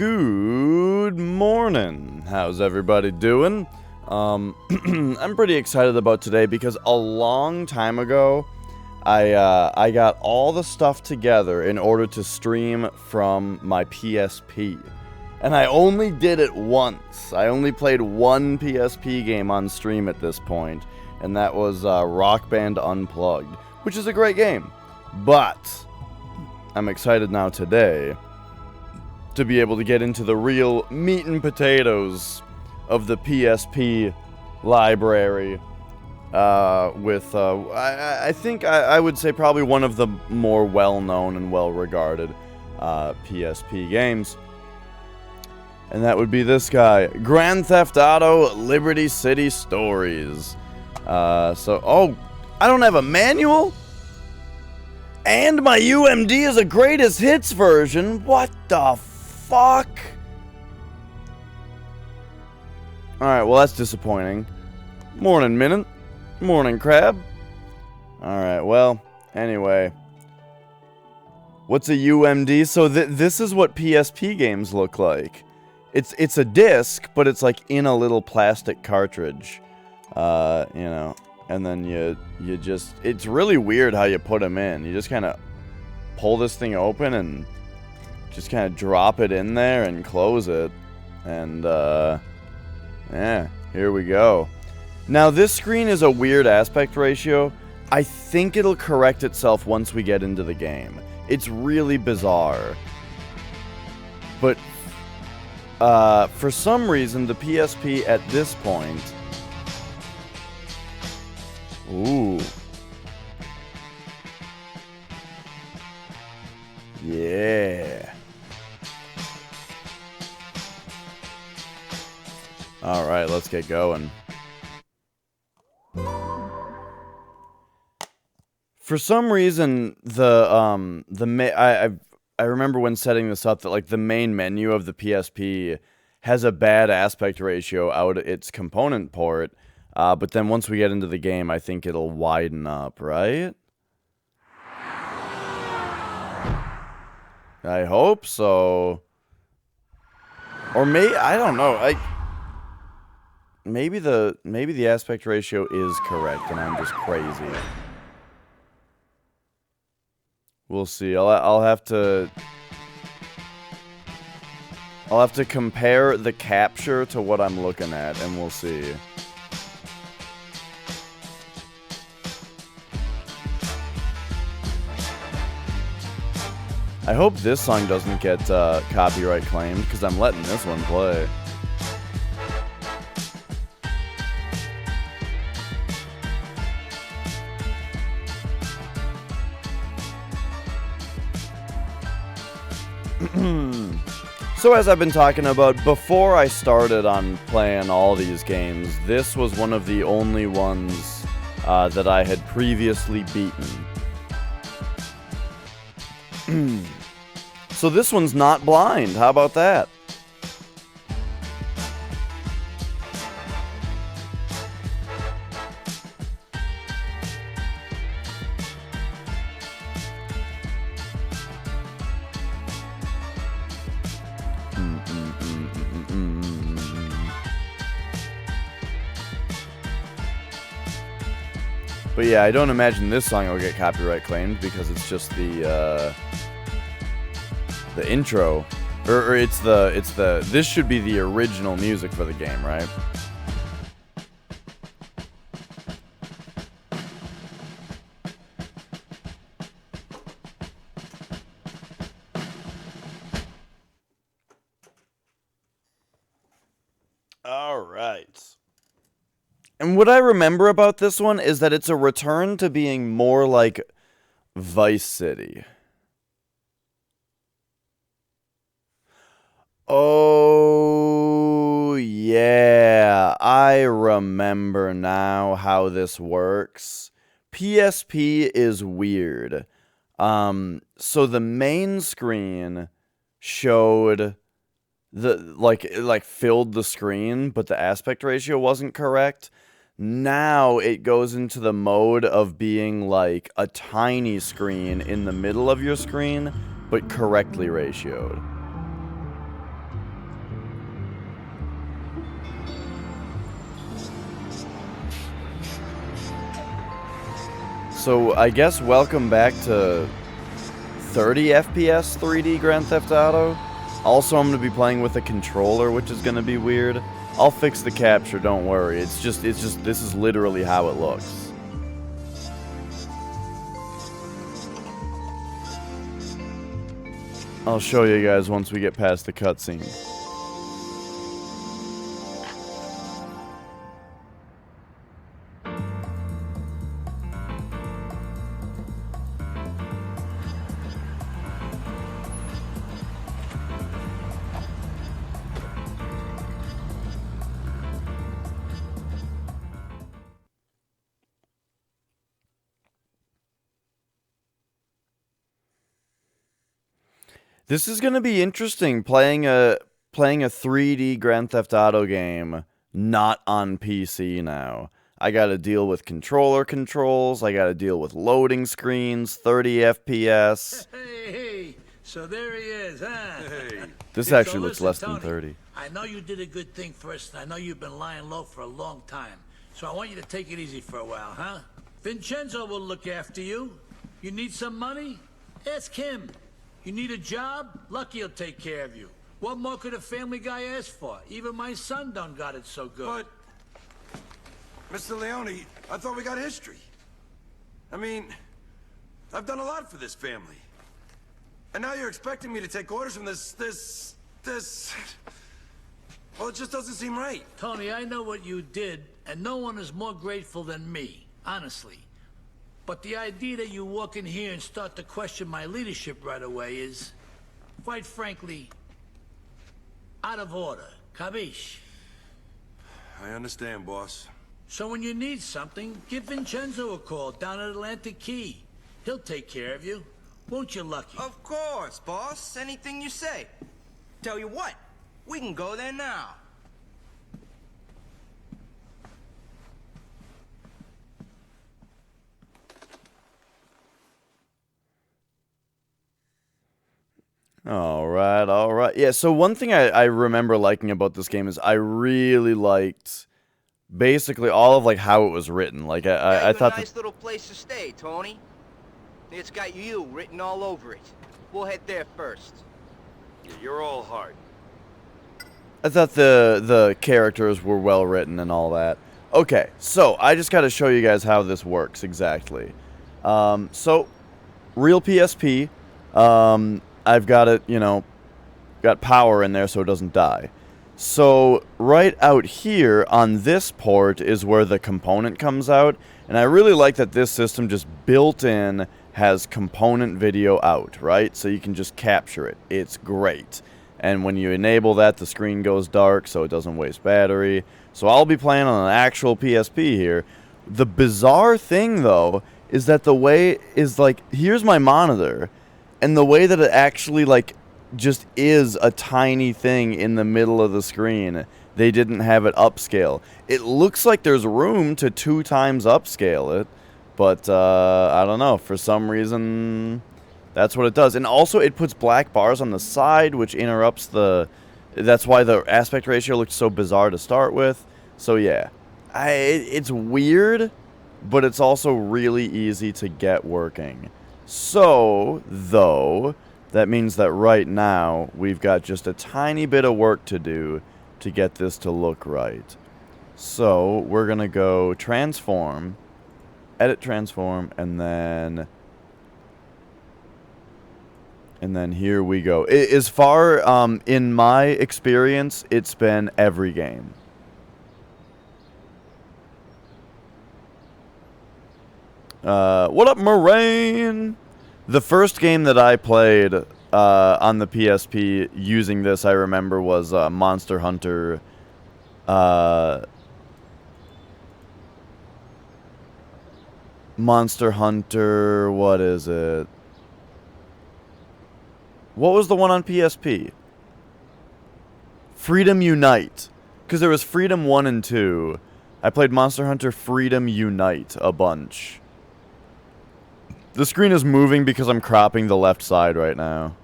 Good morning. How's everybody doing? I'm pretty excited about today because a long time ago, I got all the stuff together in order to stream from my PSP. And I only did it once. I only played one PSP game on stream at this point, and that was Rock Band Unplugged, which is a great game. But I'm excited now today to be able to get into the real meat and potatoes of the PSP library with, I think I would say probably one of the more well-known and well-regarded PSP games. And that would be this guy, Grand Theft Auto Liberty City Stories. Oh, I don't have a manual? And my UMD is a greatest hits version? What the fuck? Alright, well that's disappointing. Morning, Minute. Morning, Crab. Alright, well, anyway. What's a UMD? So this is what PSP games look like. It's a disc, but it's like in a little plastic cartridge. You know, and then you just, it's really weird how you put them in. You just kind of pull this thing open and just kind of drop it in there and close it. And, yeah, here we go. Now, this screen is a weird aspect ratio. I think it'll correct itself once we get into the game. It's really bizarre. But, for some reason, the PSP at this point... Ooh. Yeah. Alright, let's get going. For some reason, I remember when setting this up that like the main menu of the PSP has a bad aspect ratio out its component port, but then once we get into the game, I think it'll widen up, right? I hope so. Or I don't know. Maybe the aspect ratio is correct and I'm just crazy. We'll see. I'll have to compare the capture to what I'm looking at and we'll see. I hope this song doesn't get copyright claimed because I'm letting this one play. So as I've been talking about, before I started on playing all these games, this was one of the only ones that I had previously beaten. So this one's not blind, how about that? But yeah, I don't imagine this song will get copyright claimed because it's just the intro, or this should be the original music for the game, right? All right. And what I remember about this one is that it's a return to being more like Vice City. Oh, yeah. I remember now how this works. PSP is weird. So the main screen showed like filled the screen, but the aspect ratio wasn't correct. Now it goes into the mode of being like a tiny screen in the middle of your screen, but correctly ratioed. So I guess welcome back to 30 FPS 3D Grand Theft Auto. Also, I'm going to be playing with a controller, which is going to be weird. I'll fix the capture, don't worry. It's just, this is literally how it looks. I'll show you guys once we get past the cutscene. This is gonna be interesting, playing a 3D Grand Theft Auto game not on PC now. I gotta deal with controller controls, I gotta deal with loading screens, 30 FPS. Hey, so there he is, huh? Hey. This actually So looks listen, less than Tony, 30. I know you did a good thing first, and I know you've been lying low for a long time. So I want you to take it easy for a while, huh? Vincenzo will look after you. You need some money? Ask him. You need a job? Lucky he'll take care of you. What more could a family guy ask for? Even my son done got it so good. But, Mr. Leone, I thought we got history. I mean, I've done a lot for this family. And now you're expecting me to take orders from this... Well, it just doesn't seem right. Tony, I know what you did, and no one is more grateful than me, honestly. But the idea that you walk in here and start to question my leadership right away is, quite frankly, out of order. Capiche? I understand, boss. So when you need something, give Vincenzo a call down at Atlantic Key. He'll take care of you. Won't you, Lucky? Of course, boss. Anything you say. Tell you what, we can go there now. Alright. Yeah, so one thing I remember liking about this game is I really liked basically all of, like, how it was written. Like, I thought a nice little place to stay, Tony. It's got you written all over it. We'll head there first. Yeah, you're all hard. I thought the characters were well written and all that. Okay, so I just got to show you guys how this works exactly. So, real PSP. I've got it, got power in there so it doesn't die. So, right out here on this port is where the component comes out. And I really like that this system just built in has component video out, right? So you can just capture it. It's great. And when you enable that, the screen goes dark so it doesn't waste battery. So I'll be playing on an actual PSP here. The bizarre thing, though, is that the way is like, here's my monitor, and the way that it actually, like, just is a tiny thing in the middle of the screen. They didn't have it upscale. It looks like there's room to 2 times upscale it, but I don't know. For some reason, that's what it does. And also, it puts black bars on the side, which interrupts the... That's why the aspect ratio looks so bizarre to start with. So yeah, it's weird, but it's also really easy to get working. So, though, that means that right now, we've got just a tiny bit of work to do to get this to look right. So, we're going to go transform, edit transform, and then here we go. As far, in my experience, it's been every game. What up, Moraine? The first game that I played on the PSP using this, I remember, was Monster Hunter. Monster Hunter, what is it? What was the one on PSP? Freedom Unite. Because there was Freedom 1 and 2. I played Monster Hunter Freedom Unite a bunch. The screen is moving because I'm cropping the left side right now.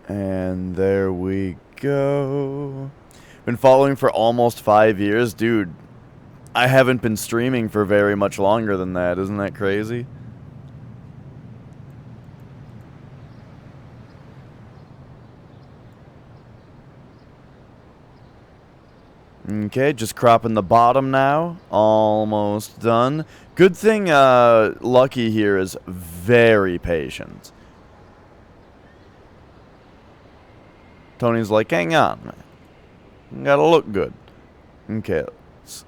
And there we go. Been following for almost 5 years. Dude, I haven't been streaming for very much longer than that. Isn't that crazy? Okay, just cropping the bottom now. Almost done. Good thing Lucky here is very patient. Tony's like, hang on, man. Gotta look good. Okay, let's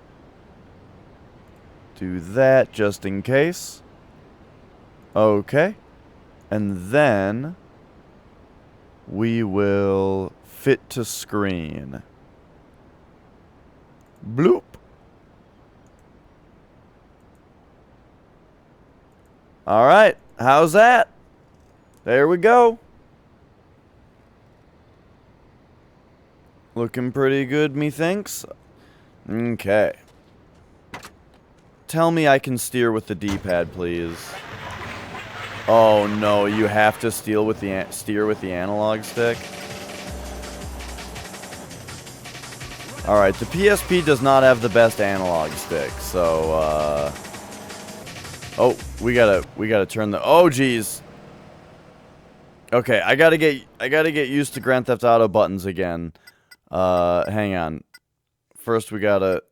do that just in case. Okay. And then we will fit to screen. Bloop. Alright, how's that? There we go. Looking pretty good, methinks. Okay. Tell me I can steer with the D-pad, please. Oh no, you have to steer with the analog stick. Alright, the PSP does not have the best analog stick, so oh, we gotta turn the geez. Okay, I gotta get used to Grand Theft Auto buttons again. Hang on. First we gotta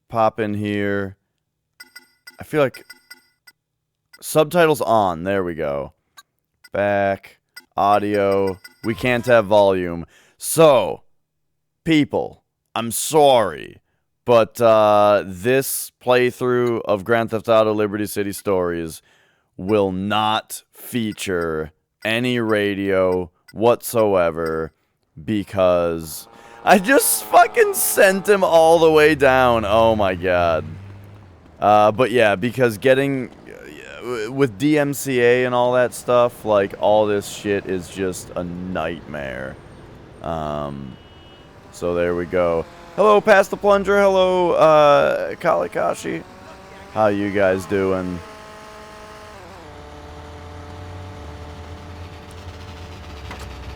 pop in here. I feel like subtitles on, there we go. Back, audio, we can't have volume. So people, I'm sorry, but this playthrough of Grand Theft Auto Liberty City Stories will not feature any radio whatsoever because I just fucking sent him all the way down. Oh my god. But yeah, because getting with DMCA and all that stuff, like all this shit is just a nightmare. So there we go. Hello, Past the Plunger. Hello, Kalikashi. How you guys doing?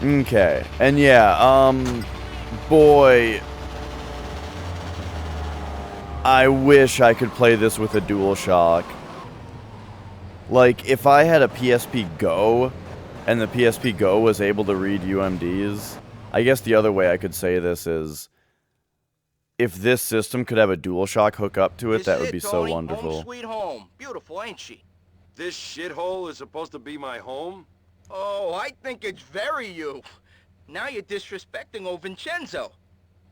Okay. And yeah, boy, I wish I could play this with a DualShock. Like, if I had a PSP Go, and the PSP Go was able to read UMDs, I guess the other way I could say this is, if this system could have a DualShock hook up to it, that would be so wonderful. Home sweet home. Beautiful, ain't she? This shithole is supposed to be my home? Oh, I think it's very you. Now you're disrespecting old Vincenzo.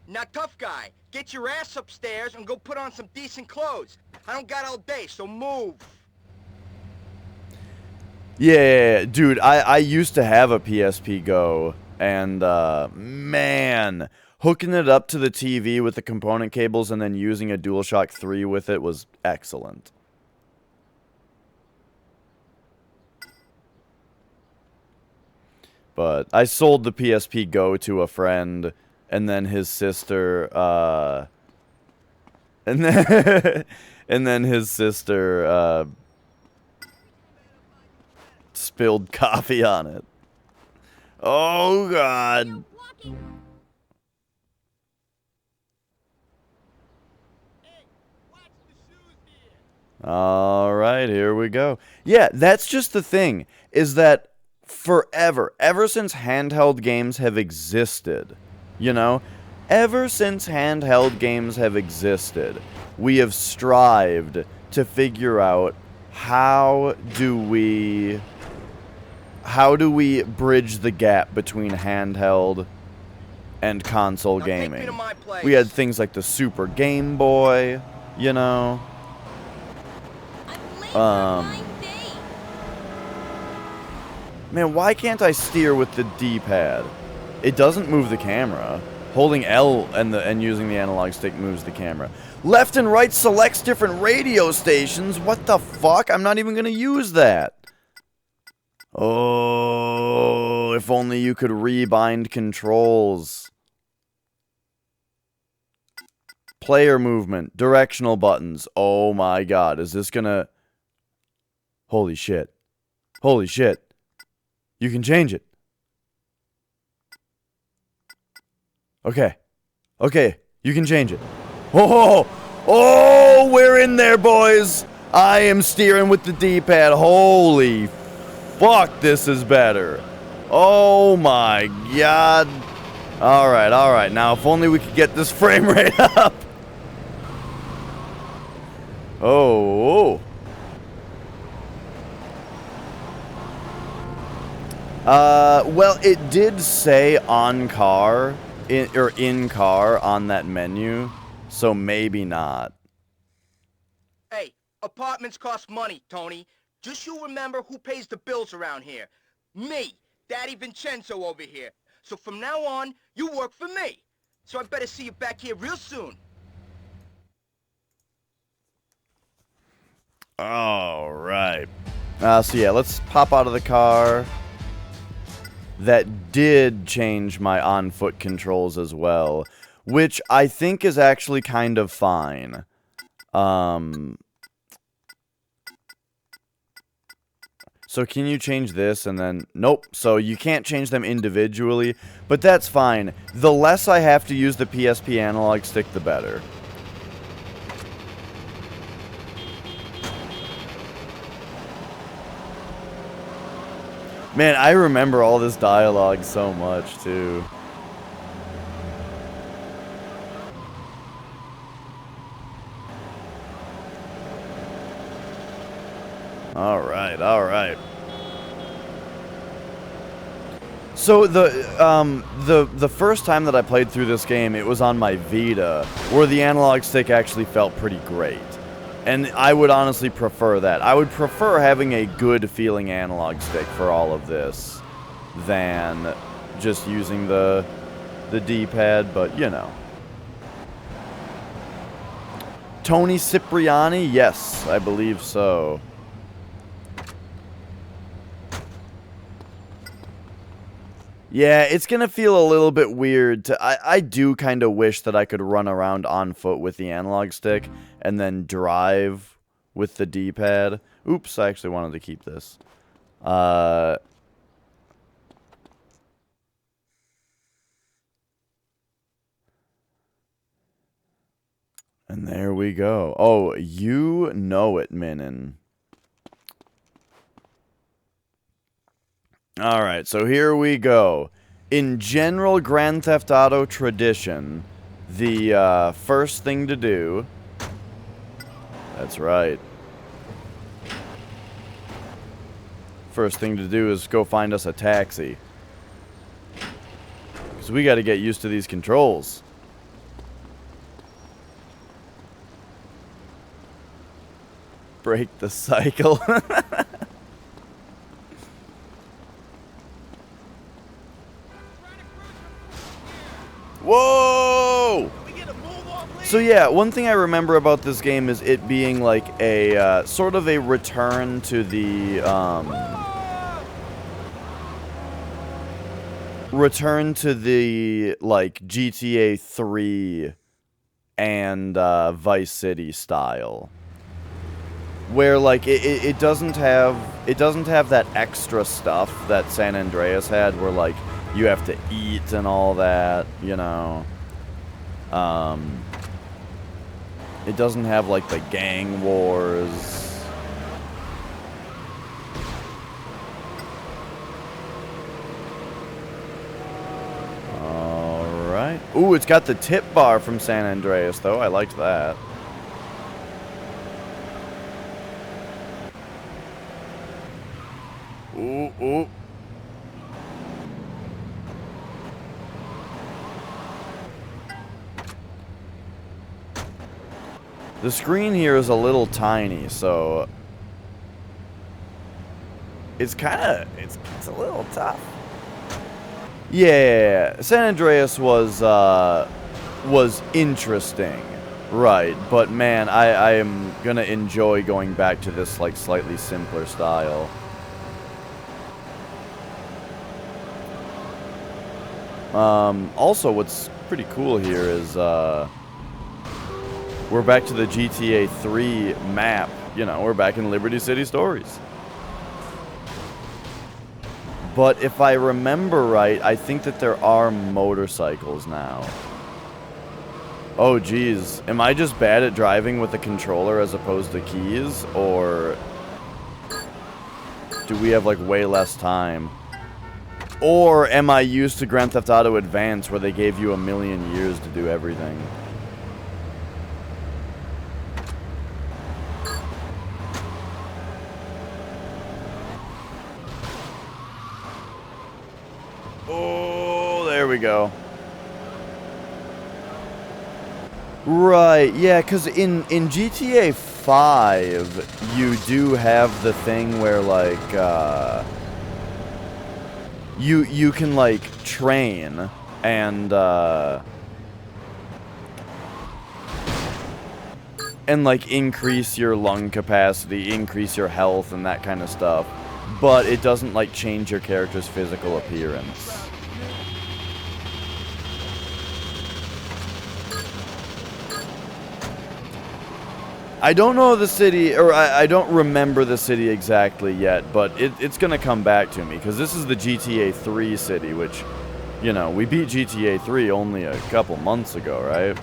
Now, tough guy, get your ass upstairs and go put on some decent clothes. I don't got all day, so move. Yeah, dude, I used to have a PSP Go, and, man, hooking it up to the TV with the component cables and then using a DualShock 3 with it was excellent. But I sold the PSP Go to a friend, and then his sister, and then his sister, spilled coffee on it. Oh, God. Alright, here we go. Yeah, that's just the thing, is that forever, ever since handheld games have existed, you know, ever since handheld games have existed, we have strived to figure out how do we bridge the gap between handheld and console gaming. We had things like the Super Game Boy, you know. Man, why can't I steer with the D-pad? It doesn't move the camera. Holding L and using the analog stick moves the camera. Left and right selects different radio stations. What the fuck? I'm not even gonna use that. Oh, if only you could rebind controls. Player movement, directional buttons. Oh my god, is this gonna... Holy shit. Holy shit. You can change it. Okay. Okay, you can change it. Oh, oh, we're in there, boys. I am steering with the D-pad. Holy fuck, this is better. Oh my god. All right. Now, if only we could get this frame rate up. Oh. Well, it did say on car, in car on that menu, so maybe not. Hey, apartments cost money, Tony. Just you remember who pays the bills around here. Me, Daddy Vincenzo over here. So from now on, you work for me. So I better see you back here real soon. All right. So yeah, let's pop out of the car. That did change my on-foot controls as well, which I think is actually kind of fine. So can you change this and then... Nope, so you can't change them individually, but that's fine. The less I have to use the PSP analog stick, the better. Man, I remember all this dialogue so much, too. All right. So the first time that I played through this game, it was on my Vita, where the analog stick actually felt pretty great. And I would honestly prefer that. I would prefer having a good feeling analog stick for all of this than just using the D-pad, but you know. Tony Cipriani? Yes, I believe so. Yeah, it's gonna feel a little bit weird to... I do kind of wish that I could run around on foot with the analog stick and then drive with the D-pad. Oops, I actually wanted to keep this. And there we go. Oh, you know it, Minin. Alright, so here we go. In general Grand Theft Auto tradition, the first thing to do... That's right. First thing to do is go find us a taxi. Because we gotta get used to these controls. Break the cycle. Whoa! So yeah, one thing I remember about this game is it being like a sort of a return to the like GTA 3 and Vice City style, where like it doesn't have that extra stuff that San Andreas had, where like you have to eat and all that, you know. It doesn't have, like, the gang wars. Alright. Ooh, it's got the tip bar from San Andreas, though. I liked that. Ooh. The screen here is a little tiny, so it's a little tough. Yeah, San Andreas was interesting, right? But man, I am gonna enjoy going back to this like slightly simpler style. Also, what's pretty cool here is we're back to the GTA 3 map. You know, we're back in Liberty City Stories. But if I remember right, I think that there are motorcycles now. Oh, geez. Am I just bad at driving with a controller as opposed to keys? Or do we have, like, way less time? Or am I used to Grand Theft Auto Advance where they gave you a million years to do everything? Oh, there we go. Right, yeah, because in GTA 5, you do have the thing where, like, you can, like, train and like, increase your lung capacity, increase your health, and that kind of stuff. But it doesn't, like, change your character's physical appearance. I don't know the city, or I don't remember the city exactly yet, but it's going to come back to me, because this is the GTA 3 city, which, you know, we beat GTA 3 only a couple months ago, right?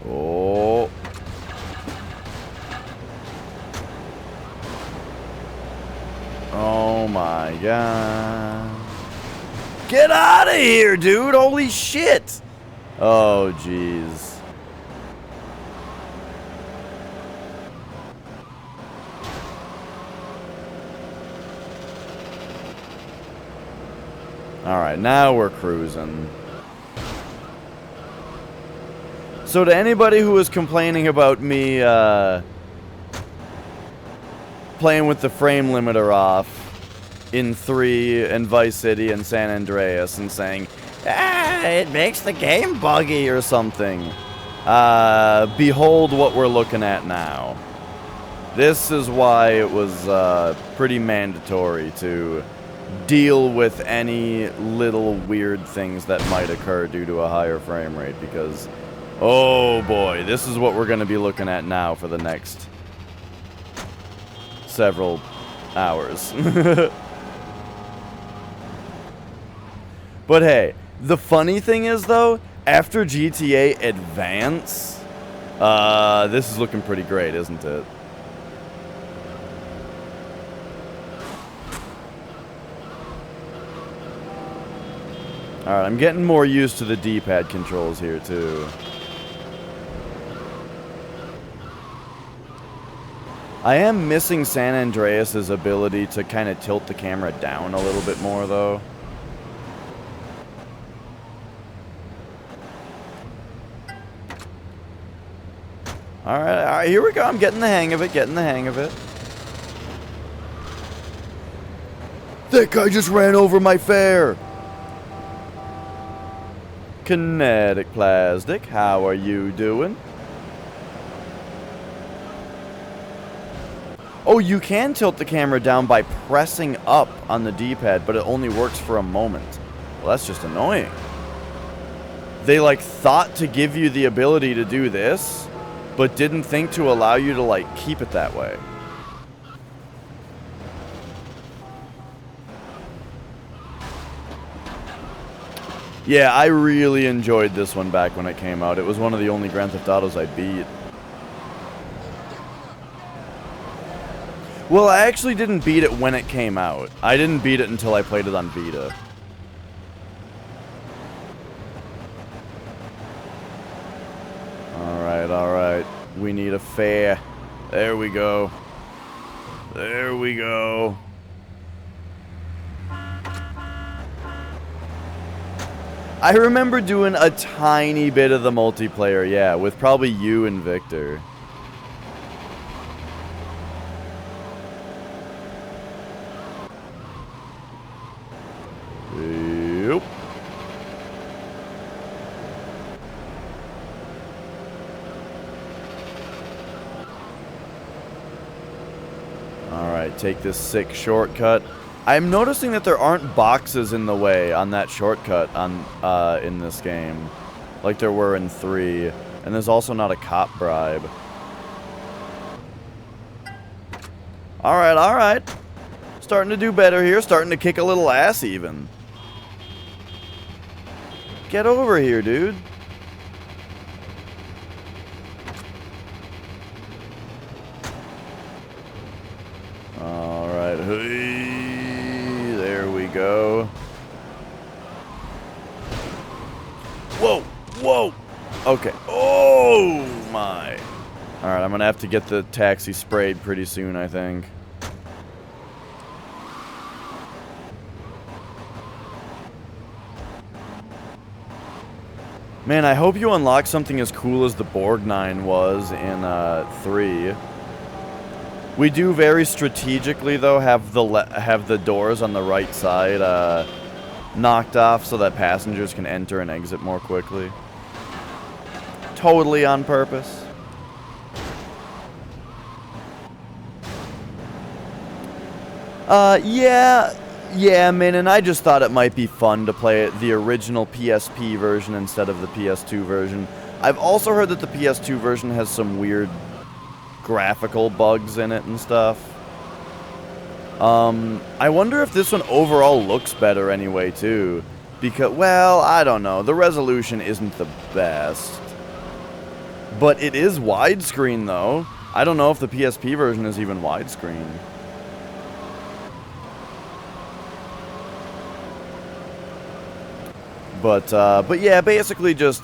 Oh. Oh my god. Get out of here, dude! Holy shit! Oh, jeez. Alright, now we're cruising. So to anybody who was complaining about me, playing with the frame limiter off in 3 and Vice City and San Andreas and saying, it makes the game buggy or something. Behold what we're looking at now. This is why it was pretty mandatory to deal with any little weird things that might occur due to a higher frame rate, because, oh boy, this is what we're going to be looking at now for the next several hours. But hey, the funny thing is, though, after GTA Advance, this is looking pretty great, isn't it? Alright, I'm getting more used to the D-pad controls here, too. I am missing San Andreas' ability to kind of tilt the camera down a little bit more, though. Alright, here we go. I'm getting the hang of it, That guy just ran over my fare! Kinetic Plastic, how are you doing? Oh, you can tilt the camera down by pressing up on the D-pad, but it only works for a moment. Well, that's just annoying. They, like, thought to give you the ability to do this, but didn't think to allow you to, like, keep it that way. Yeah, I really enjoyed this one back when it came out. It was one of the only Grand Theft Autos I beat. Well, I actually didn't beat it when it came out. I didn't beat it until I played it on Vita. Alright, alright. We need a fare. There we go. There we go. I remember doing a tiny bit of the multiplayer, yeah, with probably you and Victor. Yep. Alright, take this sick shortcut. I'm noticing that there aren't boxes in the way on that shortcut on in this game. like there were in 3. And there's also not a cop bribe. Alright, alright. Starting to do better here. Starting to kick a little ass even. Get over here, dude. Alright. There we go. Whoa! Whoa! Okay. Oh my. Alright, I'm gonna have to get the taxi sprayed pretty soon, I think. Man, I hope you unlock something as cool as the Borgnine was in 3. We do very strategically, though, have the doors on the right side knocked off so that passengers can enter and exit more quickly. Totally on purpose. Yeah, man, and I just thought it might be fun to play the original PSP version instead of the PS2 version. I've also heard that the PS2 version has some weird graphical bugs in it and stuff. I wonder if this one overall looks better anyway, too. Because, well, I don't know. The resolution isn't the best. But it is widescreen, though. I don't know if the PSP version is even widescreen. But yeah, basically just,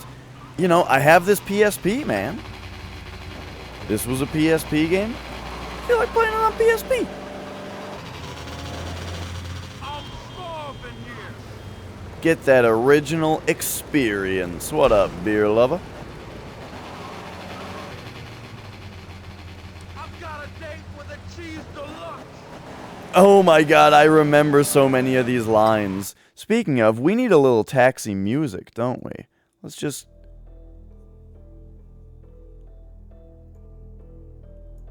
you know, I have this PSP, man. This was a PSP game. I feel like playing it on PSP. I'm starving here. Get that original experience. What up, beer lover? I've got a date with a cheese deluxe. Oh my god, I remember so many of these lines. Speaking of, we need a little taxi music, don't we? Let's just...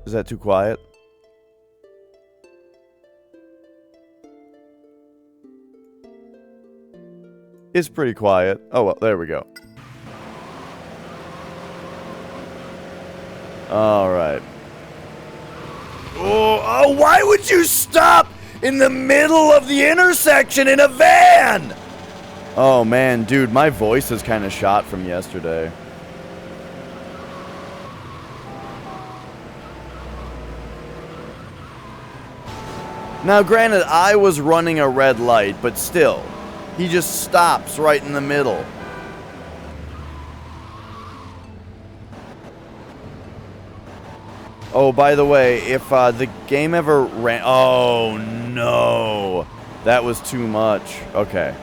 Is that too quiet? It's pretty quiet. Oh, well, there we go. Alright. Oh, why would you stop in the middle of the intersection in a van? Oh, man, dude, my voice is kind of shot from yesterday. Now, granted, I was running a red light, but still, he just stops right in the middle. Oh, by the way, if the game ever ran... Oh, no. That was too much. Okay.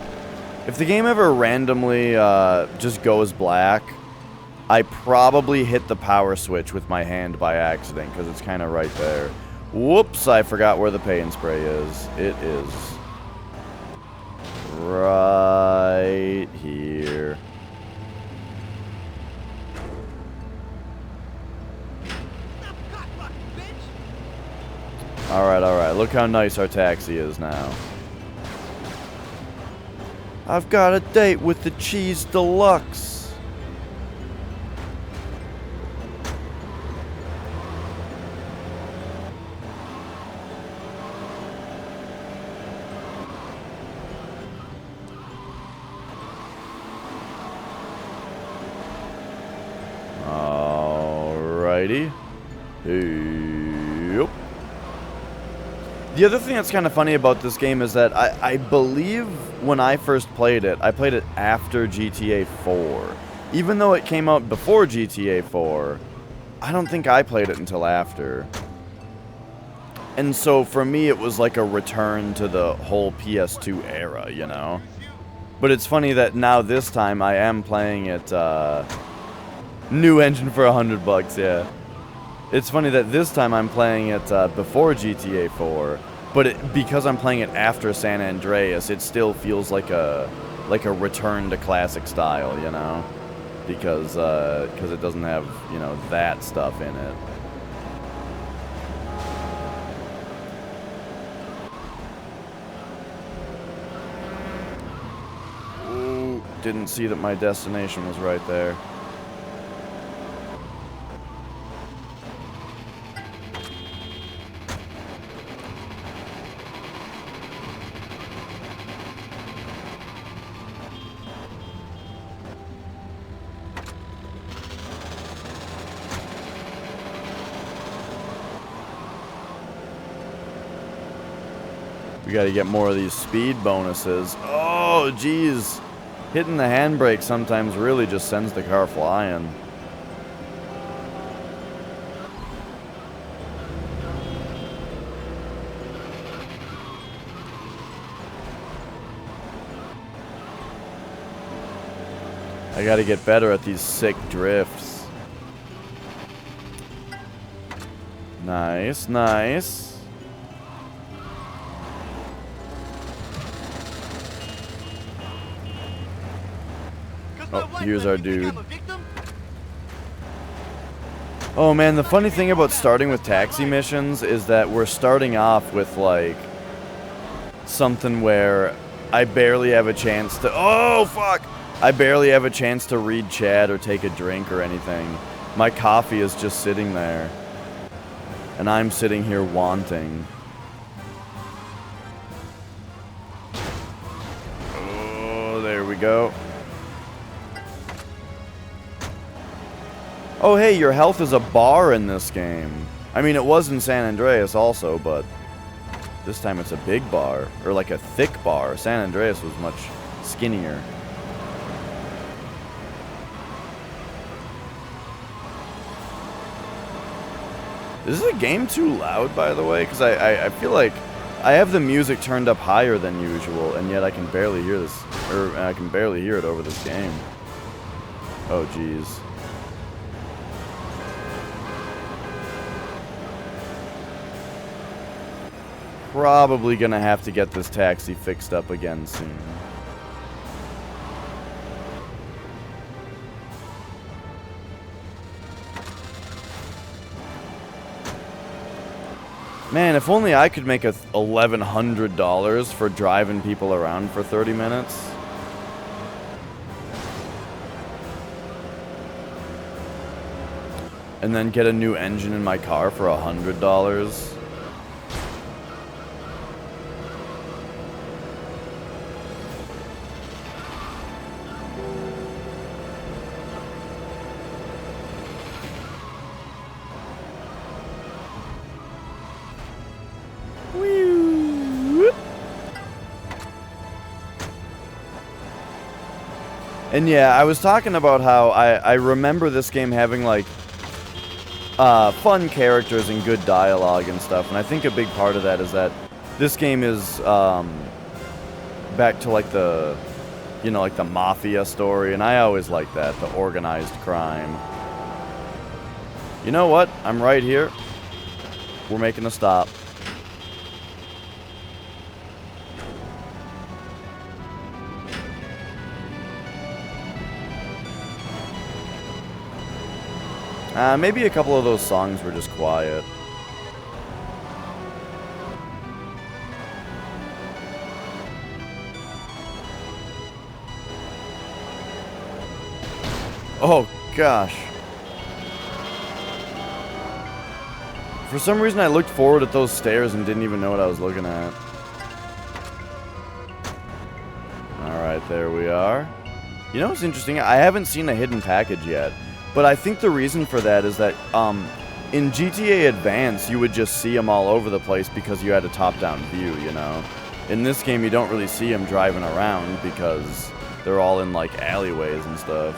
If the game ever randomly just goes black, I probably hit the power switch with my hand by accident, because it's kind of right there. Whoops, I forgot where the paint spray is. It is right here. Alright, look how nice our taxi is now. I've got a date with the cheese deluxe. Alrighty. Yep. The other thing that's kind of funny about this game is that I believe when I first played it, I played it after GTA 4. Even though it came out before GTA 4, I don't think I played it until after. And so for me, it was like a return to the whole PS2 era, you know? But it's funny that now this time I am playing it, new engine for $100, yeah. It's funny that this time I'm playing it before GTA 4, but because I'm playing it after San Andreas, it still feels like a return to classic style, you know, because it doesn't have, you know, that stuff in it. Ooh. didn't see that my destination was right there. We gotta get more of these speed bonuses. Oh, geez. Hitting the handbrake sometimes really just sends the car flying. I gotta get better at these sick drifts. Nice, nice. Oh, here's our dude. Oh man, the funny thing about starting with taxi missions is that we're starting off with like something where I barely have a chance to... Oh, fuck! I barely have a chance to read chat or take a drink or anything. My coffee is just sitting there. And I'm sitting here wanting. Oh, there we go. Oh, hey, your health is a bar in this game. I mean, it was in San Andreas also, but this time it's a big bar, or like a thick bar. San Andreas was much skinnier. Is this game too loud, by the way? Because I feel like I have the music turned up higher than usual, and yet I can barely hear this, or I can barely hear it over this game. Oh, jeez. Probably gonna have to get this taxi fixed up again soon. Man, if only I could make $1,100 for driving people around for 30 minutes. And then get a new engine in my car for $100. And yeah, I was talking about how I remember this game having like fun characters and good dialogue and stuff, and I think a big part of that is that this game is back to like the, you know, like the mafia story, and I always like that, the organized crime. You know what? I'm right here. We're making a stop. Maybe a couple of those songs were just quiet. Oh, gosh. For some reason, I looked forward at those stairs and didn't even know what I was looking at. Alright, there we are. You know what's interesting? I haven't seen a hidden package yet. But I think the reason for that is that in GTA Advance, you would just see them all over the place because you had a top-down view, you know? In this game, you don't really see them driving around because they're all in, like, alleyways and stuff.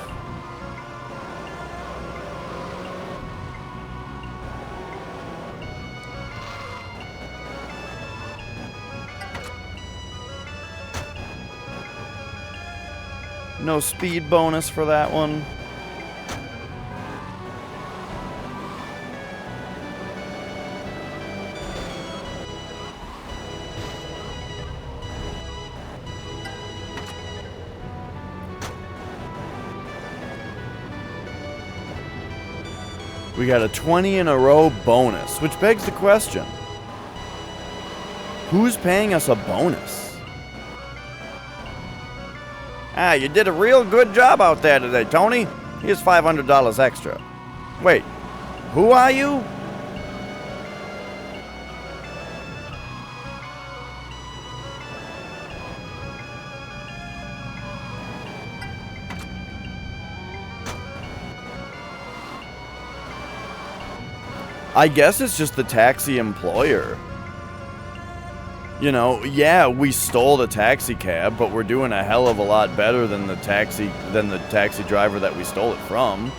No speed bonus for that one. We got a 20 in a row bonus, which begs the question, who's paying us a bonus? Ah, you did a real good job out there today, Tony. Here's $500 extra. Wait, who are you? I guess it's just the taxi employer. You know, yeah, we stole the taxi cab, but we're doing a hell of a lot better than the taxi driver that we stole it from.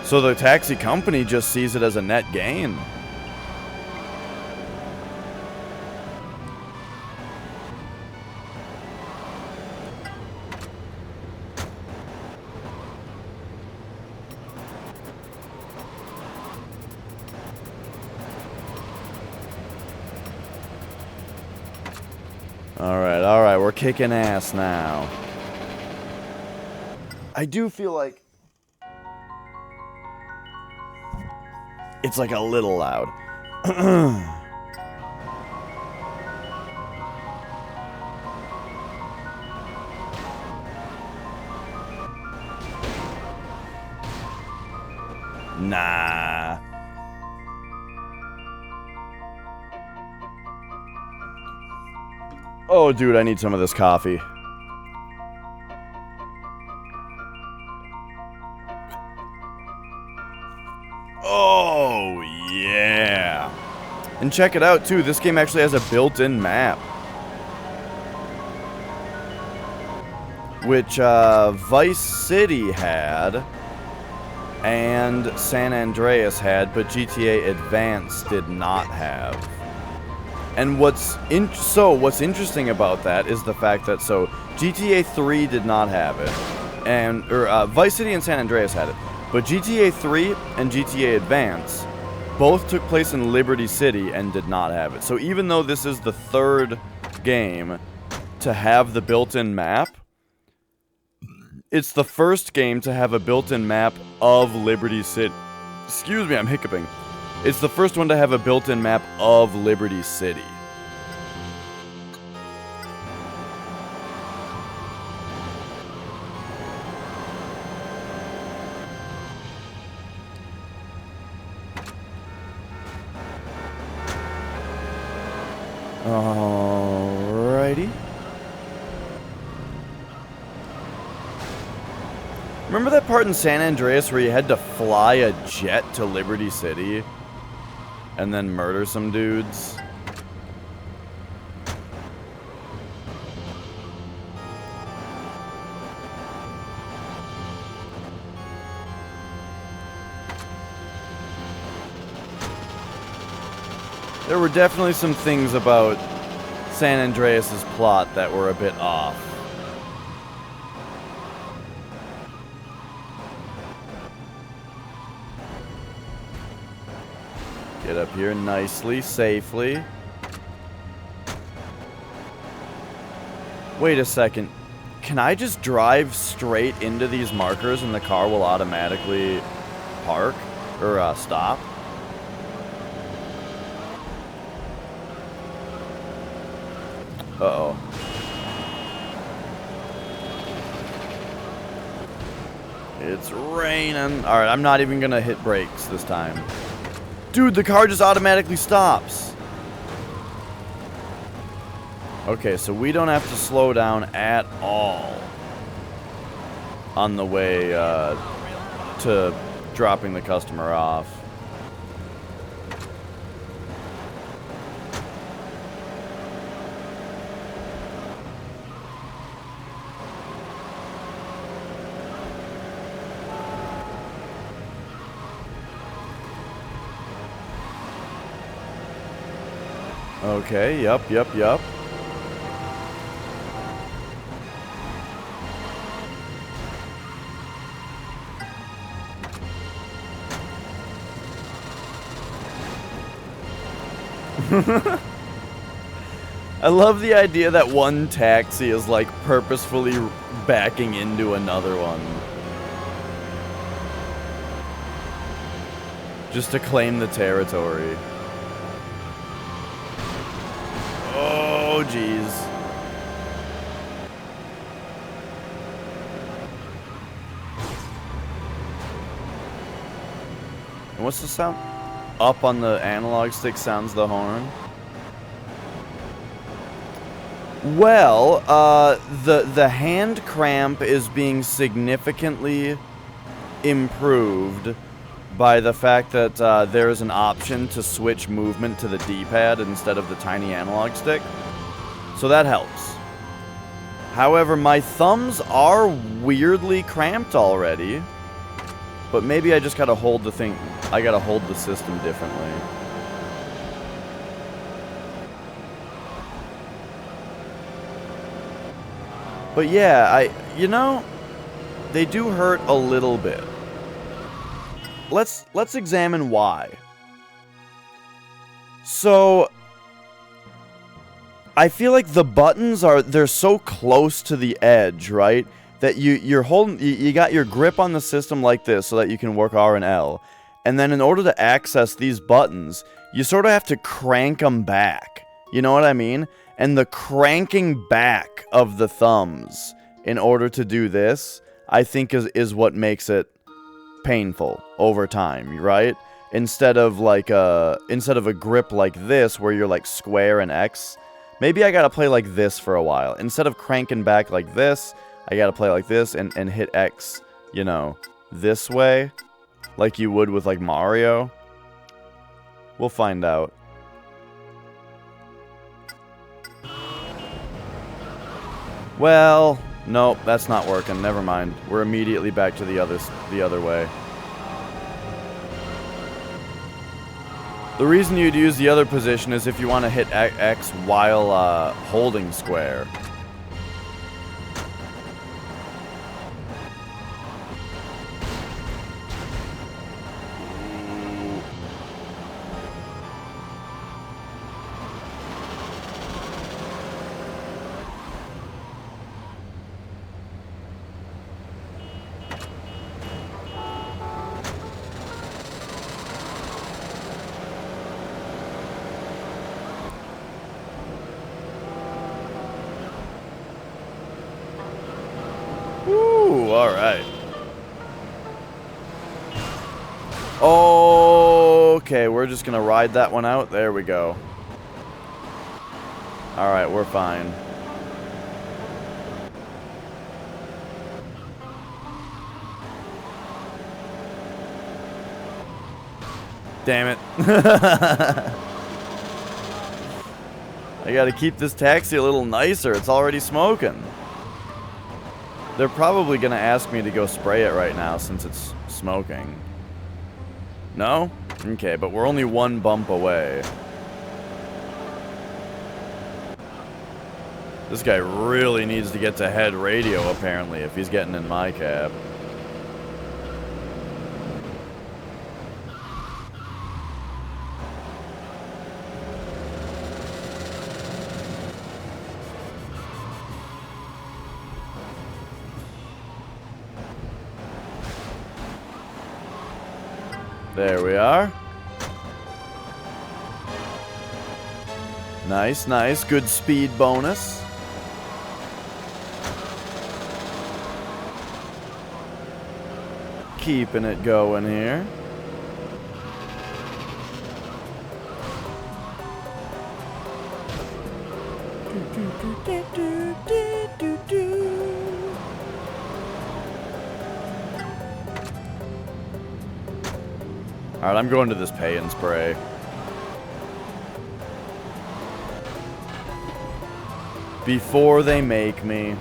So the taxi company just sees it as a net gain. Alright, we're kicking ass now. I do feel like it's like a little loud. Nah. Oh, dude, I need some of this coffee. Oh, yeah. And check it out, too. This game actually has a built-in map. Which, Vice City had, and San Andreas had, but GTA Advance did not have. And what's interesting about that is the fact that, so, GTA 3 did not have it, and, Vice City and San Andreas had it, but GTA 3 and GTA Advance both took place in Liberty City and did not have it. So even though this is the third game to have the built-in map, it's the first game to have a built-in map of Liberty City. Excuse me, I'm hiccuping. It's the first one to have a built-in map of Liberty City. Alrighty. Remember that part in San Andreas where you had to fly a jet to Liberty City and then murder some dudes? There were definitely some things about San Andreas' plot that were a bit off. Get up here nicely, safely. Wait a second. Can I just drive straight into these markers and the car will automatically park? Or, stop? Uh-oh. It's raining. Alright, I'm not even gonna hit brakes this time. Dude, the car just automatically stops. Okay, so we don't have to slow down at all on the way to dropping the customer off. Okay, yup. I love the idea that one taxi is like purposefully backing into another one. Just to claim the territory. Oh, jeez. What's the sound? Up on the analog stick sounds the horn. Well, the hand cramp is being significantly improved by the fact that there is an option to switch movement to the D-pad instead of the tiny analog stick. So that helps. However, my thumbs are weirdly cramped already. But maybe I just gotta hold the thing. I gotta hold the system differently. But yeah, you know, they do hurt a little bit. Let's examine why. So I feel like the buttons they're so close to the edge, right? That you're holding, you got your grip on the system like this so that you can work R and L. And then in order to access these buttons, you sort of have to crank them back. You know what I mean? And the cranking back of the thumbs in order to do this, I think is what makes it painful over time, right? Instead of a grip like this where you're like square and X, maybe I gotta play like this for a while. Instead of cranking back like this, I gotta play like this and hit X, you know, this way, like you would with, like, Mario. We'll find out. Well, nope, that's not working. Never mind. We're immediately back to the other way. The reason you'd use the other position is if you want to hit X while holding square. Ooh, alright. Okay, we're just gonna ride that one out. There we go. Alright, we're fine. Damn it. I gotta keep this taxi a little nicer. It's already smoking. They're probably gonna ask me to go spray it right now since it's smoking. No? Okay, but we're only one bump away. This guy really needs to get to head radio, apparently, if he's getting in my cab. There we are. Nice, nice. Good speed bonus. Keeping it going here. Alright, I'm going to this pay and spray. Before they make me.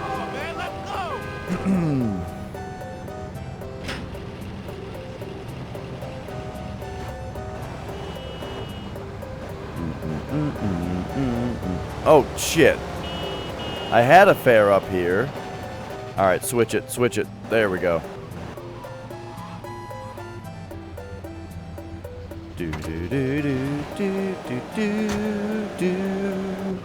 Oh, man, let's go! Oh, shit. I had a fare up here. Alright, switch it, switch it. There we go. Do do do do do do do do.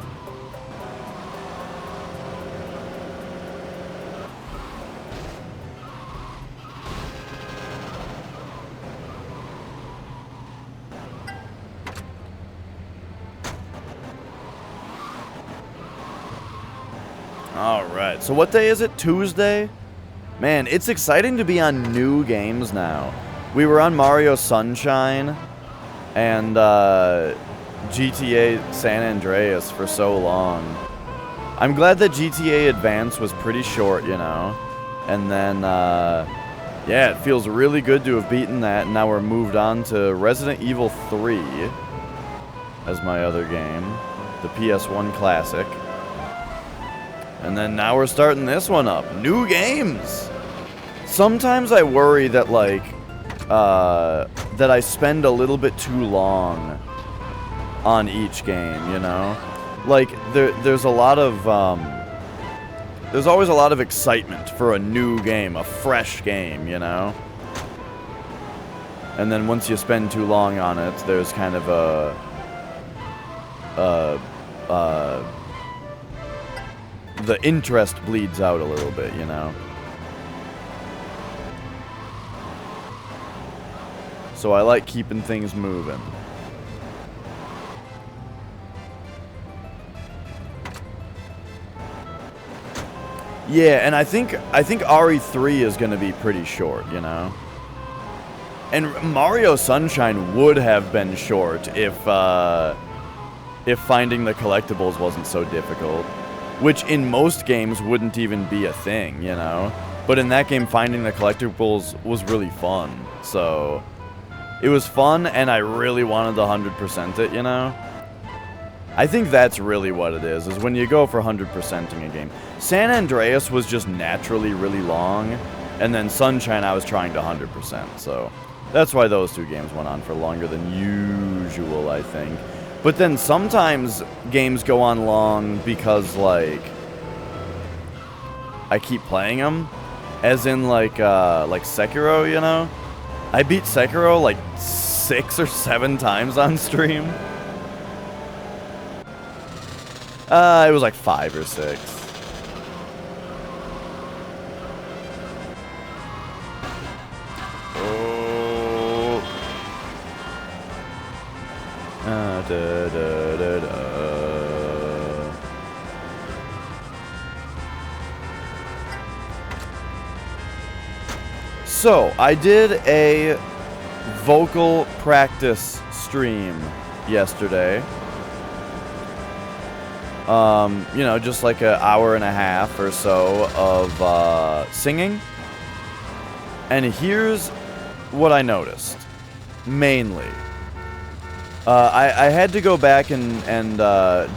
All right. So what day is it? Tuesday? Man, it's exciting to be on new games now. We were on Mario Sunshine and GTA San Andreas for so long. I'm glad that GTA Advance was pretty short, you know. And then, yeah, it feels really good to have beaten that. And now we're moved on to Resident Evil 3 as my other game, the PS1 classic. And then now we're starting this one up. New games! Sometimes I worry that, like, that I spend a little bit too long on each game, you know? Like, there's a lot of, there's always a lot of excitement for a new game, a fresh game, you know? And then once you spend too long on it, there's kind of the interest bleeds out a little bit, you know? So I like keeping things moving. Yeah, and I think RE3 is going to be pretty short, you know? And Mario Sunshine would have been short if finding the collectibles wasn't so difficult. Which in most games wouldn't even be a thing, you know? But in that game, finding the collectibles was really fun. So, it was fun, and I really wanted to 100% it, you know? I think that's really what it is when you go for 100%ing a game. San Andreas was just naturally really long, and then Sunshine I was trying to 100%, so that's why those two games went on for longer than usual, I think. But then sometimes games go on long because, like, I keep playing them, as in, like Sekiro, you know? I beat Sekiro, like, 6 or 7 times on stream. It was like 5 or 6. Oh. Da, da, da, da. So, I did a vocal practice stream yesterday. You know, just like an hour and a half or so of singing. And here's what I noticed, mainly. I had to go back and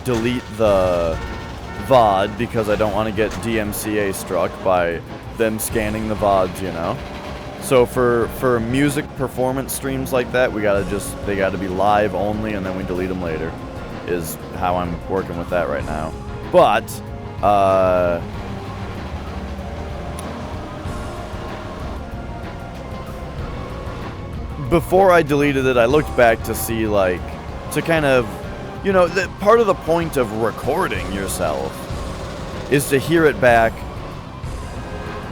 delete the VOD because I don't want to get DMCA struck by them scanning the VODs, you know? So for music performance streams like that, they gotta be live only, and then we delete them later, is how I'm working with that right now. But, before I deleted it, I looked back to see, like, to kind of, you know, part of the point of recording yourself is to hear it back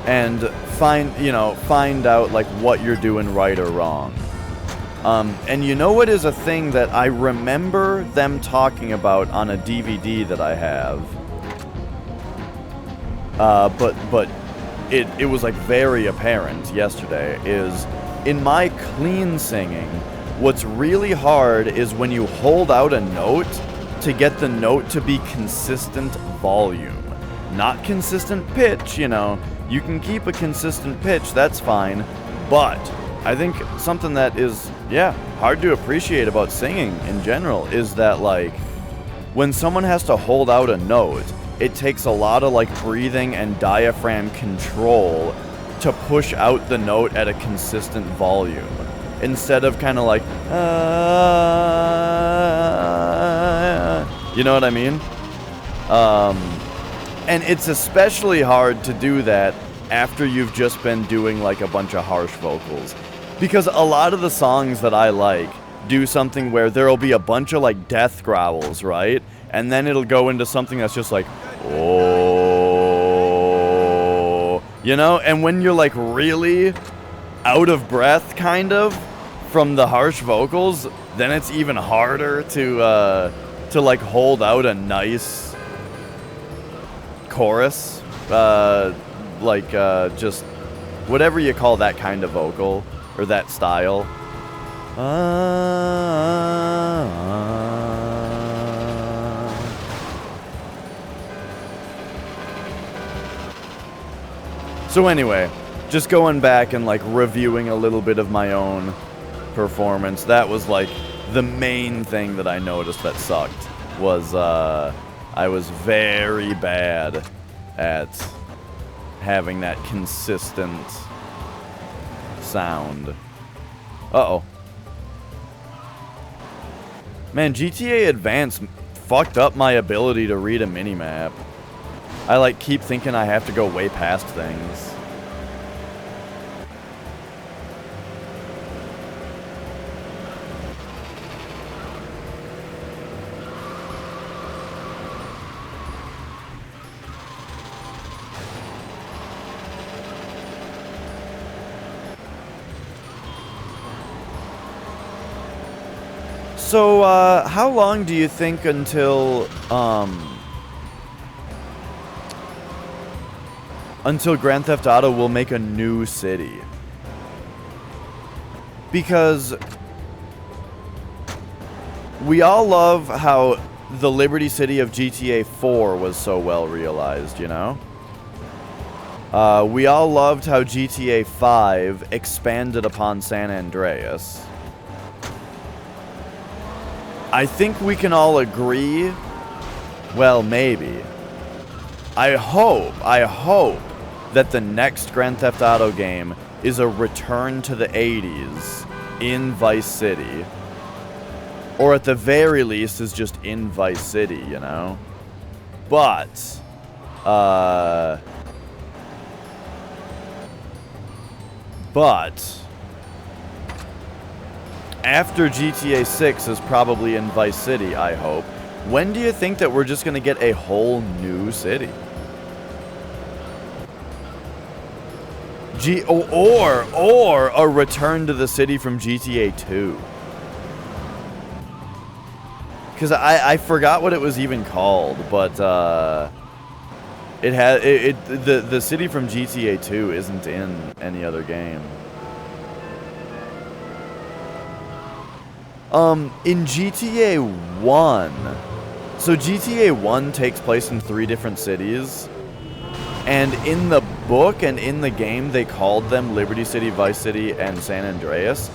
and find out, like, what you're doing right or wrong. And you know what is a thing that I remember them talking about on a DVD that I have? But it was, like, very apparent yesterday, is in my clean singing, what's really hard is when you hold out a note to get the note to be consistent volume. Not consistent pitch, you know. You can keep a consistent pitch, that's fine. But I think something that is, yeah, hard to appreciate about singing in general is that, like, when someone has to hold out a note, it takes a lot of, like, breathing and diaphragm control to push out the note at a consistent volume. Instead of kind of like, you know what I mean? And it's especially hard to do that after you've just been doing, like, a bunch of harsh vocals. Because a lot of the songs that I like do something where there'll be a bunch of, like, death growls, right? And then it'll go into something that's just like, oh, you know? And when you're, like, really out of breath, kind of, from the harsh vocals, then it's even harder to like, hold out a nice chorus, just whatever you call that kind of vocal, or that style. So anyway, just going back and like reviewing a little bit of my own performance, that was like the main thing that I noticed that sucked, was I was very bad at having that consistent sound. Uh-oh. Man, GTA Advance fucked up my ability to read a minimap. I like keep thinking I have to go way past things. So, how long do you think until Grand Theft Auto will make a new city? Because we all love how the Liberty City of GTA 4 was so well realized, you know? We all loved how GTA 5 expanded upon San Andreas. I think we can all agree, well, maybe. I hope that the next Grand Theft Auto game is a return to the 80s in Vice City. Or at the very least is just in Vice City, you know? But, after GTA 6 is probably in Vice City, I hope. When do you think that we're just going to get a whole new city? Or a return to the city from GTA 2. Because I forgot what it was even called, but the city from GTA 2 isn't in any other game. In GTA 1, so GTA 1 takes place in 3 different cities, and in the book and in the game they called them Liberty City, Vice City, and San Andreas.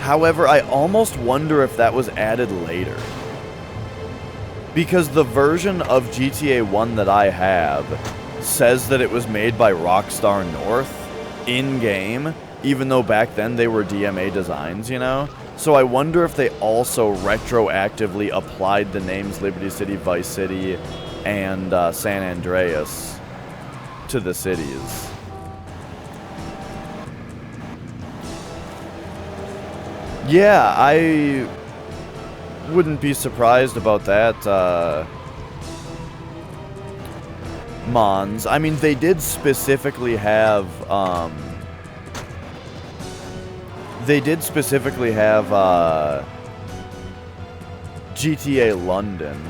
However, I almost wonder if that was added later. Because the version of GTA 1 that I have says that it was made by Rockstar North in-game, even though back then they were DMA designs, you know? So I wonder if they also retroactively applied the names Liberty City, Vice City, and San Andreas to the cities. Yeah, I wouldn't be surprised about that, Mons. I mean, they did specifically have, GTA London.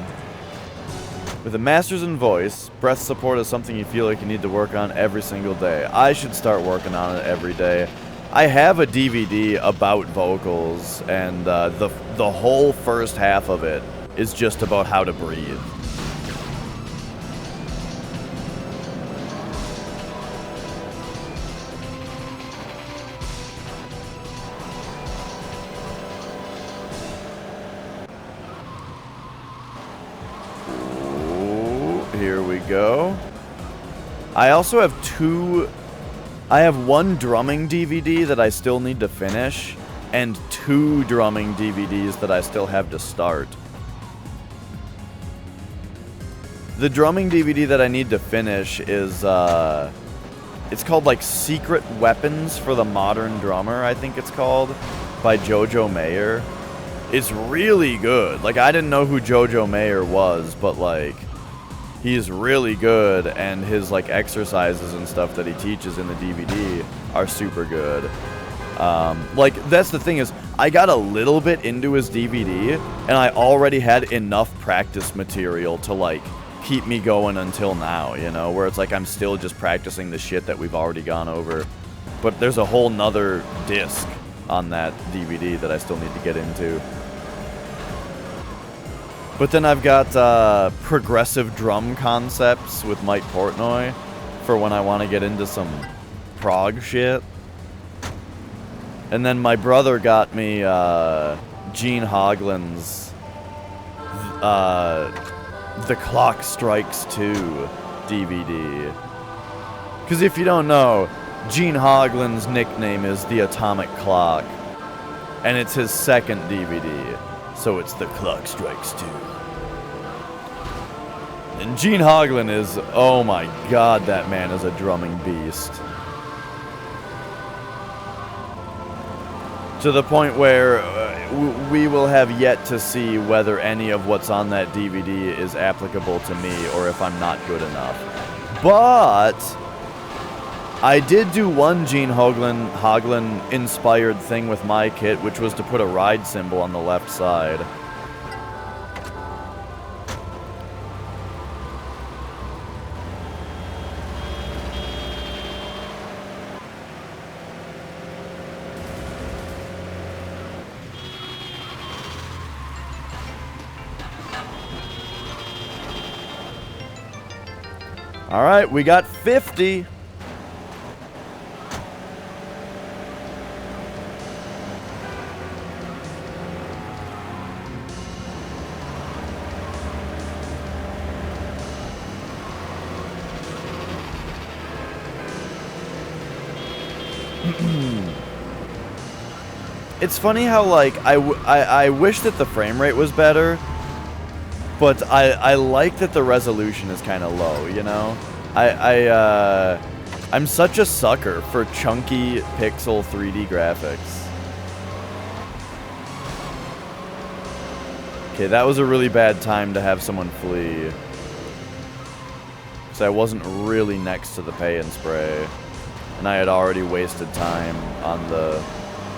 With a master's in voice, breath support is something you feel like you need to work on every single day. I should start working on it every day. I have a DVD about vocals, and the whole first half of it is just about how to breathe. Here we go. I also have I have one drumming DVD that I still need to finish, and 2 drumming DVDs that I still have to start. The drumming DVD that I need to finish is, it's called like Secret Weapons for the Modern Drummer, I think it's called, by Jojo Mayer. It's really good. Like, I didn't know who Jojo Mayer was, but like, he's really good, and his like exercises and stuff that he teaches in the DVD are super good. Like, that's the thing is, I got a little bit into his DVD, and I already had enough practice material to like keep me going until now, you know, where it's like I'm still just practicing the shit that we've already gone over But there's a whole nother disc on that DVD that I still need to get into. But then I've got progressive drum concepts with Mike Portnoy for when I want to get into some prog shit. And then my brother got me Gene Hoglan's The Clock Strikes 2 DVD. Because if you don't know, Gene Hoglan's nickname is the Atomic Clock. And it's his second DVD. So it's The Clock Strikes 2. And Gene Hoglan is, oh my god, that man is a drumming beast. To the point where we will have yet to see whether any of what's on that DVD is applicable to me or if I'm not good enough. But I did do one Gene Hoglan inspired thing with my kit, which was to put a ride cymbal on the left side. Alright, we got 50. It's funny how, like, I wish that the frame rate was better, but I like that the resolution is kind of low, you know? I'm such a sucker for chunky pixel 3D graphics. Okay, that was a really bad time to have someone flee. So I wasn't really next to the pay and spray. And I had already wasted time on the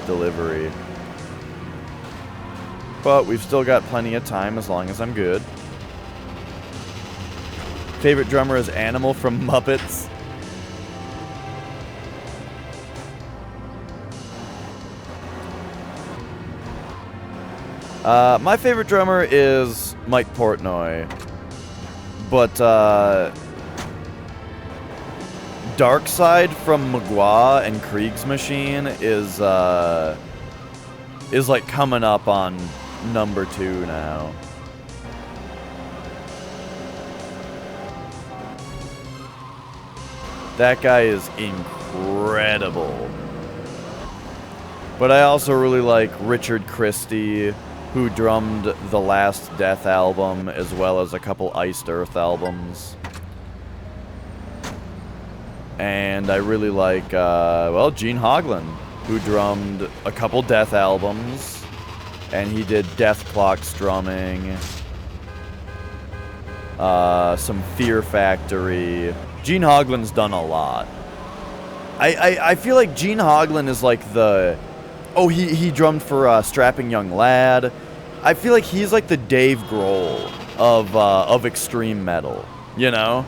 delivery. But we've still got plenty of time as long as I'm good. Favorite drummer is Animal from Muppets. My favorite drummer is Mike Portnoy. But Darkside from Magua and Kriegsmachine is like coming up on number 2 now. That guy is incredible. But I also really like Richard Christie, who drummed the last Death album, as well as a couple Iced Earth albums. And I really like, well, Gene Hoglan, who drummed a couple Death albums, and he did Death Clock's drumming, some Fear Factory. Gene Hoglan's done a lot. I feel like Gene Hoglan is like the... Oh, he drummed for Strapping Young Lad. I feel like he's like the Dave Grohl of extreme metal, you know?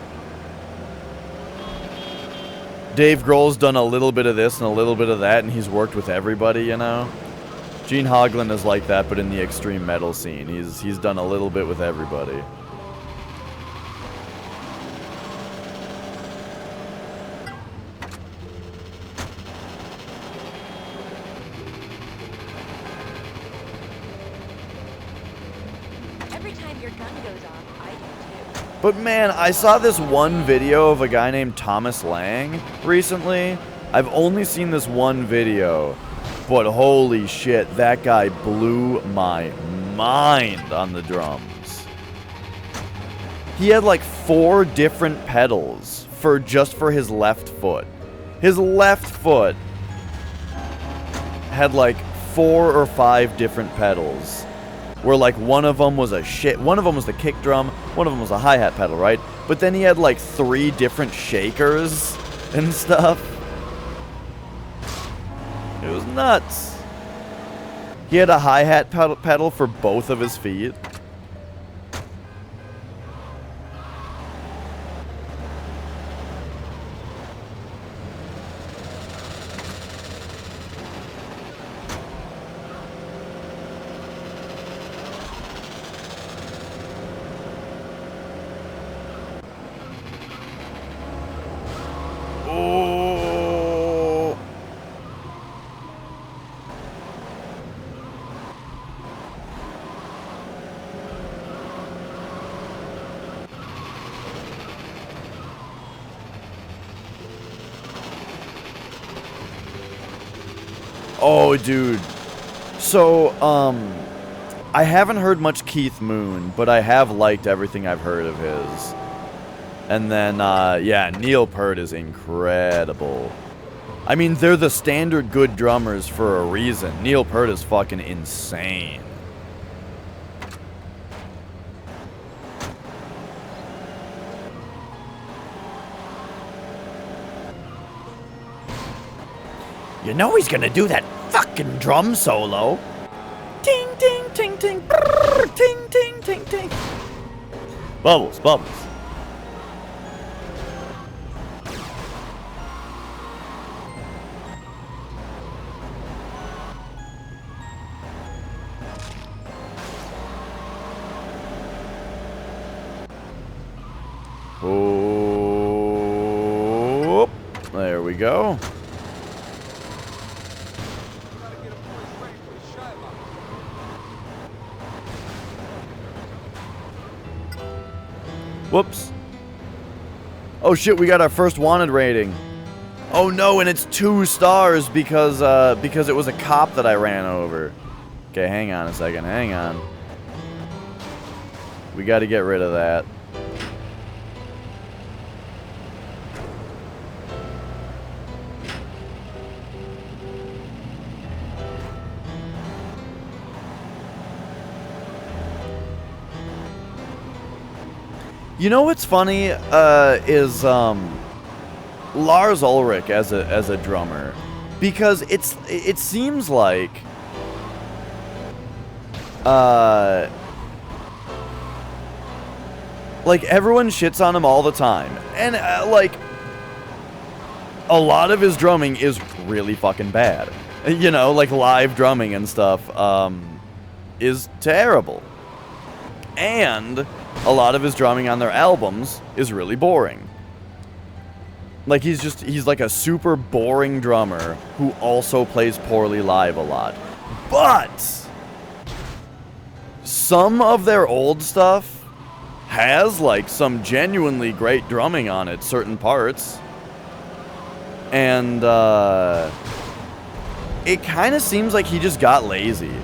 Dave Grohl's done a little bit of this and a little bit of that, and he's worked with everybody, you know? Gene Hoglan is like that, but in the extreme metal scene. He's done a little bit with everybody. Every time your gun goes off, I do too. But man, I saw this one video of a guy named Thomas Lang recently. I've only seen this one video, but holy shit, that guy blew my mind on the drums. He had like 4 different pedals for his left foot. His left foot had like 4 or 5 different pedals. Where like one of them was one of them was the kick drum, one of them was a hi-hat pedal, right? But then he had like 3 different shakers and stuff. It was nuts. He had a hi-hat pedal for both of his feet. Oh, dude. So, I haven't heard much Keith Moon, but I have liked everything I've heard of his. And then, yeah, Neil Peart is incredible. I mean, they're the standard good drummers for a reason. Neil Peart is fucking insane. You know he's gonna do that fucking drum solo. Ting, ting, ting, ting, brrr, ting, ting, ting, ting. Bubbles, bubbles. Oh, there we go. Whoops. Oh shit, we got our first wanted rating. Oh no, and it's 2 stars because it was a cop that I ran over. Okay, hang on a second, hang on. We gotta get rid of that. You know what's funny is Lars Ulrich as a drummer, because it seems like everyone shits on him all the time, and like a lot of his drumming is really fucking bad. You know, like live drumming and stuff is terrible, and a lot of his drumming on their albums is really boring. Like, he's like a super boring drummer who also plays poorly live a lot. But some of their old stuff has, like, some genuinely great drumming on it, certain parts. And, it kind of seems like he just got lazy.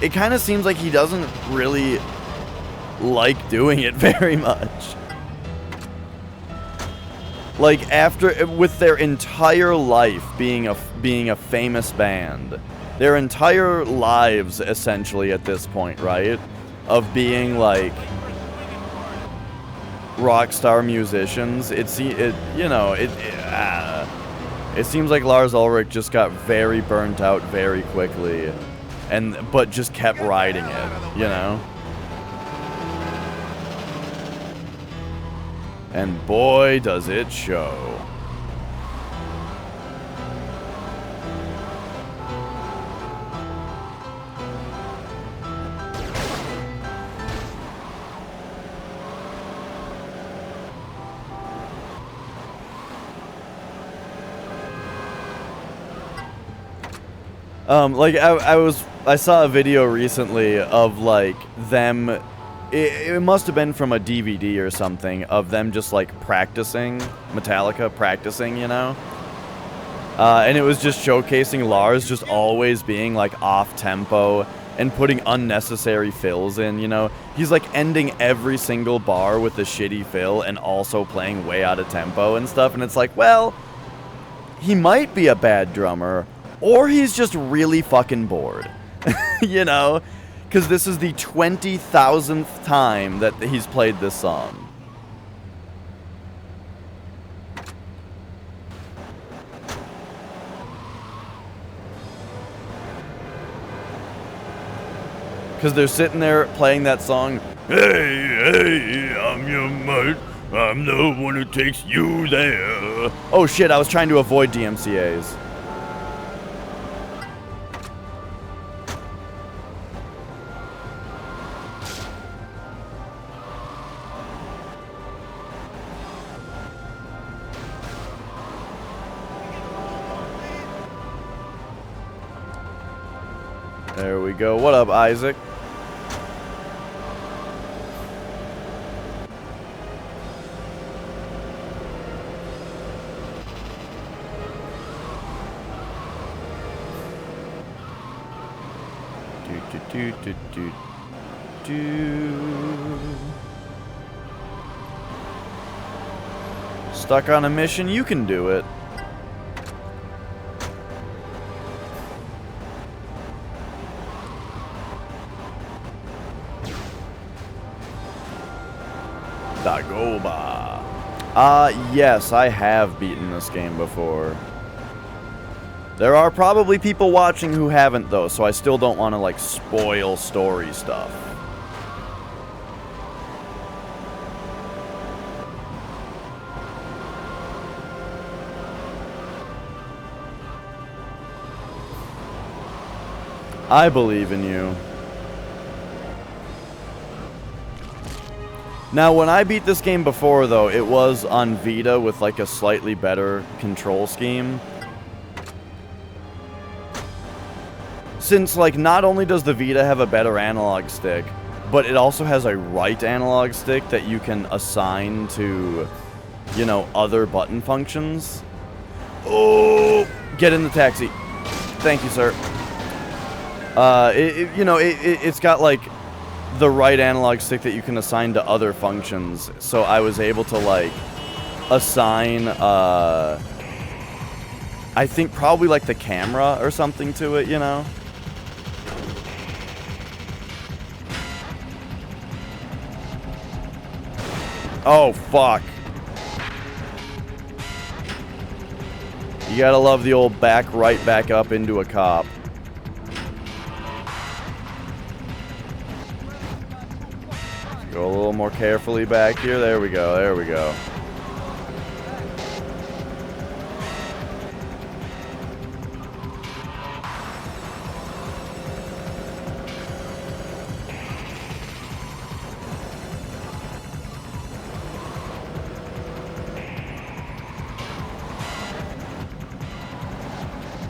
It kind of seems like he doesn't really like doing it very much. Like, with their entire life being a famous band, their entire lives essentially at this point, right, of being like rock star musicians, it seems like Lars Ulrich just got very burnt out very quickly, but just kept riding it, you know. And boy, does it show. Like I saw a video recently of like them. It must have been from a DVD or something of them just like practicing, Metallica practicing, you know? And it was just showcasing Lars just always being like off tempo and putting unnecessary fills in, you know? He's like ending every single bar with a shitty fill and also playing way out of tempo and stuff. And it's like, well, he might be a bad drummer or he's just really fucking bored, you know? Because this is the 20,000th time that he's played this song. Because they're sitting there playing that song. Hey, I'm your mate. I'm the one who takes you there. Oh shit, I was trying to avoid DMCAs. There we go. What up, Isaac? do, do, do, do. Stuck on a mission? You can do it. Dagoba. Yes, I have beaten this game before. There are probably people watching who haven't, though, so I still don't want to, like, spoil story stuff. I believe in you. Now, when I beat this game before, though, it was on Vita with, like, a slightly better control scheme. Since, like, not only does the Vita have a better analog stick, but it also has a right analog stick that you can assign to, you know, other button functions. Oh! Get in the taxi. Thank you, sir. It's got, like, the right analog stick that you can assign to other functions. So I was able to, like, assign, I think probably, like, the camera or something to it, you know? Oh, fuck. You gotta love the old back right back up into a cop. Go a little more carefully back here. There we go. There we go.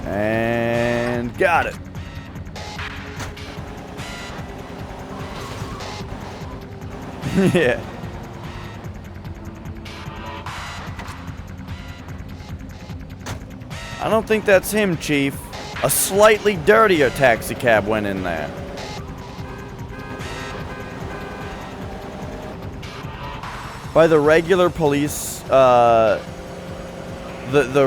And got it. Yeah. I don't think that's him, Chief. A slightly dirtier taxi cab went in there. By the regular police, the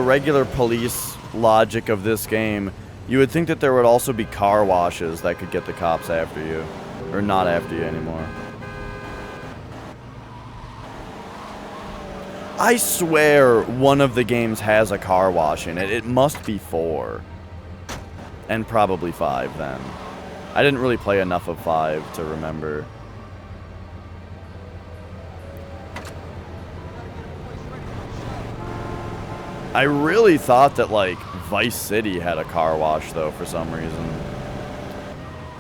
regular police logic of this game, you would think that there would also be car washes that could get the cops after you. Or not after you anymore. I swear one of the games has a car wash in it. It must be 4. And probably 5 then. I didn't really play enough of 5 to remember. I really thought that, like, Vice City had a car wash, though, for some reason.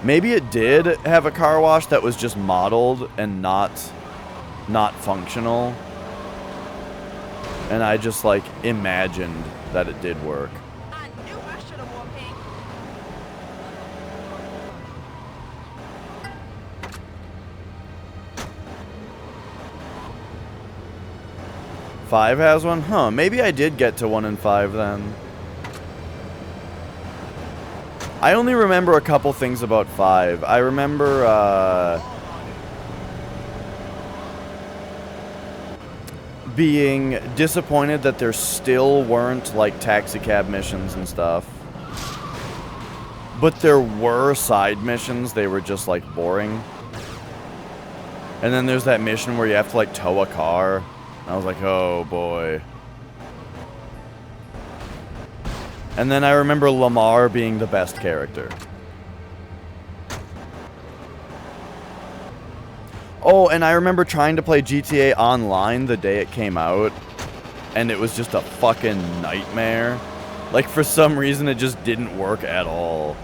Maybe it did have a car wash that was just modeled and not functional. And I just, like, imagined that it did work. I knew I should have worn pink. 5 has one? Huh, maybe I did get to 1 and 5 then. I only remember a couple things about 5. I remember, being disappointed that there still weren't, like, taxicab missions and stuff. But there were side missions, they were just, like, boring. And then there's that mission where you have to, like, tow a car. I was like, oh boy. And then I remember Lamar being the best character. Oh, and I remember trying to play GTA Online the day it came out, and it was just a fucking nightmare. Like, for some reason, it just didn't work at all.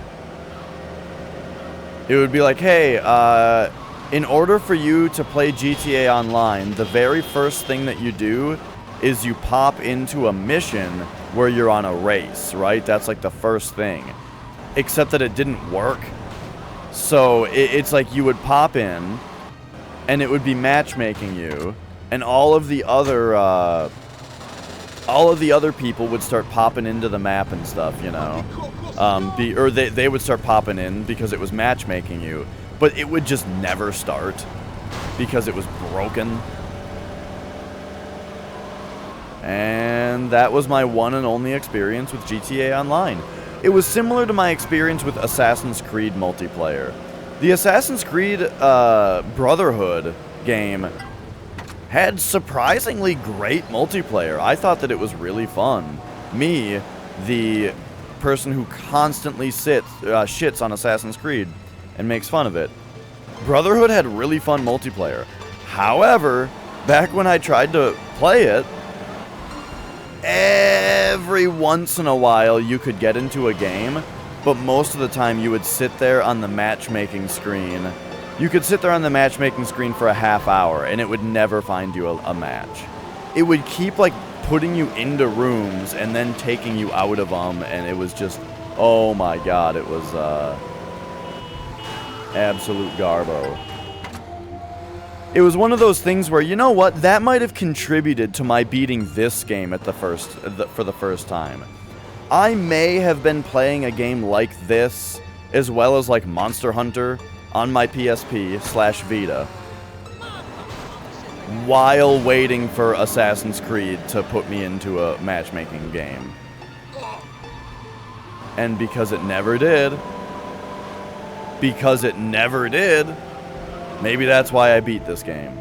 It would be like, hey, in order for you to play GTA Online, the very first thing that you do is you pop into a mission where you're on a race, right? That's like the first thing. Except that it didn't work. So it's like you would pop in, and it would be matchmaking you, and all of the other all of the other people would start popping into the map and stuff, you know. Or they would start popping in because it was matchmaking you. But it would just never start because it was broken. And that was my one and only experience with GTA Online. It was similar to my experience with Assassin's Creed multiplayer. The Assassin's Creed Brotherhood game had surprisingly great multiplayer. I thought that it was really fun. Me, the person who constantly shits on Assassin's Creed and makes fun of it. Brotherhood had really fun multiplayer. However, back when I tried to play it, every once in a while you could get into a game, but most of the time you would sit there on the matchmaking screen. You could sit there on the matchmaking screen for a half hour and it would never find you a match. It would keep like putting you into rooms and then taking you out of them, and it was just, oh my god, it was absolute garbo. It was one of those things where, you know what, that might have contributed to my beating this game at for the first time. I may have been playing a game like this, as well as like Monster Hunter, on my PSP/Vita, while waiting for Assassin's Creed to put me into a matchmaking game. And because it never did, maybe that's why I beat this game.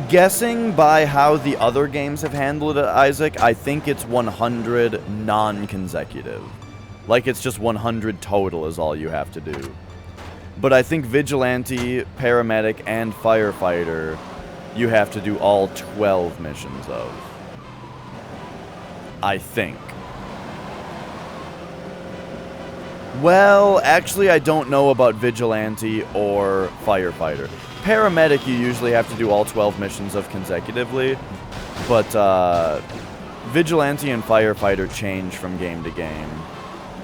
Guessing by how the other games have handled it, Isaac, I think it's 100 non-consecutive. Like, it's just 100 total is all you have to do. But I think Vigilante, Paramedic, and Firefighter, you have to do all 12 missions of. I think. Well, actually, I don't know about Vigilante or Firefighter. Paramedic, you usually have to do all 12 missions of consecutively, but Vigilante and Firefighter change from game to game.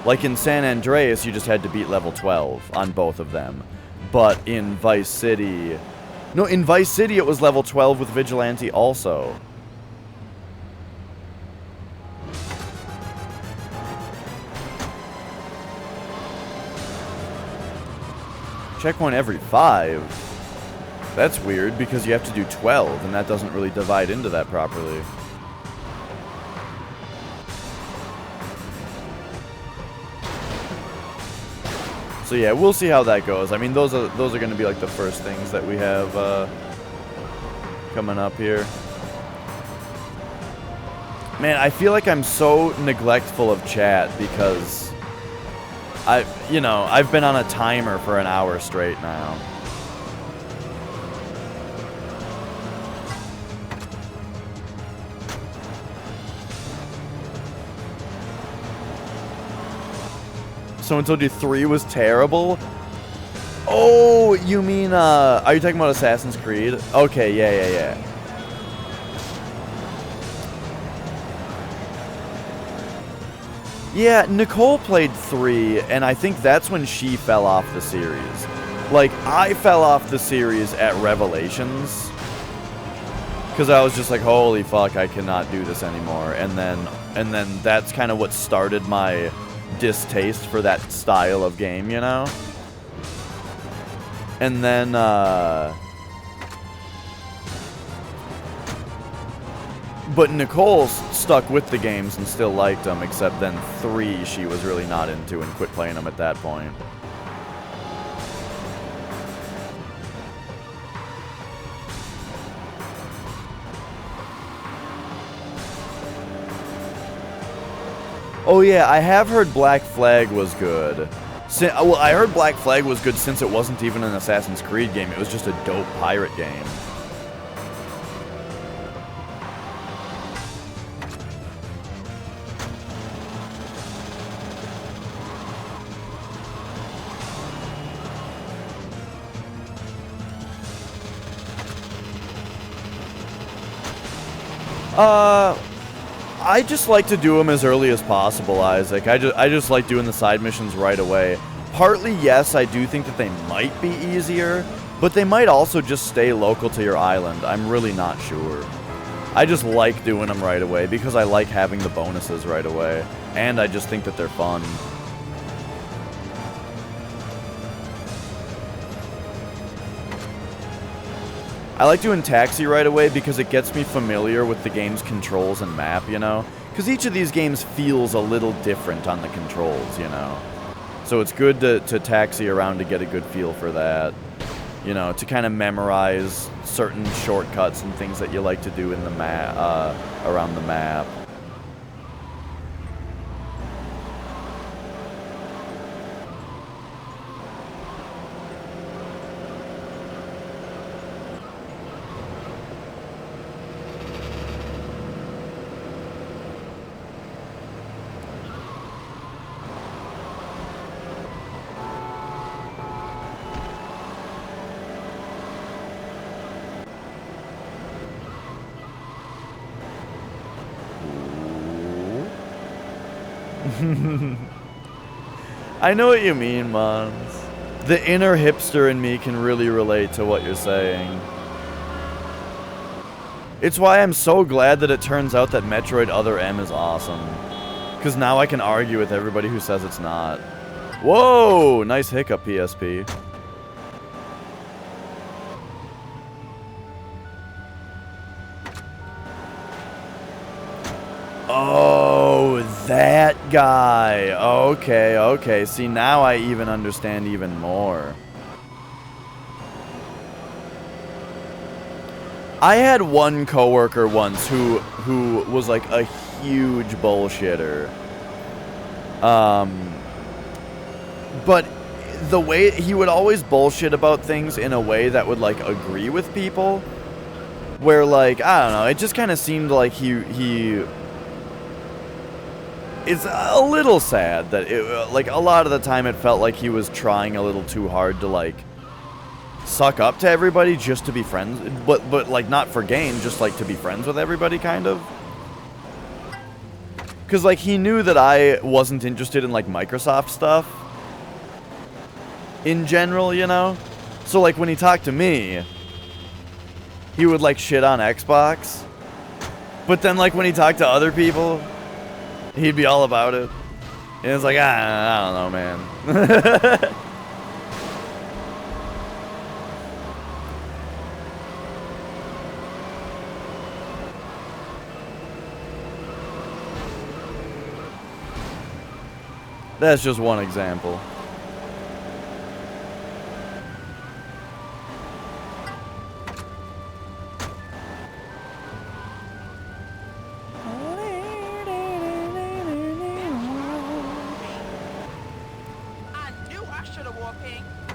Like in San Andreas, you just had to beat level 12 on both of them. But in Vice City... No, in Vice City it was level 12 with Vigilante also. Checkpoint every 5. That's weird, because you have to do 12, and that doesn't really divide into that properly. So yeah, we'll see how that goes. I mean, those are going to be like the first things that we have coming up here. Man, I feel like I'm so neglectful of chat because I've been on a timer for an hour straight now. Someone told you 3 was terrible? Oh, you mean, are you talking about Assassin's Creed? Okay, yeah. Yeah, Nicole played 3, and I think that's when she fell off the series. Like, I fell off the series at Revelations, because I was just like, holy fuck, I cannot do this anymore. And then that's kind of what started my distaste for that style of game, you know? And then, but Nicole stuck with the games and still liked them, except then 3 she was really not into and quit playing them at that point. Oh yeah, I have heard Black Flag was good. Well, I heard Black Flag was good since it wasn't even an Assassin's Creed game. It was just a dope pirate game. I just like to do them as early as possible, Isaac. I just like doing the side missions right away. partly, yes, I do think that they might be easier, but they might also just stay local to your island. I'm really not sure. I just like doing them right away because I like having the bonuses right away, and I just think that they're fun. I like doing Taxi right away because it gets me familiar with the game's controls and map, you know? Because each of these games feels a little different on the controls, you know? So it's good to taxi around to get a good feel for that. You know, to kind of memorize certain shortcuts and things that you like to do in the map, around the map. I know what you mean, Mons. The inner hipster in me can really relate to what you're saying. It's why I'm so glad that it turns out that Metroid Other M is awesome. Because now I can argue with everybody who says it's not. Whoa! Nice hiccup, PSP. Oh, that guy. Okay, okay. See, now I even understand even more. I had one coworker once who was like a huge bullshitter. But the way he would always bullshit about things in a way that would like agree with people, where like, I don't know, it just kind of seemed like he it's a little sad that it, like, a lot of the time it felt like he was trying a little too hard to like suck up to everybody just to be friends, but like not for gain, just like to be friends with everybody, kind of. Because like he knew that I wasn't interested in like Microsoft stuff in general, you know? So like when he talked to me, he would like shit on Xbox. But then like when he talked to other people, he'd be all about it. And it's like, I don't know, man. That's just one example.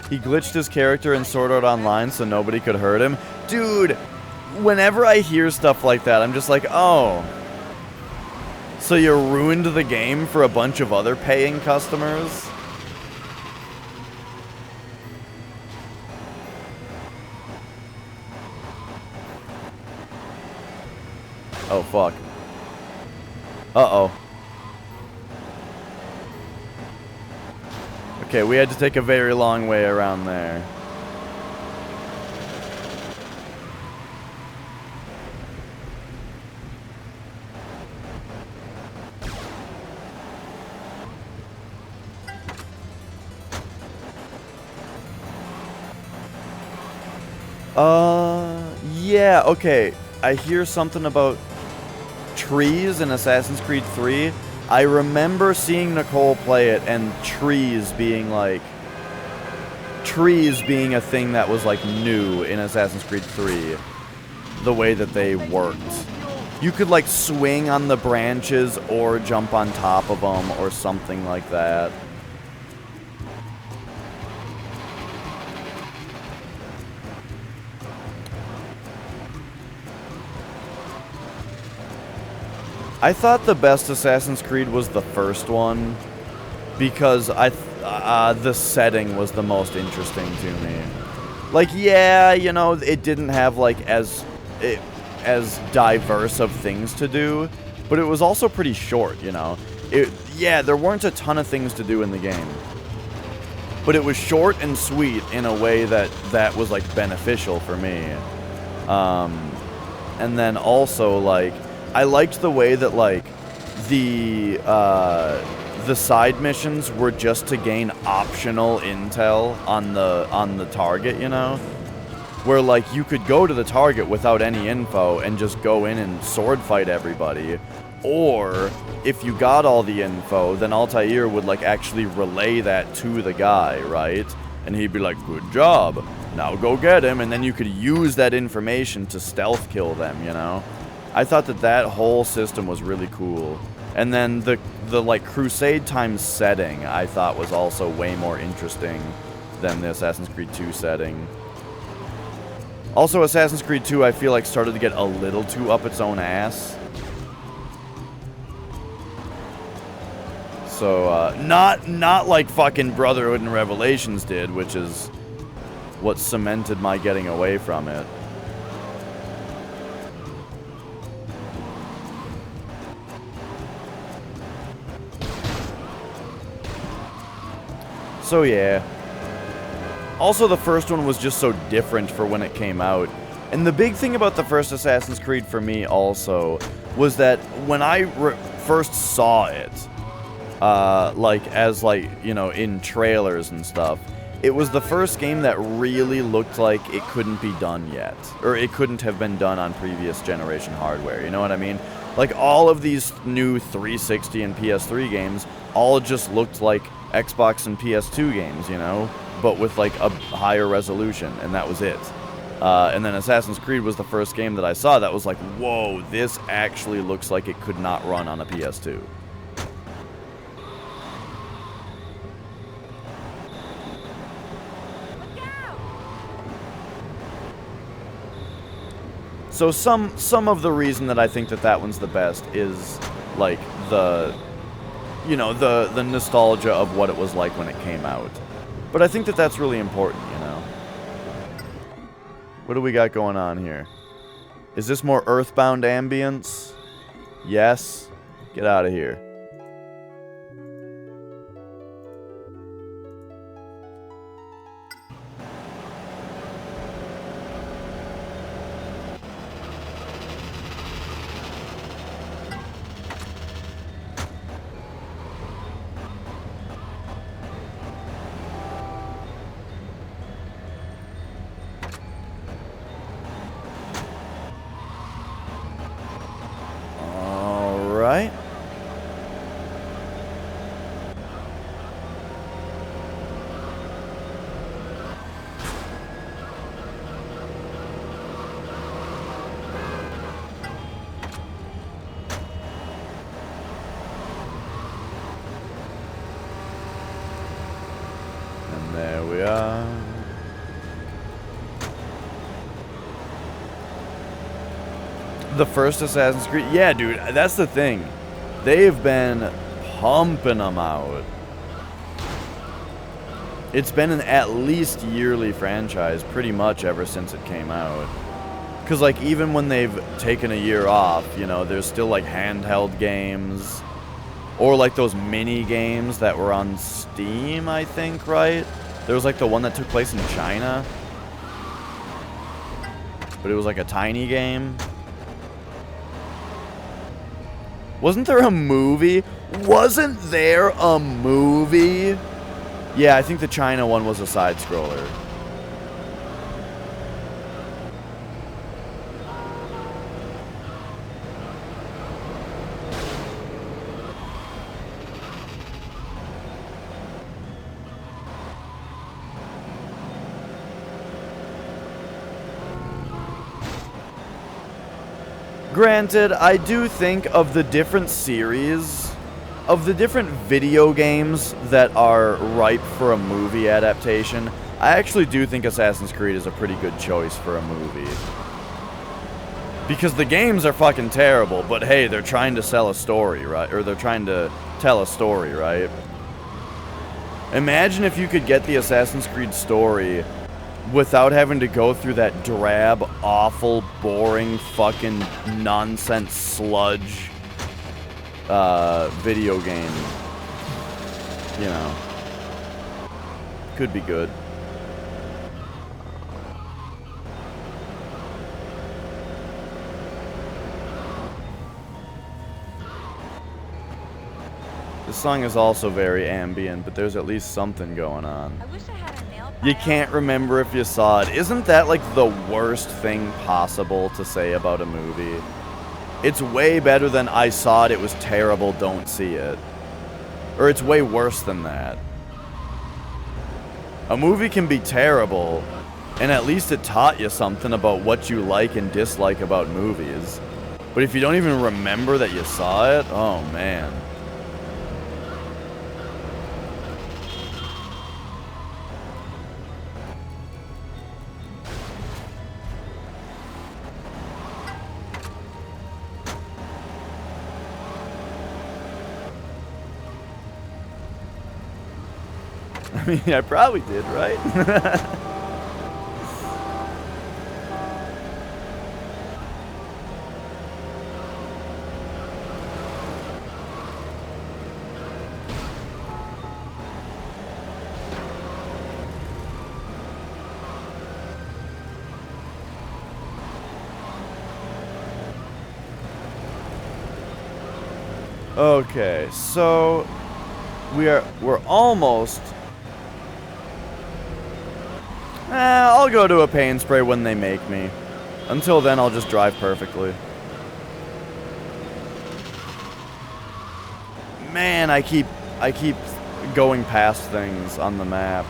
He glitched his character in Sword Art Online so nobody could hurt him. Dude, whenever I hear stuff like that, I'm just like, oh. So you ruined the game for a bunch of other paying customers? Oh, fuck. Uh-oh. Okay, we had to take a very long way around there. Yeah, okay. I hear something about trees in Assassin's Creed 3. I remember seeing Nicole play it and trees being like... trees being a thing that was like new in Assassin's Creed 3. The way that they worked. You could like swing on the branches or jump on top of them or something like that. I thought the best Assassin's Creed was the first one because the setting was the most interesting to me. Like, yeah, you know, it didn't have like as diverse of things to do, but it was also pretty short, you know. Yeah, there weren't a ton of things to do in the game. but it was short and sweet in a way that was like beneficial for me. And then also, like, I liked the way that, like, the side missions were just to gain optional intel on the target, you know? Where, like, you could go to the target without any info and just go in and sword fight everybody. Or, if you got all the info, then Altair would, like, actually relay that to the guy, right? And he'd be like, good job, now go get him, and then you could use that information to stealth kill them, you know? I thought that whole system was really cool. And then the like, Crusade time setting, I thought was also way more interesting than the Assassin's Creed 2 setting. Also, Assassin's Creed 2, I feel like, started to get a little too up its own ass. So, not like fucking Brotherhood and Revelations did, which is what cemented my getting away from it. So, yeah. Also, the first one was just so different for when it came out. And the big thing about the first Assassin's Creed for me also was that when I first saw it, like, as, like, you know, in trailers and stuff, it was the first game that really looked like it couldn't be done yet. Or it couldn't have been done on previous generation hardware, you know what I mean? Like, all of these new 360 and PS3 games all just looked like Xbox and PS2 games, you know? But with, like, a higher resolution, and that was it. And then Assassin's Creed was the first game that I saw that was like, whoa, this actually looks like it could not run on a PS2. So some of the reason that I think that one's the best is, like, the, you know, the nostalgia of what it was like when it came out. But I think that that's really important, you know. What do we got going on here? Is this more Earthbound ambience? Yes. Get out of here. Right? And there we are. The first Assassin's Creed, yeah, dude, that's the thing. They've been pumping them out. It's been an at least yearly franchise pretty much ever since it came out. Because, like, even when they've taken a year off, you know, there's still, like, handheld games. Or, like, those mini games that were on Steam, I think, right? There was, like, the one that took place in China. But it was, like, a tiny game. Wasn't there a movie? Wasn't there a movie? Yeah, I think the China one was a side-scroller. Granted, I do think of the different series, of the different video games that are ripe for a movie adaptation, I actually do think Assassin's Creed is a pretty good choice for a movie. Because the games are fucking terrible, but hey, they're trying to sell a story, right? Or they're trying to tell a story, right? Imagine if you could get the Assassin's Creed story without having to go through that drab, awful, boring, fucking nonsense sludge video game. You know. Could be good. This song is also very ambient, but there's at least something going on. I wish I had a nail You file. can't remember if you saw it. Isn't that like the worst thing possible to say about a movie? It's way better than I saw it, it was terrible, don't see it. Or it's way worse than that. A movie can be terrible, and at least it taught you something about what you like and dislike about movies. But if you don't even remember that you saw it, oh man. I mean, I probably did, right? Okay, so we're almost. I'll go to a paint spray when they make me. Until then, I'll just drive perfectly. Man, I keep going past things on the map.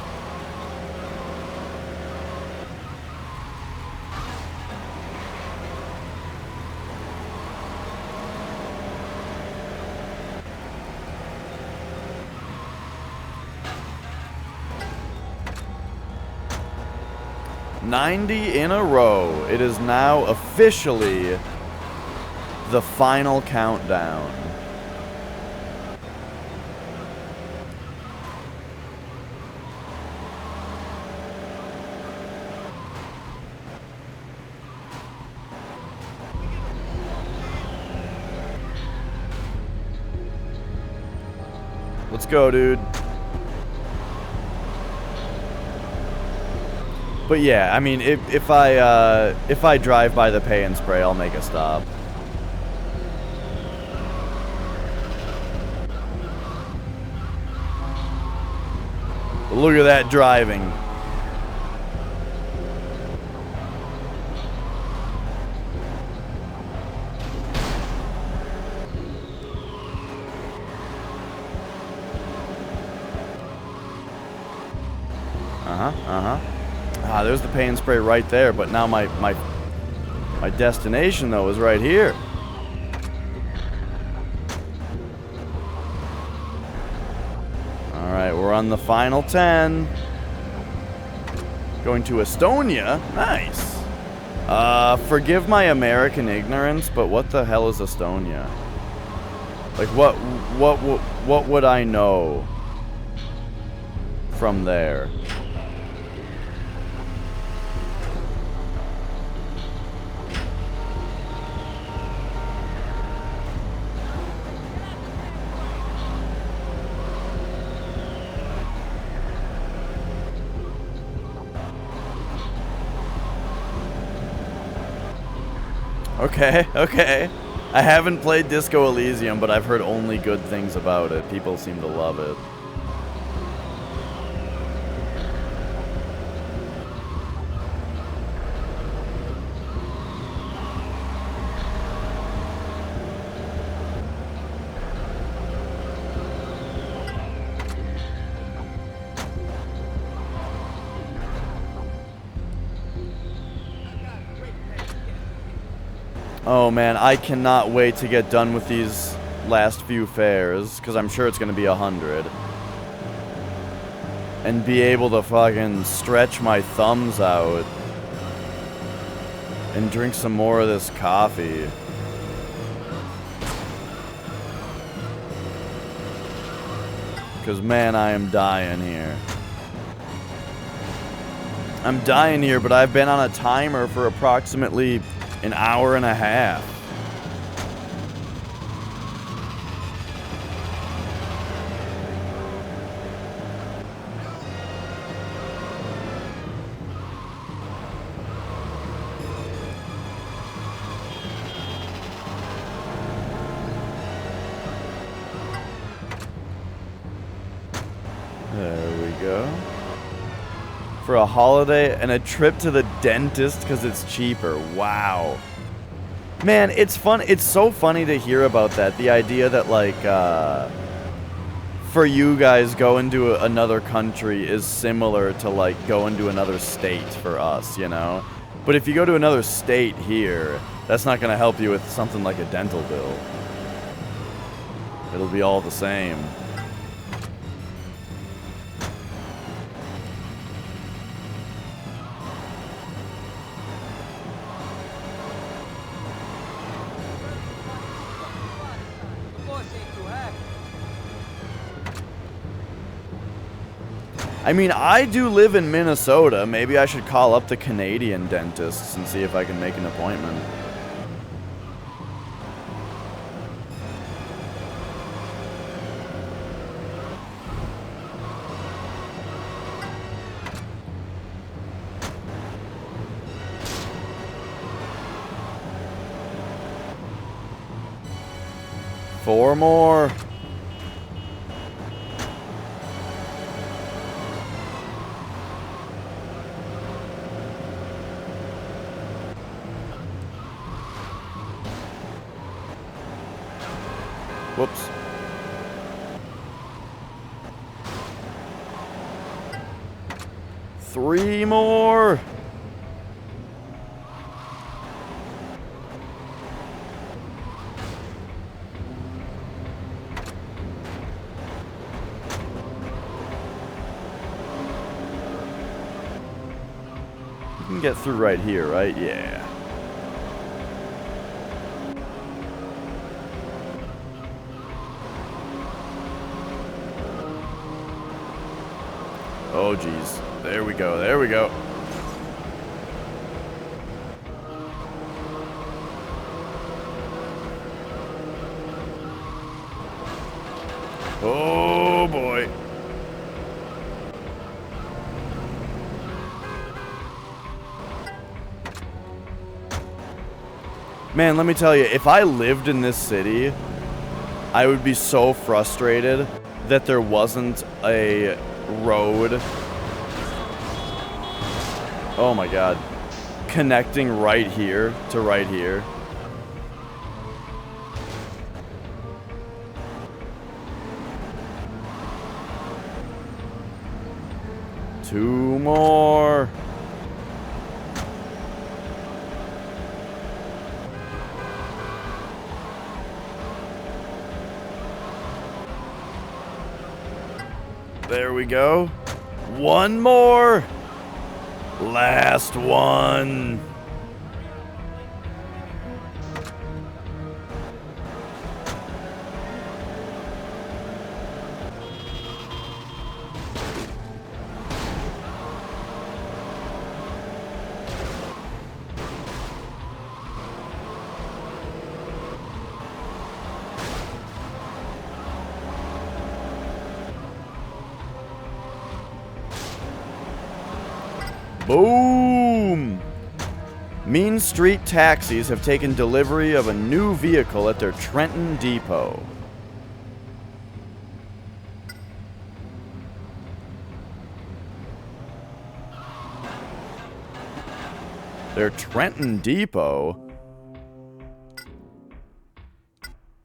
$90 in a row. It is now officially the final countdown. Let's go, dude. But yeah, I mean, if I drive by the pay and spray, I'll make a stop. But look at that driving. Ah, there's the pay and spray right there, but now my destination, though, is right here. Alright, we're on the final 10. Going to Estonia? Nice. Forgive my American ignorance, but what the hell is Estonia? Like, what would I know from there? Okay, okay. I haven't played Disco Elysium, but I've heard only good things about it. People seem to love it. Oh man, I cannot wait to get done with these last few fairs, because I'm sure it's going to be 100. And be able to fucking stretch my thumbs out. And drink some more of this coffee. Because man, I am dying here. I'm dying here, but I've been on a timer for approximately an hour and a half. for a holiday and a trip to the dentist because it's cheaper. Wow. Man, it's fun. It's so funny to hear about that. The idea that, like, for you guys, going to another country is similar to, like, going to another state for us, you know? But if you go to another state here, that's not going to help you with something like a dental bill. It'll be all the same. I mean, I do live in Minnesota. Maybe I should call up the Canadian dentists and see if I can make an appointment. Four more. Whoops. Three more. You can get through right here, right? Yeah. Oh, geez. There we go. There we go. Oh, boy. Man, let me tell you, if I lived in this city, I would be so frustrated that there wasn't a road. Oh my god. Connecting right here to right here. Two more. There we go. One more. Last one. Boom! Mean Street Taxis have taken delivery of a new vehicle at their Trenton depot. Their Trenton depot?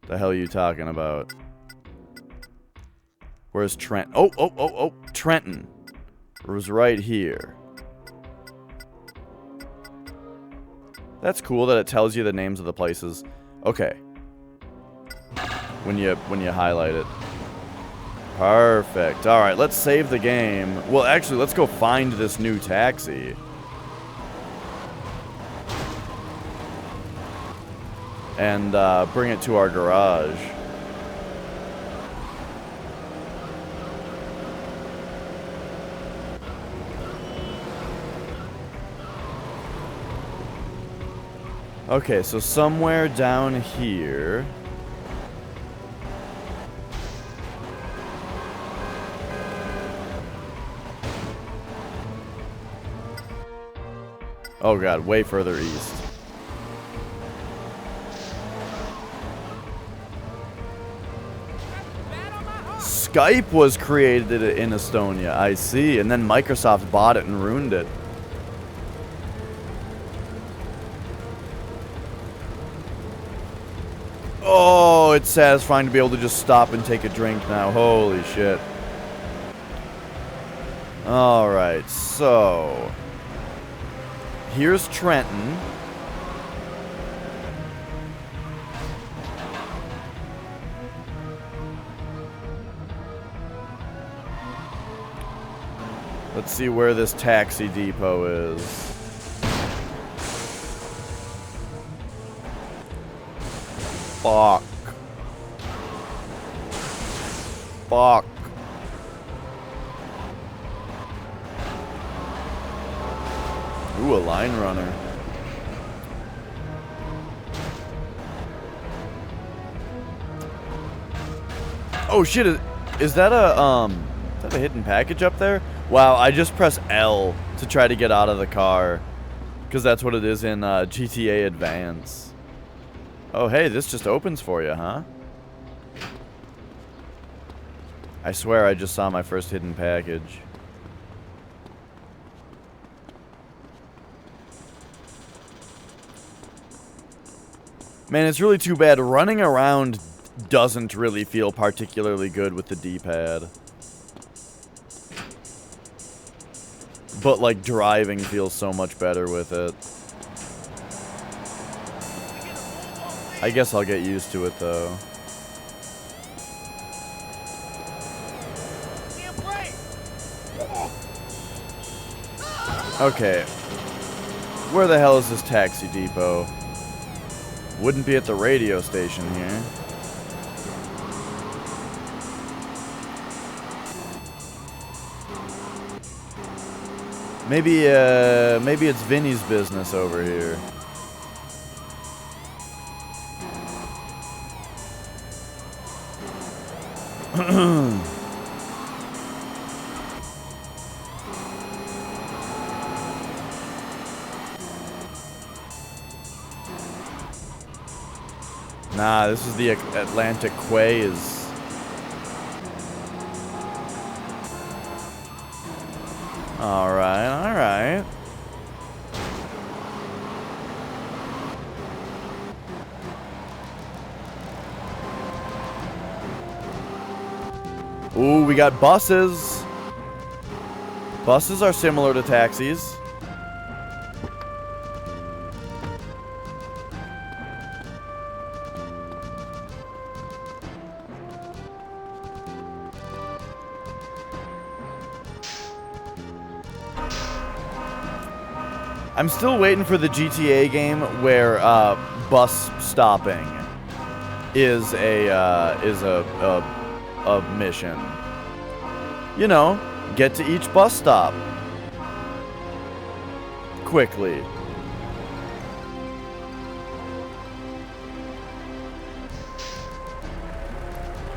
The hell are you talking about? Where's Trent? Oh, Trenton. It was right here. That's cool that it tells you the names of the places. Okay. When you highlight it. Perfect. All right, let's save the game. Well, actually, let's go find this new taxi. And bring it to our garage. Okay, so somewhere down here. Oh god, way further east. Skype was created in Estonia. I see. And then Microsoft bought it and ruined it. Oh, it's satisfying to be able to just stop and take a drink now. Holy shit. Alright, so... here's Trenton. Let's see where this taxi depot is. Fuck. Fuck. Ooh, a line runner. Oh shit, is that a hidden package up there? Wow, I just pressed L to try to get out of the car. Because that's what it is in GTA Advance. Oh hey, this just opens for you, huh? I swear I just saw my first hidden package. Man, it's really too bad. Running around doesn't really feel particularly good with the D-pad. But, like, driving feels so much better with it. I guess I'll get used to it, though. Okay. Where the hell is this taxi depot? Wouldn't be at the radio station here. Maybe it's Vinny's business over here. Nah, this is the Atlantic Quays. Alright, alright. Ooh, we got buses. Buses are similar to taxis. I'm still waiting for the GTA game where bus stopping is a mission. You know, get to each bus stop quickly.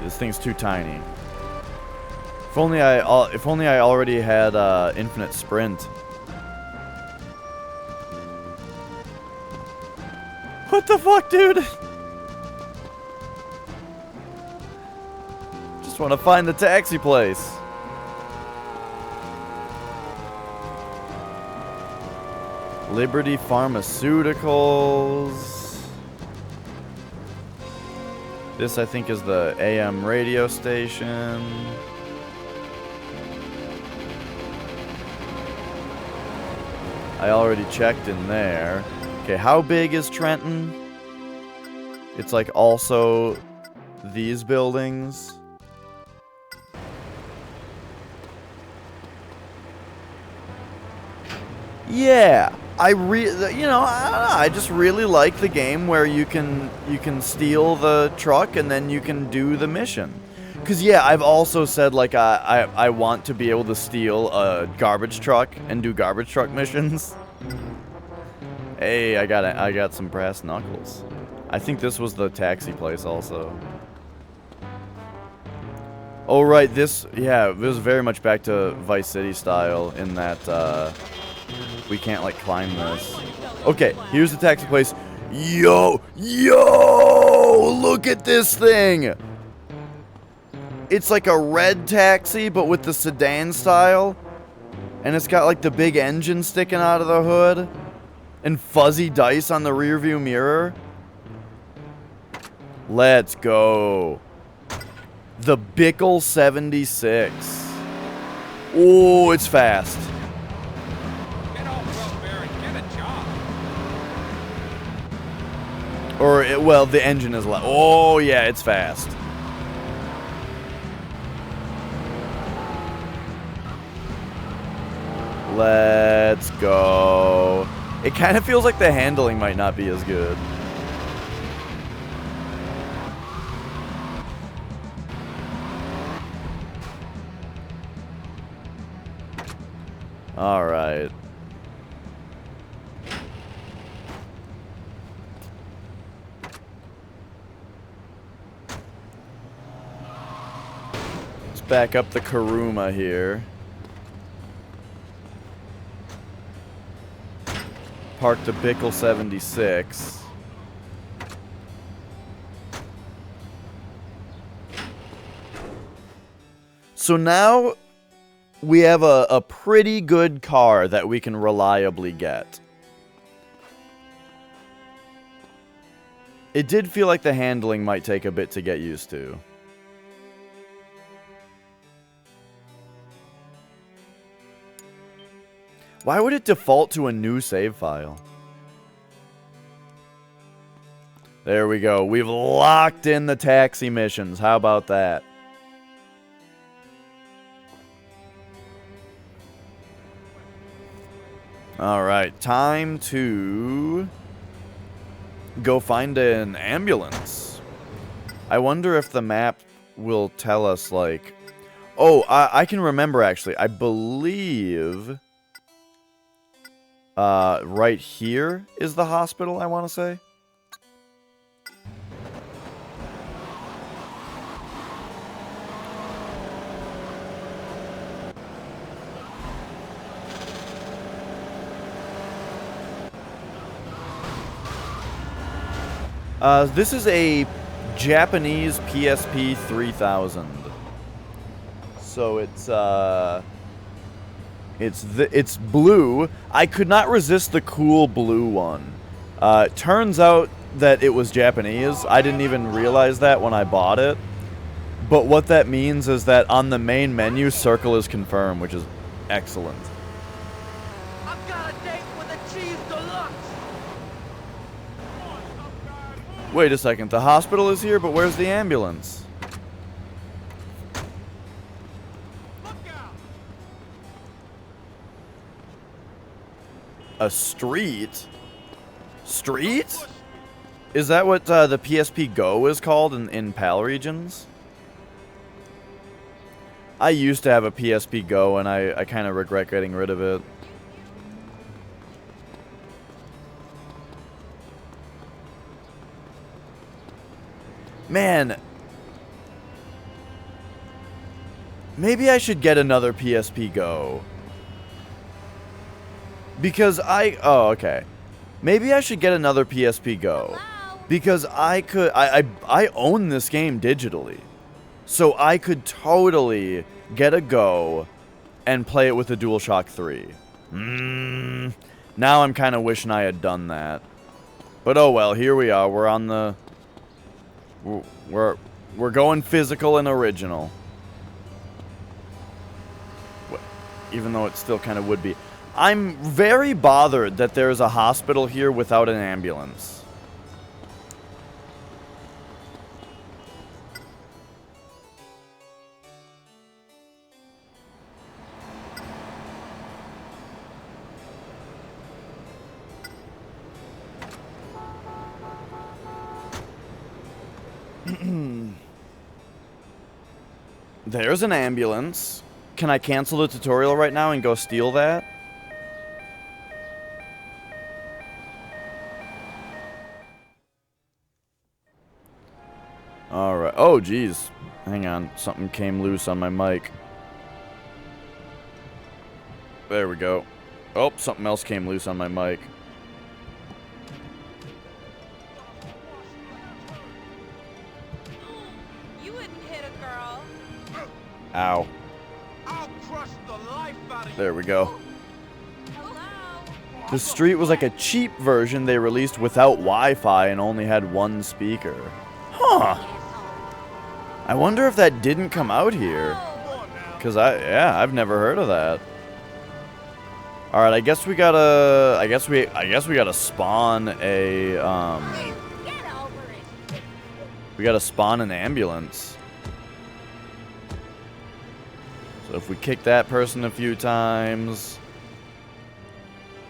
This thing's too tiny. If only I already had infinite sprint. What the fuck, dude? Just want to find the taxi place. Liberty Pharmaceuticals. This, I think, is the AM radio station. I already checked in there. Okay, how big is Trenton? It's like also these buildings. Yeah, I just really like the game where you can steal the truck and then you can do the mission. Cause yeah, I've also said like I want to be able to steal a garbage truck and do garbage truck missions. Hey, I got some brass knuckles. I think this was the taxi place also. Oh right, this was very much back to Vice City style in that we can't like climb this. Okay, here's the taxi place. Yo, look at this thing. It's like a red taxi, but with the sedan style. And it's got like the big engine sticking out of the hood. And fuzzy dice on the rearview mirror. Let's go. The Bickle 76. Oh, it's fast. Get off welfare and get a job. Or, well, the engine is loud. Oh, yeah, it's fast. Let's go. It kind of feels like the handling might not be as good. All right. Let's back up the Kuruma here. Park the Bickle 76. So now we have a pretty good car that we can reliably get. It did feel like the handling might take a bit to get used to. Why would it default to a new save file? There we go. We've locked in the taxi missions. How about that? Alright, time to go find an ambulance. I wonder if the map will tell us, like... Oh, I can remember, actually. I believe... right here is the hospital, I want to say. This is a Japanese PSP 3000. So it's blue. I could not resist the cool blue one. Turns out that it was Japanese. I didn't even realize that when I bought it. But what that means is that on the main menu, circle is confirmed, which is excellent. I've got a date with a cheese deluxe. Wait a second, the hospital is here, but where's the ambulance? A street? Street? Is that what the PSP Go is called in PAL regions? I used to have a PSP Go, and I kind of regret getting rid of it. Man. Maybe I should get another PSP Go. Because oh, okay. Maybe I should get another PSP Go. Because I own this game digitally. So I could totally get a Go and play it with a DualShock 3. Now I'm kind of wishing I had done that. But oh well, here we are. We're on the... We're going physical and original. Even though it still kind of would be. I'm very bothered that there's a hospital here without an ambulance. There's an ambulance. Can I cancel the tutorial right now and go steal that? Alright. Oh, geez. Hang on. Something came loose on my mic. There we go. Oh, something else came loose on my mic. You wouldn't hit a girl. Ow. I'll crush the life out of you. There we go. Hello? The street was like a cheap version they released without Wi-Fi and only had one speaker. Huh. I wonder if that didn't come out here. Cause I've never heard of that. All right, I guess we gotta spawn a Get over it. we gotta spawn an ambulance. So if we kick that person a few times,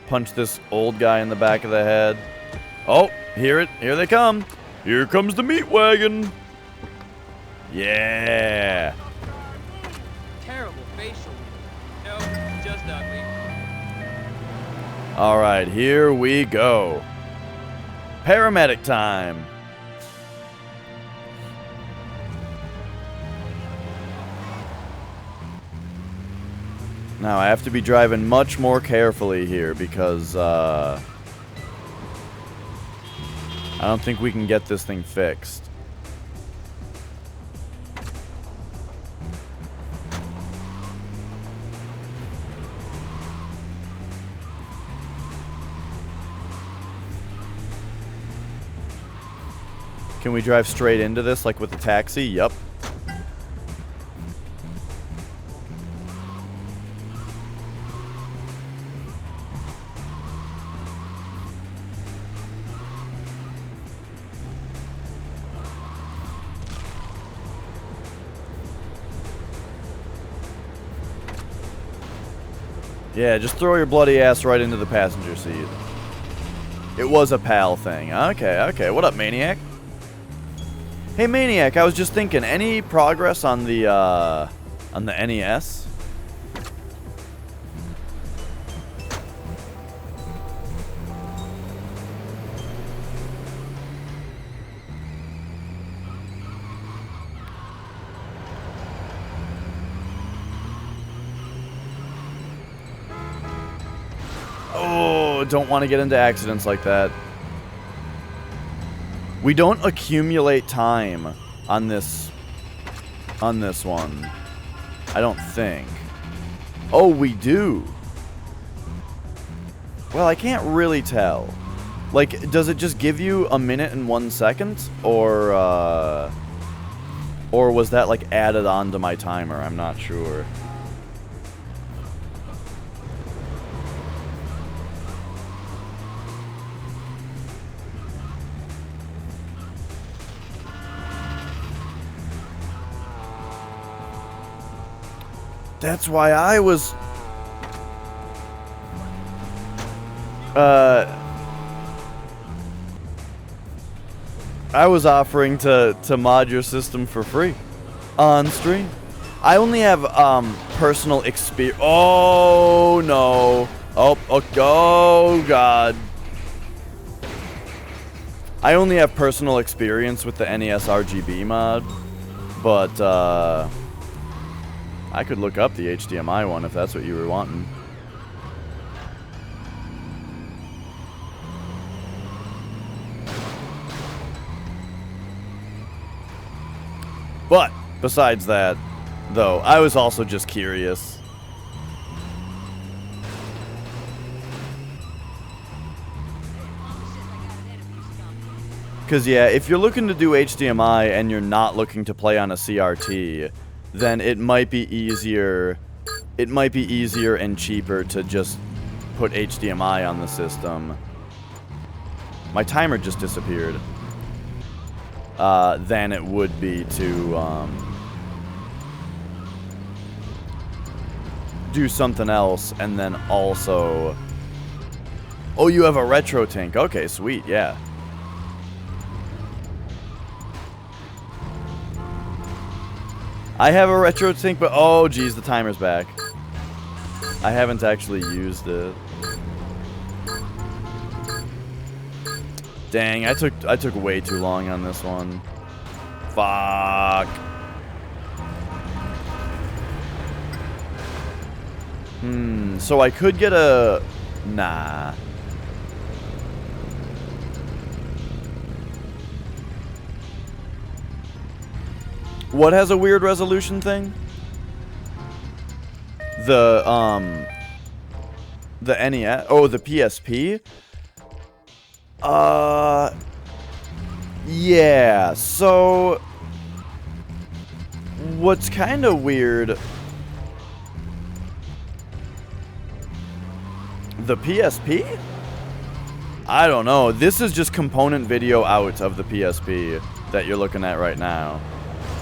punch this old guy in the back of the head. Oh, here they come. Here comes the meat wagon. Yeah. Terrible facial. No, just ugly. All right, here we go. Paramedic time. Now I have to be driving much more carefully here because I don't think we can get this thing fixed. Can we drive straight into this like with the taxi? Yup. Yeah, just throw your bloody ass right into the passenger seat. It was a PAL thing. Okay, okay. What up, Maniac? Hey, Maniac, I was just thinking, any progress on the NES? Oh, don't want to get into accidents like that. We don't accumulate time on this one. I don't think. Oh, we do. Well, I can't really tell. Like, does it just give you a minute and 1 second? Or was that, like, added on to my timer? I'm not sure. That's why I was... I was offering to mod your system for free on stream. I only have personal experience. Oh no! Oh god! I only have personal experience with the NES RGB mod, but I could look up the HDMI one if that's what you were wanting. But, besides that, though, I was also just curious. Because, yeah, if you're looking to do HDMI and you're not looking to play on a CRT, then it might be easier and cheaper to just put HDMI on the system. My timer just disappeared. Than it would be to do something else and then also... Oh, you have a retro tank. Okay, sweet, yeah. I have a retro tank, but oh geez, the timer's back. I haven't actually used it. Dang, I took way too long on this one. Fuck. So I could get a... Nah. What has a weird resolution thing? the NES, oh, the PSP. Yeah, so what's kind of weird, the PSP? I don't know. This is just component video out of the PSP that you're looking at right now.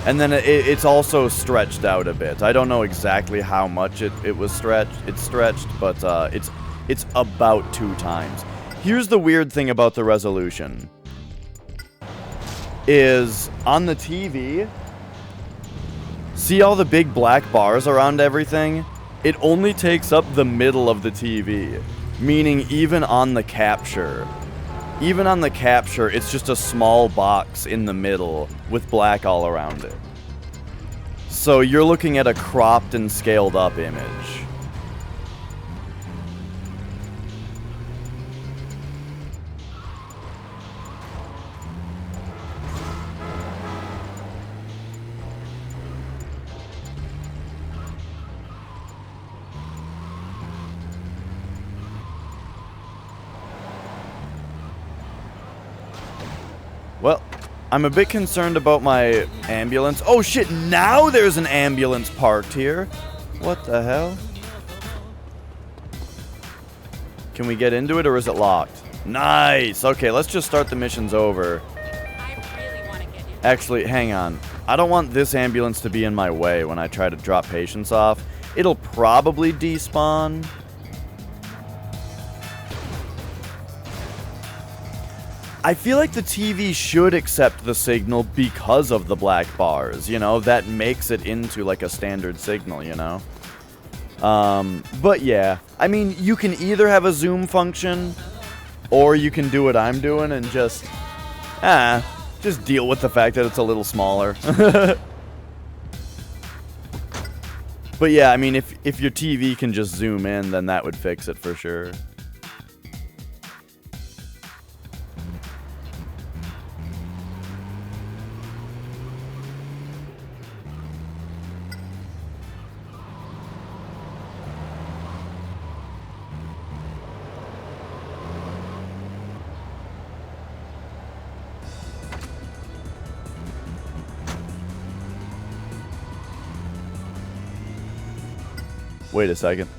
And then it's also stretched out a bit. I don't know exactly how much it was stretched. It's stretched, but it's about 2 times. Here's the weird thing about the resolution. Is on the TV, see all the big black bars around everything? It only takes up the middle of the TV. Meaning even on the capture, it's just a small box in the middle with black all around it. So you're looking at a cropped and scaled up image. Well, I'm a bit concerned about my ambulance. Oh shit, now there's an ambulance parked here. What the hell? Can we get into it or is it locked? Nice! Okay, let's just start the missions over. I really want to get you. Actually, hang on. I don't want this ambulance to be in my way when I try to drop patients off. It'll probably despawn. I feel like the TV should accept the signal because of the black bars, you know? That makes it into like a standard signal, you know? But yeah, I mean, you can either have a zoom function, or you can do what I'm doing and just deal with the fact that it's a little smaller. But yeah, I mean, if your TV can just zoom in, then that would fix it for sure. Wait a second.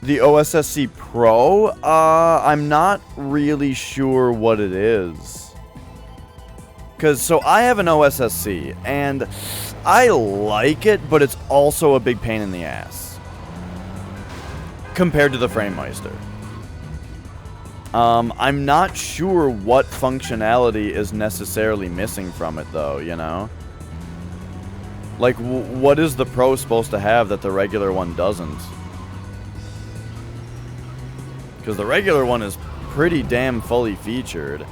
The OSSC Pro? I'm not really sure what it is. So I have an OSSC, and I like it, but it's also a big pain in the ass. Compared to the FrameMeister. I'm not sure what functionality is necessarily missing from it, though, you know? Like, what is the Pro supposed to have that the regular one doesn't? Because the regular one is pretty damn fully featured.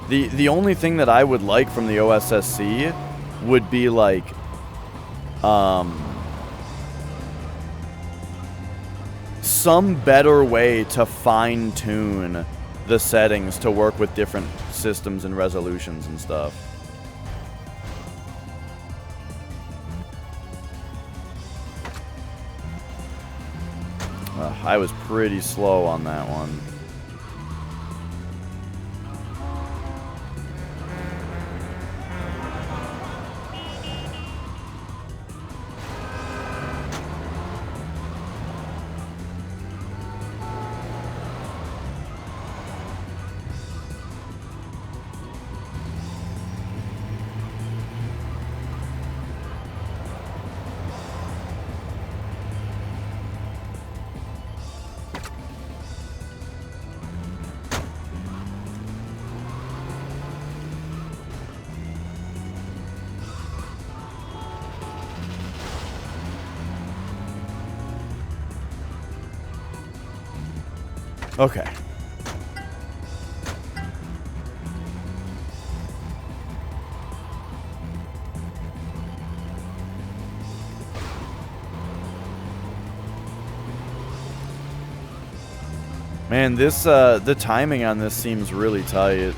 The only thing that I would like from the OSSC would be, like, some better way to fine-tune the settings to work with different systems and resolutions and stuff. I was pretty slow on that one. Okay. Man, this, the timing on this seems really tight.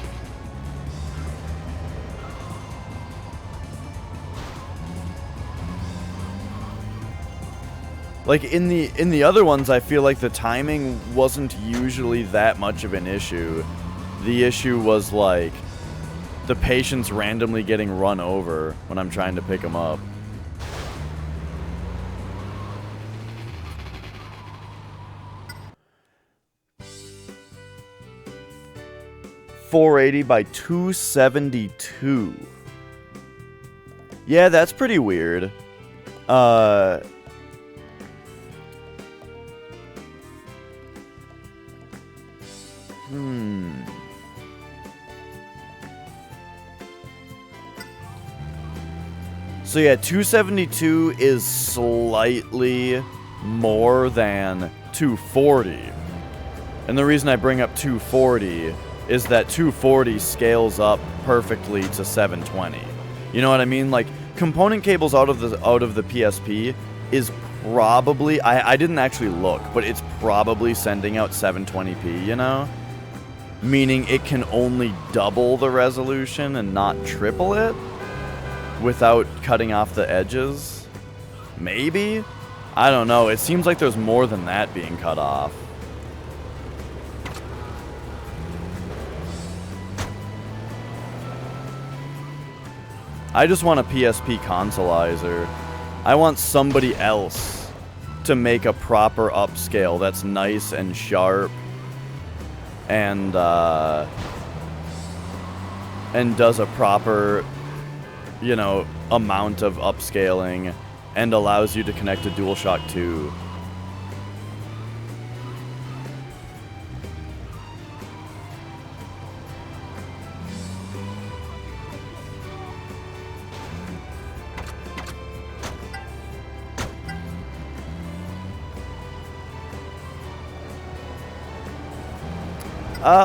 Like, in the other ones, I feel like the timing wasn't usually that much of an issue. The issue was, like, the patients randomly getting run over when I'm trying to pick them up. $480 by $272. Yeah, that's pretty weird. So yeah, 272 is slightly more than 240. And the reason I bring up 240 is that 240 scales up perfectly to 720. You know what I mean? Like, component cables out of the PSP is probably, I didn't actually look, but it's probably sending out 720p, you know? Meaning it can only double the resolution and not triple it without cutting off the edges. Maybe? I don't know. It seems like there's more than that being cut off. I just want a PSP consoleizer. I want somebody else to make a proper upscale that's nice and sharp and does a proper, you know, amount of upscaling and allows you to connect to DualShock 2.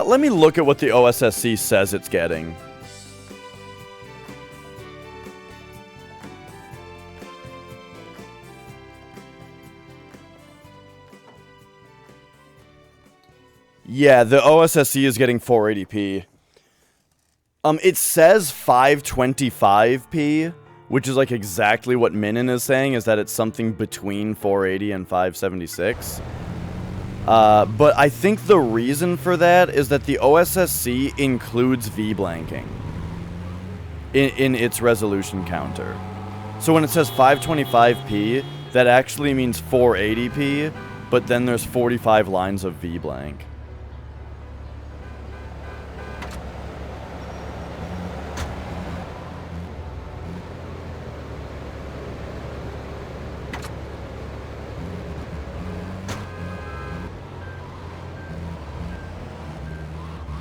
Let me look at what the OSSC says it's getting. Yeah, the OSSC is getting 480p. It says 525p, which is like exactly what Minin is saying, is that it's something between 480 and 576. But I think the reason for that is that the OSSC includes V-blanking in its resolution counter. So when it says 525p, that actually means 480p, but then there's 45 lines of V-blank.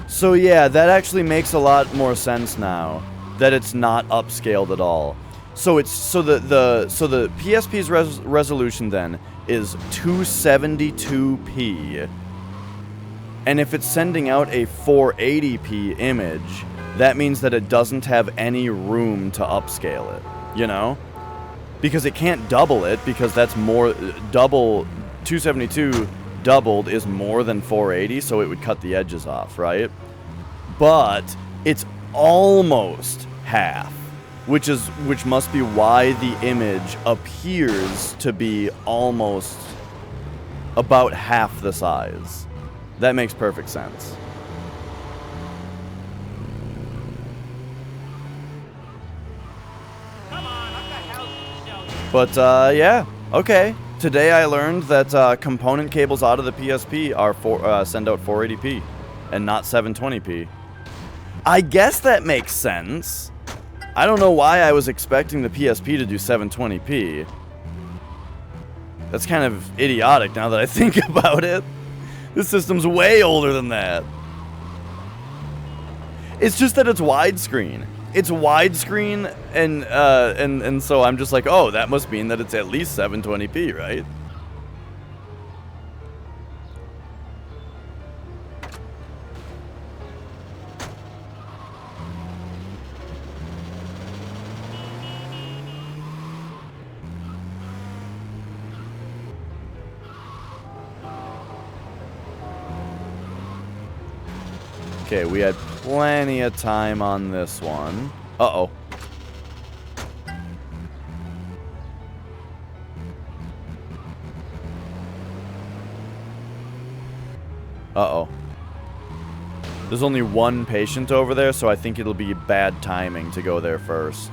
So yeah, that actually makes a lot more sense now that it's not upscaled at all. So it's the PSP's resolution then is 272p. And if it's sending out a 480p image, that means that it doesn't have any room to upscale it, you know? Because it can't double it, because that's more double 272 doubled is more than 480, so it would cut the edges off, right? But it's almost half, which must be why the image appears to be almost about half the size. That makes perfect sense. Come on, I've got houses to show you. But yeah, okay. Today I learned that component cables out of the PSP are send out 480p and not 720p. I guess that makes sense. I don't know why I was expecting the PSP to do 720p. That's kind of idiotic now that I think about it. This system's way older than that. It's just that it's widescreen. It's widescreen, and so I'm just like, oh, that must mean that it's at least 720p, right? Okay, we had plenty of time on this one. Uh-oh. Uh-oh. There's only one patient over there, so I think it'll be bad timing to go there first.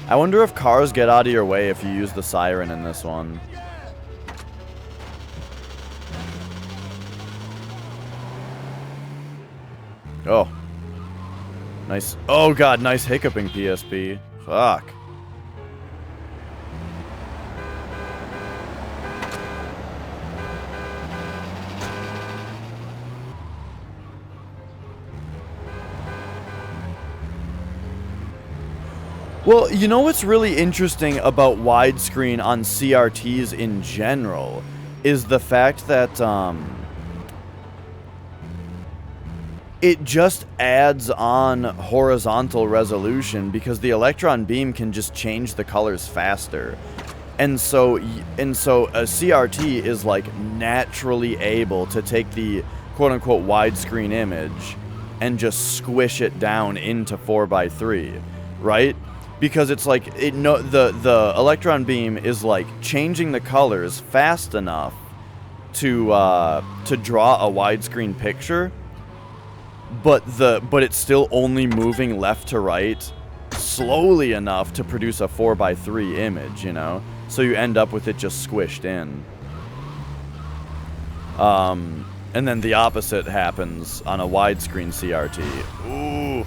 I wonder if cars get out of your way if you use the siren in this one. Oh. Nice. Oh god, nice hiccuping PSP. Fuck. Well, you know what's really interesting about widescreen on CRTs in general is the fact that it just adds on horizontal resolution because the electron beam can just change the colors faster. And so a CRT is like naturally able to take the quote-unquote widescreen image and just squish it down into 4:3, right? Because it's like the electron beam is like changing the colors fast enough to draw a widescreen picture, but it's still only moving left to right slowly enough to produce a 4:3 image, you know? So you end up with it just squished in. And then the opposite happens on a widescreen CRT. Ooh.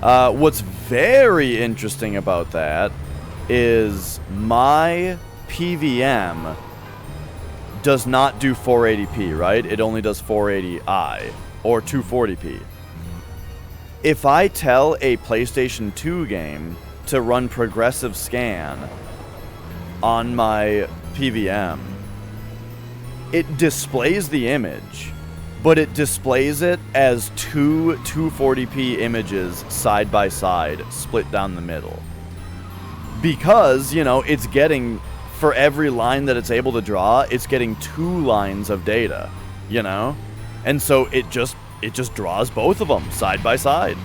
What's very interesting about that is my PVM does not do 480p, right? It only does 480i or 240p. If I tell a PlayStation 2 game to run progressive scan on my PVM, it displays the image, but it displays it as two 240p images side by side, split down the middle. Because, you know, it's getting, for every line that it's able to draw, it's getting 2 lines of data, you know? And so it just draws both of them side by side.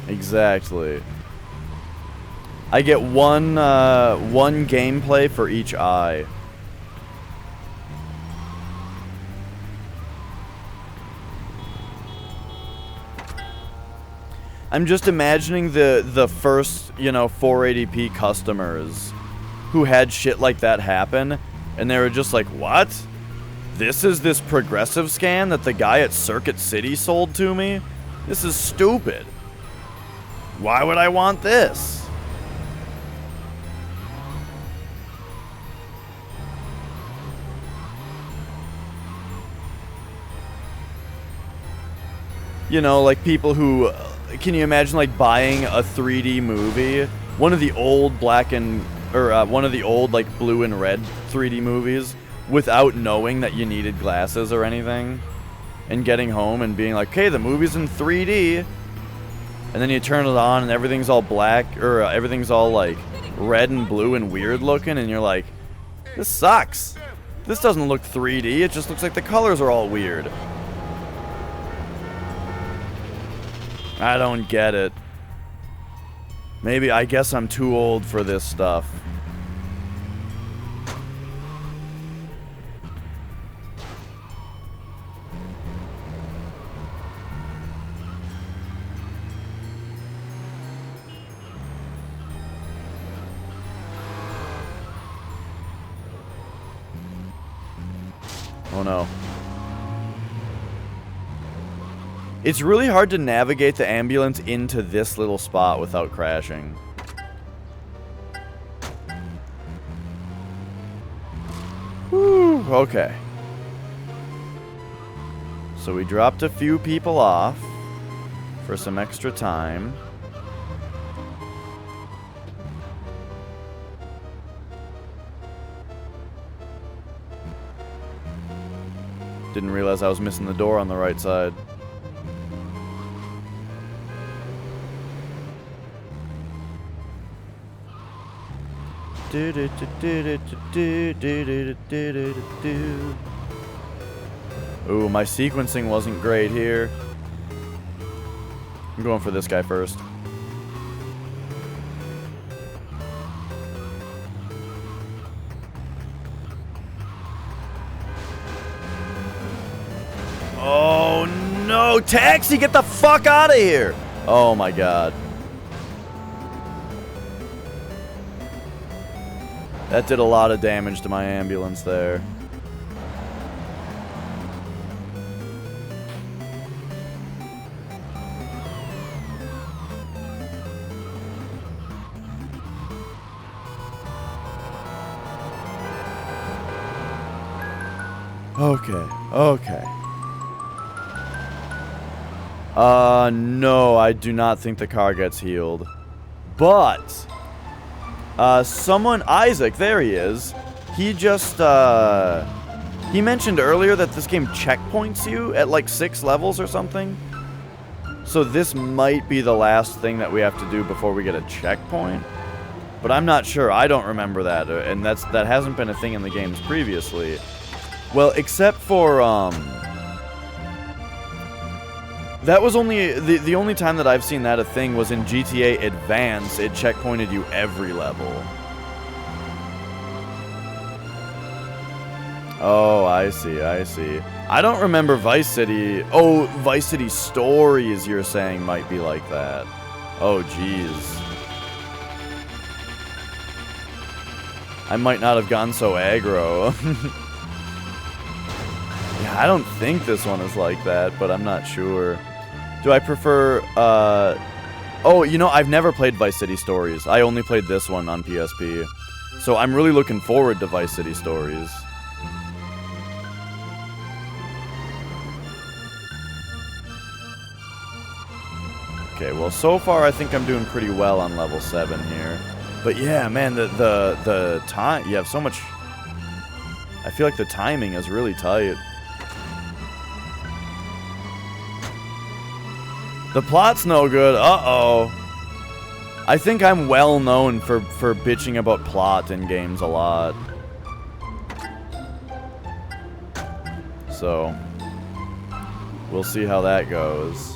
Exactly. I get one gameplay for each eye. I'm just imagining the first, you know, 480p customers who had shit like that happen, and they were just like, what? This is this progressive scan that the guy at Circuit City sold to me? This is stupid. Why would I want this? You know, like people who... Can you imagine, like, buying a 3D movie? One of the old one of the old, like, blue and red 3D movies without knowing that you needed glasses or anything? And getting home and being like, okay, the movie's in 3D. And then you turn it on and everything's all black, or everything's all like red and blue and weird looking, and you're like, this sucks. This doesn't look 3D, it just looks like the colors are all weird. I don't get it. Maybe, I guess I'm too old for this stuff. Oh no. It's really hard to navigate the ambulance into this little spot without crashing. Whew, okay. So we dropped a few people off for some extra time. Didn't realize I was missing the door on the right side. Ooh, my sequencing wasn't great here. I'm going for this guy first. Oh no, taxi, get the fuck out of here! Oh my god. That did a lot of damage to my ambulance there. Okay, okay. No, I do not think the car gets healed. But, someone, Isaac, there he is. He just, he mentioned earlier that this game checkpoints you at like 6 levels or something. So this might be the last thing that we have to do before we get a checkpoint. But I'm not sure. I don't remember that, and that hasn't been a thing in the games previously. Well, except for, that was only, the only time that I've seen that a thing was in GTA Advance. It checkpointed you every level. Oh, I see, I see. I don't remember Vice City. Oh, Vice City Stories, you're saying, might be like that. Oh, jeez. I might not have gone so aggro. Yeah, I don't think this one is like that, but I'm not sure. Do I prefer, oh, you know, I've never played Vice City Stories. I only played this one on PSP. So I'm really looking forward to Vice City Stories. Okay, well, so far I think I'm doing pretty well on level 7 here. But yeah, man, the time, you have so much, I feel like the timing is really tight. The plot's no good. Uh-oh. I think I'm well known for bitching about plot in games a lot. So, we'll see how that goes.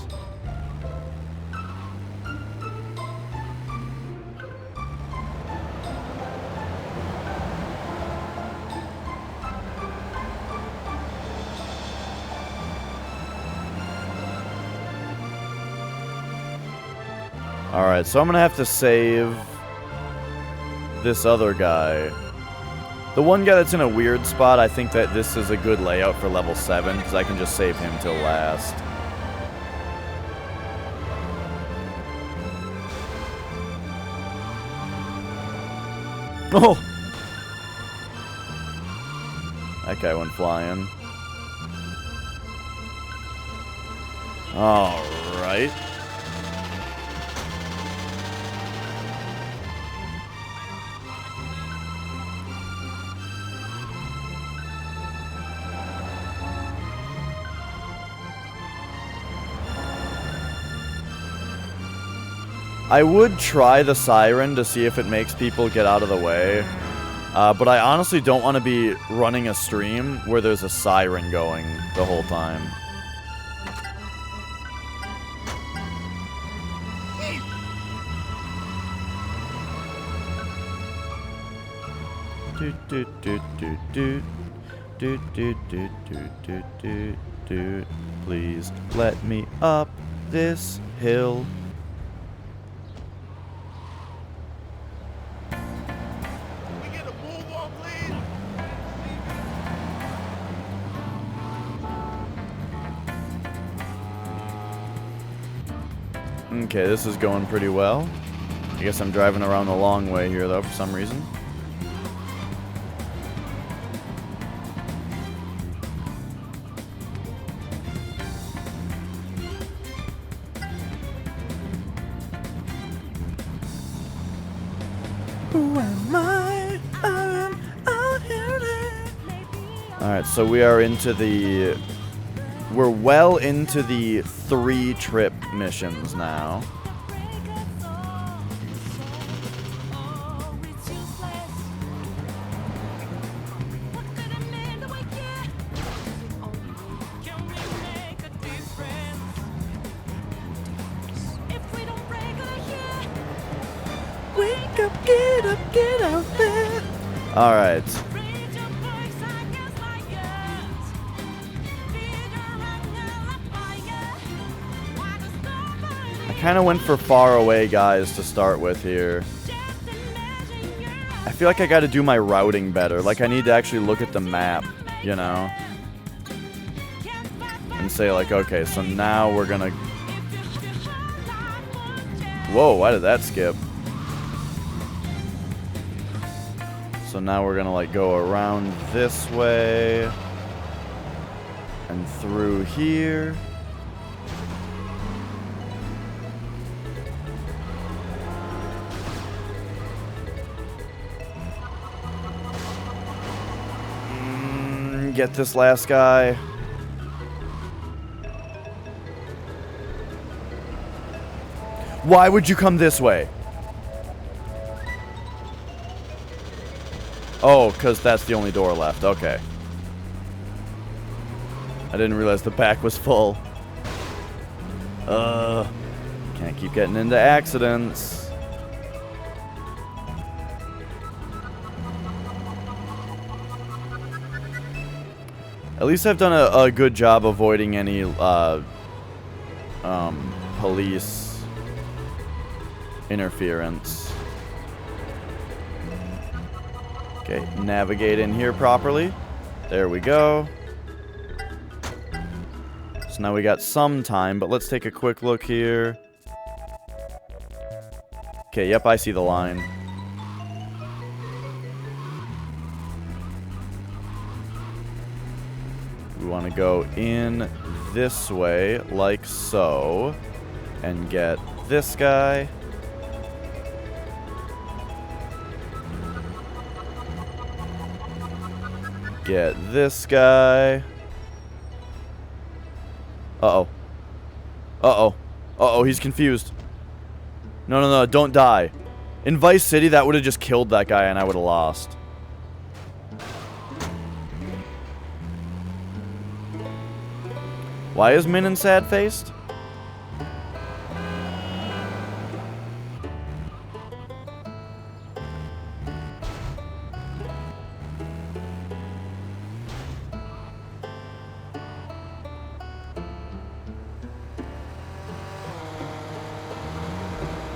Alright, so I'm gonna have to save this other guy. The one guy that's in a weird spot, I think that this is a good layout for level 7, because I can just save him till last. Oh! That guy went flying. Alright. I would try the siren to see if it makes people get out of the way, but I honestly don't want to be running a stream where there's a siren going the whole time. Please let me up this hill. Okay, this is going pretty well. I guess I'm driving around the long way here, though, for some reason. Who am I? I'm out here. Alright, so we are into the... We're well into the 3-trip missions now. Wake up, get out there. Alright. I kind of went for far away guys to start with here. I feel like I got to do my routing better. Like I need to actually look at the map, you know? And say like, okay, so now we're gonna... Whoa, why did that skip? So now we're gonna like go around this way and through here. Get this last guy. Why would you come this way? Oh, because that's the only door left. Okay. I didn't realize the back was full. Can't keep getting into accidents. At least I've done a good job avoiding any police interference. Okay, navigate in here properly. There we go. So now we got some time, but let's take a quick look here. Okay, yep, I see the line. We want to go in this way, like so, and get this guy. Get this guy. Uh-oh. Uh-oh. Uh-oh, he's confused. No, no, no, don't die. In Vice City, that would have just killed that guy and I would have lost. Why is Min sad-faced?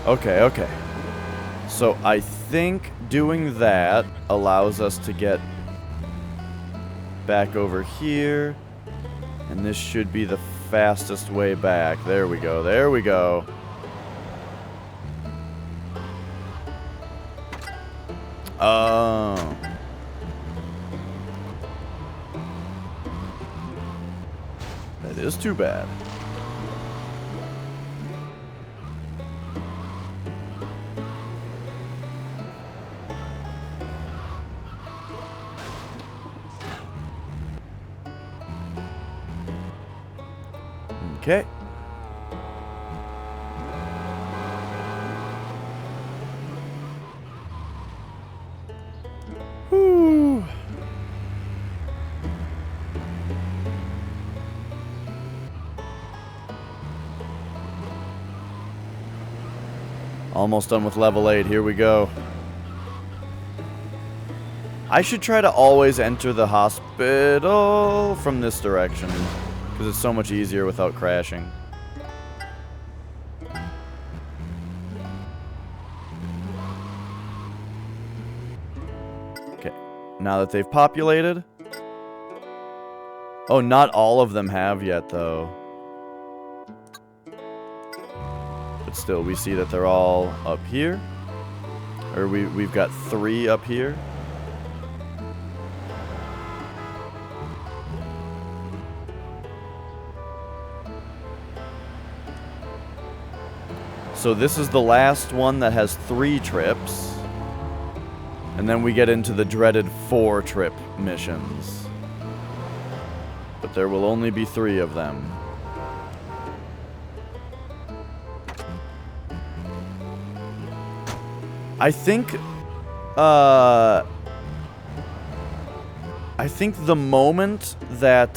Okay, okay. So I think doing that allows us to get back over here. And this should be the fastest way back. There we go, there we go. Oh. That is too bad. Okay. Whew. Almost done with level 8. Here we go. I should try to always enter the hospital from this direction. Because it's so much easier without crashing. Okay, now that they've populated. Oh, not all of them have yet, though. But still, we see that they're all up here. Or we've got 3 up here. So this is the last one that has 3 trips. And then we get into the dreaded 4-trip missions. But there will only be 3 of them. I think the moment that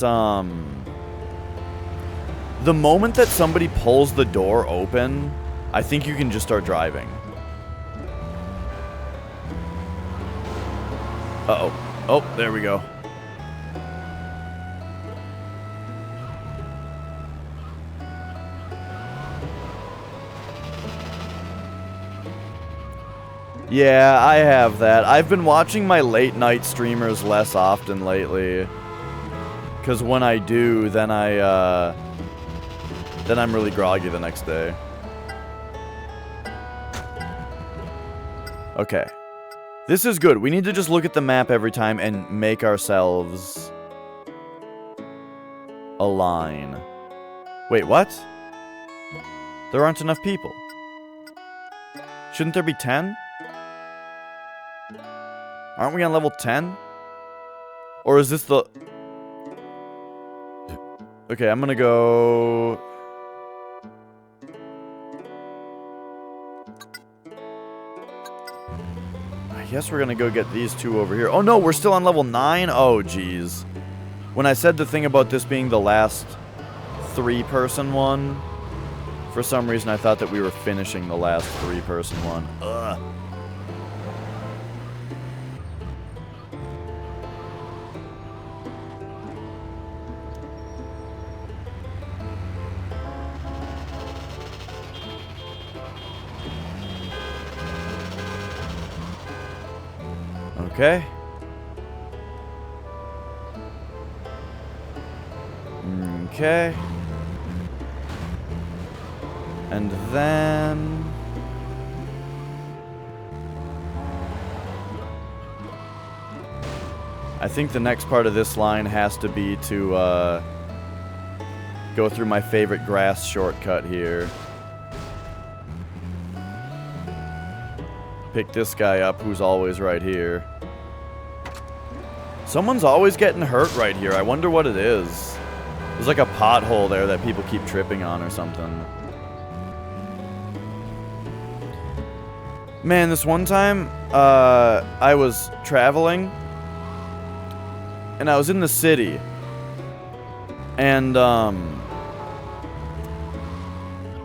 somebody pulls the door open, I think you can just start driving. Uh-oh. Oh, there we go. Yeah, I have that. I've been watching my late night streamers less often lately. Because when I do, then I'm really groggy the next day. Okay. This is good. We need to just look at the map every time and make ourselves a line. Wait, what? There aren't enough people. Shouldn't there be 10? Aren't we on level 10? Or is this the... Okay, I'm gonna go... I guess we're gonna go get these 2 over here. Oh no, we're still on level 9? Oh, jeez. When I said the thing about this being the last 3-person one, for some reason I thought that we were finishing the last 3-person one. Ugh. Okay. Okay. And then... I think the next part of this line has to be to go through my favorite grass shortcut here. Pick this guy up who's always right here. Someone's always getting hurt right here. I wonder what it is. There's like a pothole there that people keep tripping on or something. Man, this one time, I was traveling. And I was in the city. And,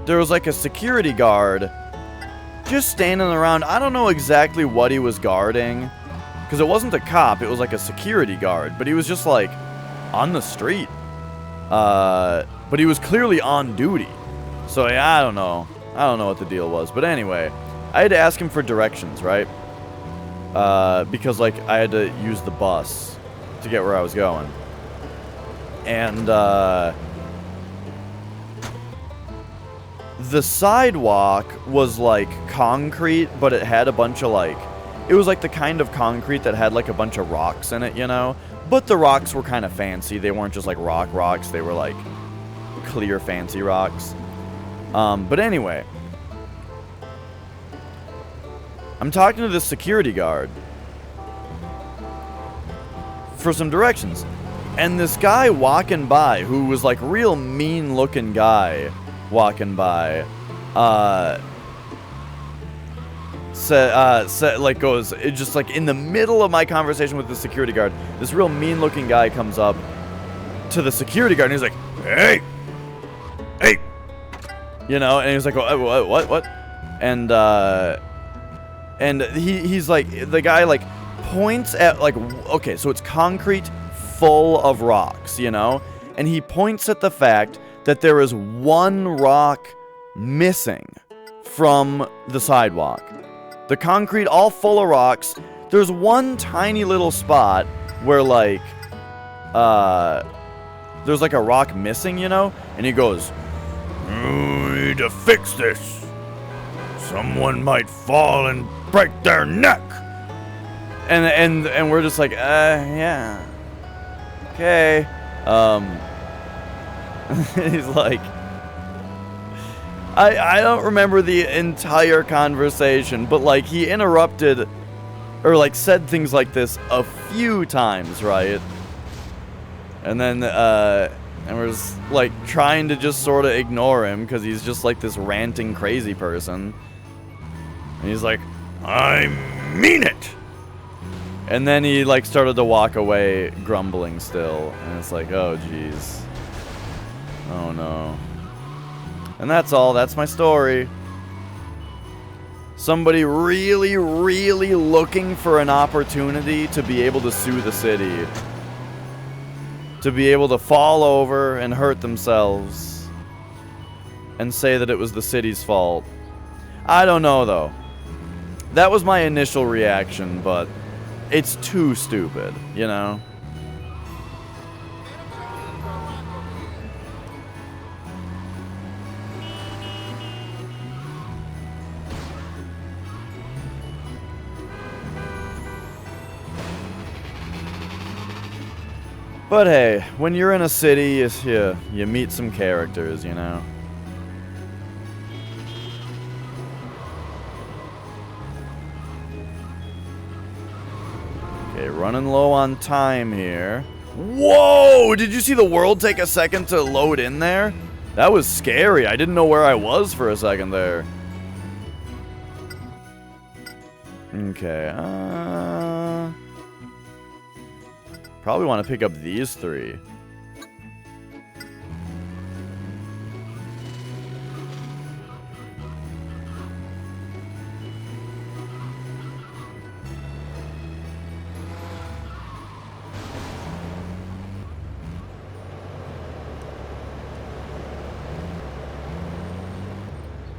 there was like a security guard just standing around. I don't know exactly what he was guarding. Because it wasn't a cop, it was like a security guard. But he was just like on the street. But he was clearly on duty. So yeah, I don't know. I don't know what the deal was. But anyway, I had to ask him for directions, right? Because like I had to use the bus to get where I was going. And the sidewalk was like concrete, but it had a bunch of like... It was like the kind of concrete that had like a bunch of rocks in it, you know? But the rocks were kind of fancy. They weren't just like rocks. They were like clear, fancy rocks. But anyway. I'm talking to this security guard for some directions. And this guy walking by, who was like real mean looking guy walking by, goes, it just like in the middle of my conversation with the security guard, this real mean looking guy comes up to the security guard and he's like, hey, you know, and he's like, what? And he's like, the guy like points at like, okay, so it's concrete full of rocks, you know, and he points at the fact that there is one rock missing from the sidewalk. The concrete all full of rocks. There's one tiny little spot where like there's like a rock missing, you know? And he goes, "We need to fix this. Someone might fall and break their neck." And we're just like, yeah. Okay. He's like, I don't remember the entire conversation, but like he interrupted or like said things like this a few times, right? And then, and we're just, like, trying to just sort of ignore him because he's just, like, this ranting crazy person. And he's like, I mean it! And then he, like, started to walk away grumbling still. And it's like, oh, jeez. Oh, no. And that's all. That's my story. Somebody really, really looking for an opportunity to be able to sue the city. To be able to fall over and hurt themselves. And say that it was the city's fault. I don't know, though. That was my initial reaction, but it's too stupid, you know? But hey, when you're in a city, you meet some characters, you know? Okay, running low on time here. Whoa! Did you see the world take a second to load in there? That was scary. I didn't know where I was for a second there. Okay, probably want to pick up these three.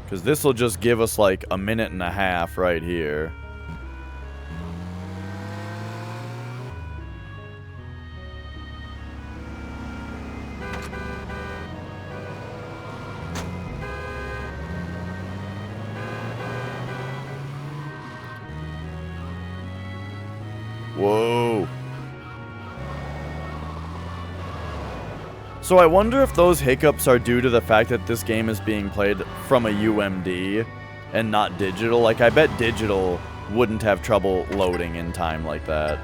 Because this will just give us like a minute and a half right here. Whoa. So I wonder if those hiccups are due to the fact that this game is being played from a UMD and not digital. Like, I bet digital wouldn't have trouble loading in time like that.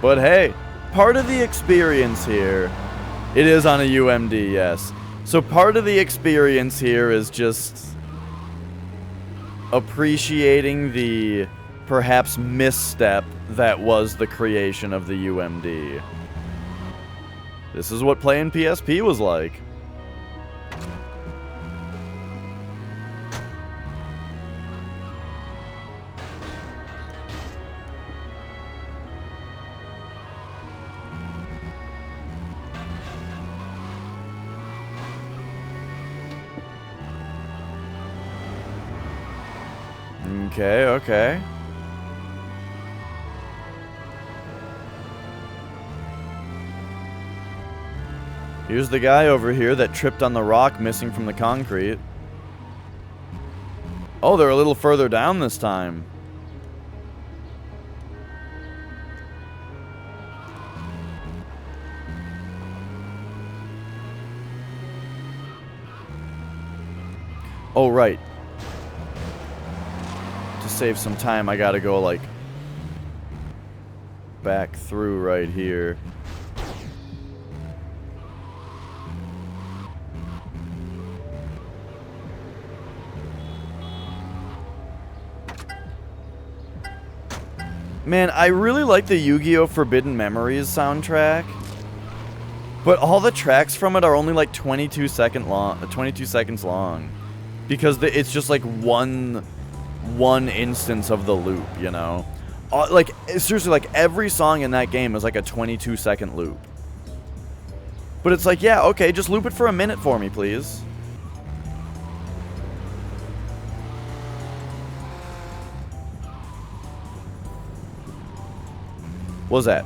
But hey, part of the experience here, it is on a UMD, yes. So part of the experience here is just appreciating the perhaps misstep that was the creation of the UMD. This is what playing PSP was like. Okay, okay. Here's the guy over here that tripped on the rock missing from the concrete. Oh, they're a little further down this time. Oh, right. To save some time, I gotta go, like, back through right here. Man, I really like the Yu-Gi-Oh! Forbidden Memories soundtrack. But all the tracks from it are only like 22 seconds long. Because it's just like one instance of the loop, you know? Like, seriously, like every song in that game is like a 22-second loop. But it's like, yeah, okay, just loop it for a minute for me, please. What's that?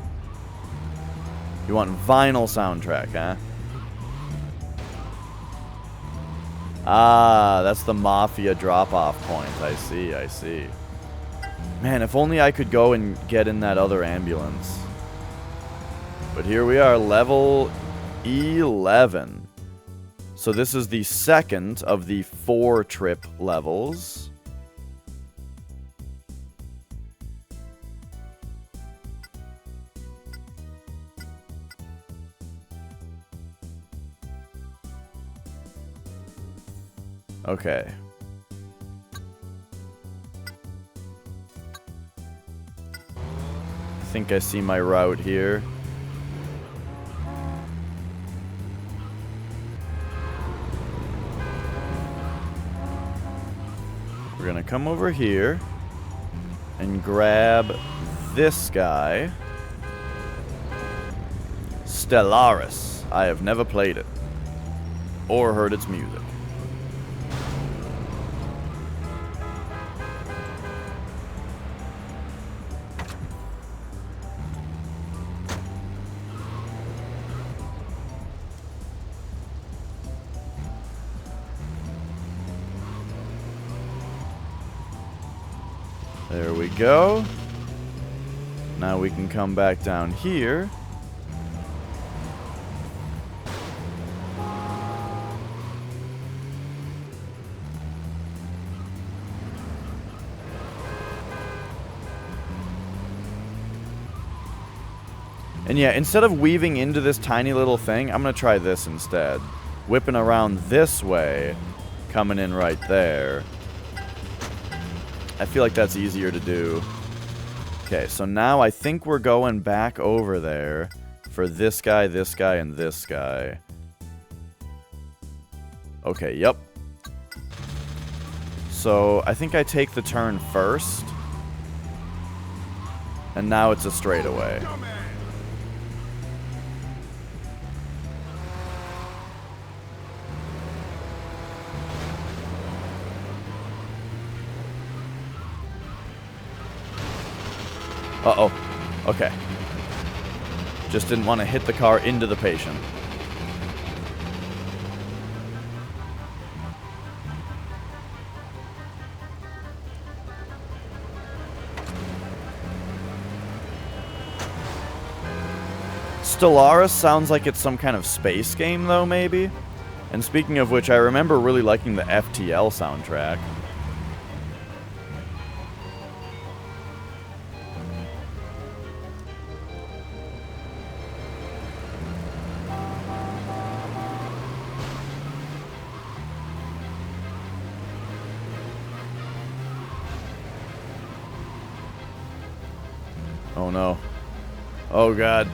You want vinyl soundtrack, huh? Ah, that's the Mafia drop-off point. I see, I see. Man, if only I could go and get in that other ambulance. But here we are, level 11. So this is the second of the 4 trip levels. Okay. I think I see my route here. We're gonna come over here and grab this guy. Stellaris. I have never played it or heard its music. There we go. Now we can come back down here. And yeah, instead of weaving into this tiny little thing, I'm going to try this instead. Whipping around this way, coming in right there. I feel like that's easier to do. Okay, so now I think we're going back over there for this guy, and this guy. Okay, yep. So I think I take the turn first. And now it's a straightaway. Uh-oh. Okay. Just didn't want to hit the car into the patient. Stellaris sounds like it's some kind of space game, though, maybe? And speaking of which, I remember really liking the FTL soundtrack. Oh no. Oh god.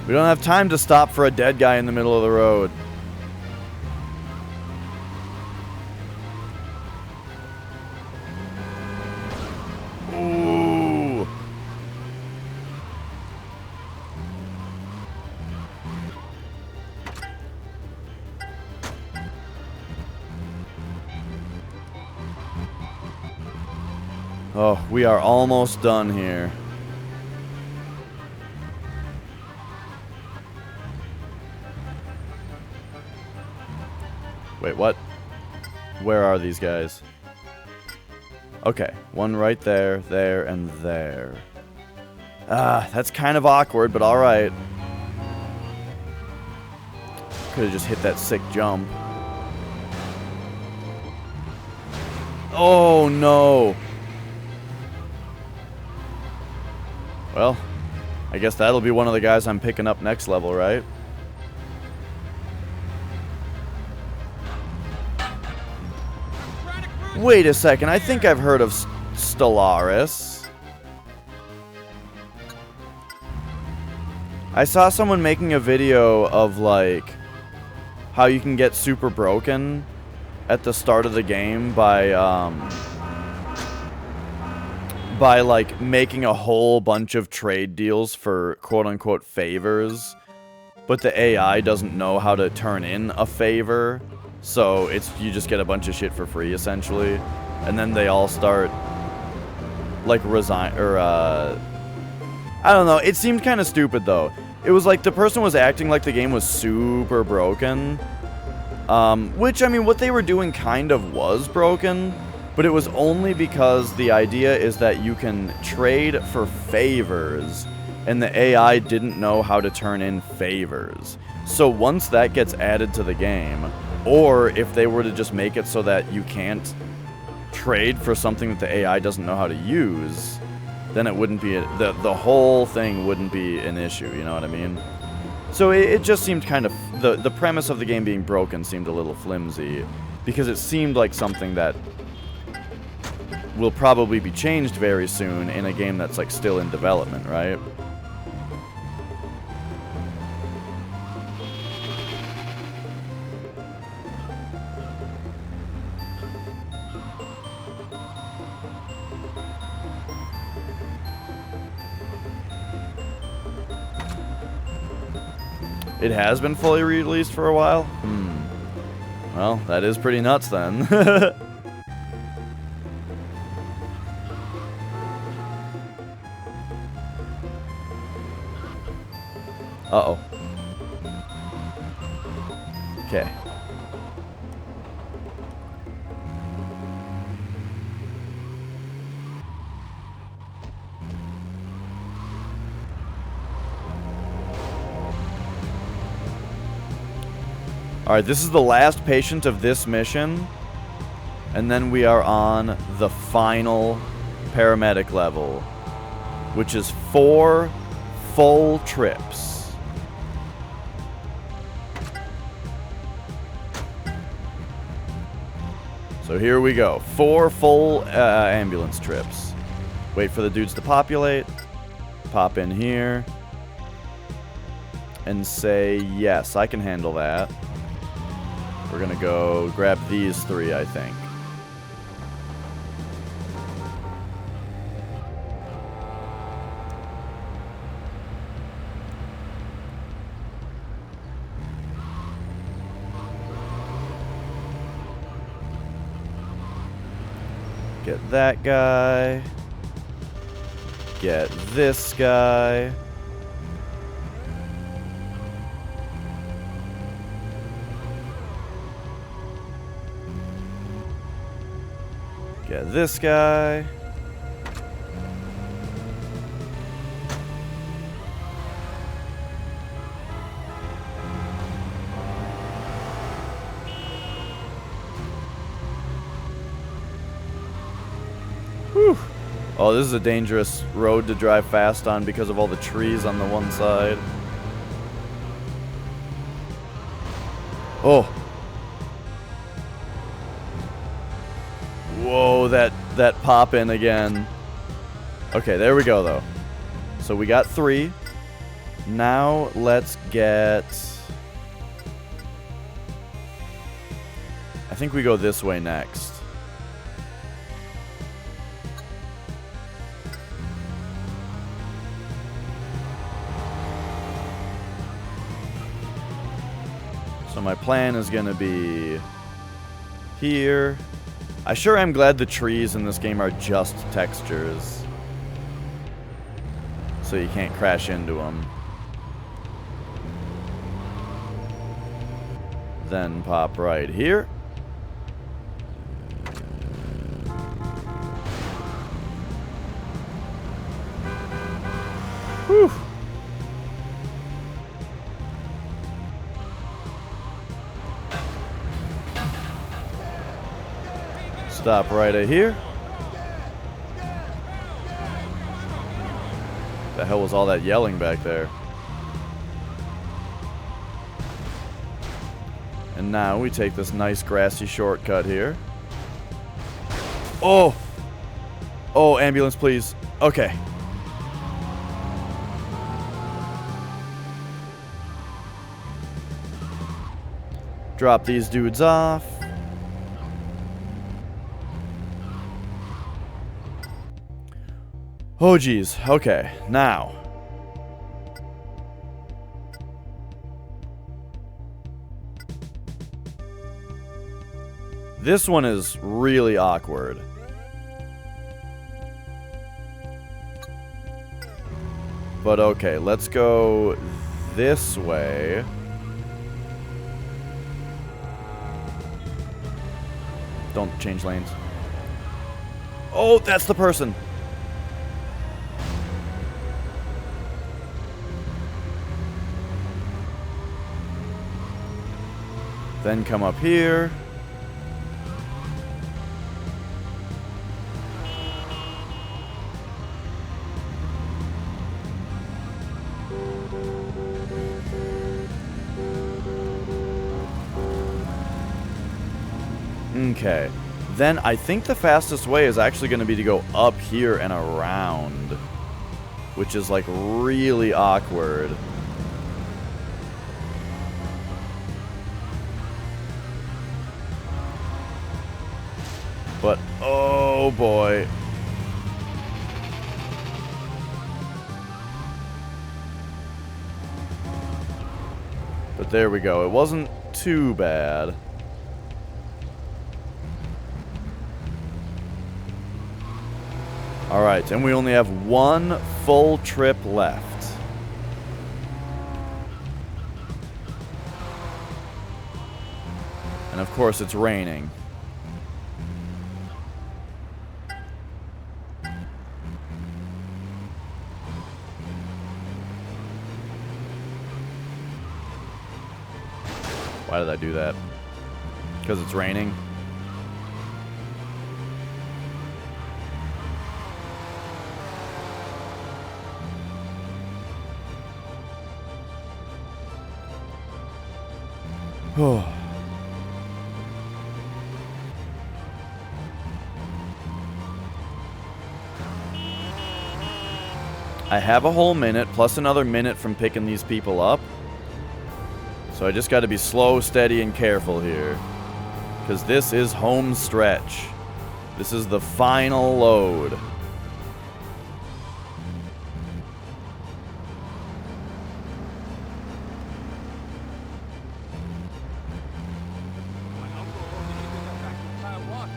We don't have time to stop for a dead guy in the middle of the road. Ooh. Oh, we are almost done here. Wait, what? Where are these guys? Okay, one right there, there, and there. Ah, that's kind of awkward, but alright. Could have just hit that sick jump. Oh, no. Well, I guess that'll be one of the guys I'm picking up next level, right? Wait a second, I think I've heard of Stellaris. I saw someone making a video of, like, how you can get super broken at the start of the game by like, making a whole bunch of trade deals for quote-unquote favors, but the AI doesn't know how to turn in a favor. So you just get a bunch of shit for free, essentially. And then they all start, like, I don't know. It seemed kind of stupid, though. It was like the person was acting like the game was super broken. Which, I mean, what they were doing kind of was broken. But it was only because the idea is that you can trade for favors. And the AI didn't know how to turn in favors. So once that gets added to the game... Or if they were to just make it so that you can't trade for something that the AI doesn't know how to use, then it wouldn't be the whole thing wouldn't be an issue, you know what I mean? So it just seemed kind of... The premise of the game being broken seemed a little flimsy. Because it seemed like something that will probably be changed very soon in a game that's like still in development, right? It has been fully released for a while? Well, that is pretty nuts then. Uh-oh. Okay. Alright, this is the last patient of this mission. And then we are on the final paramedic level, which is 4 full trips. So here we go. 4 full ambulance trips. Wait for the dudes to populate. Pop in here. And say, yes, I can handle that. We're gonna go grab these 3, I think. Get that guy. Get this guy. Get this guy. Whew. Oh, this is a dangerous road to drive fast on because of all the trees on the one side. Oh. Whoa, that pop in again. Okay, there we go though. So we got 3. Now let's get... I think we go this way next. So my plan is gonna be here. I sure am glad the trees in this game are just textures. So you can't crash into them. Then pop right here. Whew. Stop right here. The hell was all that yelling back there? And now we take this nice grassy shortcut here. Oh! Oh, ambulance, please. Okay. Drop these dudes off. Oh, geez. Okay, now. This one is really awkward. But okay, let's go this way. Don't change lanes. Oh, that's the person. Then come up here. Okay. Then I think the fastest way is actually going to be to go up here and around. Which is, like, really awkward. But, oh boy. But there we go. It wasn't too bad. Alright, and we only have one full trip left. And of course it's raining. Why did I do that? Because it's raining? Oh. I have a whole minute, plus another minute from picking these people up. So I just got to be slow, steady, and careful here. Because this is home stretch. This is the final load. My uncle told me to get back to Taiwan.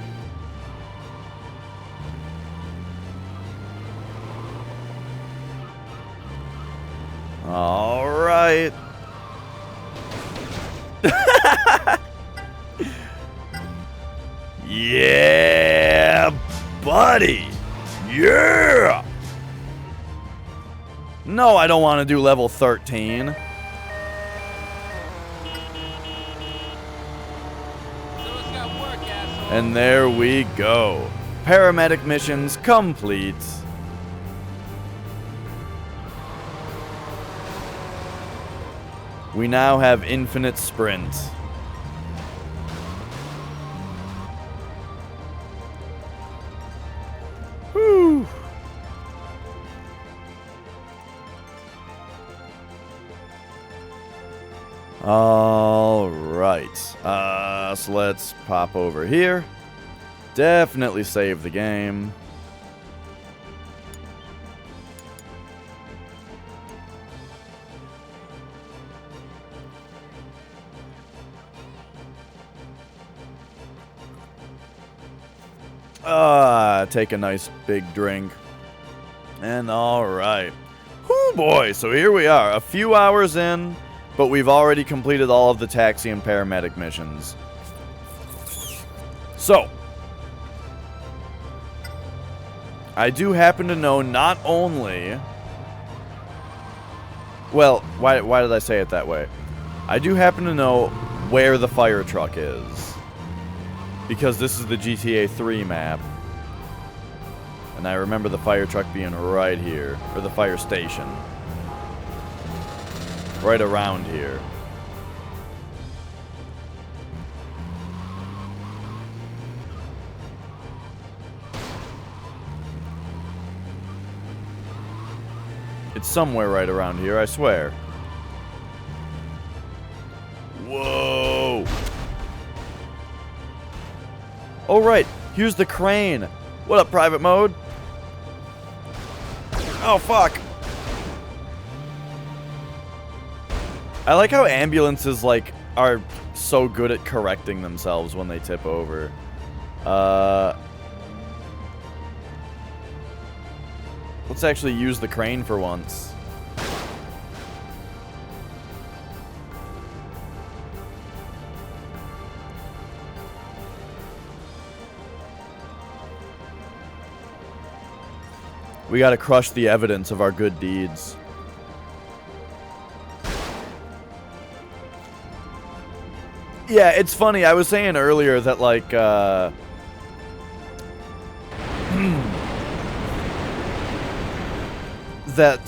All right. Yeah, buddy. Yeah. No, I don't want to do level 13. So it's got work, asshole. And there we go. Paramedic missions complete. We now have infinite sprint. Whew. All right. So let's pop over here. Definitely save the game. Take a nice big drink. And alright. Whoo boy, so here we are, a few hours in, but we've already completed all of the taxi and paramedic missions. So, I do happen to know not only... Well, why did I say it that way? I do happen to know where the fire truck is. Because this is the GTA 3 map. And I remember the fire truck being right here. Or the fire station. Right around here. It's somewhere right around here, I swear. Whoa! Oh, right. Here's the crane. What up, private mode? Oh, fuck. I like how ambulances, like, are so good at correcting themselves when they tip over. Let's actually use the crane for once. We gotta crush the evidence of our good deeds. Yeah, it's funny. I was saying earlier that, like, that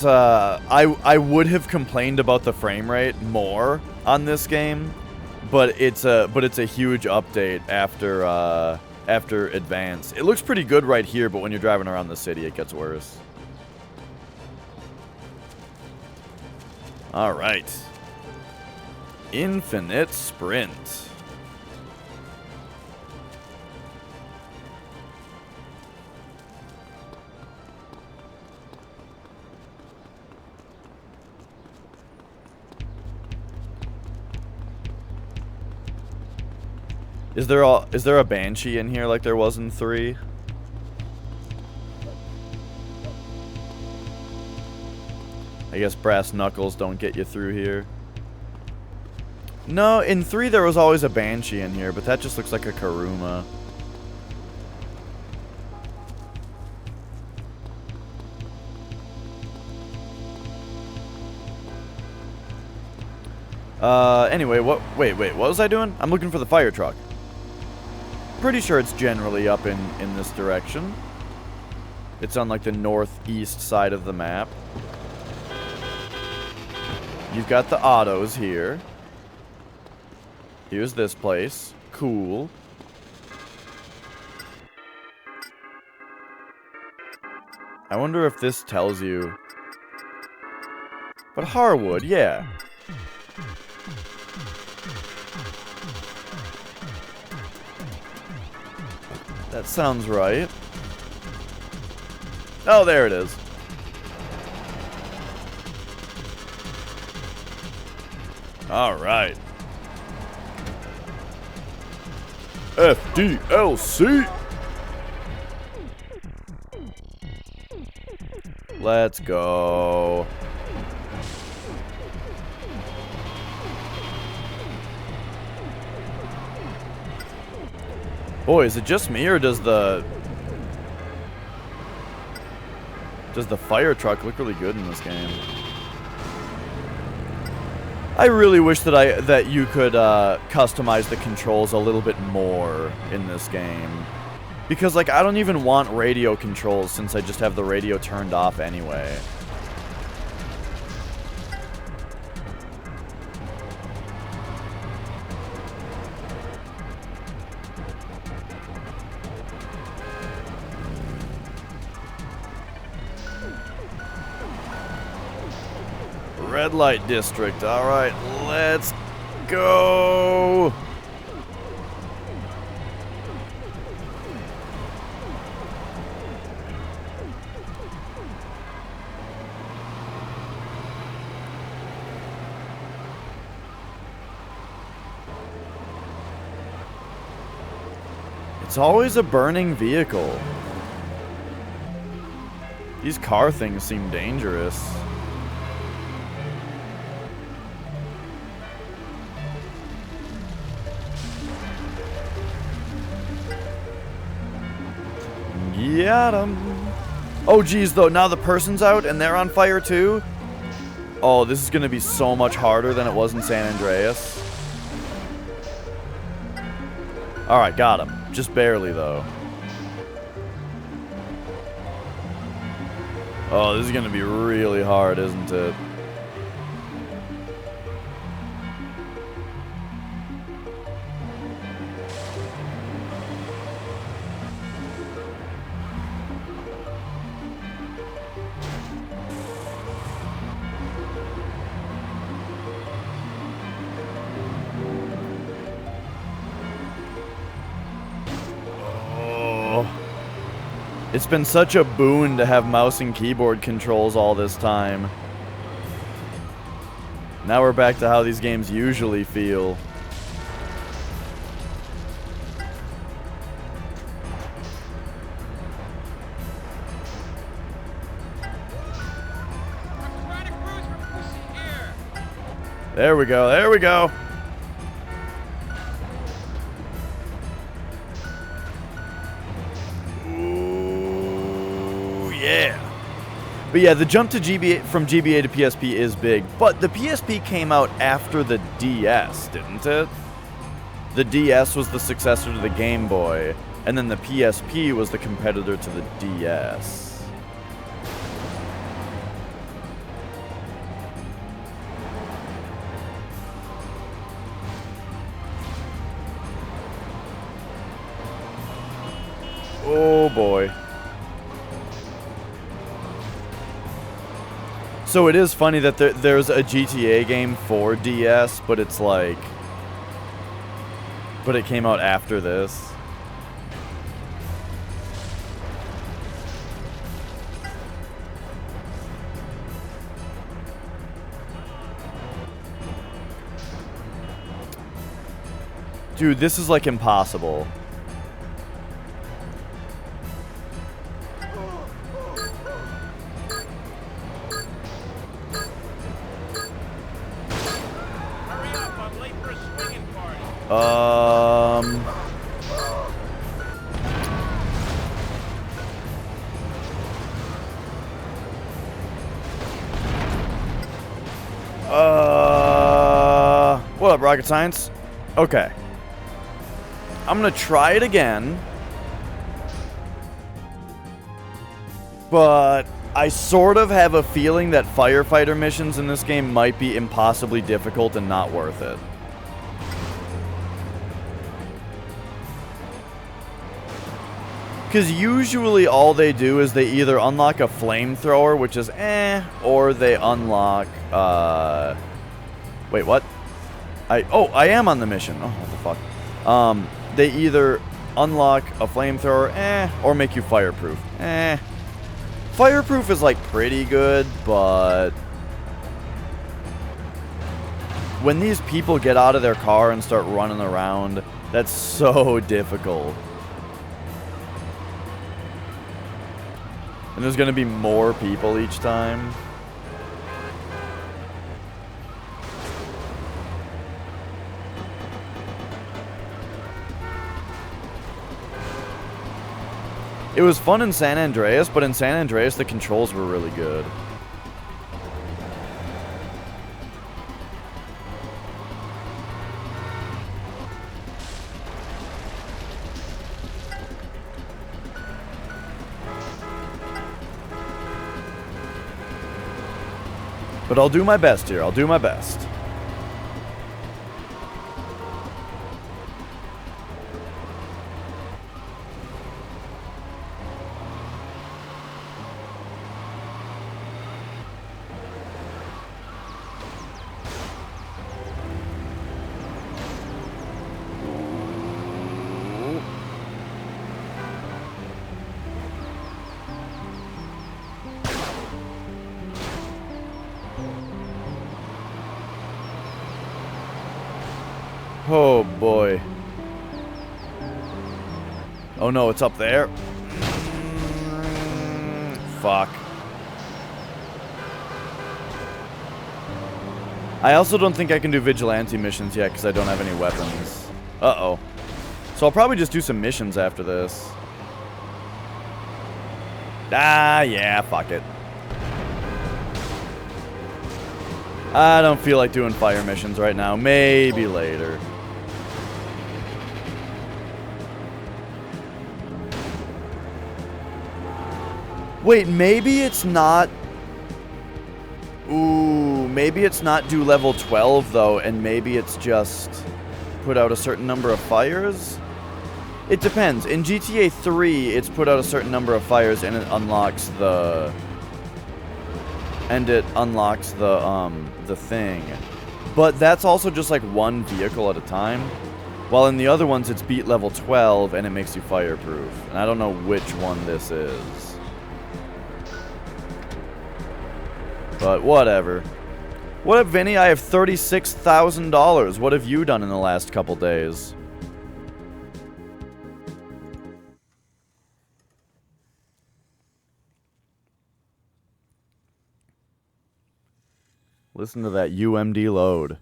I would have complained about the frame rate more on this game, but it's a huge update after Advance. It looks pretty good right here, but when you're driving around the city, it gets worse. All right. Infinite Sprint. Is there a Banshee in here like there was in 3? I guess brass knuckles don't get you through here. No, in 3 there was always a Banshee in here, but that just looks like a Karuma. Anyway, wait, what was I doing? I'm looking for the fire truck. Pretty sure it's generally up in this direction. It's on like the northeast side of the map. You've got the autos here. Here's this place. Cool. I wonder if this tells you. But Harwood, yeah. That sounds right. Oh, there it is. All right. FDLC. Let's go. Boy, is it just me, or does the fire truck look really good in this game? I really wish that you could customize the controls a little bit more in this game, because like I don't even want radio controls since I just have the radio turned off anyway. Red light district. All right, let's go. It's always a burning vehicle. These car things seem dangerous. Got 'em. Oh geez, though, now the person's out and they're on fire too? Oh, this is gonna be so much harder than it was in San Andreas. Alright, got him. Just barely, though. Oh, this is gonna be really hard, isn't it? It's been such a boon to have mouse and keyboard controls all this time. Now we're back to how these games usually feel. There we go, there we go. But yeah, the jump to GBA from GBA to PSP is big, but the PSP came out after the DS, didn't it? The DS was the successor to the Game Boy, and then the PSP was the competitor to the DS. boy. So it is funny that there's a GTA game for DS, but it's like... But it came out after this. Dude, this is like impossible. Hurry up, I'm late for a swinging party. What up, rocket science? Okay. I'm gonna try it again. But I sort of have a feeling that firefighter missions in this game might be impossibly difficult and not worth it. Because usually all they do is they either unlock a flamethrower, which is or they unlock, wait, what? I am on the mission. Oh, what the fuck? They either unlock a flamethrower, or make you fireproof. Fireproof is, like, pretty good, but... when these people get out of their car and start running around, that's so difficult. And there's gonna be more people each time. It was fun in San Andreas, but in San Andreas the controls were really good. But I'll do my best here. I'll do my best. Oh boy. Oh no, it's up there. Fuck. I also don't think I can do vigilante missions yet because I don't have any weapons. Uh-oh. So I'll probably just do some missions after this. Ah, yeah, fuck it. I don't feel like doing fire missions right now. Maybe later. Wait, maybe it's not... Ooh, maybe it's not do level 12, though, and maybe it's just put out a certain number of fires? It depends. In GTA 3, it's put out a certain number of fires, and it unlocks the... the thing. But that's also just, like, one vehicle at a time. While in the other ones, it's beat level 12, and it makes you fireproof. And I don't know which one this is. But whatever. What up, Vinny? I have $36,000. What have you done in the last couple days? Listen to that UMD load.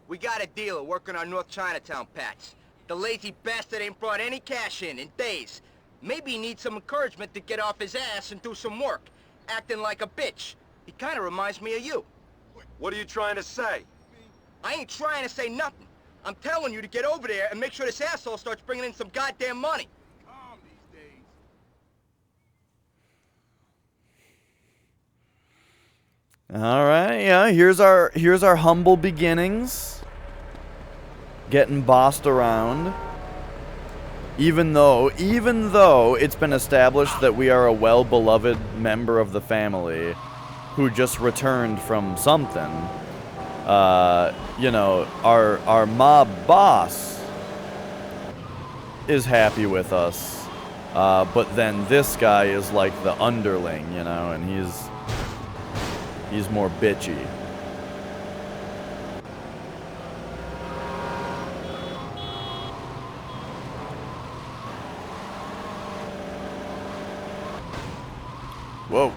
We got a dealer working on North Chinatown patch. The lazy bastard ain't brought any cash in days. Maybe he needs some encouragement to get off his ass and do some work, acting like a bitch. He kind of reminds me of you. What are you trying to say? I ain't trying to say nothing. I'm telling you to get over there and make sure this asshole starts bringing in some goddamn money. Calm these days. All right, yeah. Here's our humble beginnings. getting bossed around. Even though it's been established that we are a well-beloved member of the family who just returned from something, you know, our mob boss is happy with us, but then this guy is like the underling, you know, and he's more bitchy. Whoa.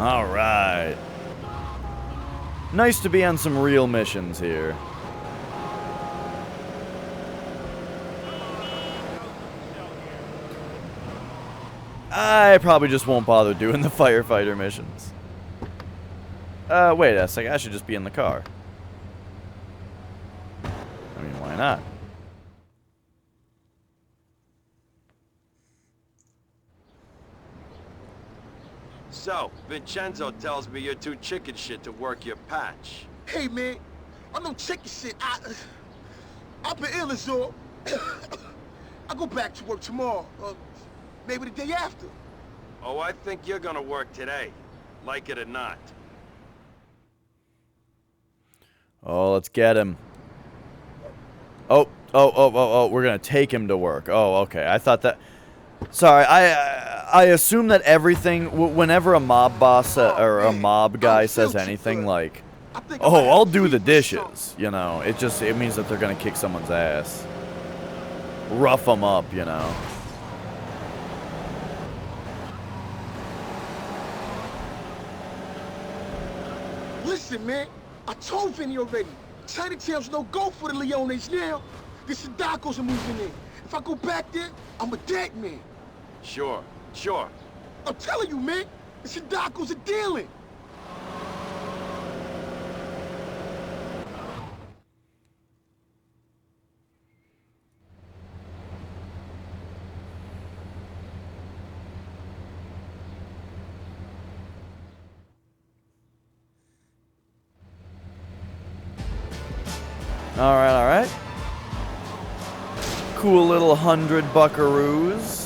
All right. Nice to be on some real missions here. I probably just won't bother doing the firefighter missions. Wait a second, I should just be in the car. I mean, why not? So, Vincenzo tells me you're too chicken shit to work your patch. Hey, man, I'm no chicken shit. I've been ill as all. I go back to work tomorrow, maybe the day after. Oh, I think you're gonna work today, like it or not. Oh, let's get him. Oh, we're gonna take him to work. Oh, okay. I thought that... Sorry, I assume that everything... Whenever a mob boss or a mob guy says anything like, oh, I'll do the dishes, you know, it means that they're gonna kick someone's ass. Rough them up, you know. Listen, man, I told Vinny already. Chinatown's no go for the Leones now. The Sindacos are moving in. If I go back there, I'm a dead man. Sure. I'm telling you, man, the Sindacos are dealing. All right. Cool little 100 buckaroos.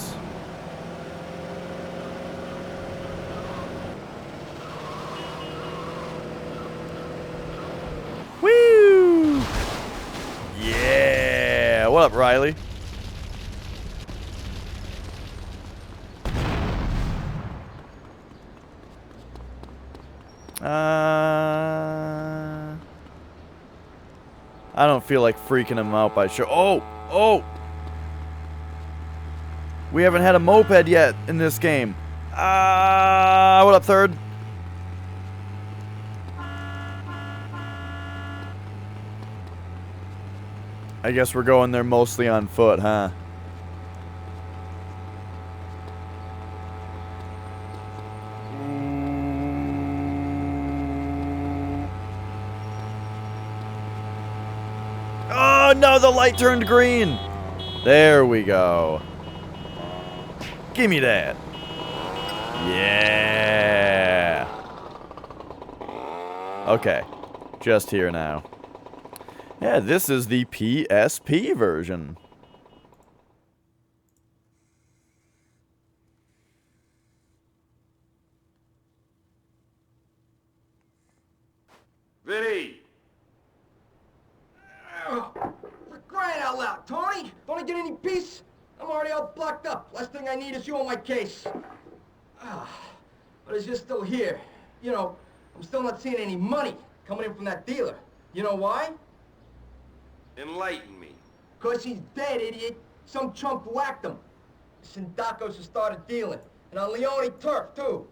Woo! Yeah! What up, Riley? I don't feel like freaking him out by show. Oh! We haven't had a moped yet in this game. What up, third? I guess we're going there mostly on foot, huh? Oh no, the light turned green. There we go. Give me that. Yeah. Okay. Just here now. Yeah, this is the PSP version. Vinny! For crying out loud, Tony! Don't I get any peace? I'm already all blocked up. Last thing I need is you on my case. But it's just still here. You know, I'm still not seeing any money coming in from that dealer. You know why? Enlighten me. 'Cause he's dead, idiot. Some chump whacked him. The Sindacos have started dealing. And on Leone turf, too.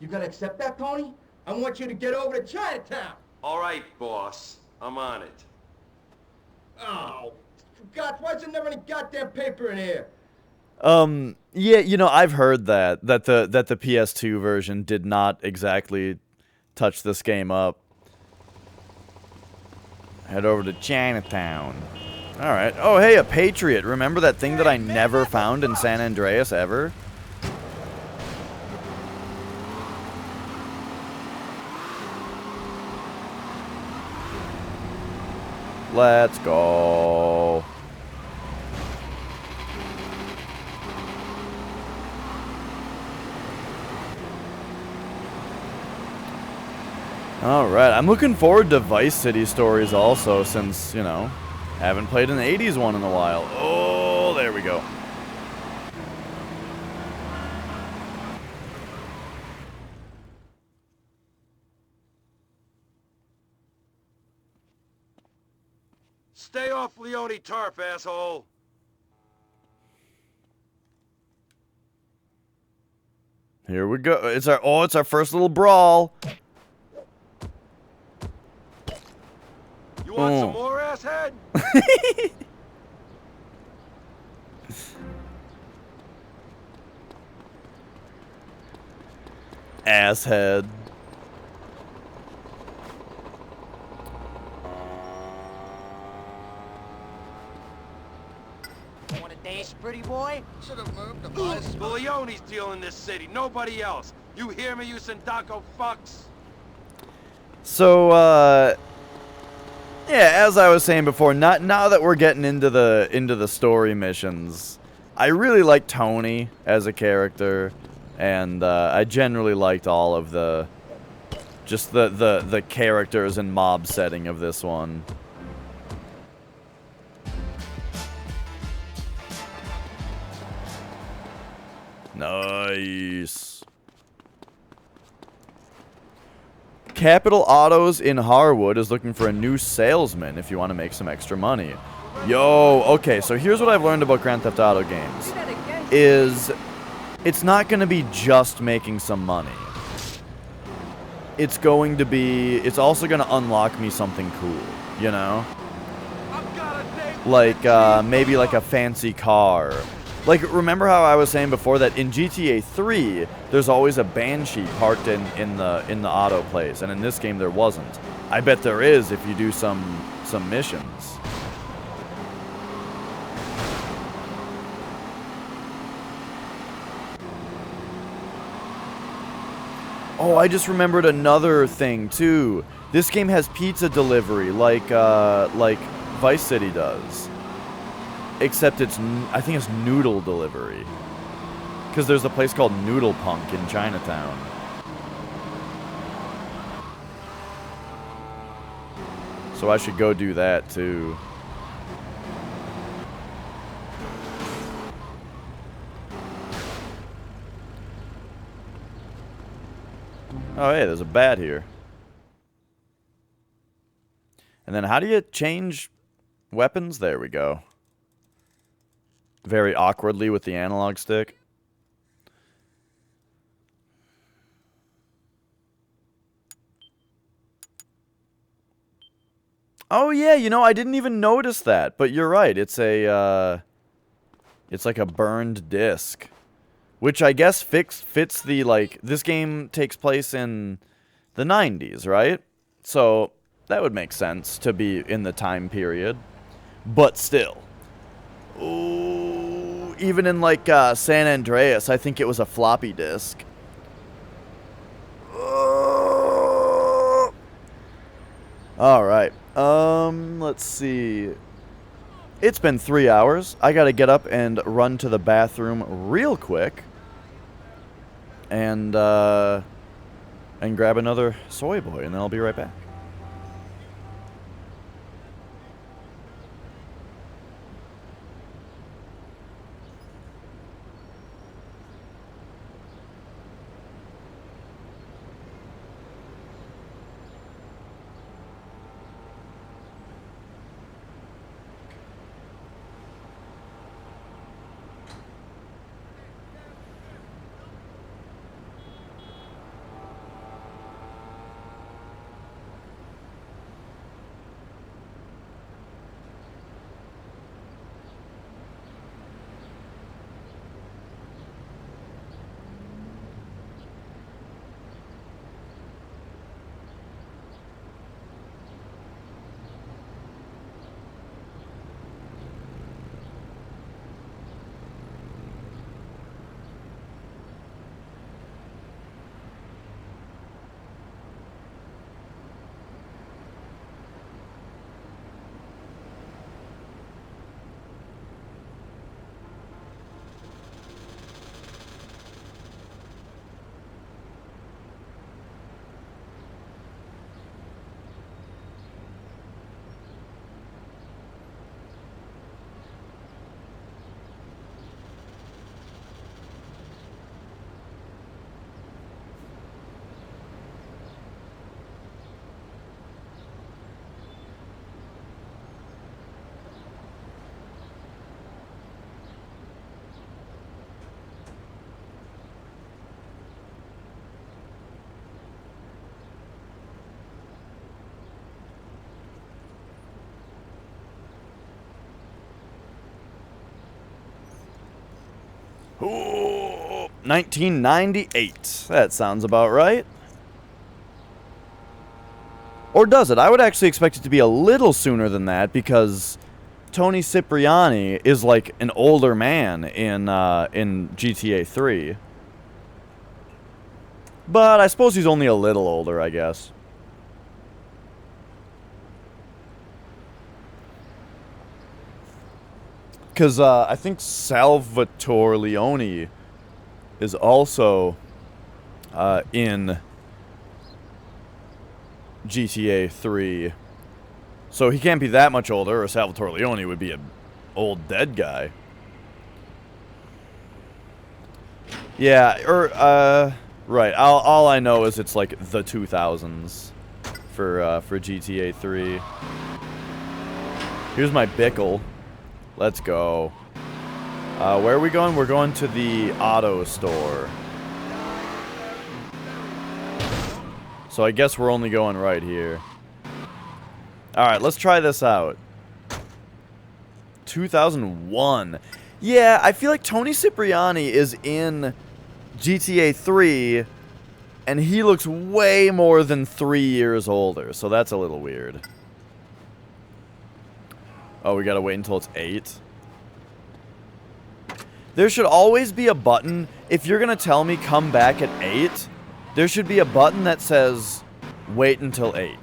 You gonna accept that, Tony? I want you to get over to Chinatown. All right, boss. I'm on it. Oh, God, why is there never any goddamn paper in here? Yeah, you know, I've heard that the PS2 version did not exactly touch this game up. Head over to Chinatown. Alright. Oh, hey, a Patriot. Remember that thing that I never found in San Andreas ever? Let's go. Alright, I'm looking forward to Vice City stories also, since, you know, haven't played an 80s one in a while. Oh, there we go. Stay off Leone Tarp, asshole. Here we go. It's our first little brawl. You want some Oh. more, asshead? Asshead. Want a dance, pretty boy? Should have moved the bus. The Leone's dealing this city, nobody else. You hear me, you Sindaco fucks? So, yeah, as I was saying before, now that we're getting into the story missions, I really like Tony as a character, and I generally liked all of the characters and mob setting of this one. Nice. Capital Autos in Harwood is looking for a new salesman if you want to make some extra money. Yo, okay, so here's what I've learned about Grand Theft Auto games. Is it's not going to be just making some money. It's also going to unlock me something cool, you know? Like, maybe like a fancy car. Like, remember how I was saying before that in GTA 3, there's always a Banshee parked in the auto place, and in this game there wasn't. I bet there is if you do some missions. Oh, I just remembered another thing too. This game has pizza delivery, like Vice City does. Except I think it's noodle delivery. Because there's a place called Noodle Punk in Chinatown. So I should go do that too. Oh, hey, there's a bat here. And then how do you change weapons? There we go. Very awkwardly with the analog stick. Oh yeah, you know, I didn't even notice that, but you're right. It's like a burned disc, which I guess fits the, like, this game takes place in the 90s, right? So that would make sense to be in the time period, but still. Ooh, even in, like, San Andreas, I think it was a floppy disk. Alright, let's see. It's been 3 hours. I gotta get up and run to the bathroom real quick. And grab another soy boy, and then I'll be right back. Ooh, 1998. That sounds about right. Or does it? I would actually expect it to be a little sooner than that because Tony Cipriani is like an older man in GTA 3. But I suppose he's only a little older, I guess. Because I think Salvatore Leone is also in GTA 3. So he can't be that much older, or Salvatore Leone would be an old dead guy. Yeah, right. All I know is it's like the 2000s for GTA 3. Here's my Bickle. Let's go. Where are we going? We're going to the auto store. So I guess we're only going right here. Alright, let's try this out. 2001. Yeah, I feel like Tony Cipriani is in GTA 3, and he looks way more than 3 years older, so that's a little weird. Oh, we gotta wait until it's 8. There should always be a button. If you're gonna tell me come back at 8, there should be a button that says wait until 8.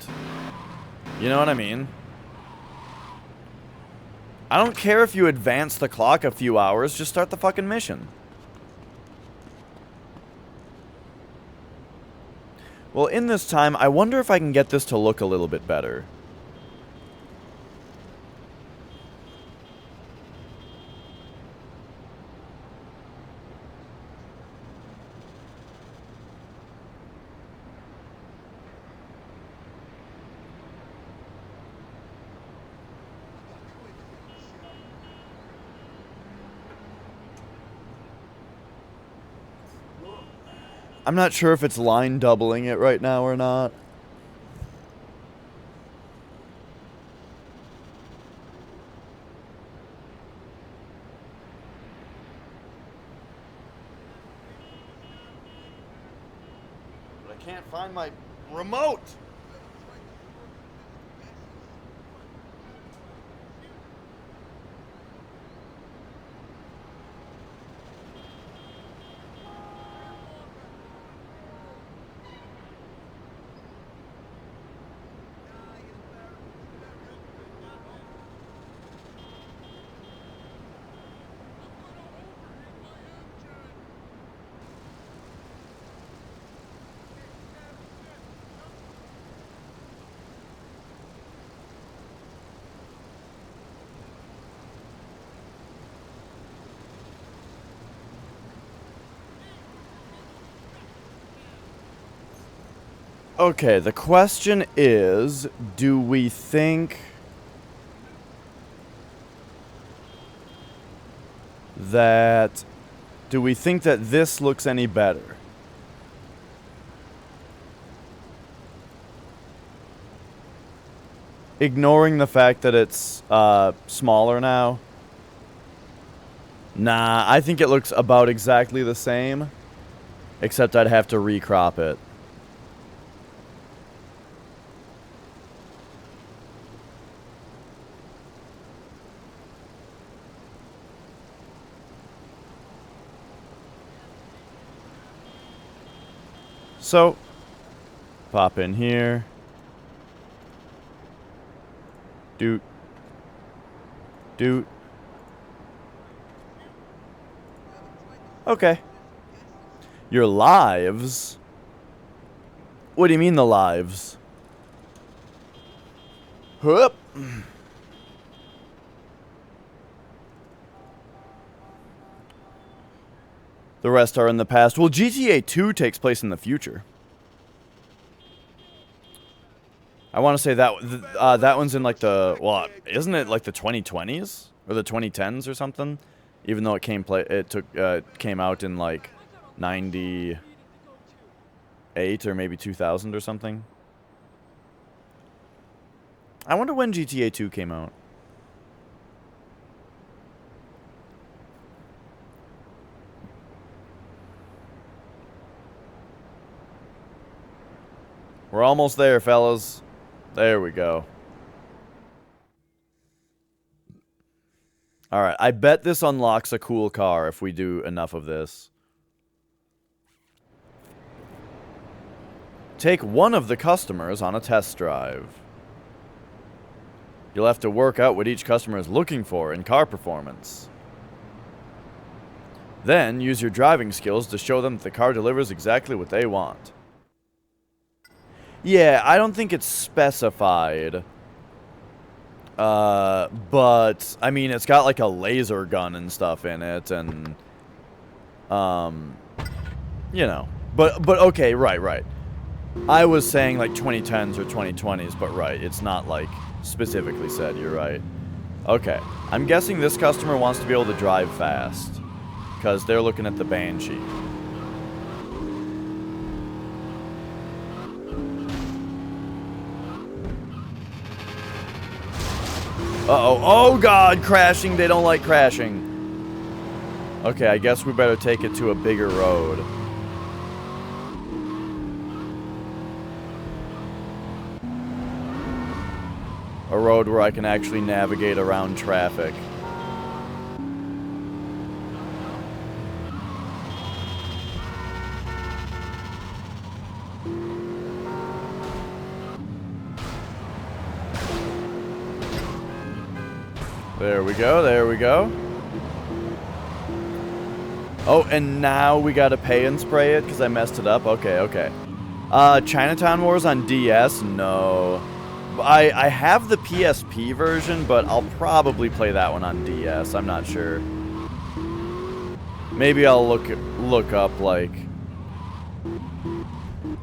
You know what I mean? I don't care if you advance the clock a few hours, just start the fucking mission. Well, in this time, I wonder if I can get this to look a little bit better. I'm not sure if it's line doubling it right now or not. But I can't find my remote. Okay, the question is, do we think that this looks any better? Ignoring the fact that it's smaller now. Nah, I think it looks about exactly the same, except I'd have to recrop it. So, pop in here. Doot. Doot. Okay. Your lives? What do you mean the lives? Whoop. The rest are in the past. Well, GTA 2 takes place in the future. I want to say that that one's in like the, well, isn't it like the 2020s or the 2010s or something? Even though it came out in like 98 or maybe 2000 or something. I wonder when GTA 2 came out. We're almost there, fellas. There we go. Alright, I bet this unlocks a cool car if we do enough of this. Take one of the customers on a test drive. You'll have to work out what each customer is looking for in car performance. Then, use your driving skills to show them that the car delivers exactly what they want. Yeah, I don't think it's specified. But, I mean, it's got like a laser gun and stuff in it, and, you know. But okay, right. I was saying like 2010s or 2020s, but right, it's not like specifically said, you're right. Okay, I'm guessing this customer wants to be able to drive fast, because they're looking at the Banshee. Uh-oh. Oh, God. Crashing. They don't like crashing. Okay, I guess we better take it to a bigger road. A road where I can actually navigate around traffic. There we go, there we go. Oh, and now we gotta pay and spray it because I messed it up. Okay. Chinatown Wars on DS? No. I have the PSP version, but I'll probably play that one on DS. I'm not sure. Maybe I'll look up, like...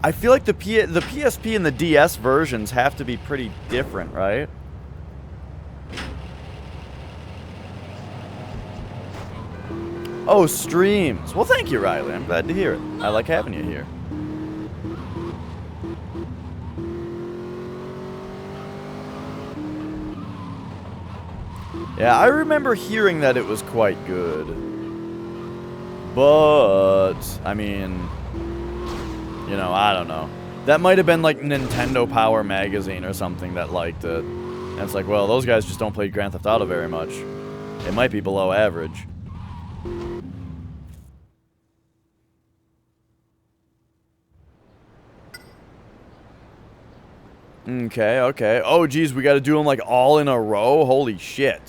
I feel like the PSP and the DS versions have to be pretty different, right? Oh, streams. Well, thank you, Riley. I'm glad to hear it. I like having you here. Yeah, I remember hearing that it was quite good. But, I mean, you know, I don't know. That might have been like Nintendo Power Magazine or something that liked it. And it's like, well, those guys just don't play Grand Theft Auto very much. It might be below average. Okay. Oh, geez, we gotta do them, like, all in a row? Holy shit.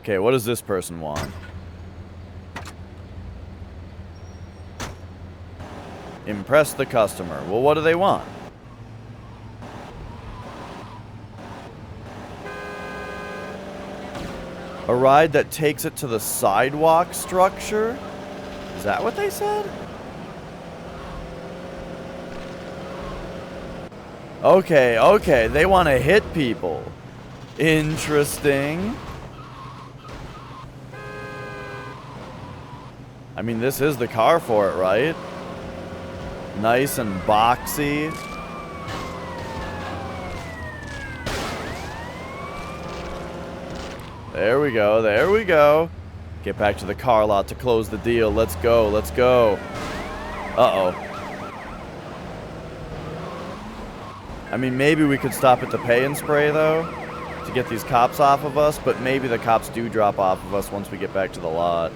Okay, what does this person want? Impress the customer. Well, what do they want? A ride that takes it to the sidewalk structure? Is that what they said? Okay, they want to hit people. Interesting. I mean, this is the car for it, right? Nice and boxy. There we go. Get back to the car lot to close the deal. Let's go. Uh-oh. I mean, maybe we could stop at the pay and spray, though, to get these cops off of us, but maybe the cops do drop off of us once we get back to the lot.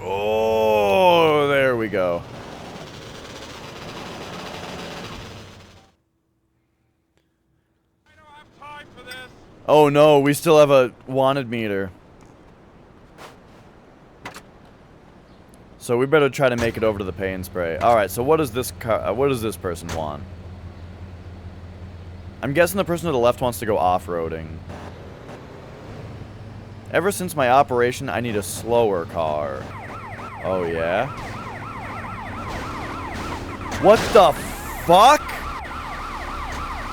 Oh, there we go. Oh no, we still have a wanted meter. So we better try to make it over to the pay and spray. Alright, so what does this person want? I'm guessing the person to the left wants to go off-roading. Ever since my operation, I need a slower car. Oh yeah? What the fuck?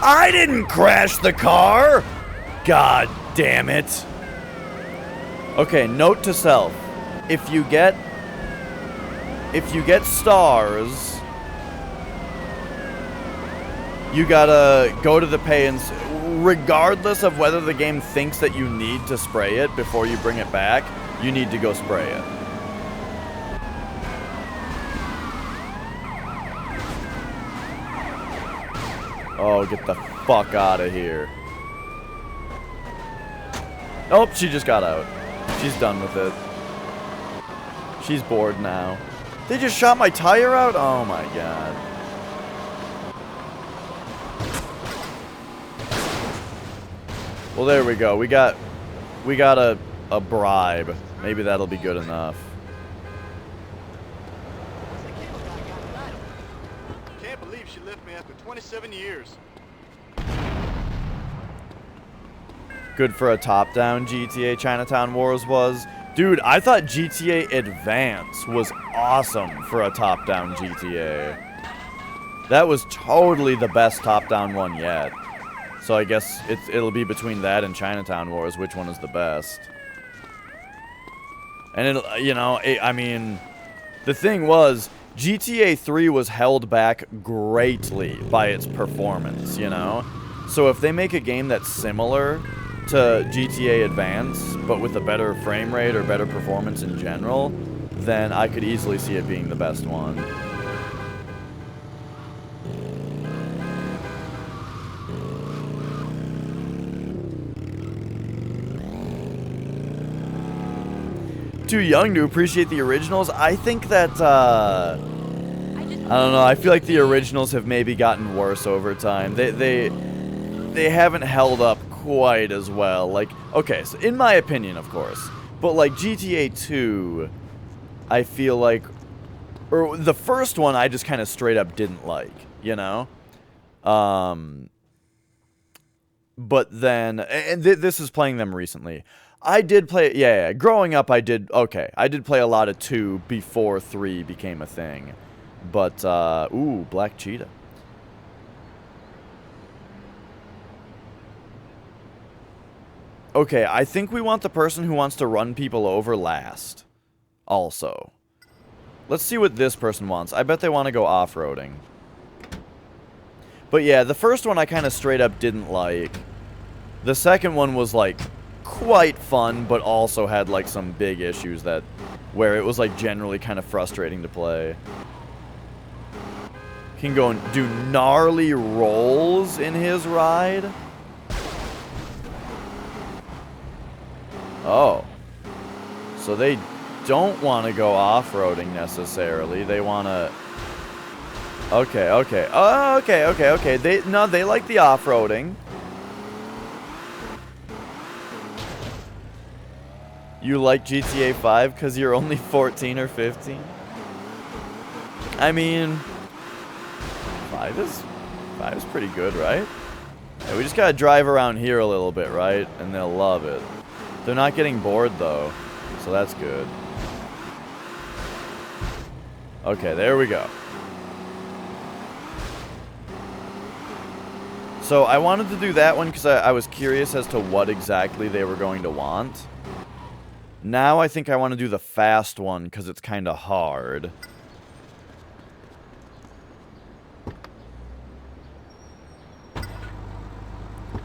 I didn't crash the car! God damn it. Okay, note to self. If you get stars, you gotta go to the pay and... regardless of whether the game thinks that you need to spray it before you bring it back, you need to go spray it. Oh, get the fuck out of here. Oh, she just got out. She's done with it. She's bored now. They just shot my tire out? Oh my god. Well, there we go. We got a bribe. Maybe that'll be good enough. Can't believe she left me after 27 years. Good for a top-down GTA Chinatown Wars was. Dude, I thought GTA Advance was awesome for a top-down GTA. That was totally the best top-down one yet. So I guess it'll be between that and Chinatown Wars, which one is the best. And it'll, you know, I mean, the thing was, GTA 3 was held back greatly by its performance, you know? So if they make a game that's similar to GTA Advance, but with a better frame rate or better performance in general, then I could easily see it being the best one. Too young to appreciate the originals. I think that, I don't know, I feel like the originals have maybe gotten worse over time. They haven't held up quite as well. Like, okay, so in my opinion, of course, but like GTA 2, I feel like, or the first one I just kind of straight up didn't like, you know? But then, and this is playing them recently. I did play, yeah, growing up I did play a lot of 2 before 3 became a thing. But, ooh, Black Cheetah. Okay, I think we want the person who wants to run people over last. Also. Let's see what this person wants. I bet they want to go off-roading. But yeah, the first one I kind of straight up didn't like. The second one was, like, quite fun, but also had, like, some big issues that... where it was, like, generally kind of frustrating to play. Can go and do gnarly rolls in his ride. Oh. So they don't want to go off-roading necessarily. They want to... Okay, okay. Oh, okay, okay, okay. They like the off-roading. You like GTA 5 because you're only 14 or 15? I mean... 5 is pretty good, right? Yeah, we just gotta drive around here a little bit, right? And they'll love it. They're not getting bored, though. So that's good. Okay, there we go. So I wanted to do that one because I was curious as to what exactly they were going to want. Now I think I want to do the fast one because it's kind of hard.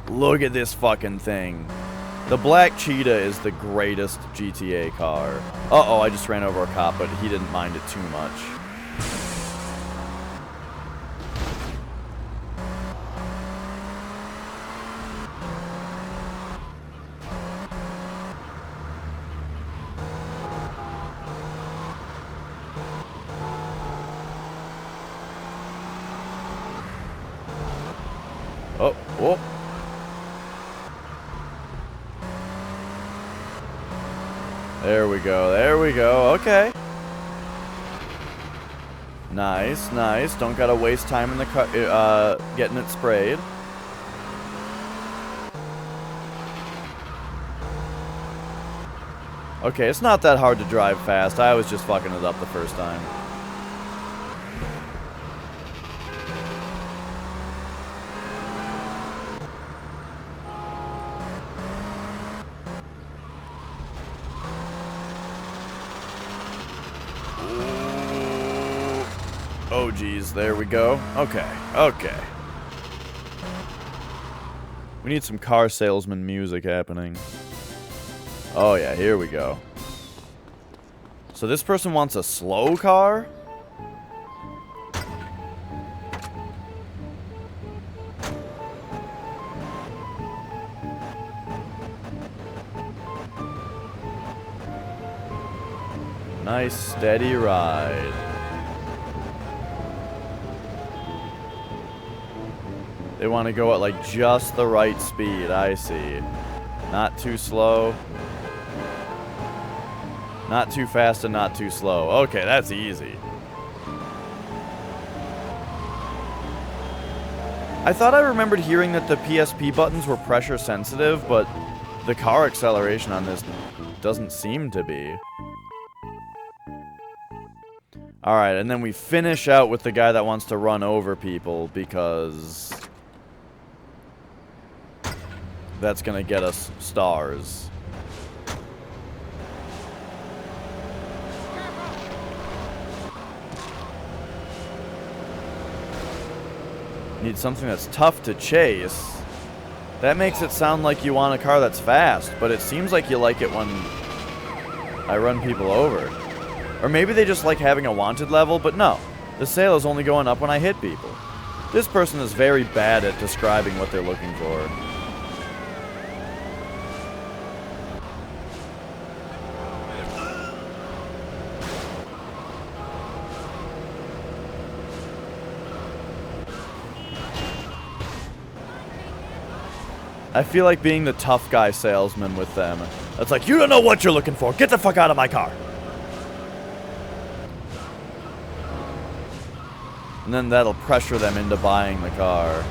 Look at this fucking thing. The Black Cheetah is the greatest GTA car. Uh-oh, I just ran over a cop, but he didn't mind it too much. Oh, whoa. There we go, there we go, okay. Nice, nice. Don't gotta waste time in the car, getting it sprayed. Okay, it's not that hard to drive fast. I was just fucking it up the first time. Oh, geez, there we go. Okay, okay. We need some car salesman music happening. Oh yeah, here we go. So this person wants a slow car? Nice steady ride. They want to go at like just the right speed, I see. Not too slow. Not too fast and not too slow. Okay, that's easy. I thought I remembered hearing that the PSP buttons were pressure sensitive, but the car acceleration on this doesn't seem to be. Alright, and then we finish out with the guy that wants to run over people because that's gonna get us stars. Need something that's tough to chase. That makes it sound like you want a car that's fast, but it seems like you like it when I run people over. Or maybe they just like having a wanted level, but no. The sale is only going up when I hit people. This person is very bad at describing what they're looking for. I feel like being the tough guy salesman with them. It's like, you don't know what you're looking for. Get the fuck out of my car. And then that'll pressure them into buying the car.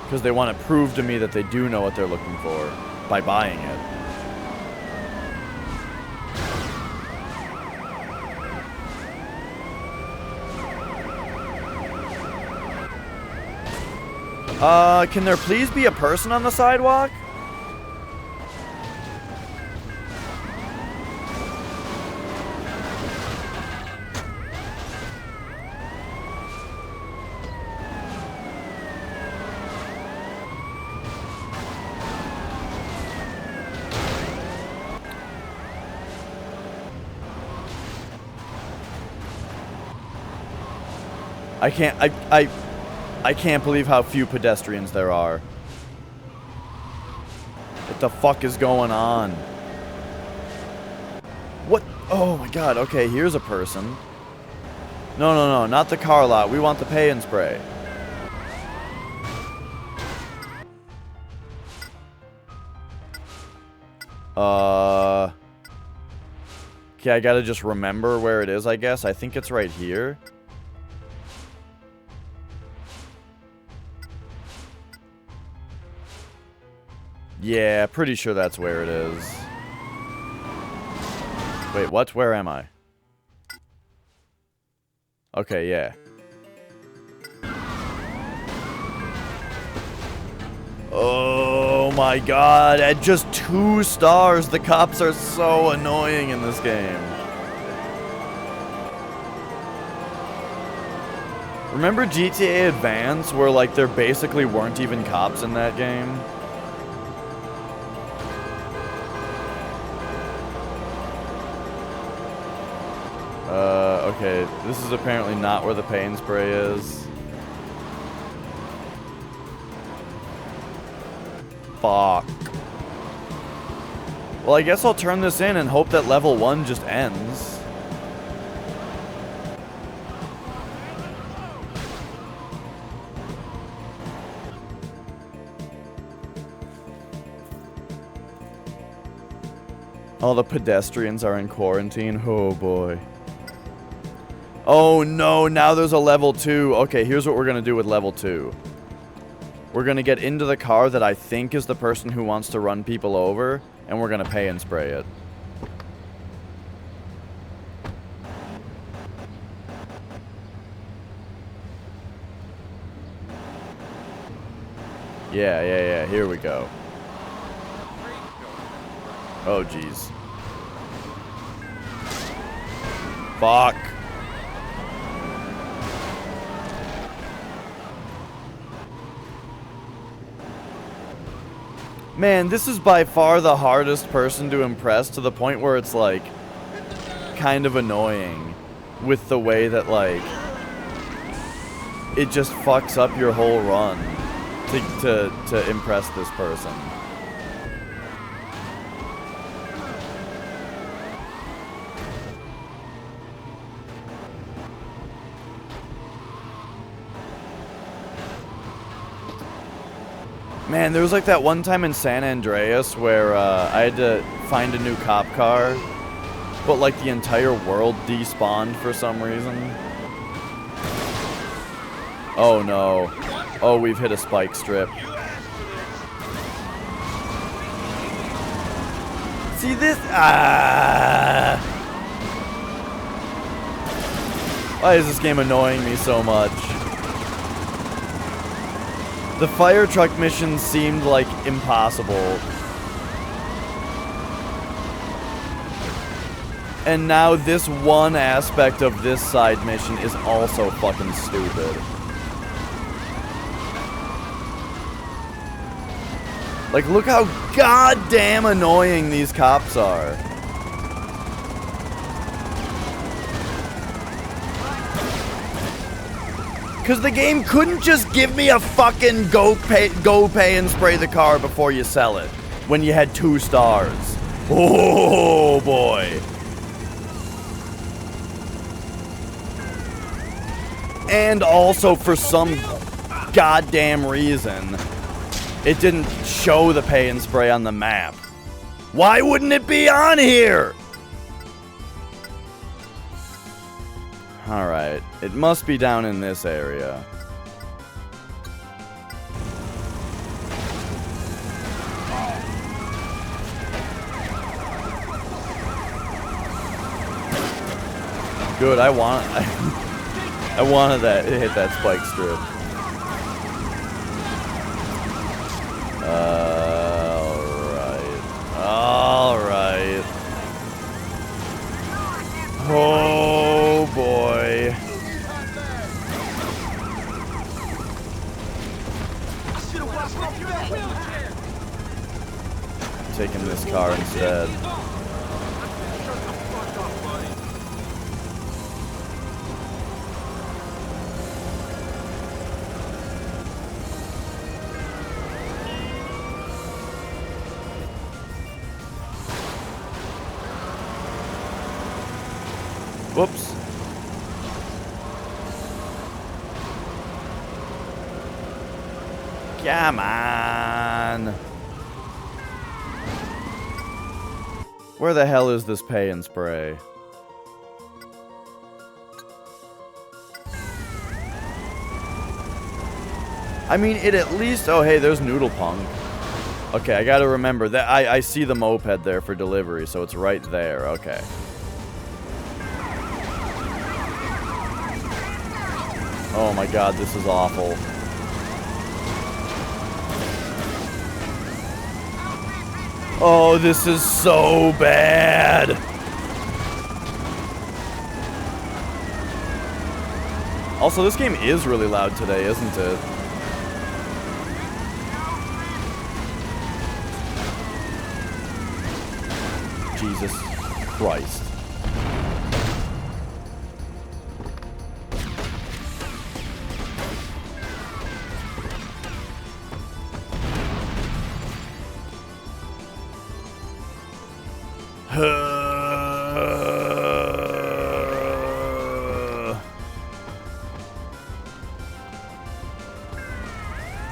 Because they want to prove to me that they do know what they're looking for by buying it. Can there please be a person on the sidewalk? I can't believe how few pedestrians there are. What the fuck is going on? What? Oh my god, okay, here's a person. No, not the car lot. We want the pay and spray. Okay, I gotta just remember where it is, I guess. I think it's right here. Yeah, pretty sure that's where it is. Wait, what? Where am I? Okay, yeah. Oh my god, at just 2 stars, the cops are so annoying in this game. Remember GTA Advance, where like there basically weren't even cops in that game? Okay, this is apparently not where the pain spray is. Fuck. Well, I guess I'll turn this in and hope that level 1 just ends. All the pedestrians are in quarantine. Oh boy. Oh no, now there's a level 2. Okay, here's what we're gonna do with level 2. We're gonna get into the car that I think is the person who wants to run people over, and we're gonna pay and spray it. Yeah, here we go. Oh, jeez. Fuck. Man, this is by far the hardest person to impress, to the point where it's, like, kind of annoying with the way that, like, it just fucks up your whole run to impress this person. Man, there was like that one time in San Andreas where I had to find a new cop car, but like the entire world despawned for some reason. Oh no. Oh, we've hit a spike strip. See this? Ah! Why is this game annoying me so much? The fire truck mission seemed like impossible. And now this one aspect of this side mission is also fucking stupid. Like, look how goddamn annoying these cops are. Because the game couldn't just give me a fucking go pay and spray the car before you sell it when you had 2 stars. Oh boy. And also for some goddamn reason, it didn't show the pay and spray on the map. Why wouldn't it be on here? Alright, it must be down in this area. Good, I wanted that to hit that spike strip. Alright. Oh boy. Taking this car instead. Whoops. Come on. Where the hell is this pay and spray? I mean, it at least... Oh, hey, there's Noodle Punk. Okay, I gotta remember that I see the moped there for delivery, so it's right there. Okay. Oh my god, this is awful. Oh, this is so bad. Also, this game is really loud today, isn't it? Jesus Christ.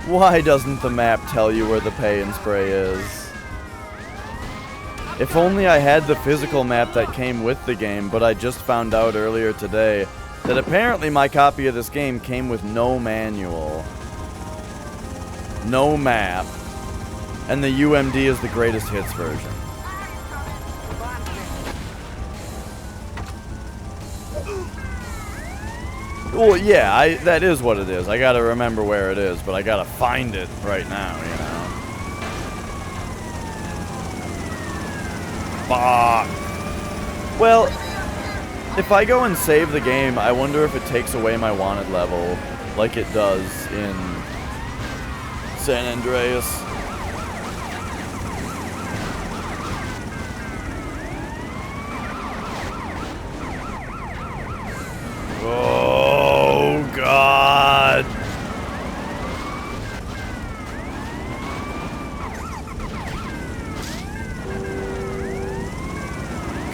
Why doesn't the map tell you where the pay and spray is? If only I had the physical map that came with the game, but I just found out earlier today that apparently my copy of this game came with no manual, no map, and the UMD is the greatest hits version. Well, yeah, that is what it is. I gotta remember where it is, but I gotta find it right now, you know. Fuck. Well, if I go and save the game, I wonder if it takes away my wanted level, like it does in San Andreas.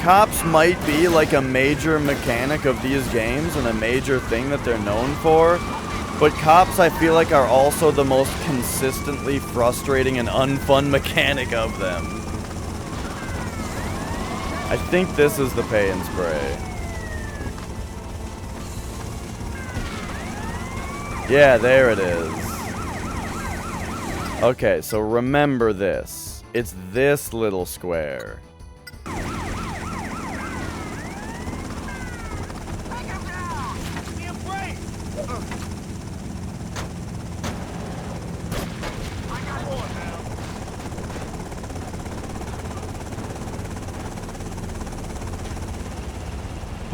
cops might be like a major mechanic of these games and a major thing that they're known for, but cops I feel like are also the most consistently frustrating and unfun mechanic of them. I think this is the pay and spray. Yeah, there it is. Okay, so remember this. It's this little square.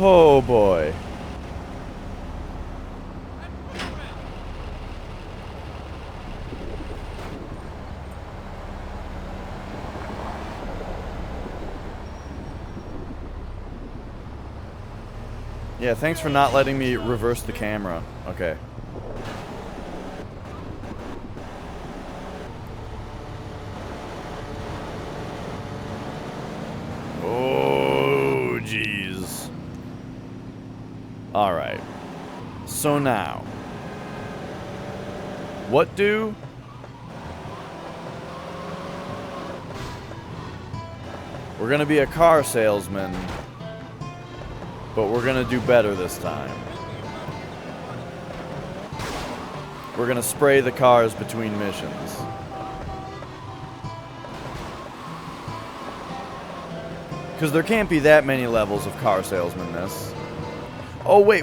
Oh boy. Yeah, thanks for not letting me reverse the camera. Okay. Oh, jeez. Alright. So now. What do? We're gonna be a car salesman. But we're gonna do better this time. We're gonna spray the cars between missions. Because there can't be that many levels of car salesman-ness. Oh, wait.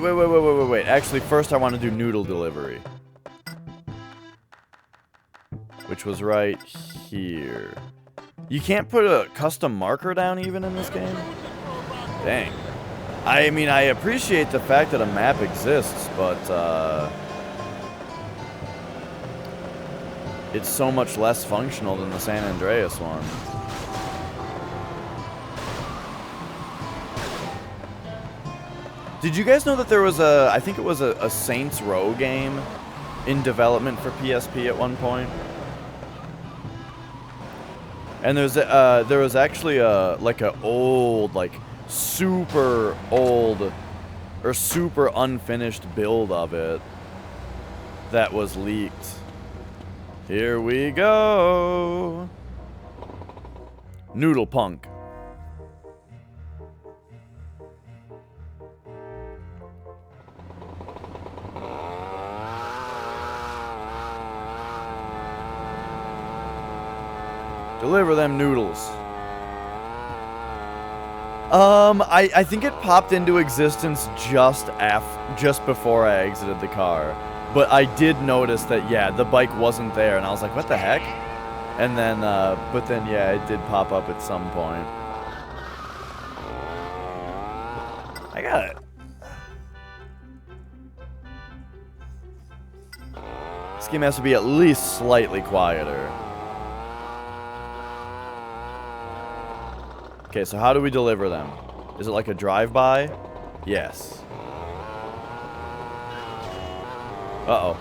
Actually, first I want to do noodle delivery. Which was right here. You can't put a custom marker down even in this game? Dang. I mean, I appreciate the fact that a map exists, but, it's so much less functional than the San Andreas one. Did you guys know that there was I think it was a Saints Row game in development for PSP at one point? And there was actually like a old, like, super old or super unfinished build of it that was leaked. Here we go. Noodle Punk. Deliver them noodles. I think it popped into existence just before I exited the car. But I did notice that, yeah, the bike wasn't there, and I was like, what the heck? And then, but then, yeah, it did pop up at some point. I got it. This game has to be at least slightly quieter. Okay, so how do we deliver them? Is it like a drive-by? Yes. Uh-oh.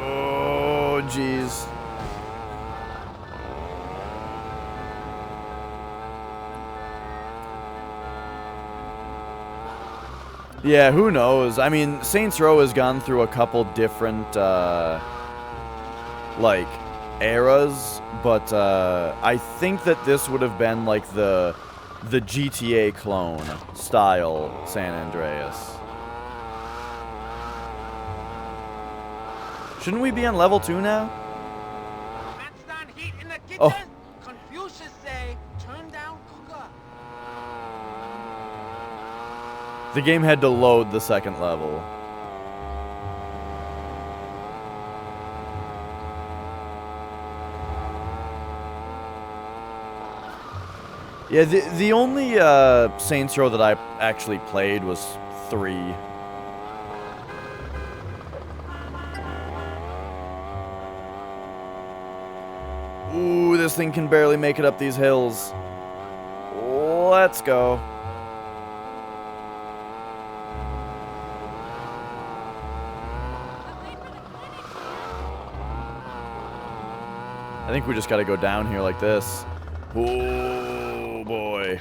Oh, jeez. Yeah, who knows? I mean, Saints Row has gone through a couple different, like, eras, but, I think that this would have been, like, the GTA clone style San Andreas. Shouldn't we be on level 2 now? Oh. Confucius say, turn down cooker. The game had to load the second level. Yeah, the only Saints Row that I actually played was 3. Ooh, this thing can barely make it up these hills. Let's go. I think we just gotta go down here like this. Oh boy.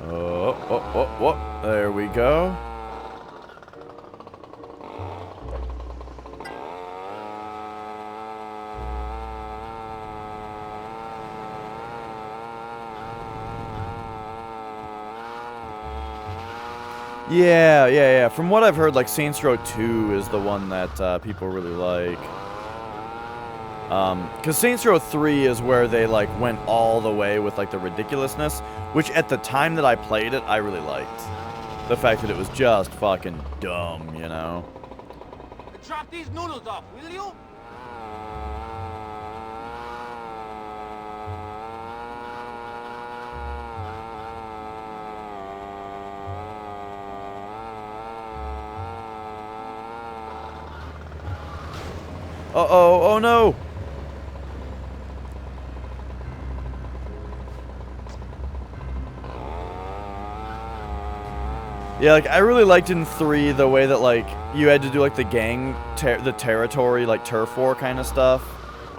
Oh, there we go. Yeah. From what I've heard, like, Saints Row 2 is the one that people really like. Because Saints Row 3 is where they, like, went all the way with, like, the ridiculousness, which at the time that I played it, I really liked. The fact that it was just fucking dumb, you know? Drop these noodles off, will you? Uh-oh, oh no! Yeah, like, I really liked in 3 the way that, like, you had to do, like, the the territory, like, turf war kind of stuff.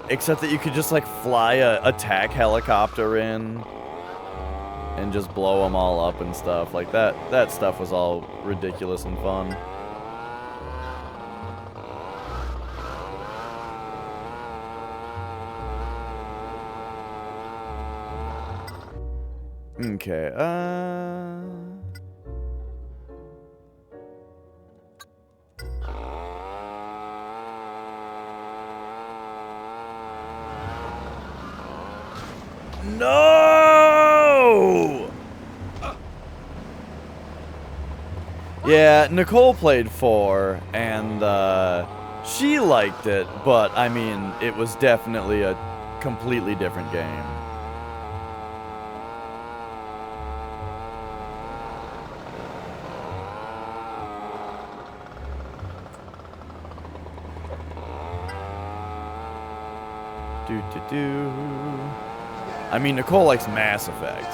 Except that you could just, like, fly a attack helicopter in and just blow them all up and stuff. Like, that stuff was all ridiculous and fun. Okay, No! Yeah, Nicole played 4, and, she liked it, but, I mean, it was definitely a completely different game. I mean, Nicole likes Mass Effect.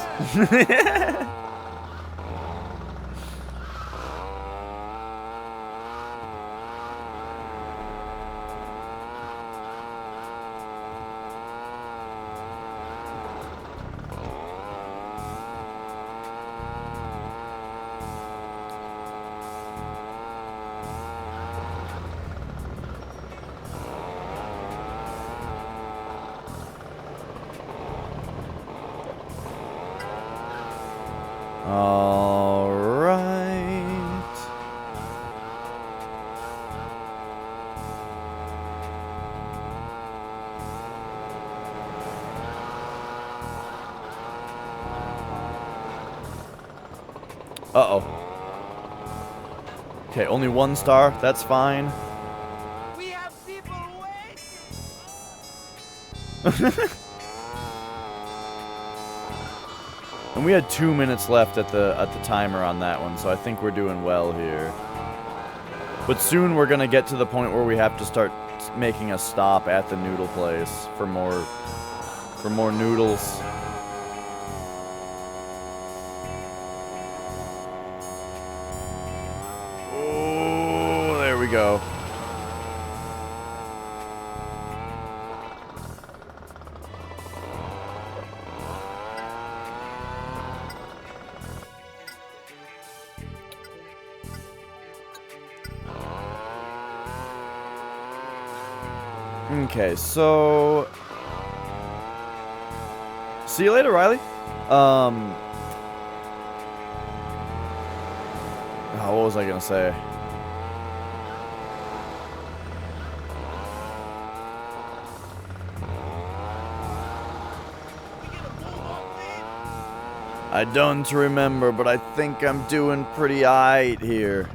All right. Uh-oh. Okay, only 1 star. That's fine. We have people waiting. And we had 2 minutes left at the timer on that one, so I think we're doing well here. But soon we're gonna get to the point where we have to start making a stop at the noodle place for more noodles. Oh, there we go. Okay, so see you later, Riley. Oh, what was I gonna say? I don't remember, but I think I'm doing pretty aight here.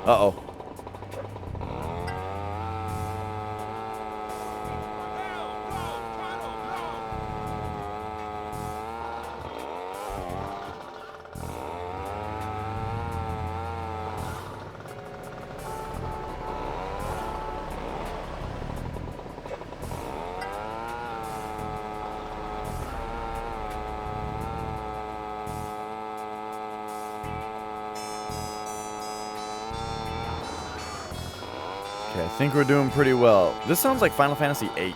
Uh-oh. I think we're doing pretty well. This sounds like Final Fantasy VIII.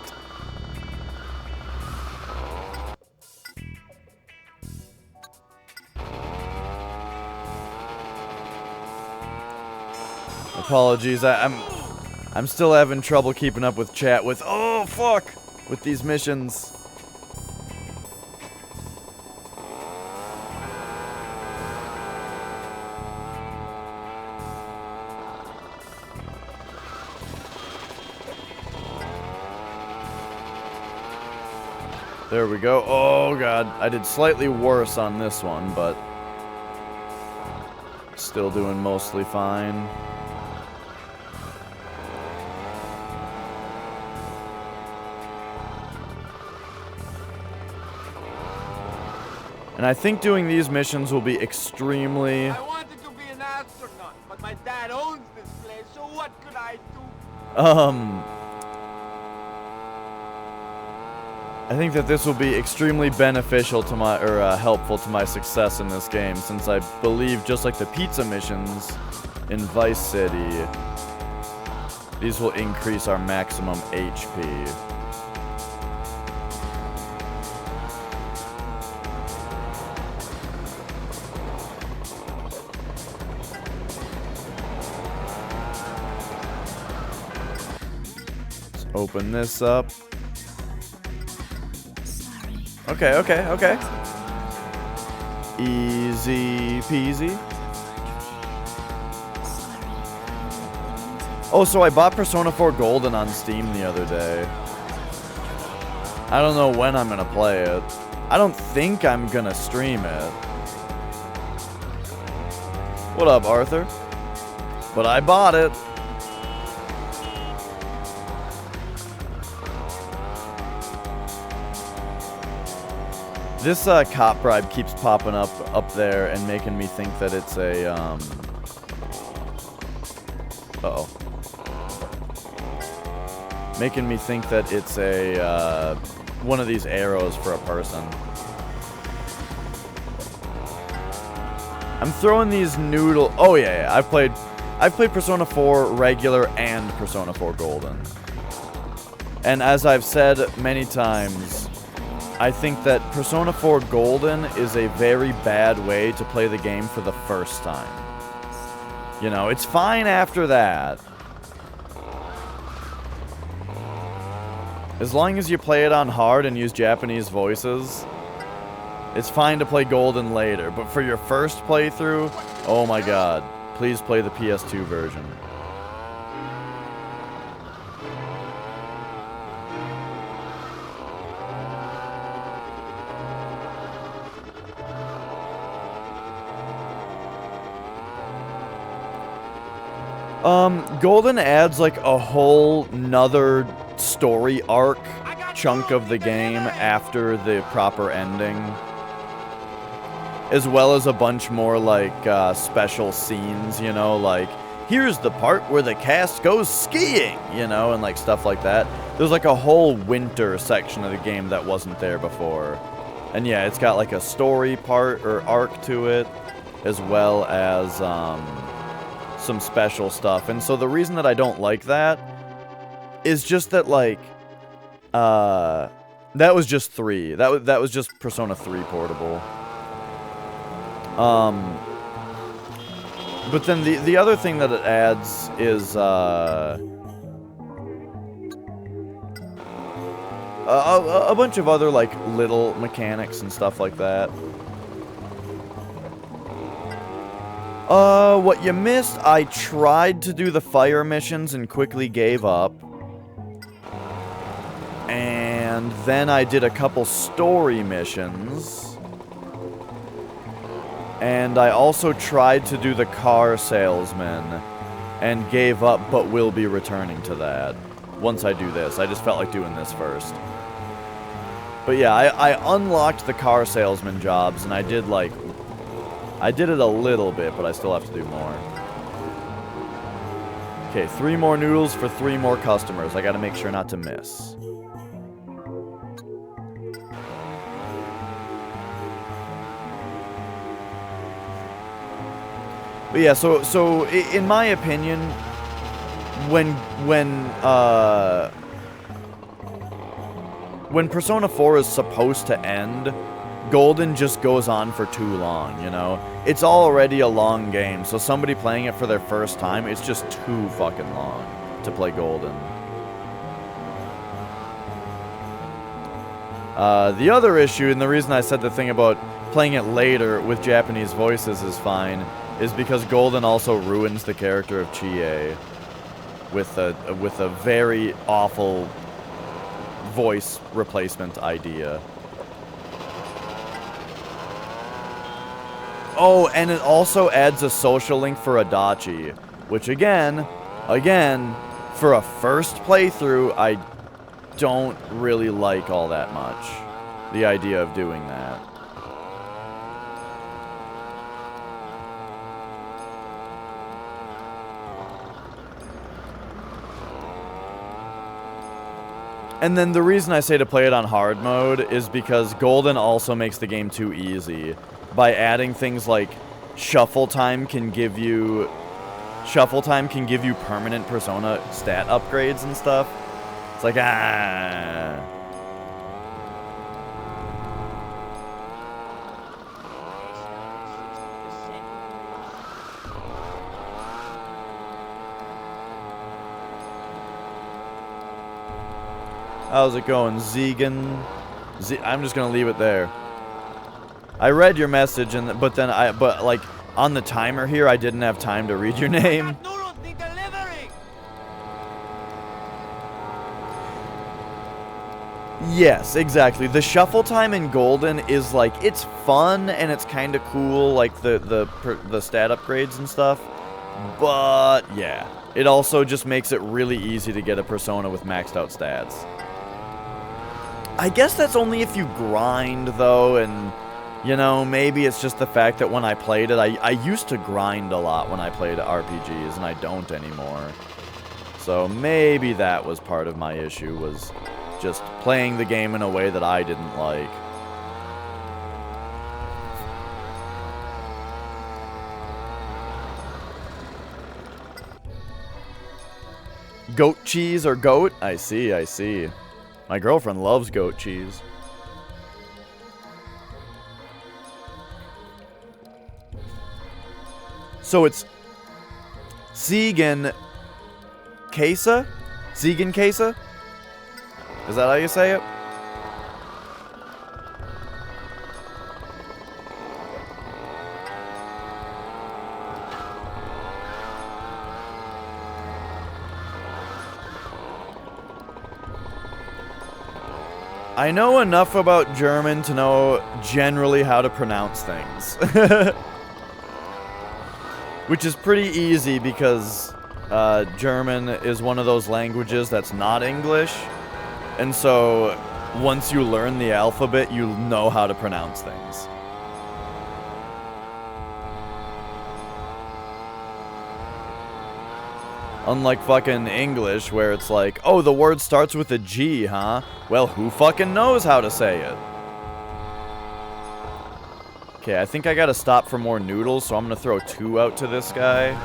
Apologies, I'm still having trouble keeping up with chat with with these missions. There we go. Oh god, I did slightly worse on this one, but still doing mostly fine. And I think doing these missions will be extremely... I wanted to be an astronaut, but my dad owns this place, so what could I do? I think that this will be extremely beneficial to my, or helpful to my success in this game, since I believe, just like the pizza missions in Vice City, these will increase our maximum HP. Let's open this up. Okay, okay, okay. Easy peasy. Oh, so I bought Persona 4 Golden on Steam the other day. I don't know when I'm gonna play it. I don't think I'm gonna stream it. What up, Arthur? But I bought it. This cop bribe keeps popping up there and making me think that it's a uh-oh. Making me think that it's a one of these arrows for a person. I'm throwing these noodle. Oh yeah, I've played Persona 4 regular and Persona 4 Golden. And as I've said many times, I think that Persona 4 Golden is a very bad way to play the game for the first time. You know, it's fine after that. As long as you play it on hard and use Japanese voices, it's fine to play Golden later. But for your first playthrough, oh my god, please play the PS2 version. Golden adds like a whole nother story arc chunk of the game after the proper ending, as well as a bunch more like special scenes, you know, like here's the part where the cast goes skiing, you know, and like stuff like that. There's like a whole winter section of the game that wasn't there before. And yeah, it's got like a story part or arc to it, as well as some special stuff. And so the reason that I don't like that is just that, like, that was just 3. That was just Persona 3 Portable. But then the other thing that it adds is a bunch of other, like, little mechanics and stuff like that. What you missed, I tried to do the fire missions and quickly gave up. And then I did a couple story missions. And I also tried to do the car salesman and gave up, but will be returning to that once I do this. I just felt like doing this first. But yeah, I unlocked the car salesman jobs, and I did it a little bit, but I still have to do more. Okay, 3 more noodles for 3 more customers. I gotta make sure not to miss. But yeah, so in my opinion, when Persona 4 is supposed to end, Golden just goes on for too long, you know? It's already a long game, so somebody playing it for their first time, it's just too fucking long to play Golden. The other issue, and the reason I said the thing about playing it later with Japanese voices is fine, is because Golden also ruins the character of Chie with a very awful voice replacement idea. Oh, and it also adds a social link for Adachi, which again, for a first playthrough, I don't really like all that much. The idea of doing that. And then the reason I say to play it on hard mode is because Golden also makes the game too easy. By adding things like shuffle time can give you permanent Persona stat upgrades and stuff. It's like, ah. How's it going, Zegan? I'm just gonna leave it there. I read your message, but like on the timer here, I didn't have time to read your name. Yes, exactly. The shuffle time in Golden is like, it's fun and it's kind of cool, like the stat upgrades and stuff. But yeah, it also just makes it really easy to get a Persona with maxed out stats. I guess that's only if you grind though, and you know, maybe it's just the fact that when I played it, I used to grind a lot when I played RPGs, and I don't anymore. So maybe that was part of my issue, was just playing the game in a way that I didn't like. Goat cheese or goat? I see, I see. My girlfriend loves goat cheese. So it's Zegan Kesa? Zegan Kesa? Is that how you say it? I know enough about German to know generally how to pronounce things. Which is pretty easy because German is one of those languages that's not English. And so once you learn the alphabet, you know how to pronounce things. Unlike fucking English, where it's like, oh, the word starts with a G, huh? Well, who fucking knows how to say it? Okay, I think I gotta stop for more noodles, so I'm gonna throw 2 out to this guy.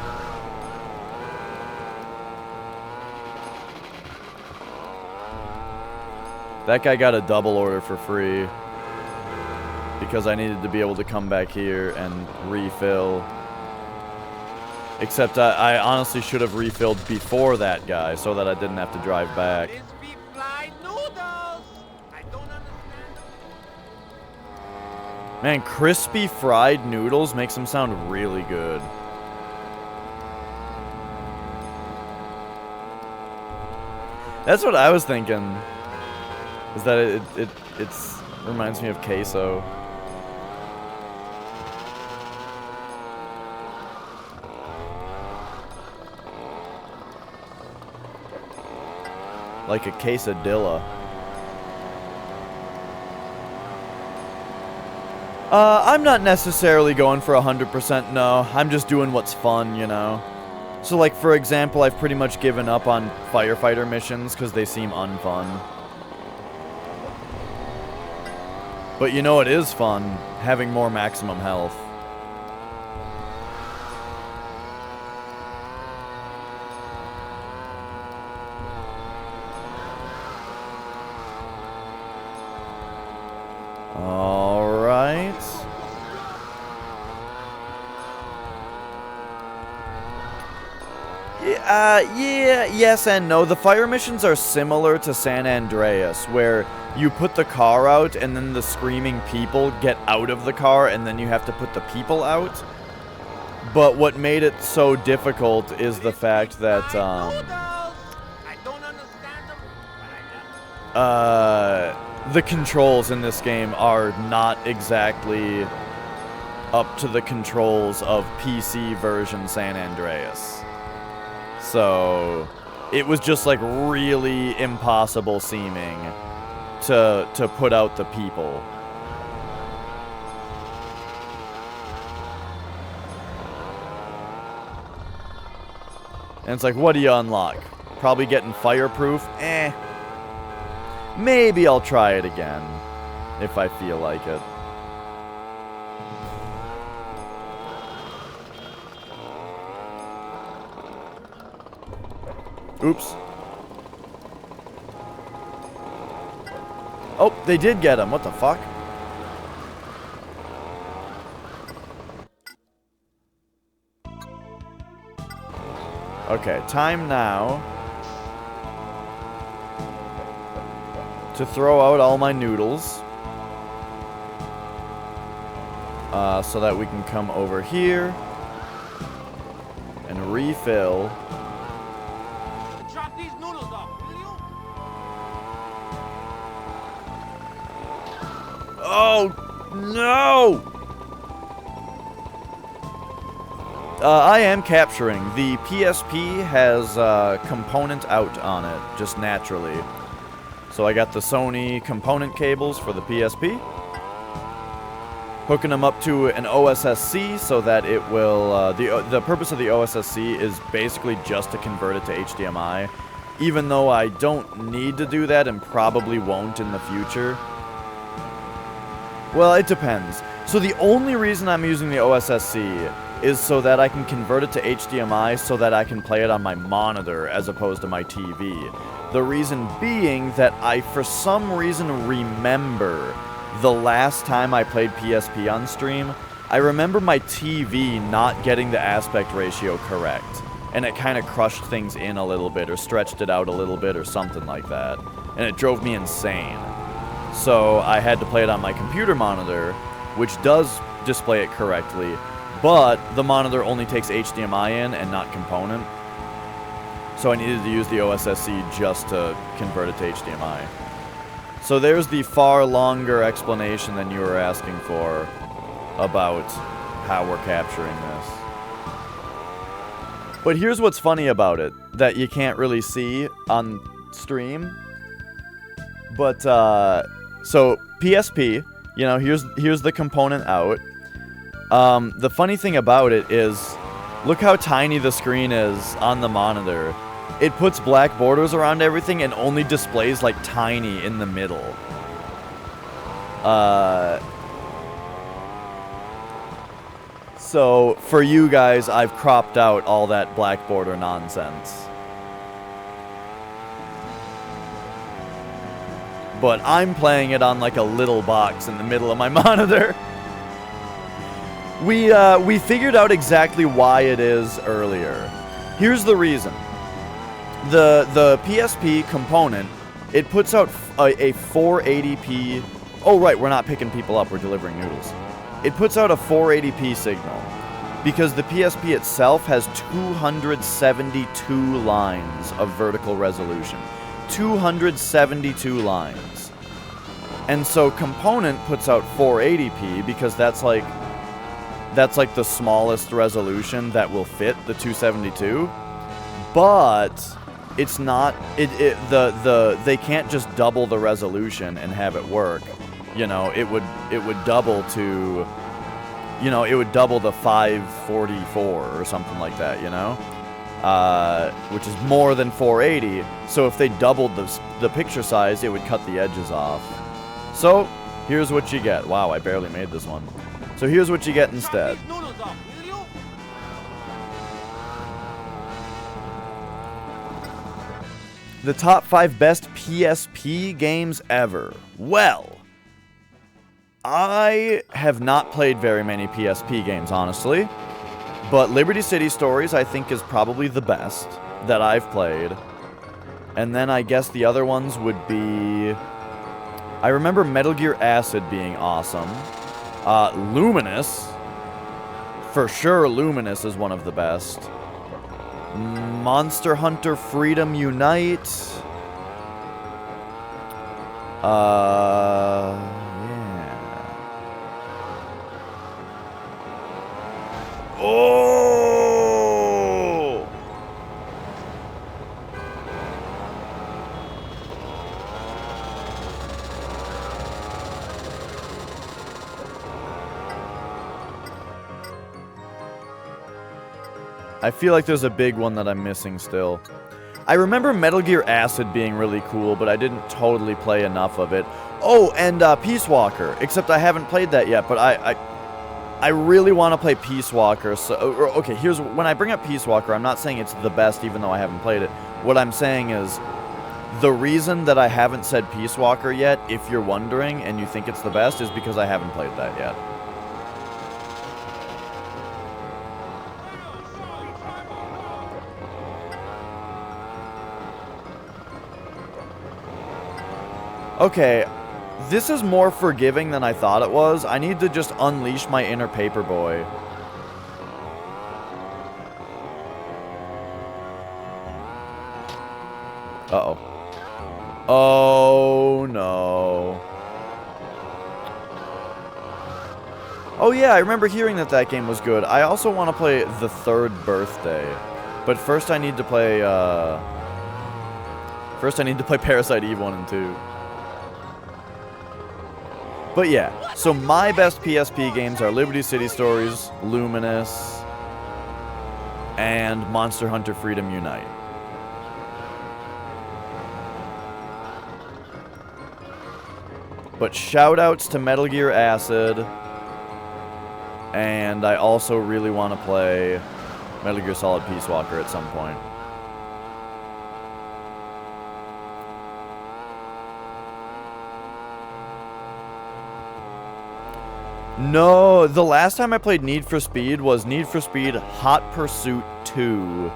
That guy got a double order for free. Because I needed to be able to come back here and refill. Except I honestly should have refilled before that guy, so that I didn't have to drive back. Crispy fried noodles. I don't understand. Man, crispy fried noodles makes them sound really good. That's what I was thinking. Is that it reminds me of queso. Like a quesadilla. I'm not necessarily going for 100%, no. I'm just doing what's fun, you know. So, like, for example, I've pretty much given up on firefighter missions because they seem unfun. But you know it is fun, having more maximum health. Alright. Yeah, yes and no. The fire missions are similar to San Andreas, where you put the car out and then the screaming people get out of the car and then you have to put the people out. But what made it so difficult is the fact that, I don't understand them, but I got the controls in this game are not exactly up to the controls of PC version San Andreas. So it was just like really impossible seeming to put out the people. And it's like, what do you unlock? Probably getting fireproof? Eh. Maybe I'll try it again if I feel like it. Oops. Oh, they did get him. What the fuck? Okay, time now to throw out all my noodles. So that we can come over here and refill. drop these noodles off, will you? Oh, no! I am capturing. The PSP has a component out on it, just naturally. So I got the Sony component cables for the PSP. Hooking them up to an OSSC so that it will... the purpose of the OSSC is basically just to convert it to HDMI. Even though I don't need to do that and probably won't in the future. Well, it depends. So the only reason I'm using the OSSC is so that I can convert it to HDMI so that I can play it on my monitor as opposed to my TV. The reason being that I, for some reason, remember the last time I played PSP on stream, I remember my TV not getting the aspect ratio correct. And it kind of crushed things in a little bit or stretched it out a little bit or something like that. And it drove me insane. So I had to play it on my computer monitor, which does display it correctly, but the monitor only takes HDMI in and not component. So I needed to use the OSSC just to convert it to HDMI. So there's the far longer explanation than you were asking for about how we're capturing this. But here's what's funny about it that you can't really see on stream. But, so PSP, you know, here's the component out. The funny thing about it is, look how tiny the screen is on the monitor. It puts black borders around everything and only displays, like, tiny in the middle. So, for you guys, I've cropped out all that black border nonsense. But I'm playing it on, like, a little box in the middle of my monitor. We figured out exactly why it is earlier. Here's the reason. The PSP component, it puts out a 480p... Oh, right, we're not picking people up, we're delivering noodles. It puts out a 480p signal because the PSP itself has 272 lines of vertical resolution. 272 lines. And so component puts out 480p because that's like the smallest resolution that will fit the 272. But it's not they can't just double the resolution and have it work. You know, it would double to, you know, it would double the 544 or something like that, you know? Which is more than 480. So if they doubled the picture size, it would cut the edges off. So, here's what you get. Wow, I barely made this one. So here's what you get instead. Drop these noodles off, will you? The top 5 best PSP games ever. Well, I have not played very many PSP games, honestly. But Liberty City Stories, I think, is probably the best that I've played. And then I guess the other ones would be... I remember Metal Gear Acid being awesome. Luminous. For sure, Luminous is one of the best. Monster Hunter Freedom Unite. Yeah. Oh! I feel like there's a big one that I'm missing still. I remember Metal Gear Acid being really cool, but I didn't totally play enough of it. Oh, and Peace Walker, except I haven't played that yet, but I really want to play Peace Walker. So, okay, here's, when I bring up Peace Walker, I'm not saying it's the best even though I haven't played it. What I'm saying is, the reason that I haven't said Peace Walker yet, if you're wondering and you think it's the best, is because I haven't played that yet. Okay, this is more forgiving than I thought it was. I need to just unleash my inner paperboy. Uh-oh. Oh, no. Oh, yeah, I remember hearing that that game was good. I also want to play The Third Birthday. But first I need to play, Parasite Eve 1 and 2. But yeah, so my best PSP games are Liberty City Stories, Luminous, and Monster Hunter Freedom Unite. But shoutouts to Metal Gear Acid, and I also really want to play Metal Gear Solid Peace Walker at some point. No, the last time I played Need for Speed was Need for Speed Hot Pursuit 2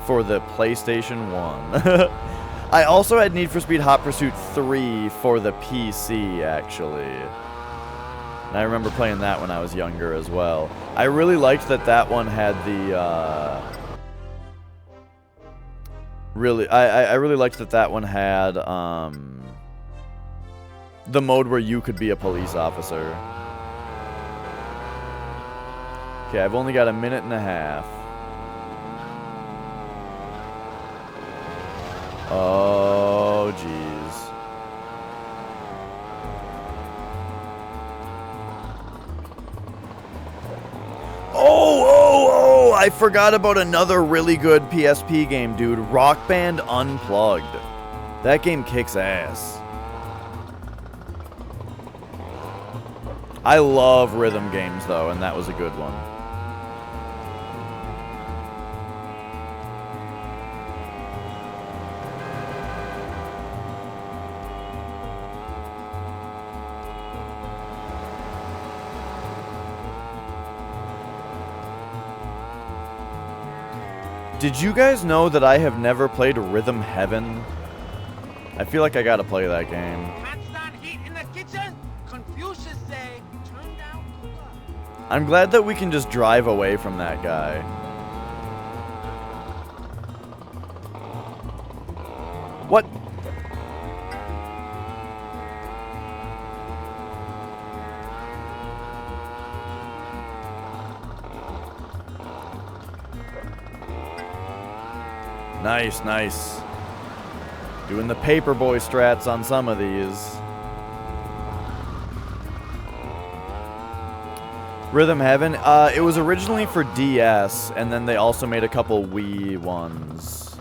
for the PlayStation 1. I also had Need for Speed Hot Pursuit 3 for the PC, actually. And I remember playing that when I was younger as well. I really liked that that one had the, I really liked that that one had, the mode where you could be a police officer. Okay, I've only got a minute and a half. Oh, jeez. Oh, I forgot about another really good PSP game, dude. Rock Band Unplugged. That game kicks ass. I love rhythm games, though, and that was a good one. Did you guys know that I have never played Rhythm Heaven? I feel like I gotta play that game. Can't stand heat in the kitchen? Confucius say, turn down cooler. I'm glad that we can just drive away from that guy. What? Nice, nice. Doing the paperboy strats on some of these. Rhythm Heaven, it was originally for DS, and then they also made a couple Wii ones.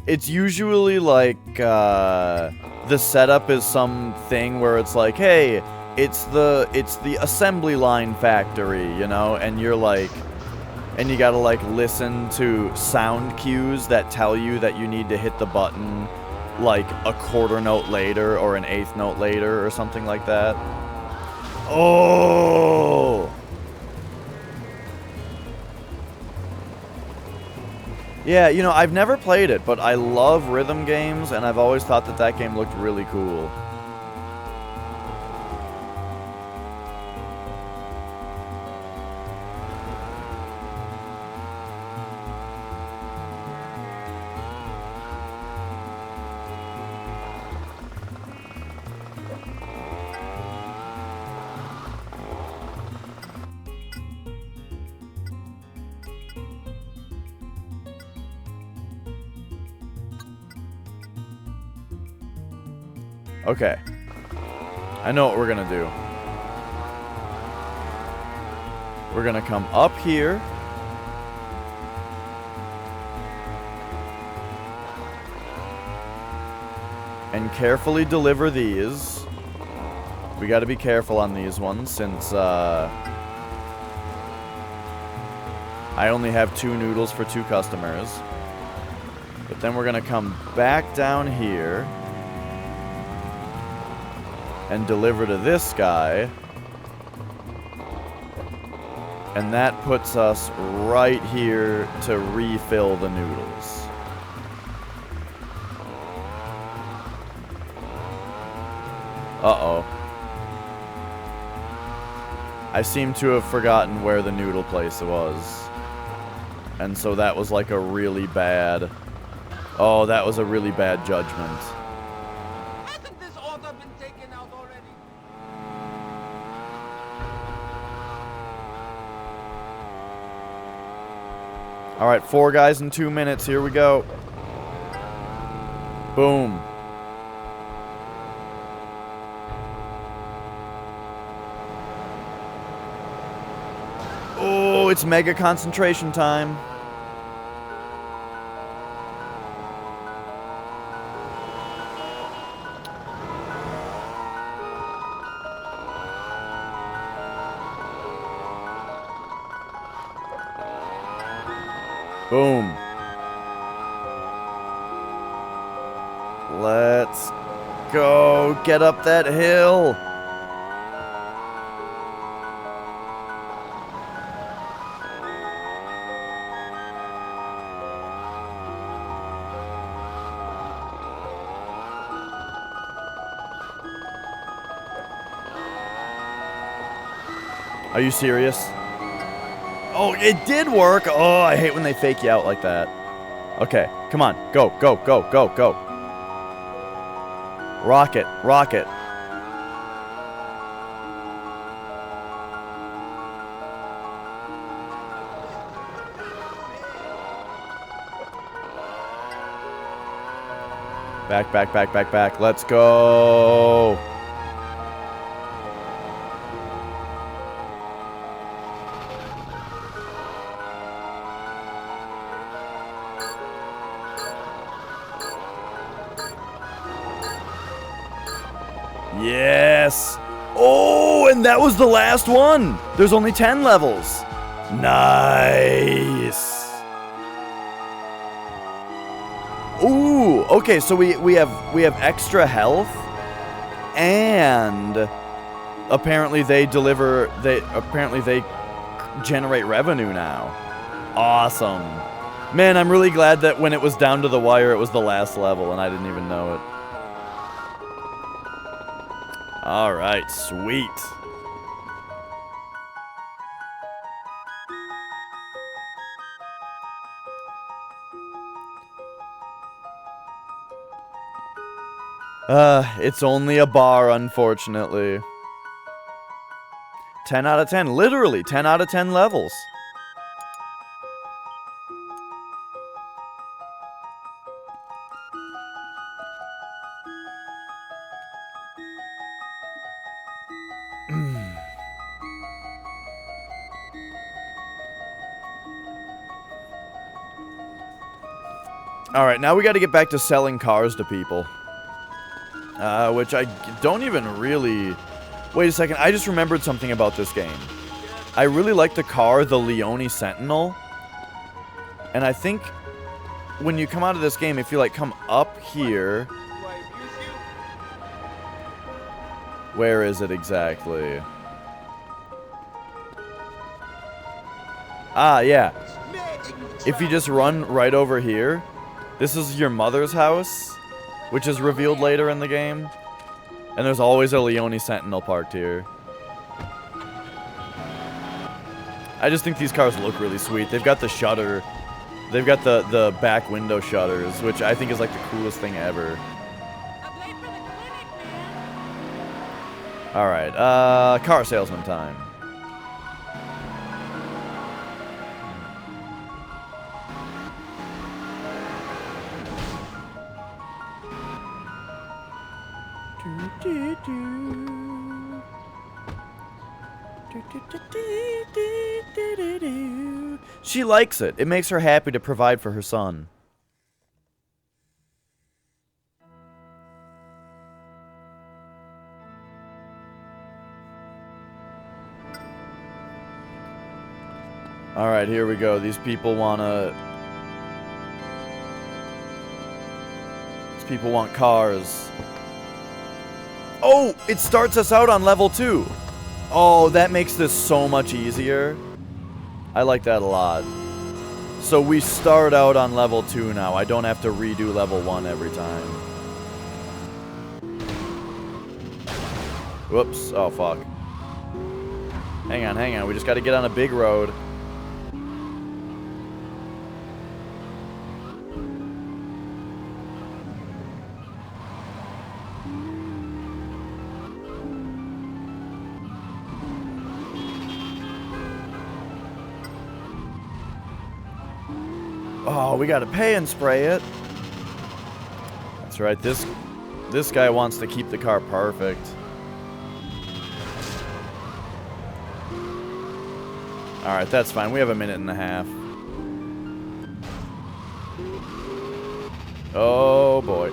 It's usually like, the setup is something where it's like, hey, it's the assembly line factory, you know, and you're like, and you gotta like listen to sound cues that tell you that you need to hit the button like a quarter note later or an eighth note later or something like that. Oh! Yeah, you know, I've never played it, but I love rhythm games, and I've always thought that that game looked really cool. Okay. I know what we're gonna do. We're gonna come up here. And carefully deliver these. We gotta be careful on these ones since, I only have 2 noodles for 2 customers. But then we're gonna come back down here. And deliver to this guy. And that puts us right here to refill the noodles. Uh-oh. I seem to have forgotten where the noodle place was. And so that was like a really bad... Oh, that was a really bad judgment. Hasn't this order been taken out already? Alright, 4 guys in 2 minutes. Here we go. Boom. Oh, it's mega concentration time. Boom. Let's go. Get up that hill. Are you serious? Oh, it did work. Oh, I hate when they fake you out like that. Okay, come on. Go, go, go, go, go. Rocket, rocket. Back, back, back, back, back. Let's go. Yes! Oh, and that was the last one! There's only 10 levels. Nice! Ooh, okay, so we have extra health, and apparently they generate revenue now. Awesome. Man, I'm really glad that when it was down to the wire, it was the last level, and I didn't even know it. Alright, sweet. It's only a bar, unfortunately. 10 out of 10. Literally, 10 out of 10 levels. Alright, now we gotta get back to selling cars to people. Which I don't even really... Wait a second, I just remembered something about this game. I really like the car, the Leone Sentinel. And I think when you come out of this game, if you like come up here, Do I abuse you? where is it exactly? Ah, yeah. If you just run right over here, this is your mother's house, which is revealed later in the game. And there's always a Leone Sentinel parked here. I just think these cars look really sweet. They've got the shutter. They've got the back window shutters, which I think is like the coolest thing ever. I'm late for the clinic, man. Alright, car salesman time. She likes it. It makes her happy to provide for her son. Alright, here we go. These people want cars. Oh, it starts us out on level 2. Oh, that makes this so much easier. I like that a lot. So we start out on level 2 now. I don't have to redo level 1 every time. Whoops. Oh, fuck. Hang on. We just gotta get on a big road. Oh, we gotta pay and spray it. That's right, this guy wants to keep the car perfect. Alright, that's fine. We have a minute and a half. Oh, boy.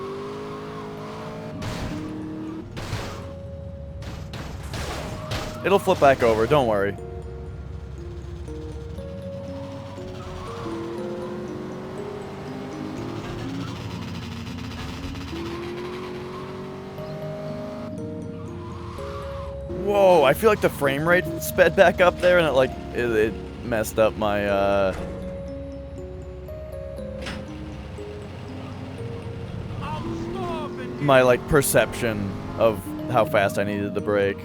It'll flip back over, don't worry. Whoa, I feel like the frame rate sped back up there and it messed up my my like perception of how fast I needed to brake.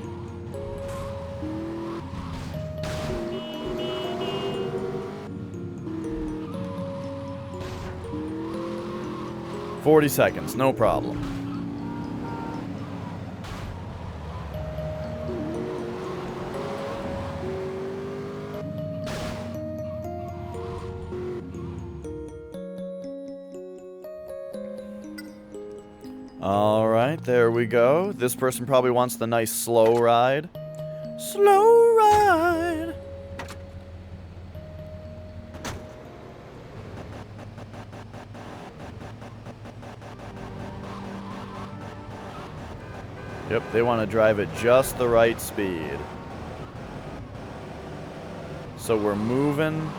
"40 seconds, no problem." Alright, there we go. This person probably wants the nice slow ride. Slow ride! Yep, they want to drive at just the right speed. So we're moving,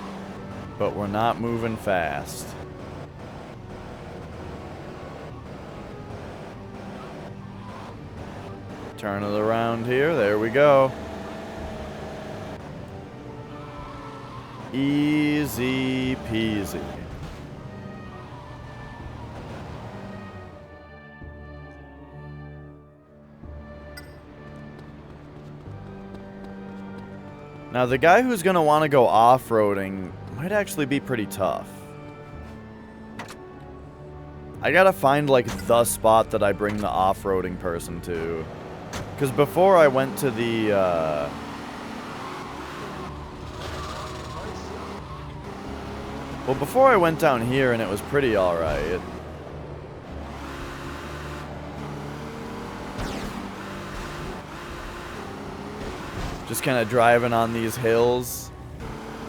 but we're not moving fast. Turn it around here. There we go. Easy peasy. Now, the guy who's going to want to go off-roading might actually be pretty tough. I gotta find, like, the spot that I bring the off-roading person to. Because before I went to the, well, before I went down here and it was pretty alright. Just kind of driving on these hills.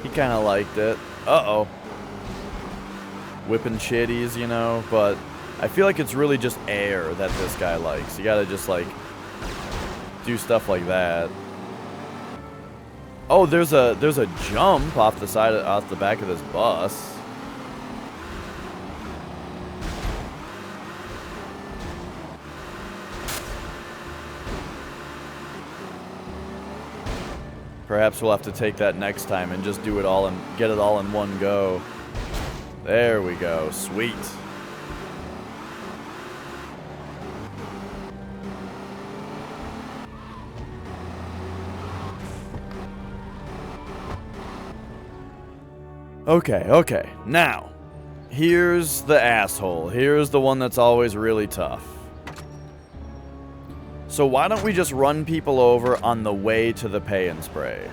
He kind of liked it. Uh-oh. Whipping chitties, you know, but I feel like it's really just air that this guy likes. You gotta just, like, do stuff like that. Oh, there's a jump off the back of this bus. Perhaps we'll have to take that next time and just do it all and get it all in one go. There we go. Sweet. Okay, okay. Now, here's the asshole. Here's the one that's always really tough. So why don't we just run people over on the way to the pay and spray?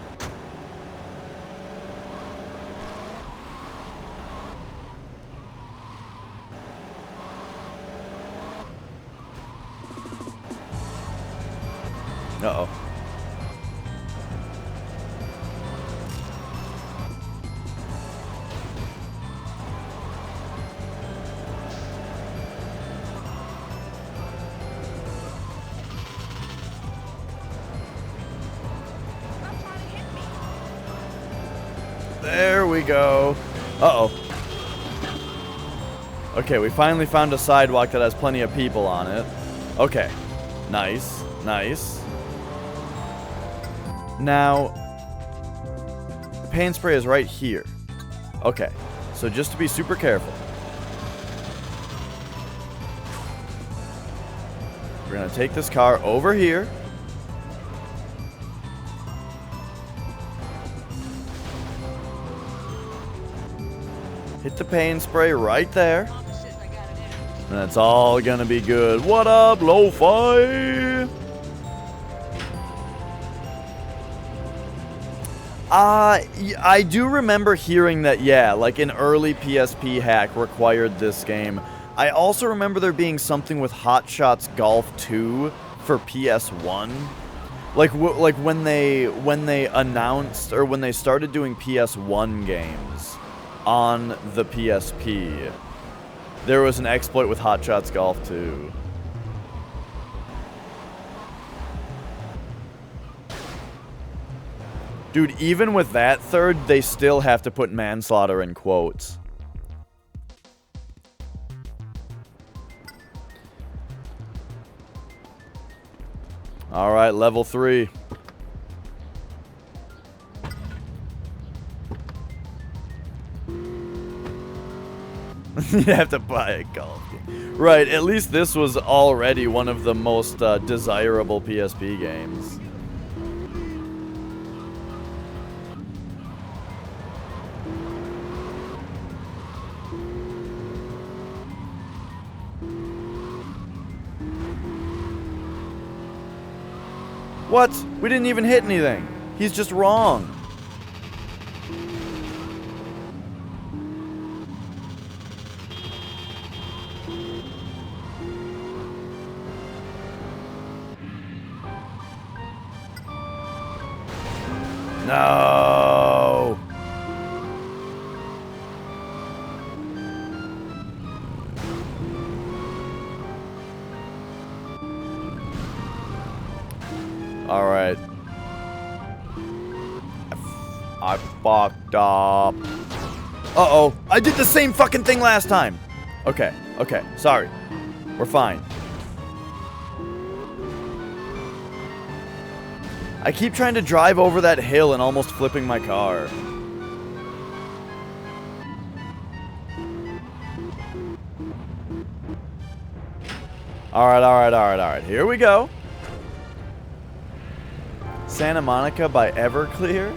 Uh-oh. There we go. Uh-oh. Okay, we finally found a sidewalk that has plenty of people on it. Okay. Nice. Nice. Now, the paint spray is right here. Okay. So just to be super careful. We're going to take this car over here. Hit the paint spray right there. And it's all gonna be good. What up, Lo-Fi? I do remember hearing that, yeah, like an early PSP hack required this game. I also remember there being something with Hot Shots Golf 2 for PS1. Like when they announced, or when they started doing PS1 games on the PSP, there was an exploit with Hot Shots Golf 2. Dude, even with that third, they still have to put manslaughter in quotes. Alright, level 3. You have to buy a golf game. Right, at least this was already one of the most desirable PSP games. What? We didn't even hit anything. He's just wrong. No. All right. I fucked up. Uh-oh. I did the same fucking thing last time. Okay. Okay. Sorry. We're fine. I keep trying to drive over that hill and almost flipping my car. Alright, alright, alright, alright. Here we go. Santa Monica by Everclear?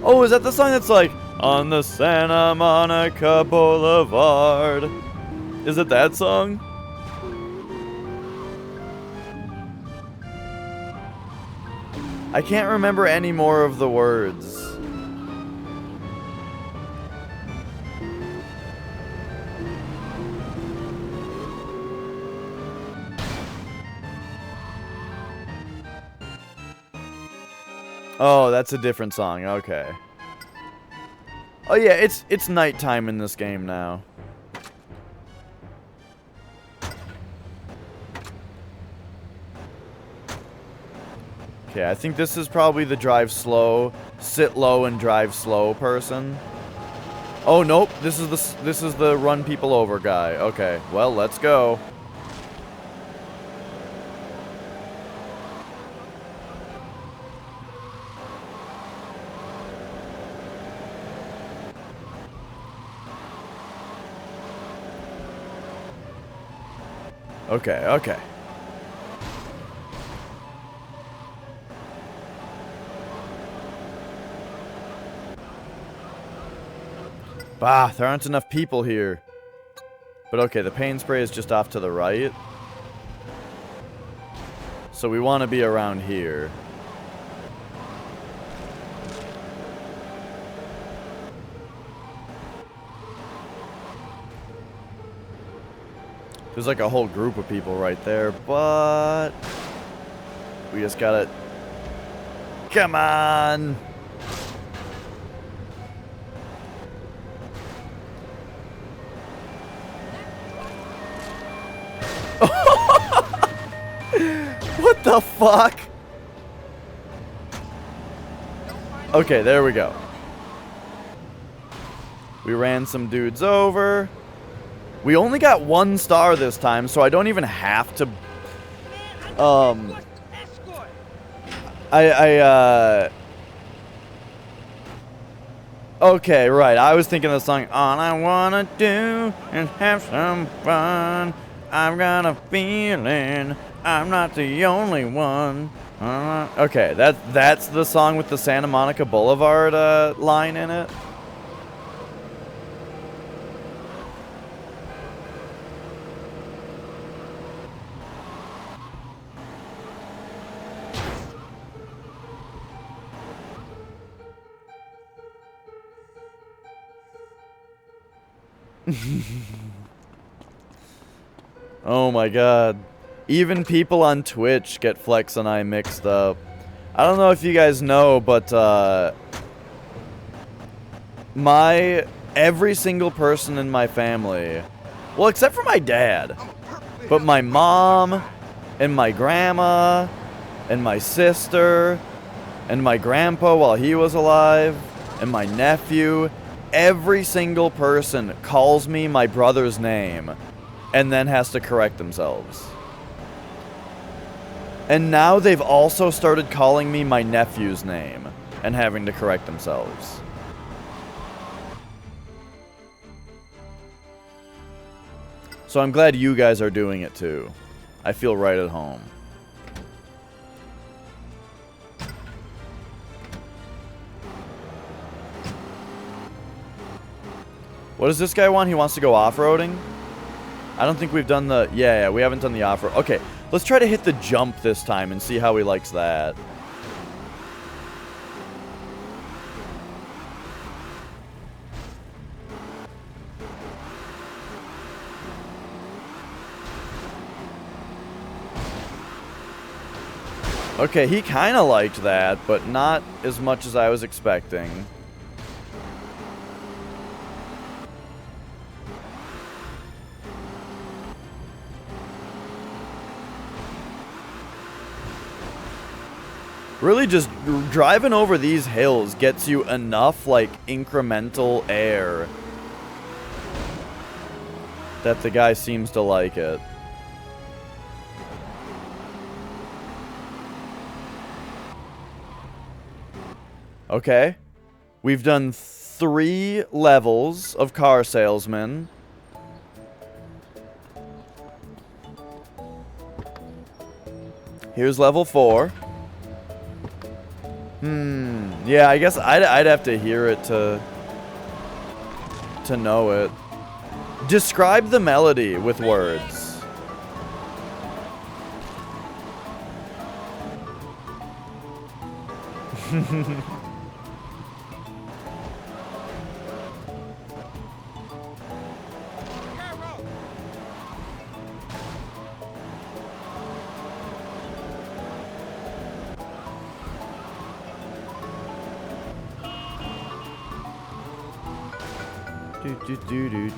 Oh, is that the song that's like, on the Santa Monica Boulevard? Is it that song? I can't remember any more of the words. Oh, that's a different song. Okay. Oh yeah, it's nighttime in this game now. Okay, I think this is probably the drive slow, sit low and drive slow person. Oh nope, this is the run people over guy. Okay, well, let's go. Okay, okay. Bah, there aren't enough people here. But okay, the pain spray is just off to the right. So we want to be around here. There's like a whole group of people right there, but we just gotta... Come on! What the fuck? Okay, there we go. We ran some dudes over. We only got 1 star this time, so I don't even have to... Okay, right. I was thinking of the song, all I wanna do is have some fun. I've got a feeling I'm not the only one. Okay, that's the song with the Santa Monica Boulevard line in it. Oh my god. Even people on Twitch get Flex and I mixed up. I don't know if you guys know, but every single person in my family, well, except for my dad, but my mom and my grandma and my sister and my grandpa while he was alive and my nephew, every single person calls me my brother's name and then has to correct themselves. And now they've also started calling me my nephew's name and having to correct themselves. So I'm glad you guys are doing it too. I feel right at home. What does this guy want? He wants to go off-roading? I don't think we've done the... Yeah, we haven't done the off-road. Okay, let's try to hit the jump this time and see how he likes that. Okay, he kind of liked that, but not as much as I was expecting. Really just driving over these hills gets you enough, like, incremental air that the guy seems to like it. Okay. We've done 3 levels of car salesman. Here's level 4. Yeah, I guess I'd have to hear it to know it. Describe the melody with words.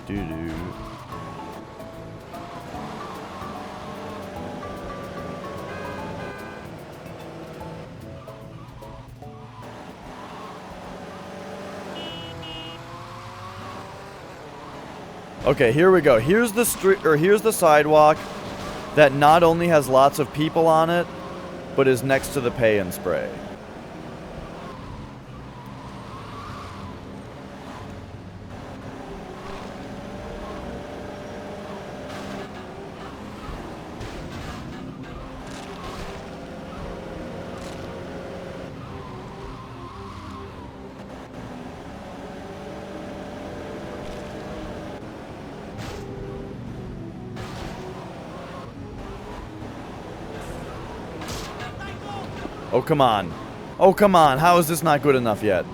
Do. Okay, here we go. Here's the street, or here's the sidewalk that not only has lots of people on it, but is next to the pay and spray. Oh, come on. Oh, come on. How is this not good enough yet?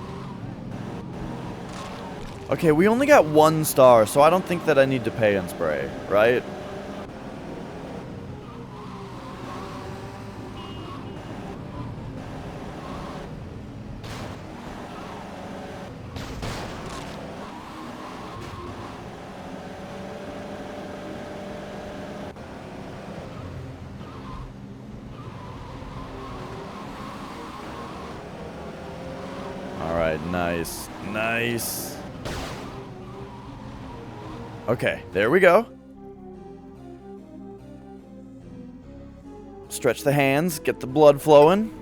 Okay, we only got 1 star, so I don't think that I need to pay and spray, right? Alright, nice. Nice. Okay, there we go. Stretch the hands, get the blood flowing.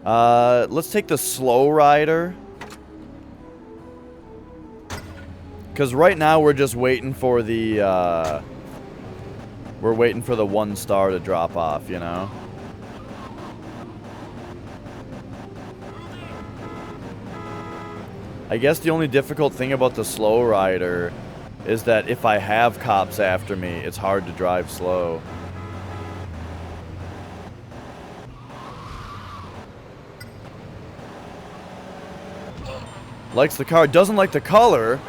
Let's take the slow rider. Because right now we're just waiting for the, we're waiting for the 1 star to drop off, you know? I guess the only difficult thing about the slow rider is that if I have cops after me, it's hard to drive slow. Likes the car, doesn't like the color.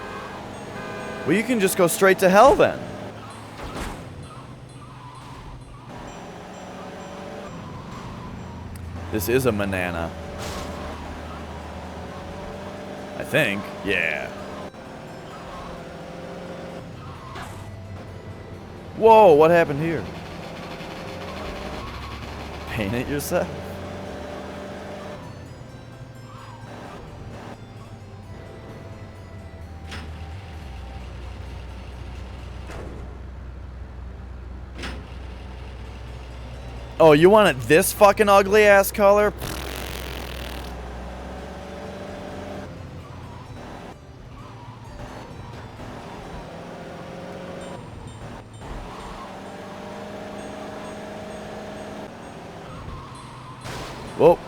Well, you can just go straight to hell then. This is a banana. I think. Yeah. Whoa, what happened here? Paint it yourself? Oh, you want it this fucking ugly ass color? Whoa.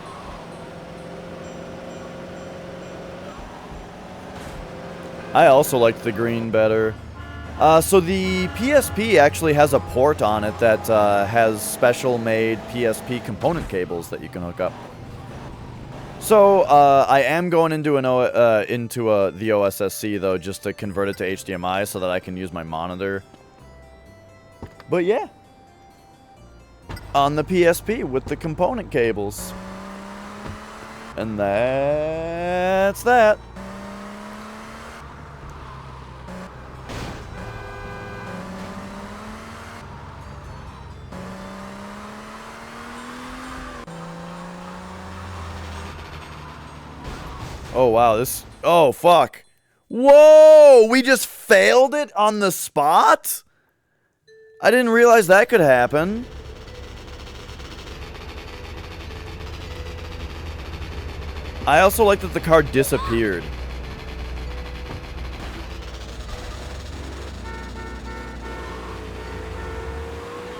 I also liked the green better. So the PSP actually has a port on it that has special made PSP component cables that you can hook up. So I am going into the OSSC though, just to convert it to HDMI so that I can use my monitor. But yeah. On the PSP with the component cables. And that's that. Oh wow, this... Oh fuck. Whoa! We just failed it on the spot? I didn't realize that could happen. I also like that the car disappeared.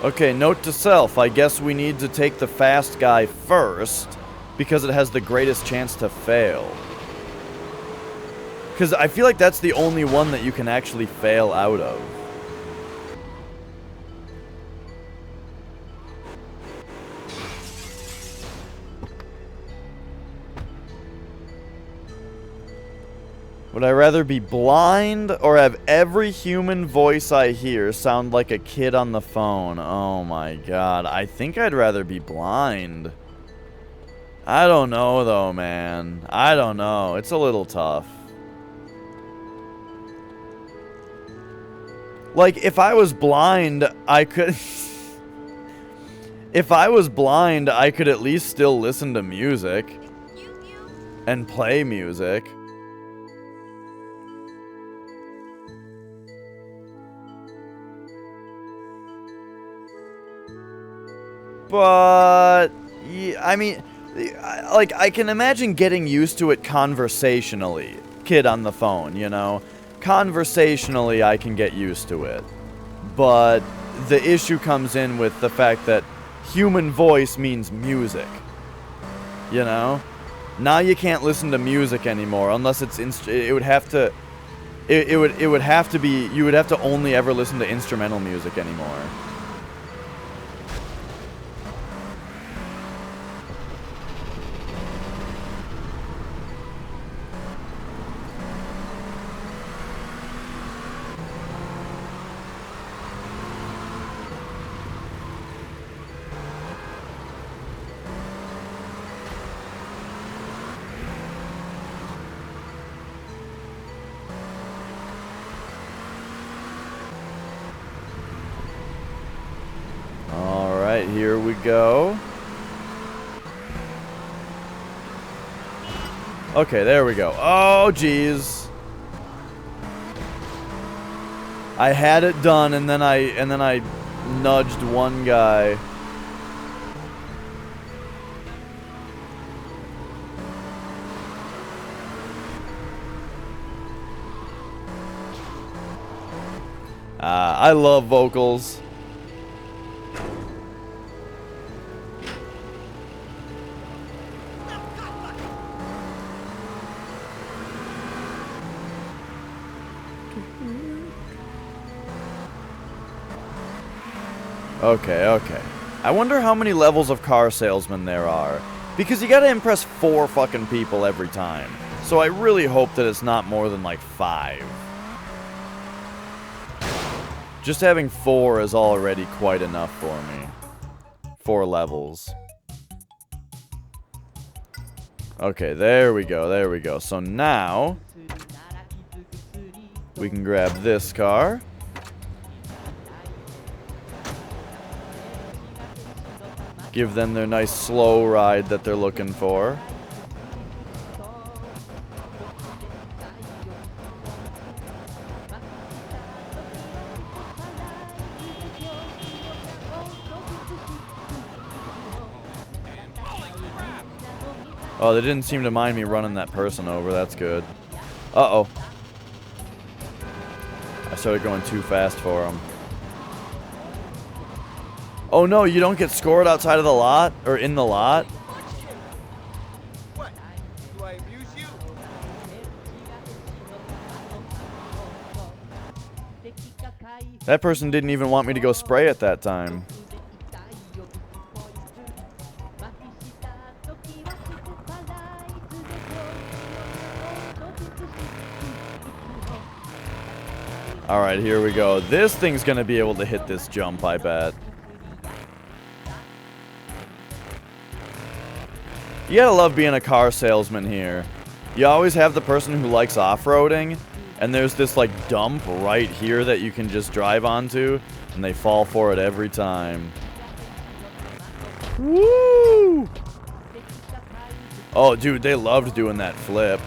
Okay, note to self. I guess we need to take the fast guy first because it has the greatest chance to fail. Because I feel like that's the only one that you can actually fail out of. Would I rather be blind or have every human voice I hear sound like a kid on the phone? Oh my god. I think I'd rather be blind. I don't know though, man. I don't know. It's a little tough. Like, if I was blind, I could... If I was blind, I could at least still listen to music. And play music. But, yeah, I mean, like, I can imagine getting used to it conversationally. Kid on the phone, you know? Conversationally, I can get used to it. But the issue comes in with the fact that human voice means music. You know? Now you can't listen to music anymore unless it's it would have to be, you would have to only ever listen to instrumental music anymore. Alright, here we go. Okay, there we go. Oh, jeez. I had it done, and then I nudged one guy. I love vocals. Okay, okay. I wonder how many levels of car salesman there are. Because you gotta impress 4 fucking people every time. So I really hope that it's not more than like 5. Just having 4 is already quite enough for me. 4 levels. Okay, there we go, there we go. So now, we can grab this car. Give them their nice slow ride that they're looking for. Oh, they didn't seem to mind me running that person over. That's good. Uh-oh. I started going too fast for him. Oh no, you don't get scored outside of the lot? Or in the lot? What? Do I amuse you? That person didn't even want me to go spray at that time. Alright, here we go. This thing's gonna be able to hit this jump, I bet. You gotta love being a car salesman here. You always have the person who likes off-roading, and there's this, like, dump right here that you can just drive onto, and they fall for it every time. Woo! Oh, dude, they loved doing that flip.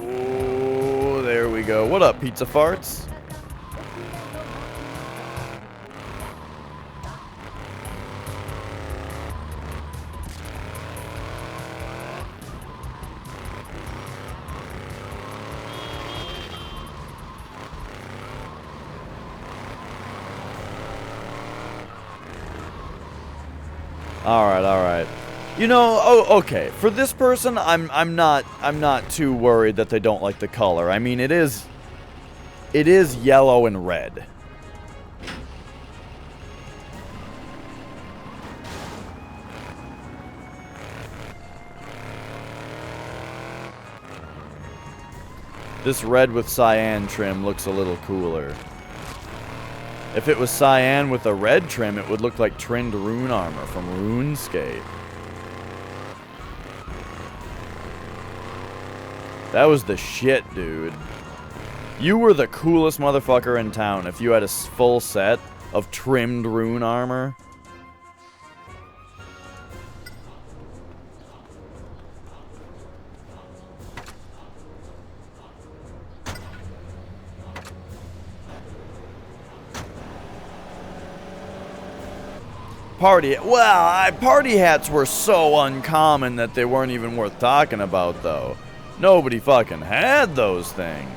Ooh, there we go. What up, pizza farts? Alright, alright. You know, oh, okay. For this person, I'm not too worried that they don't like the color. I mean, it is yellow and red. This red with cyan trim looks a little cooler. If it was cyan with a red trim, it would look like trimmed rune armor from RuneScape. That was the shit, dude. You were the coolest motherfucker in town if you had a full set of trimmed rune armor. Party hats were so uncommon that they weren't even worth talking about, though. Nobody fucking had those things.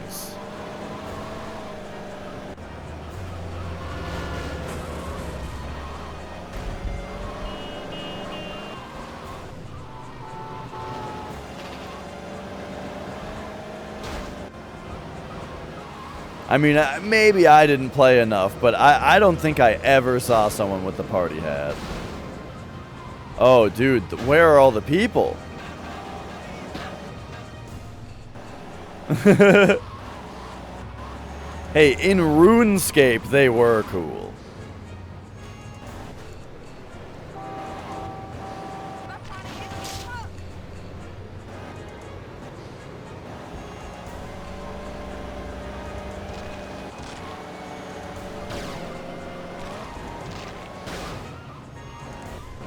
I mean, maybe I didn't play enough, but I don't think I ever saw someone with the party hat. Oh, dude, where are all the people? Hey, in RuneScape, they were cool.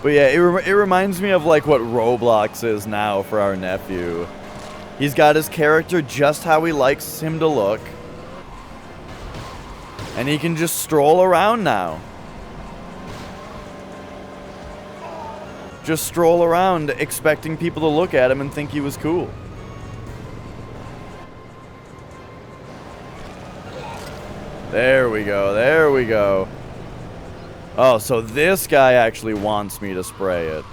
But yeah, it reminds me of like what Roblox is now for our nephew. He's got his character just how he likes him to look. And he can just stroll around now. Just stroll around expecting people to look at him and think he was cool. There we go, there we go. Oh, so this guy actually wants me to spray it.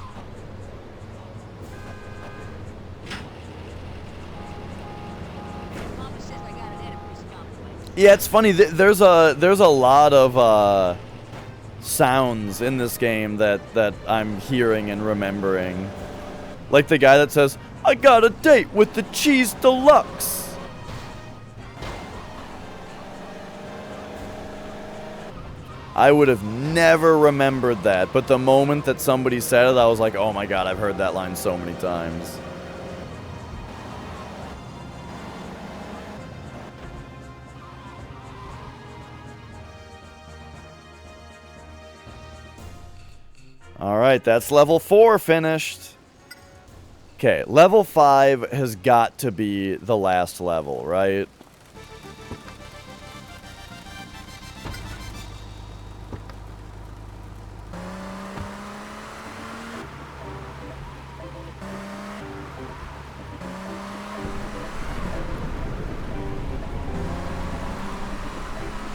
Mama says I got an Oedipus complex. Yeah, it's funny. There's a lot of sounds in this game that I'm hearing and remembering. Like the guy that says, "I got a date with the cheese deluxe." I would have never remembered that, but the moment that somebody said it, I was like, oh my god, I've heard that line so many times. Alright, that's level 4 finished. Okay, level 5 has got to be the last level, right?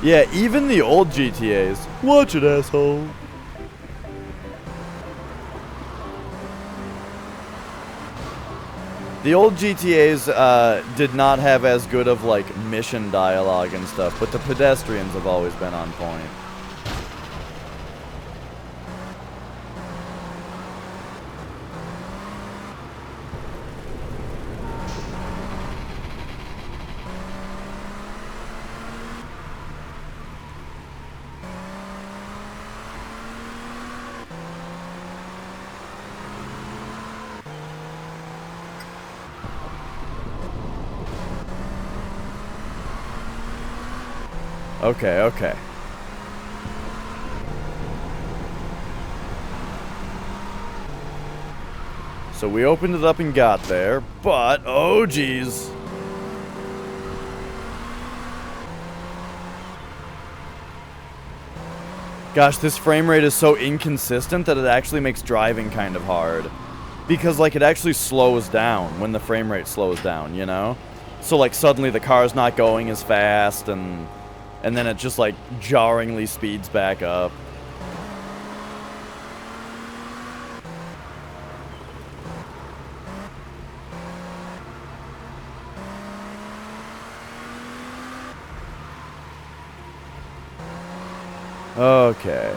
Yeah, even the old GTAs. Watch it, asshole. The old GTAs did not have as good of, like, mission dialogue and stuff, but the pedestrians have always been on point. Okay, okay. So we opened it up and got there, but, oh geez. Gosh, this frame rate is so inconsistent that it actually makes driving kind of hard. Because, like, it actually slows down when the frame rate slows down, you know? So, like, suddenly the car's not going as fast, and then it just, like, jarringly speeds back up. Okay.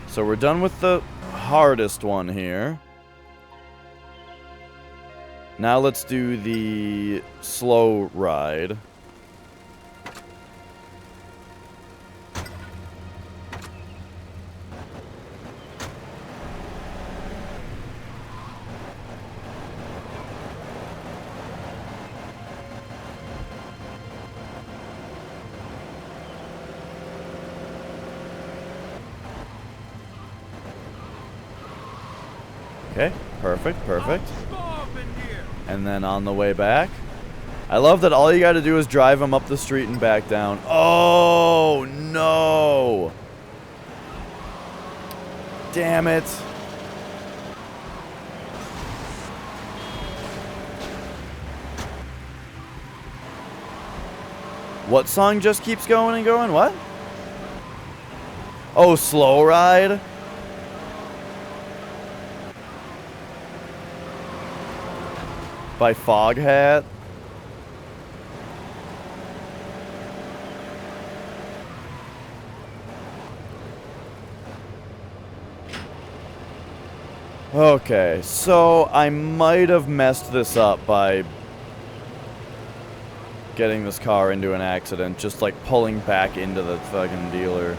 So we're done with the hardest one here. Now let's do the slow ride. Okay, perfect, perfect. And then on the way back, I love that all you got to do is drive them up the street and back down. Oh, no. Damn it. What song just keeps going and going? What? Oh, Slow Ride? By Foghat. Okay, so I might have messed this up by getting this car into an accident, just like pulling back into the fucking dealer.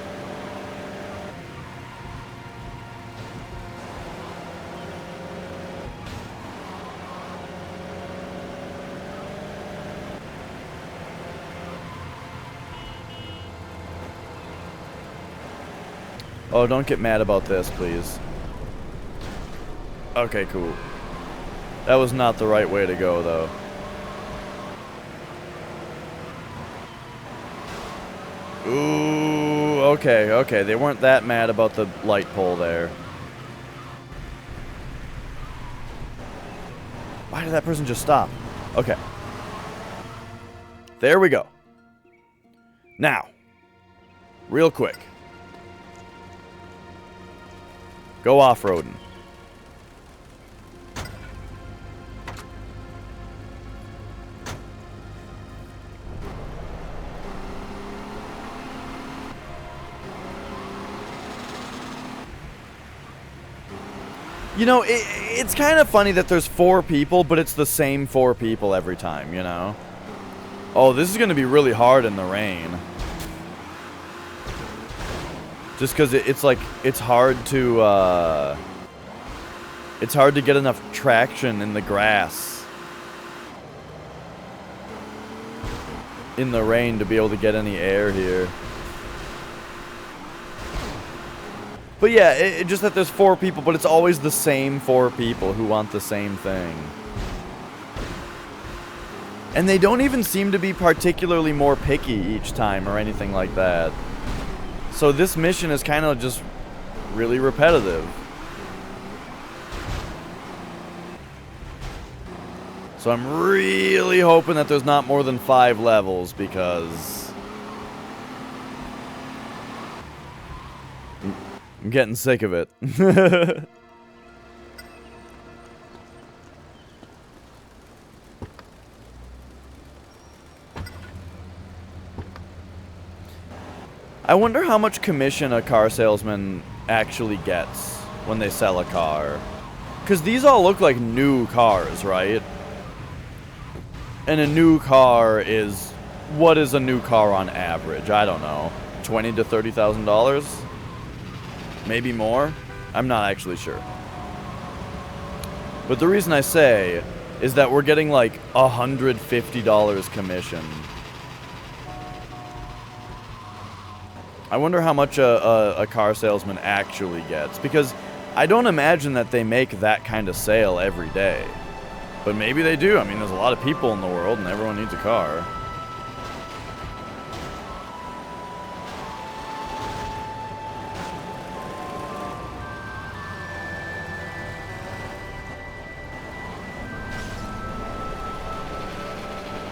Oh, don't get mad about this, please. Okay, cool. That was not the right way to go, though. Ooh, okay, okay. They weren't that mad about the light pole there. Why did that person just stop? Okay. There we go. Now, real quick. Go off-roading. You know, it's kind of funny that there's 4 people, but it's the same 4 people every time, you know? Oh, this is going to be really hard in the rain. Just because it's like, it's hard to get enough traction in the grass in the rain to be able to get any air here. But yeah, it just that there's 4 people, but it's always the same 4 people who want the same thing. And they don't even seem to be particularly more picky each time or anything like that. So this mission is kind of just really repetitive. So I'm really hoping that there's not more than 5 levels, because I'm getting sick of it. I wonder how much commission a car salesman actually gets when they sell a car. Because these all look like new cars, right? And a new car is... What is a new car on average? I don't know. $20,000 to $30,000? Maybe more? I'm not actually sure. But the reason I say is that we're getting like $150 commission. I wonder how much a car salesman actually gets, because I don't imagine that they make that kind of sale every day. But maybe they do. I mean, there's a lot of people in the world and everyone needs a car.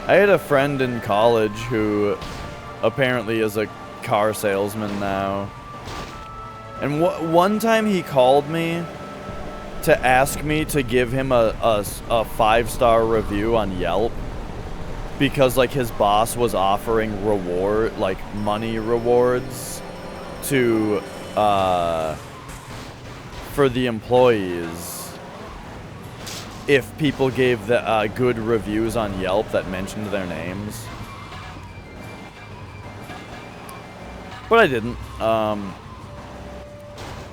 I had a friend in college who apparently is a car salesman now. And one time he called me to ask me to give him a 5-star review on Yelp, because like his boss was offering money rewards to for the employees if people gave the good reviews on Yelp that mentioned their names. But I didn't.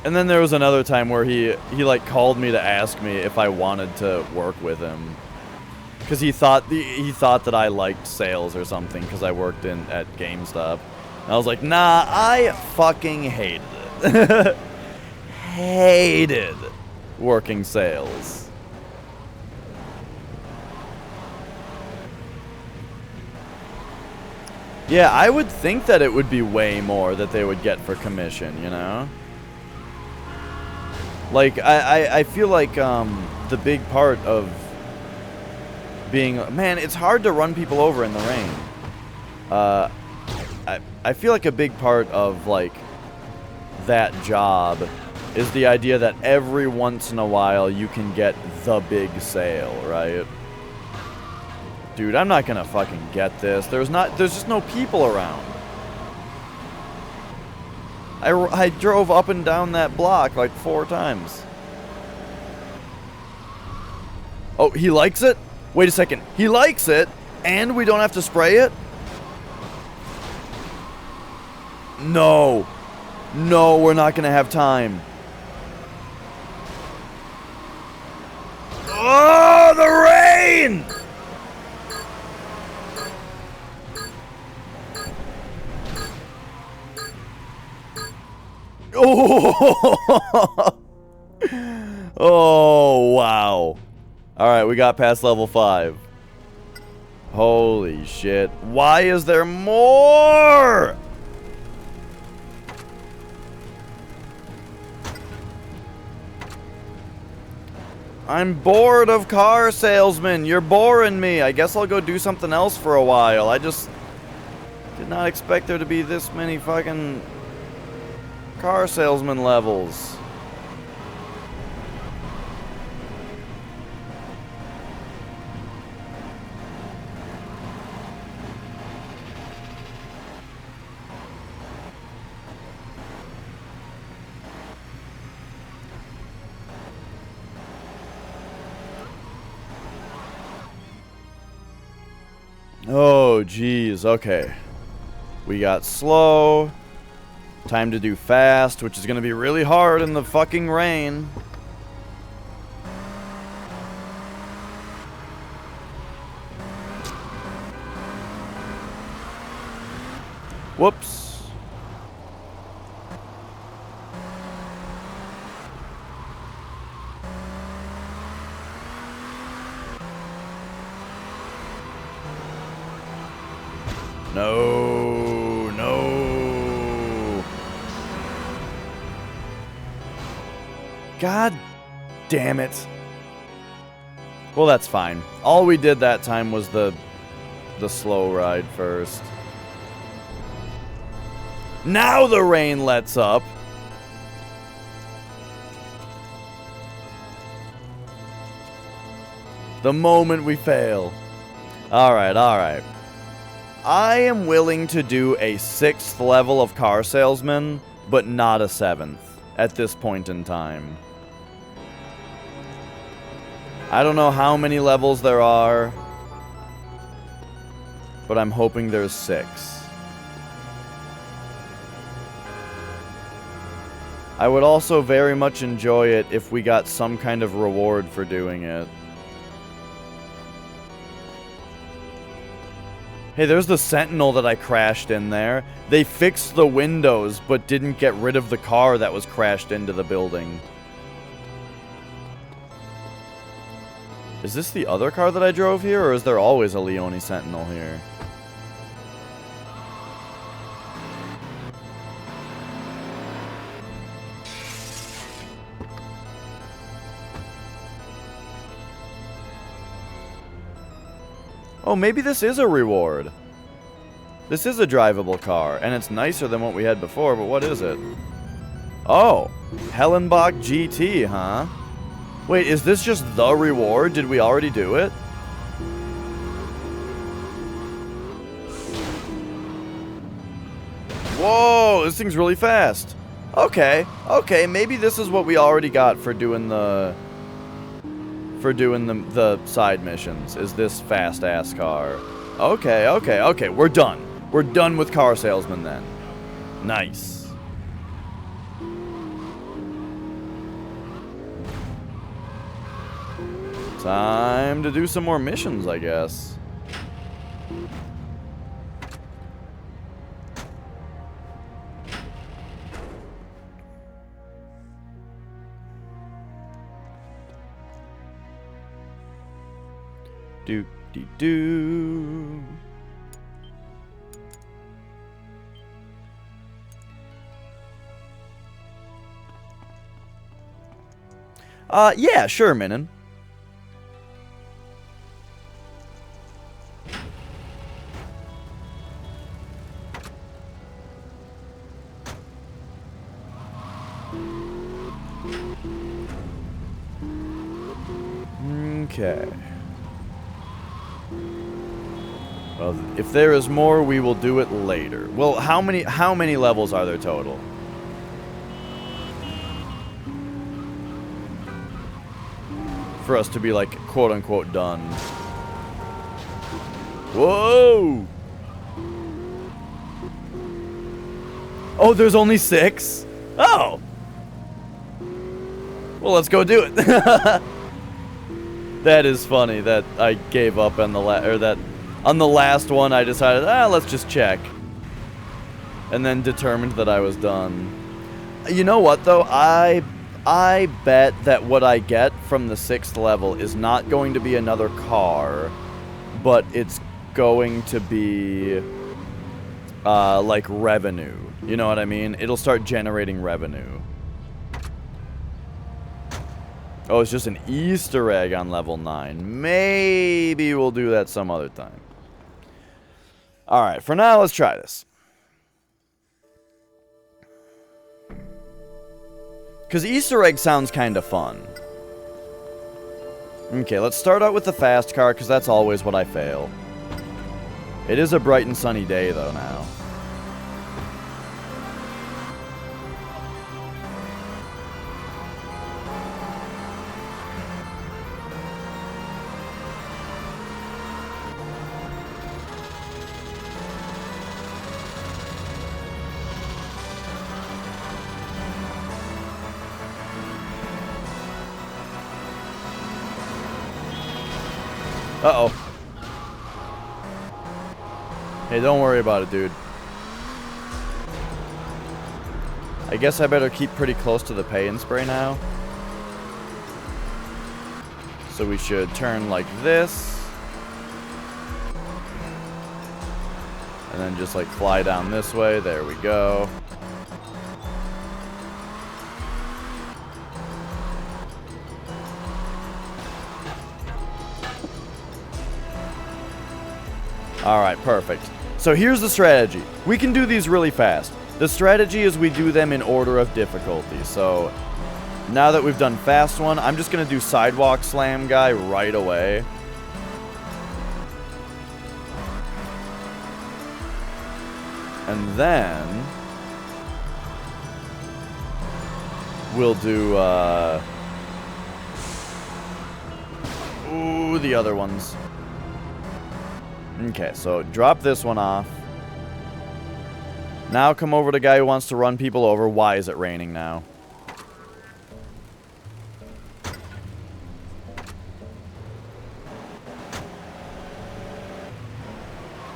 And then there was another time where he like called me to ask me if I wanted to work with him, because he thought that I liked sales or something, because I worked at GameStop. And I was like, nah, I fucking hated it. Hated working sales. Yeah, I would think that it would be way more that they would get for commission, you know? Like, I feel like the big part of being... Man, it's hard to run people over in the rain. I feel like a big part of, like, that job is the idea that every once in a while you can get the big sale, right? Dude, I'm not gonna fucking get this. There's just no people around. I drove up and down that block like 4 times. Oh, he likes it? Wait a second. He likes it, and we don't have to spray it? No. No, we're not gonna have time. Oh, the rain! Oh! Oh, wow. Alright, we got past level 5. Holy shit. Why is there more? I'm bored of car salesmen. You're boring me. I guess I'll go do something else for a while. I just did not expect there to be this many fucking car salesman levels. Oh, geez. Okay. We got slow. Time to do fast, which is going to be really hard in the fucking rain. Whoops. No, no. God damn it. Well, that's fine. All we did that time was the slow ride first. Now the rain lets up. The moment we fail. Alright, alright. I am willing to do a 6th level of car salesman, but not a 7th at this point in time. I don't know how many levels there are, but I'm hoping there's 6. I would also very much enjoy it if we got some kind of reward for doing it. Hey, there's the Sentinel that I crashed in there. They fixed the windows, but didn't get rid of the car that was crashed into the building. Is this the other car that I drove here, or is there always a Leone Sentinel here? Oh, maybe this is a reward. This is a drivable car, and it's nicer than what we had before, but what is it? Oh, Hellenbach GT, huh? Wait, is this just the reward? Did we already do it? Whoa, this thing's really fast. Okay, okay, maybe this is what we already got for doing the... the side missions, is this fast-ass car. Okay, okay, okay, we're done. We're done with car salesman then. Nice. Time to do some more missions, I guess. Do-de-do. Yeah, sure, Minin. Okay. Well, if there is more, we will do it later. Well, how many levels are there total? For us to be like quote unquote done. Whoa! Oh, there's only 6? Oh! Well, let's go do it. That is funny that I gave up on the on the last one I decided, let's just check. And then determined that I was done. You know what, though? I bet that what I get from the 6th level is not going to be another car, but it's going to be, like, revenue. You know what I mean? It'll start generating revenue. Oh, it's just an Easter egg on level 9. Maybe we'll do that some other time. Alright, for now, let's try this. Because Easter egg sounds kind of fun. Okay, let's start out with the fast car, because that's always what I fail. It is a bright and sunny day, though, now. Uh-oh. Hey, don't worry about it, dude. I guess I better keep pretty close to the pay and spray now. So we should turn like this. And then just like fly down this way. There we go. Alright, perfect. So here's the strategy. We can do these really fast. The strategy is we do them in order of difficulty. So now that we've done fast one, I'm just going to do sidewalk slam guy right away. And then we'll do ooh, the other ones. Okay, so drop this one off. Now come over to guy who wants to run people over. Why is it raining now?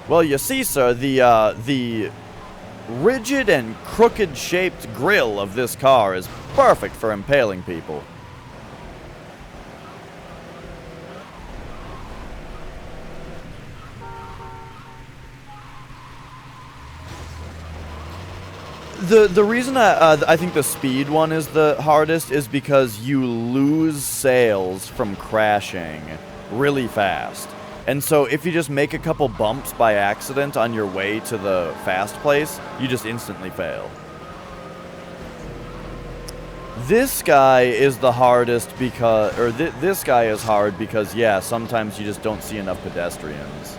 Well, you see, sir, the rigid and crooked shaped grill of this car is perfect for impaling people. The reason I think the speed one is the hardest is because you lose sales from crashing really fast. And so if you just make a couple bumps by accident on your way to the fast place, you just instantly fail. This guy is the hardest because, or this guy is hard because, yeah, sometimes you just don't see enough pedestrians.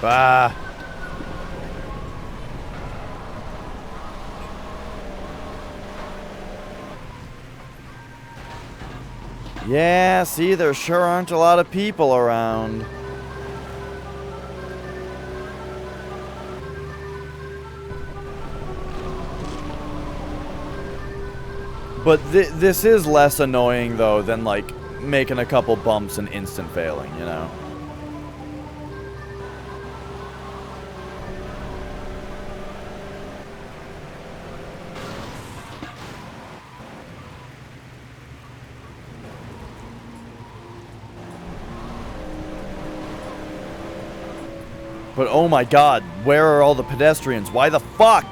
Ah. Yeah, see, there sure aren't a lot of people around. But this is less annoying, though, than, like, making a couple bumps and instant failing, you know? But oh my god, where are all the pedestrians? Why the fuck?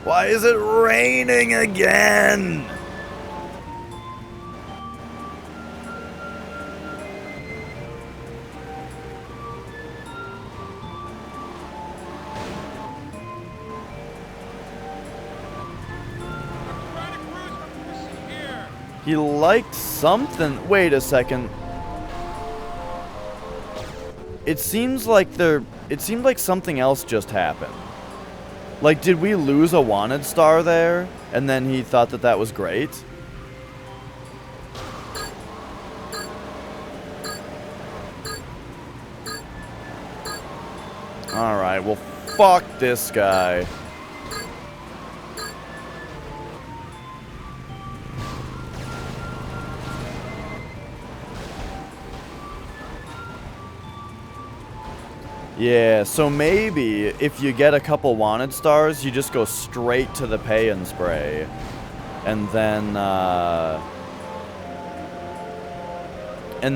Why is it raining again? He liked something. Wait a second. It seems like something else just happened. Like, did we lose a wanted star there? And then he thought that that was great? Alright, well, fuck this guy. Yeah, so maybe if you get a couple wanted stars, you just go straight to the pay and spray. And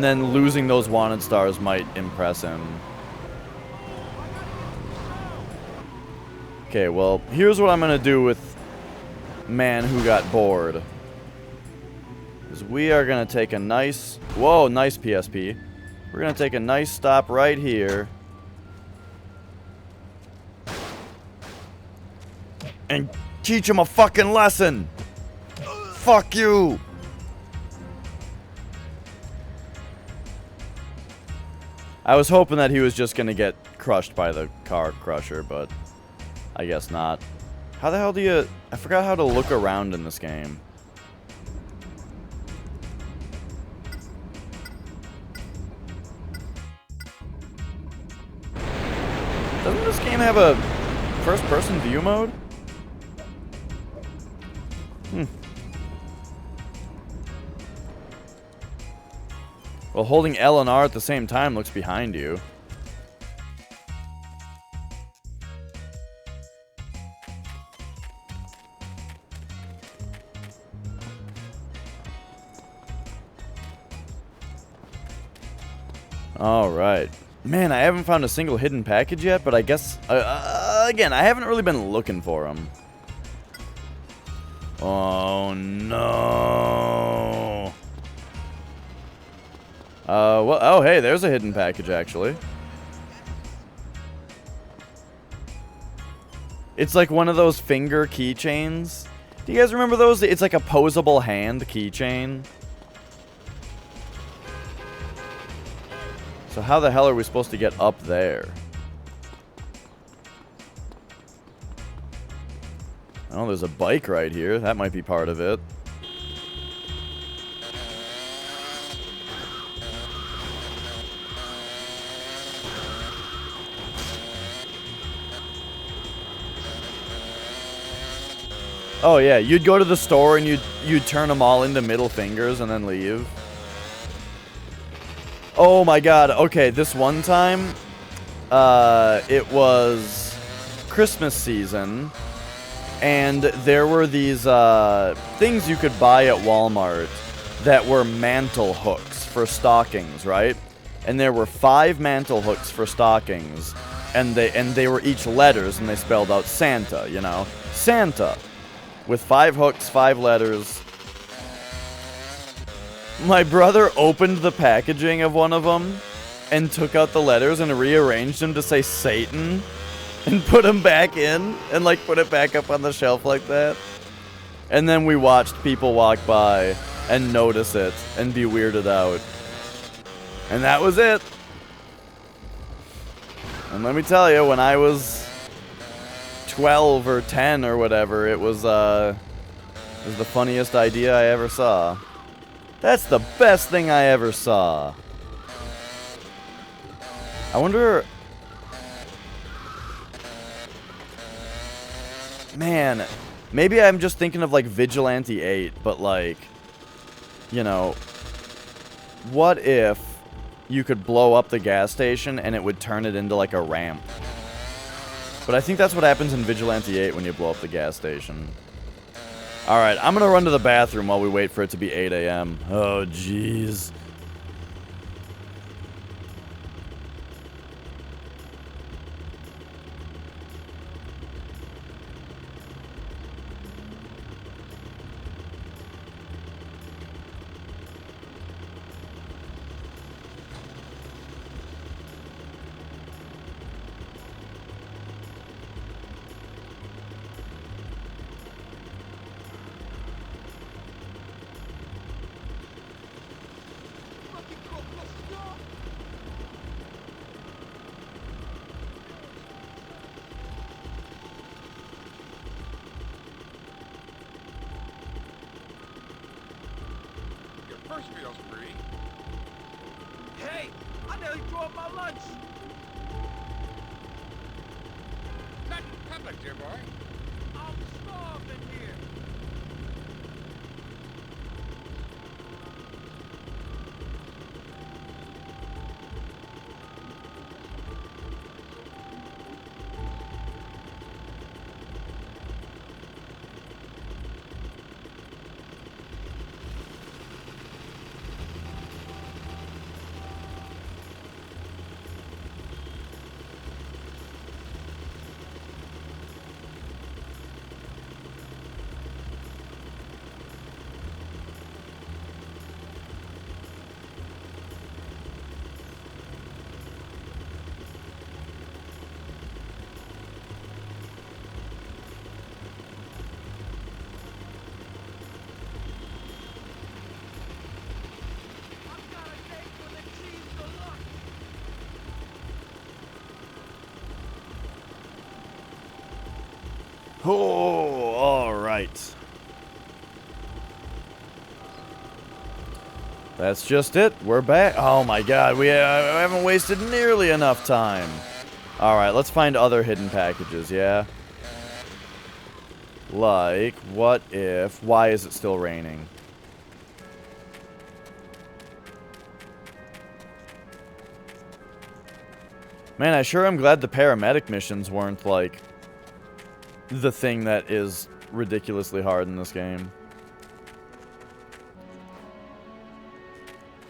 then losing those wanted stars might impress him. Okay, well, here's what I'm gonna do with Man Who Got Bored. Is we are gonna take a nice... Whoa, nice PSP. We're gonna take a nice stop right here. And teach him a fucking lesson! Fuck you! I was hoping that he was just gonna get crushed by the car crusher, but I guess not. How the hell do you... I forgot how to look around in this game. Doesn't this game have a first-person view mode? Well, holding L and R at the same time looks behind you. Alright. Man, I haven't found a single hidden package yet, but I guess... again, I haven't really been looking for them. Oh, no. Well, oh, hey, there's a hidden package, actually. It's like one of those finger keychains. Do you guys remember those? It's like a posable hand keychain. So how the hell are we supposed to get up there? Oh, there's a bike right here. That might be part of it. Oh yeah, you'd go to the store and you'd turn them all into middle fingers and then leave. Oh my god, okay, this one time, it was Christmas season, and there were these things you could buy at Walmart that were mantle hooks for stockings, right? And there were 5 mantle hooks for stockings, and they were each letters, and they spelled out Santa, you know? Santa. With 5 hooks, 5 letters. My brother opened the packaging of one of them and took out the letters and rearranged them to say Satan and put them back in and like put it back up on the shelf like that. And then we watched people walk by and notice it and be weirded out. And that was it. And let me tell you, when I was 12 or 10 or whatever, it was the funniest idea I ever saw. That's the best thing I ever saw. I wonder... Man, maybe I'm just thinking of like Vigilante 8, but like, you know, what if you could blow up the gas station and it would turn it into like a ramp? But I think that's what happens in Vigilante 8 when you blow up the gas station. Alright, I'm gonna run to the bathroom while we wait for it to be 8 a.m. Oh, jeez. First meal's free. Hey, I nearly threw up my lunch. dear boy. I'm starving here. I've got a date with the cheese deluxe. Oh, all right. That's just it. We're back. Oh my god, we haven't wasted nearly enough time. All right, let's find other hidden packages, yeah? Like, what if... Why is it still raining? Man, I sure am glad the paramedic missions weren't, like, the thing that is ridiculously hard in this game.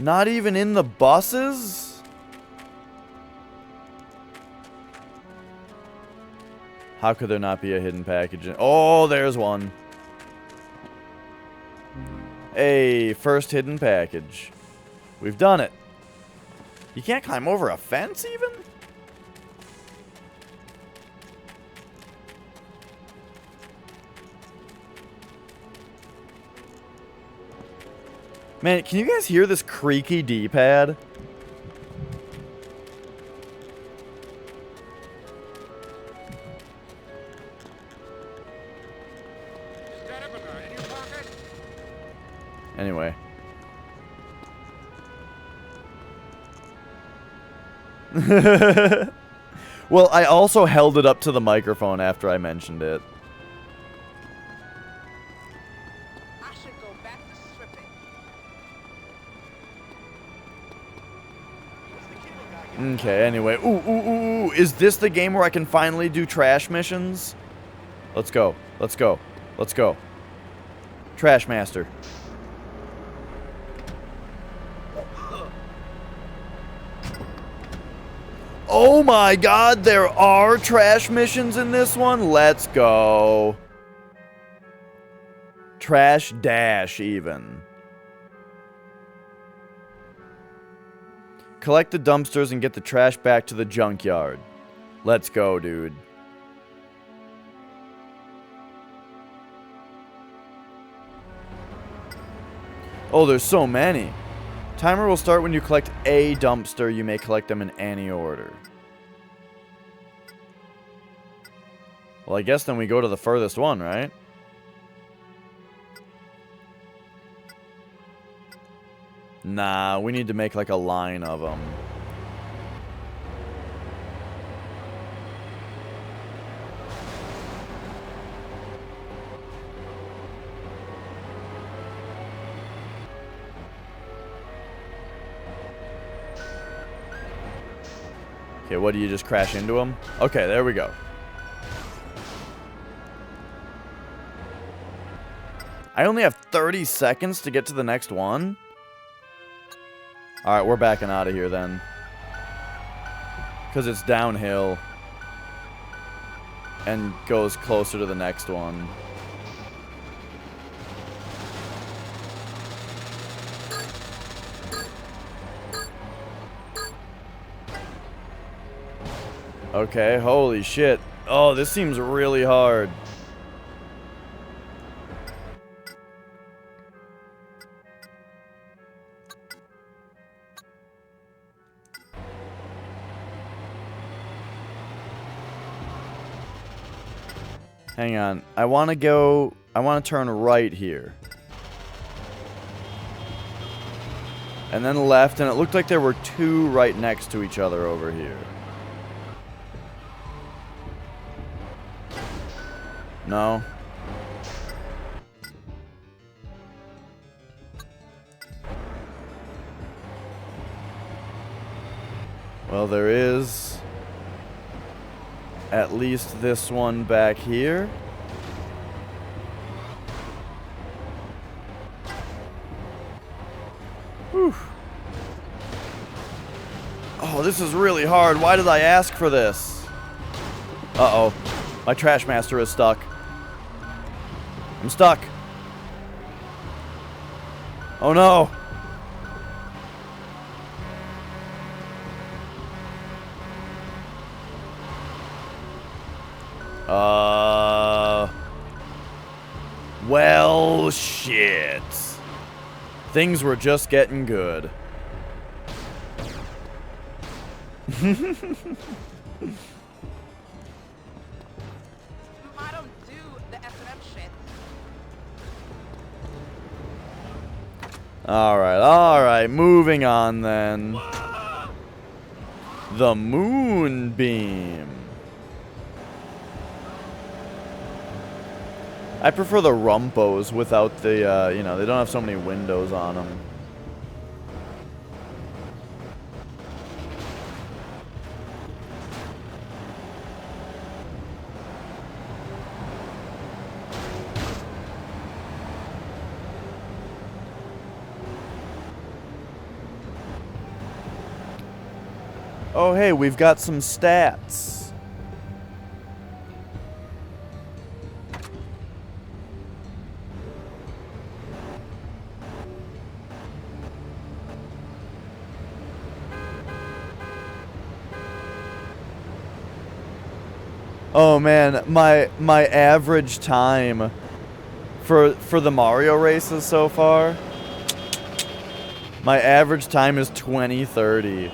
Not even in the buses? How could there not be a hidden package? Oh, there's one. Hey, first hidden package. We've done it. You can't climb over a fence even? Man, can you guys hear this creaky D-pad? Is that in your pocket? Anyway. Well, I also held it up to the microphone after I mentioned it. I should go back to stripping. Okay, anyway. Ooh. Is this the game where I can finally do trash missions? Let's go. Let's go. Let's go. Trash Master. Oh my god, there are trash missions in this one? Let's go. Trash dash, even. Collect the dumpsters and get the trash back to the junkyard. Let's go, dude. Oh, there's so many. Timer will start when you collect a dumpster. You may collect them in any order. Well, I guess then we go to the furthest one, right? Nah, we need to make like a line of them. Okay, what, do you just crash into them? Okay, there we go. I only have 30 seconds to get to the next one? Alright, we're backing out of here then. Because it's downhill. And goes closer to the next one. Okay, holy shit. Oh, this seems really hard. Hang on. I want to turn right here. And then left, and it looked like there were two right next to each other over here. No? Well, there is at least this one back here. Whew. Oh, this is really hard. Why did I ask for this? Uh-oh. My trash master is stuck. I'm stuck. Oh no. Well, shit. Things were just getting good. I don't do the S&M shit. Alright, moving on then. The moonbeam. I prefer the Rumpos without the, you know, they don't have so many windows on them. Oh, hey, we've got some stats. Oh man, my average time for the Mario races so far, my average time is 20:30,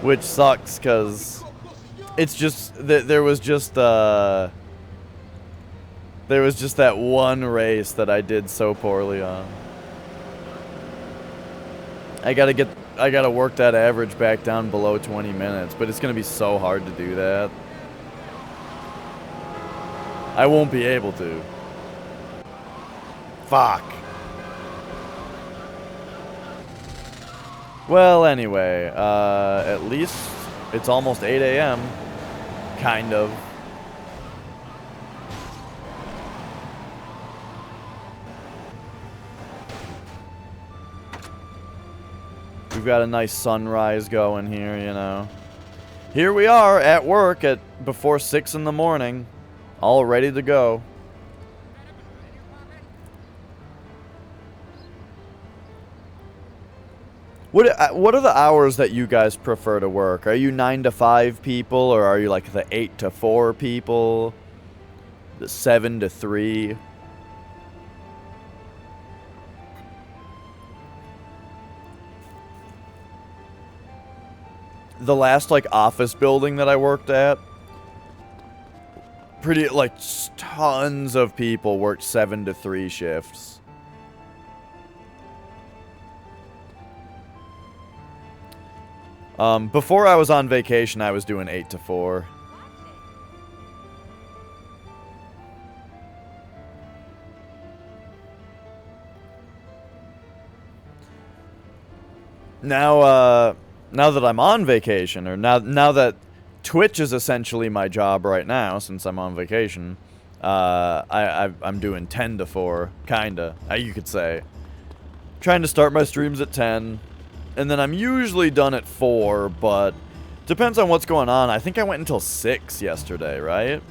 which sucks because it's just there was just that one race that I did so poorly on. I gotta work that average back down below 20 minutes, but it's gonna be so hard to do that. I won't be able to. Fuck. Well, anyway, at least it's almost 8 a.m. Kind of. We've got a nice sunrise going here, you know. Here we are at work at before 6 in the morning. All ready to go. What are the hours that you guys prefer to work? Are you 9 to 5 people, or are you like the 8 to 4 people? The 7 to 3? The last like office building that I worked at, pretty, like, tons of people worked 7 to 3 shifts. Before I was on vacation, I was doing 8 to 4. Now that I'm on vacation, or now that Twitch is essentially my job right now, since I'm on vacation. I'm doing 10 to 4, kinda, you could say. Trying to start my streams at 10, and then I'm usually done at 4, but depends on what's going on. I think I went until 6 yesterday, right?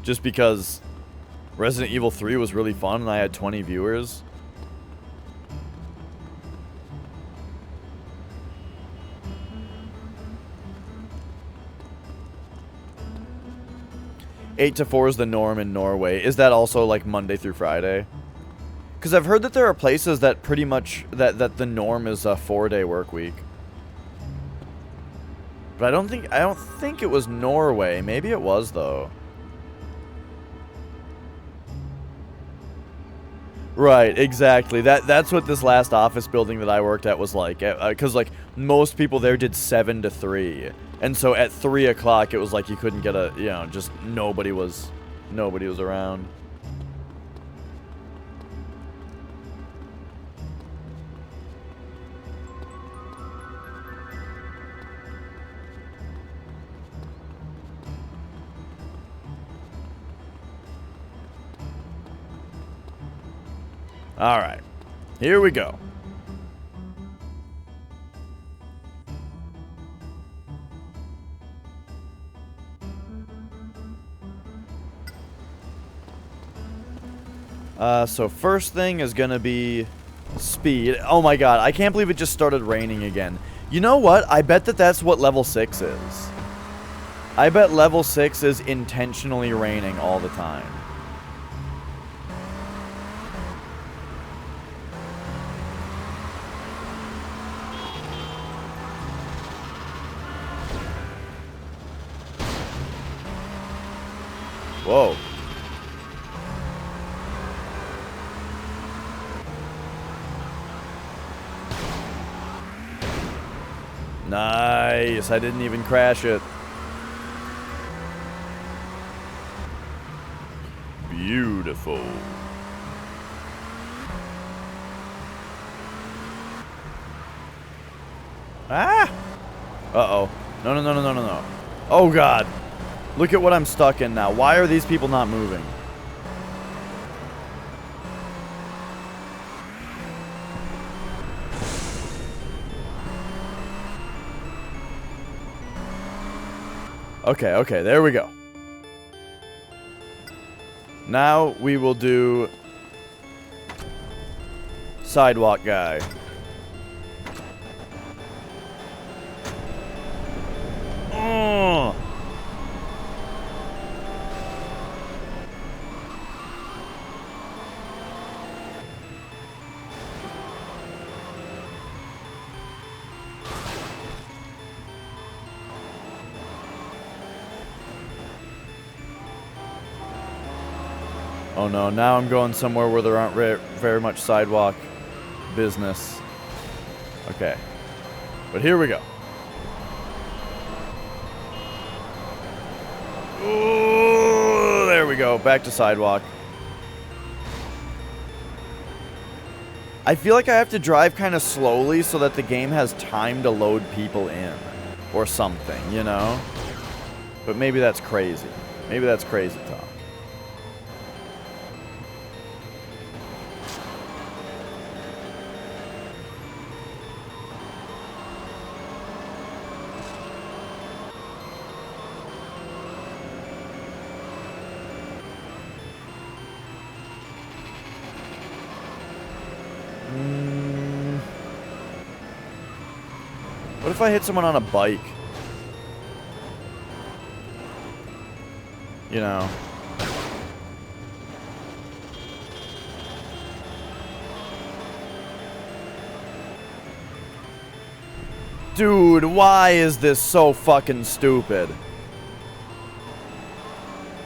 Just because Resident Evil 3 was really fun and I had 20 viewers. Eight to 4 is the norm in Norway. Is that also like Monday through Friday? Because I've heard that there are places that pretty much that the norm is a 4-day work week. But I don't think it was Norway. Maybe it was though. Right, exactly. That's what this last office building that I worked at was like. Because like most people there did 7 to 3. And so at 3 o'clock, it was like you couldn't get a, you know, just nobody was Nobody was around. All right, here we go. So first thing is gonna be speed. Oh my god, I can't believe it just started raining again. You know what? I bet that that's what level 6 is. I bet level 6 is intentionally raining all the time. Whoa. Nice. I didn't even crash it. Beautiful. Ah! Uh-oh. No, no, no, no, no, no, no. Oh, God. Look at what I'm stuck in now. Why are these people not moving? Okay, okay, there we go. Now we will do sidewalk guy. Oh. Oh no, now I'm going somewhere where there aren't very much sidewalk business. Okay. But here we go. Ooh, there we go. Back to sidewalk. I feel like I have to drive kind of slowly so that the game has time to load people in. Or something, you know? But maybe that's crazy. Maybe that's crazy talk. What if I hit someone on a bike? You know. Dude, why is this so fucking stupid?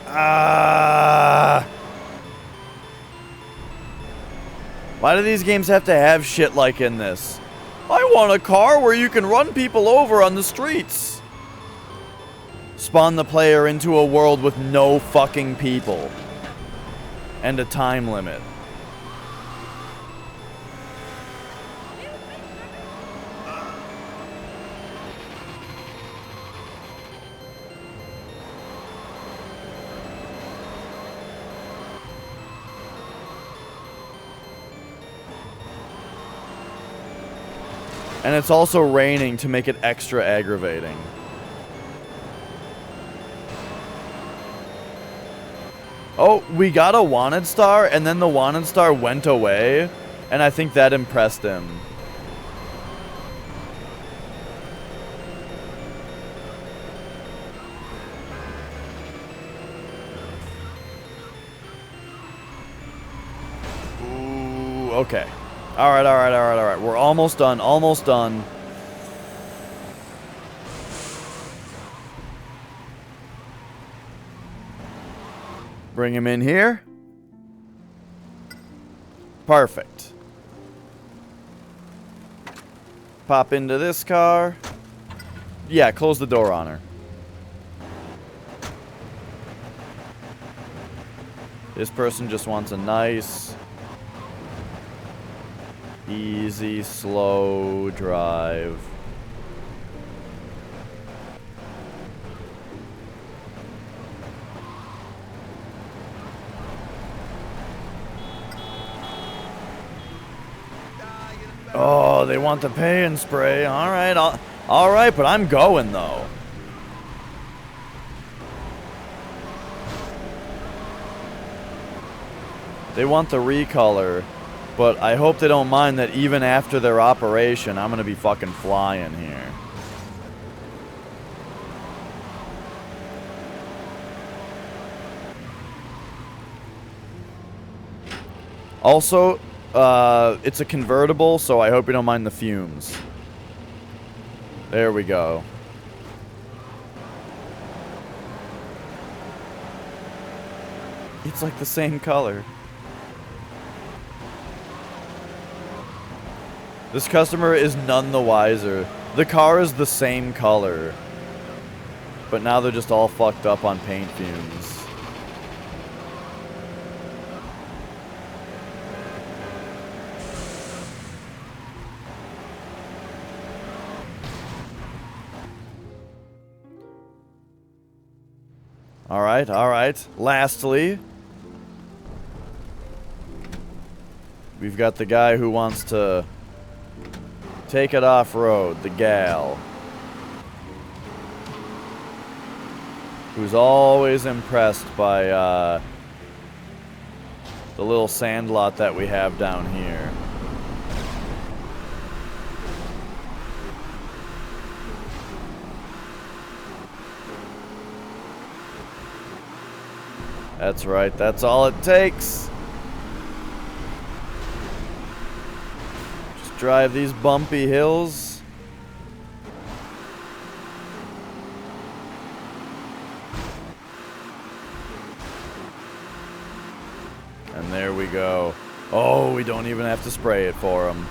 Ah. Why do these games have to have shit like in this? I want a car where you can run people over on the streets. Spawn the player into a world with no fucking people. And a time limit. And it's also raining to make it extra aggravating. Oh, we got a wanted star, and then the wanted star went away, and I think that impressed him. Ooh, okay. Alright, alright, alright, alright. We're almost done, almost done. Bring him in here. Perfect. Pop into this car. Yeah, close the door on her. This person just wants a nice, easy, slow drive. Oh, they want the pay and spray. All right, but I'm going though. They want the recolor, but I hope they don't mind that even after their operation, I'm gonna be fucking flying here. Also, it's a convertible, so I hope you don't mind the fumes. There we go. It's like the same color. This customer is none the wiser. The car is the same color, but now they're just all fucked up on paint fumes. All right. Lastly, we've got the guy who wants to take it off-road, the gal. Who's always impressed by the little sand lot that we have down here. That's right, that's all it takes. Just drive these bumpy hills. And there we go. Oh, we don't even have to spray it for them.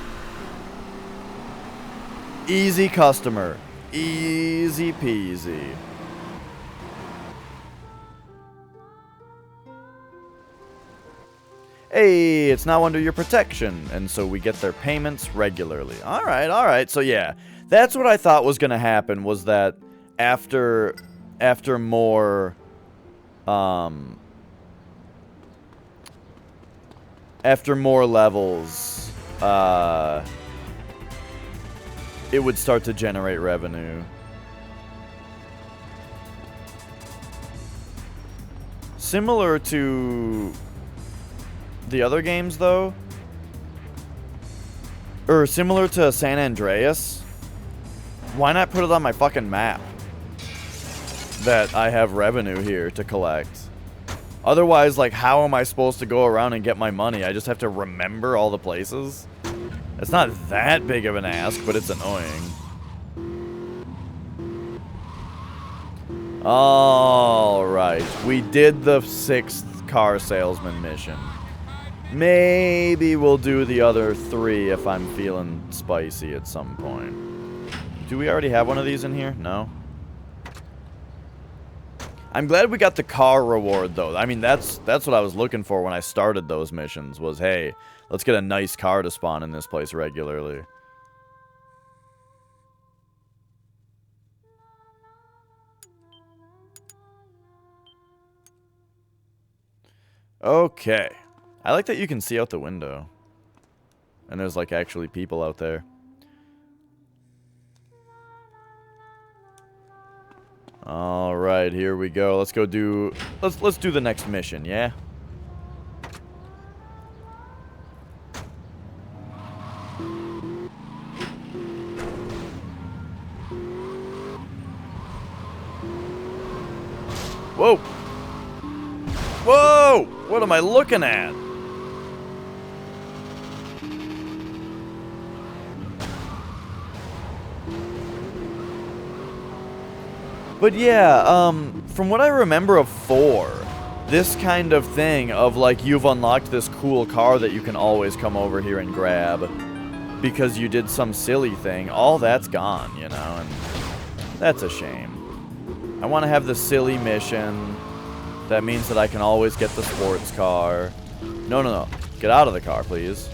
Easy customer. Easy peasy. Hey, it's now under your protection, and so we get their payments regularly. All right. So yeah, that's what I thought was gonna happen. Was that after more levels, it would start to generate revenue. Similar to the other games, though, or similar to San Andreas, why not put it on my fucking map that I have revenue here to collect? Otherwise, like, how am I supposed to go around and get my money? I just have to remember all the places? It's not that big of an ask, but it's annoying. Alright, we did the 6th car salesman mission. Maybe we'll do the other 3 if I'm feeling spicy at some point. Do we already have one of these in here? No? I'm glad we got the car reward, though. I mean, that's what I was looking for when I started those missions, was, hey, let's get a nice car to spawn in this place regularly. Okay. I like that you can see out the window. And there's, like, actually people out there. Alright, here we go. Let's go do... Let's do the next mission, yeah? Whoa! Whoa! What am I looking at? But yeah, from what I remember of 4, this kind of thing of, like, you've unlocked this cool car that you can always come over here and grab because you did some silly thing, all that's gone, you know, and that's a shame. I want to have the silly mission That means that I can always get the sports car. No, no, no. Get out of the car, please.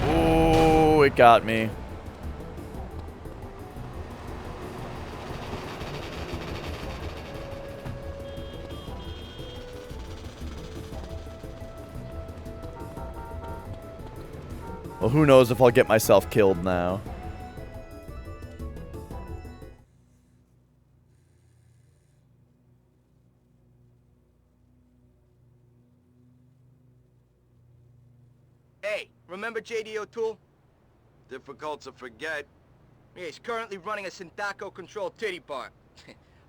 Ooh, it got me. Well, who knows if I'll get myself killed now. Hey, remember J.D. O'Toole? Difficult to forget. Yeah, he's currently running a Sindaco-controlled titty bar.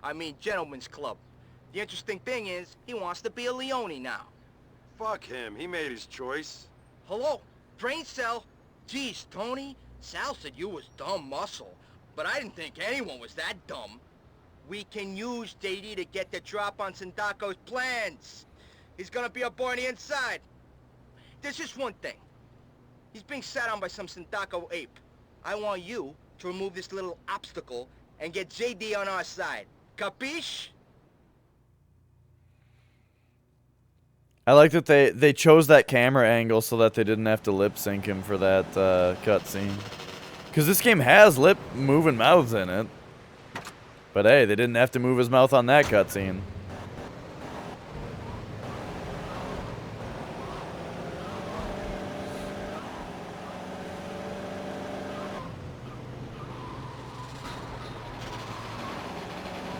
I mean, gentleman's club. The interesting thing is, he wants to be a Leone now. Fuck him. He made his choice. Hello? Brain cell? Geez, Tony, Sal said you was dumb muscle, but I didn't think anyone was that dumb. We can use JD to get the drop on Sindaco's plans. He's gonna be a boy on the inside. There's just one thing. He's being sat on by some Sindaco ape. I want you to remove this little obstacle and get JD on our side. Capiche? I like that they chose that camera angle so that they didn't have to lip sync him for that cutscene. Because this game has lip moving mouths in it. But hey, they didn't have to move his mouth on that cutscene.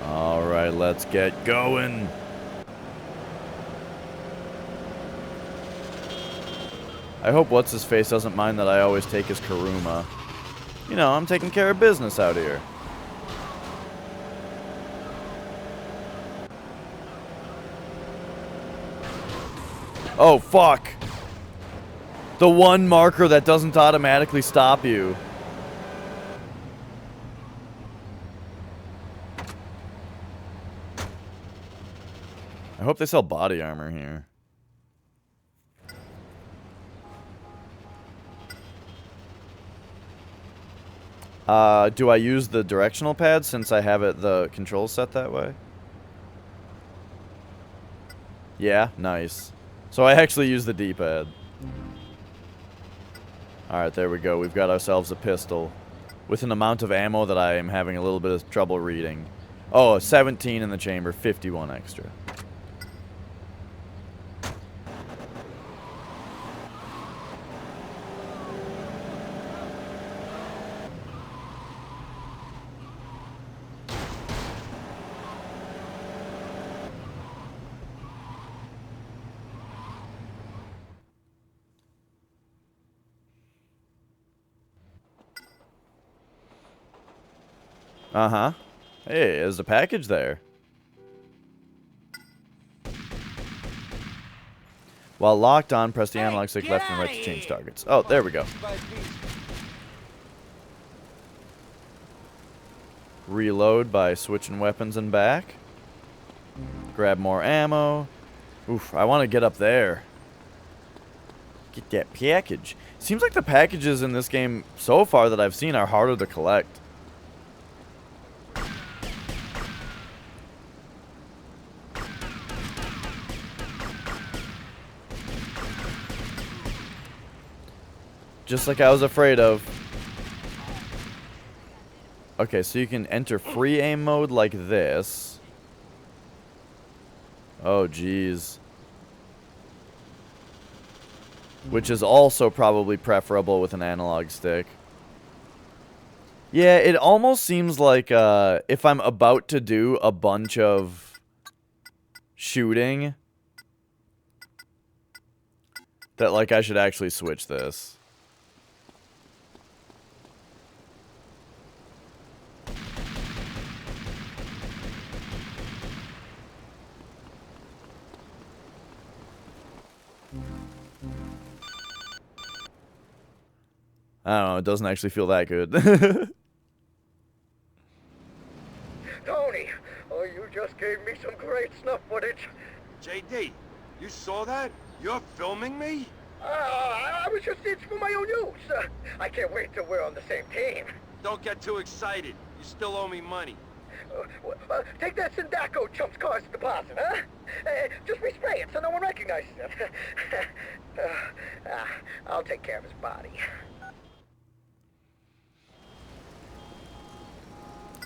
Alright, let's get going. I hope What's-His-Face doesn't mind that I always take his Kuruma. You know, I'm taking care of business out here. Oh, fuck. The one marker that doesn't automatically stop you. I hope they sell body armor here. Do I use the directional pad since I have it the controls set that way? Yeah, nice. So I actually use the D-pad. Alright, there we go. We've got ourselves a pistol. With an amount of ammo that I am having a little bit of trouble reading. Oh, 17 in the chamber, 51 extra. Uh-huh. Hey, there's a package there. While locked on, press the analog stick left and right to change targets. Oh, there we go. Reload by switching weapons and back. Grab more ammo. Oof, I want to get up there. Get that package. Seems like the packages in this game so far that I've seen are harder to collect. Just like I was afraid of. Okay, so you can enter free aim mode like this. Oh, geez. Which is also probably preferable with an analog stick. Yeah, it almost seems like if I'm about to do a bunch of shooting, that like I should actually switch this. I don't know, it doesn't actually feel that good. Tony, oh, you just gave me some great snuff footage. JD, you saw that? You're filming me? I was just, it's for my own use. I can't wait till we're on the same team. Don't get too excited. You still owe me money. Take that Sindaco chump's car's deposit, huh? Just respray it so no one recognizes it. I'll take care of his body.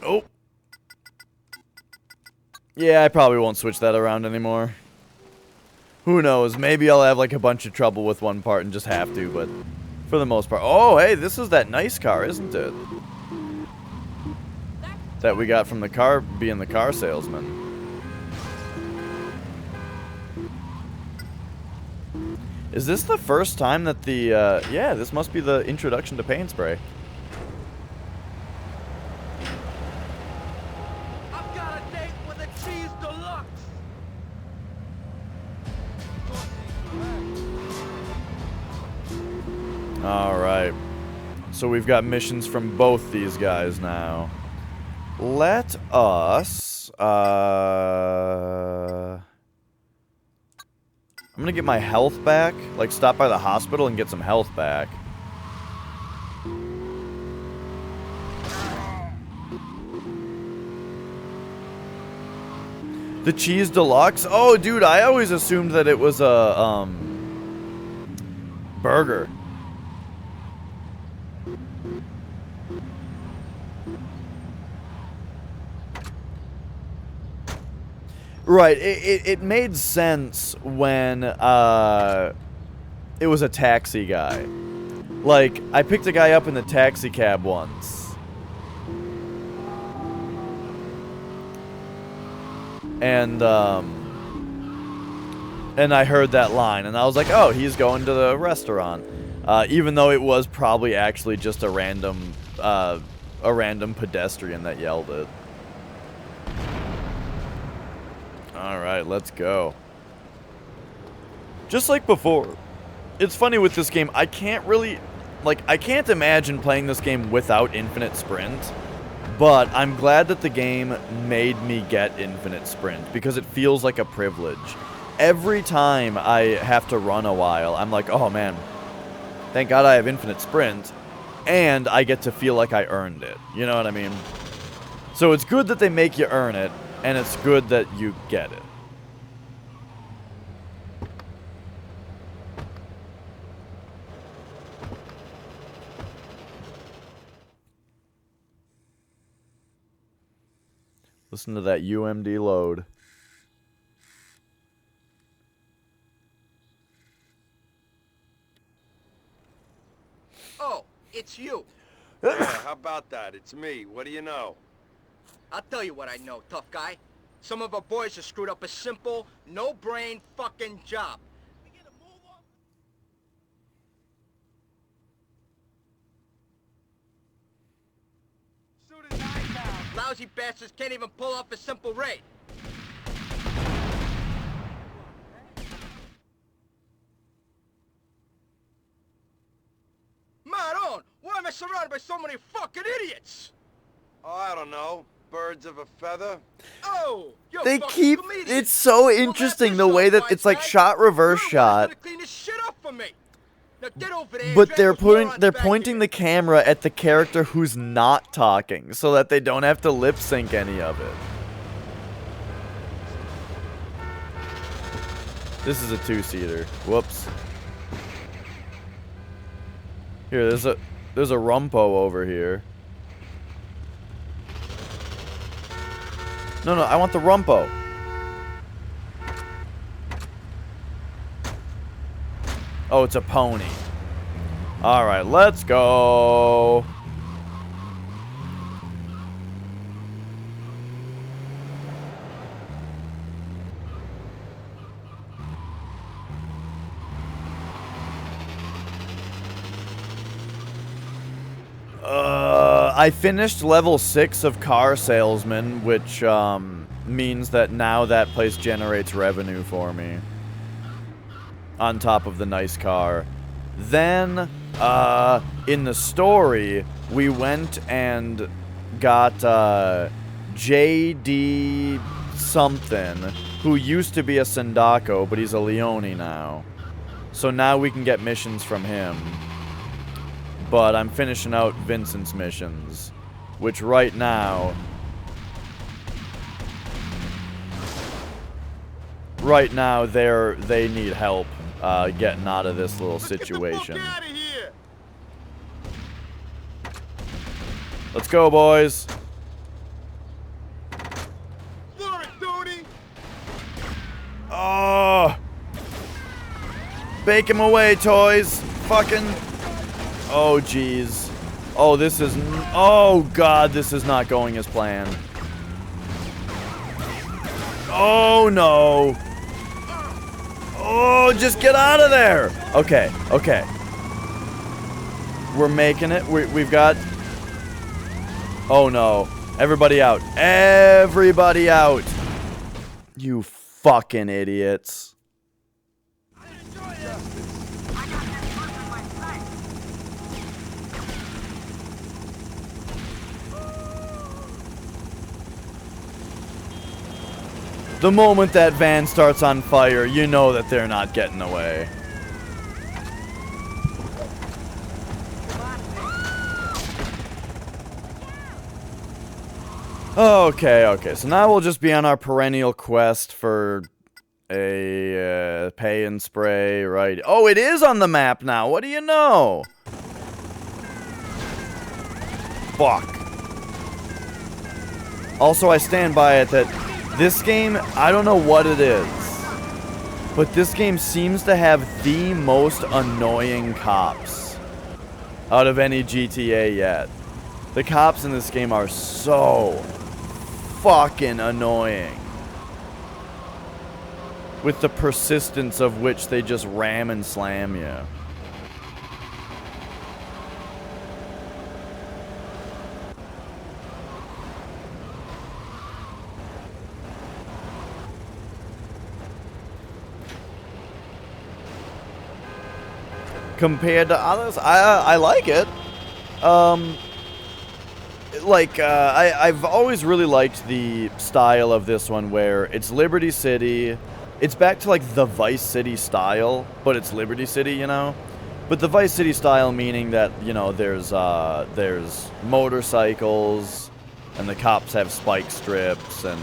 Oh. Yeah, I probably won't switch that around anymore. Who knows? Maybe I'll have like a bunch of trouble with one part and just have to, but for the most part. Oh, hey, this is that nice car, isn't it? That we got from the car, being the car salesman. Is this the first time that the, yeah, this must be the introduction to paint spray. I've got a date with a cheese deluxe. Alright. So we've got missions from both these guys now. Let us, I'm gonna get my health back. Like, stop by the hospital and get some health back. The cheese deluxe? Oh, dude, I always assumed that it was a, burger. Right, it made sense when, it was a taxi guy. Like, I picked a guy up in the taxi cab once. And I heard that line, and I was like, oh, he's going to the restaurant. Even though it was probably actually just a random pedestrian that yelled it. Alright, let's go. Just like before, it's funny with this game, I can't really, like, I can't imagine playing this game without infinite sprint, but I'm glad that the game made me get infinite sprint, because it feels like a privilege. Every time I have to run a while, I'm like, oh man, thank God I have infinite sprint, and I get to feel like I earned it. You know what I mean? So it's good that they make you earn it, and it's good that you get it. Listen to that UMD load. Oh, it's you. Yeah, how about that? It's me. What do you know? I'll tell you what I know, tough guy. Some of our boys have screwed up a simple, no-brain fucking job. Lousy bastards can't even pull off a simple raid. Maron, why am I surrounded by so many fucking idiots? Oh, I don't know. Birds of a feather? Oh, you're They fucking keep, comedian. it's so Well, interesting that's the way that yourself, it's like wise guy. shot, reverse You're shot. gonna clean this shit up for me. Now get over there and But drag they're those morons back pointing here. the camera at the character who's not talking, so that they don't have to lip sync any of it. This is a two-seater. Whoops. Here, there's a rumpo over here. No, I want the rumpo. Oh, it's a pony. Alright, let's go. I finished level 6 of car salesman, which means that now that place generates revenue for me. On top of the nice car. Then, in the story, we went and got JD something, who used to be a Sindaco, but he's a Leone now. So now we can get missions from him. But I'm finishing out Vincent's missions, which right now right now they need help getting out of this little situation. Get the fuck out of here! Let's go, boys. For it, Tony! Oh! Bake him away, toys. Fucking. Oh, jeez. Oh, this is. Oh, God, this is not going as planned. Oh, no. Oh, just get out of there. Okay, okay. We're making it. We've got. Oh, no. Everybody out. Everybody out. You fucking idiots. The moment that van starts on fire, you know that they're not getting away. Okay, okay. So now we'll just be on our perennial quest for a pay and spray, right? Oh, it is on the map now. What do you know? Fuck. Also, I stand by it that this game, I don't know what it is, but this game seems to have the most annoying cops out of any GTA yet. The cops in this game are so fucking annoying, with the persistence of which they just ram and slam you. Compared to others, I like it. I've always really liked the style of this one, where it's Liberty City. It's back to like the Vice City style, but it's Liberty City, you know. But the Vice City style meaning that, you know, there's motorcycles, and the cops have spike strips, and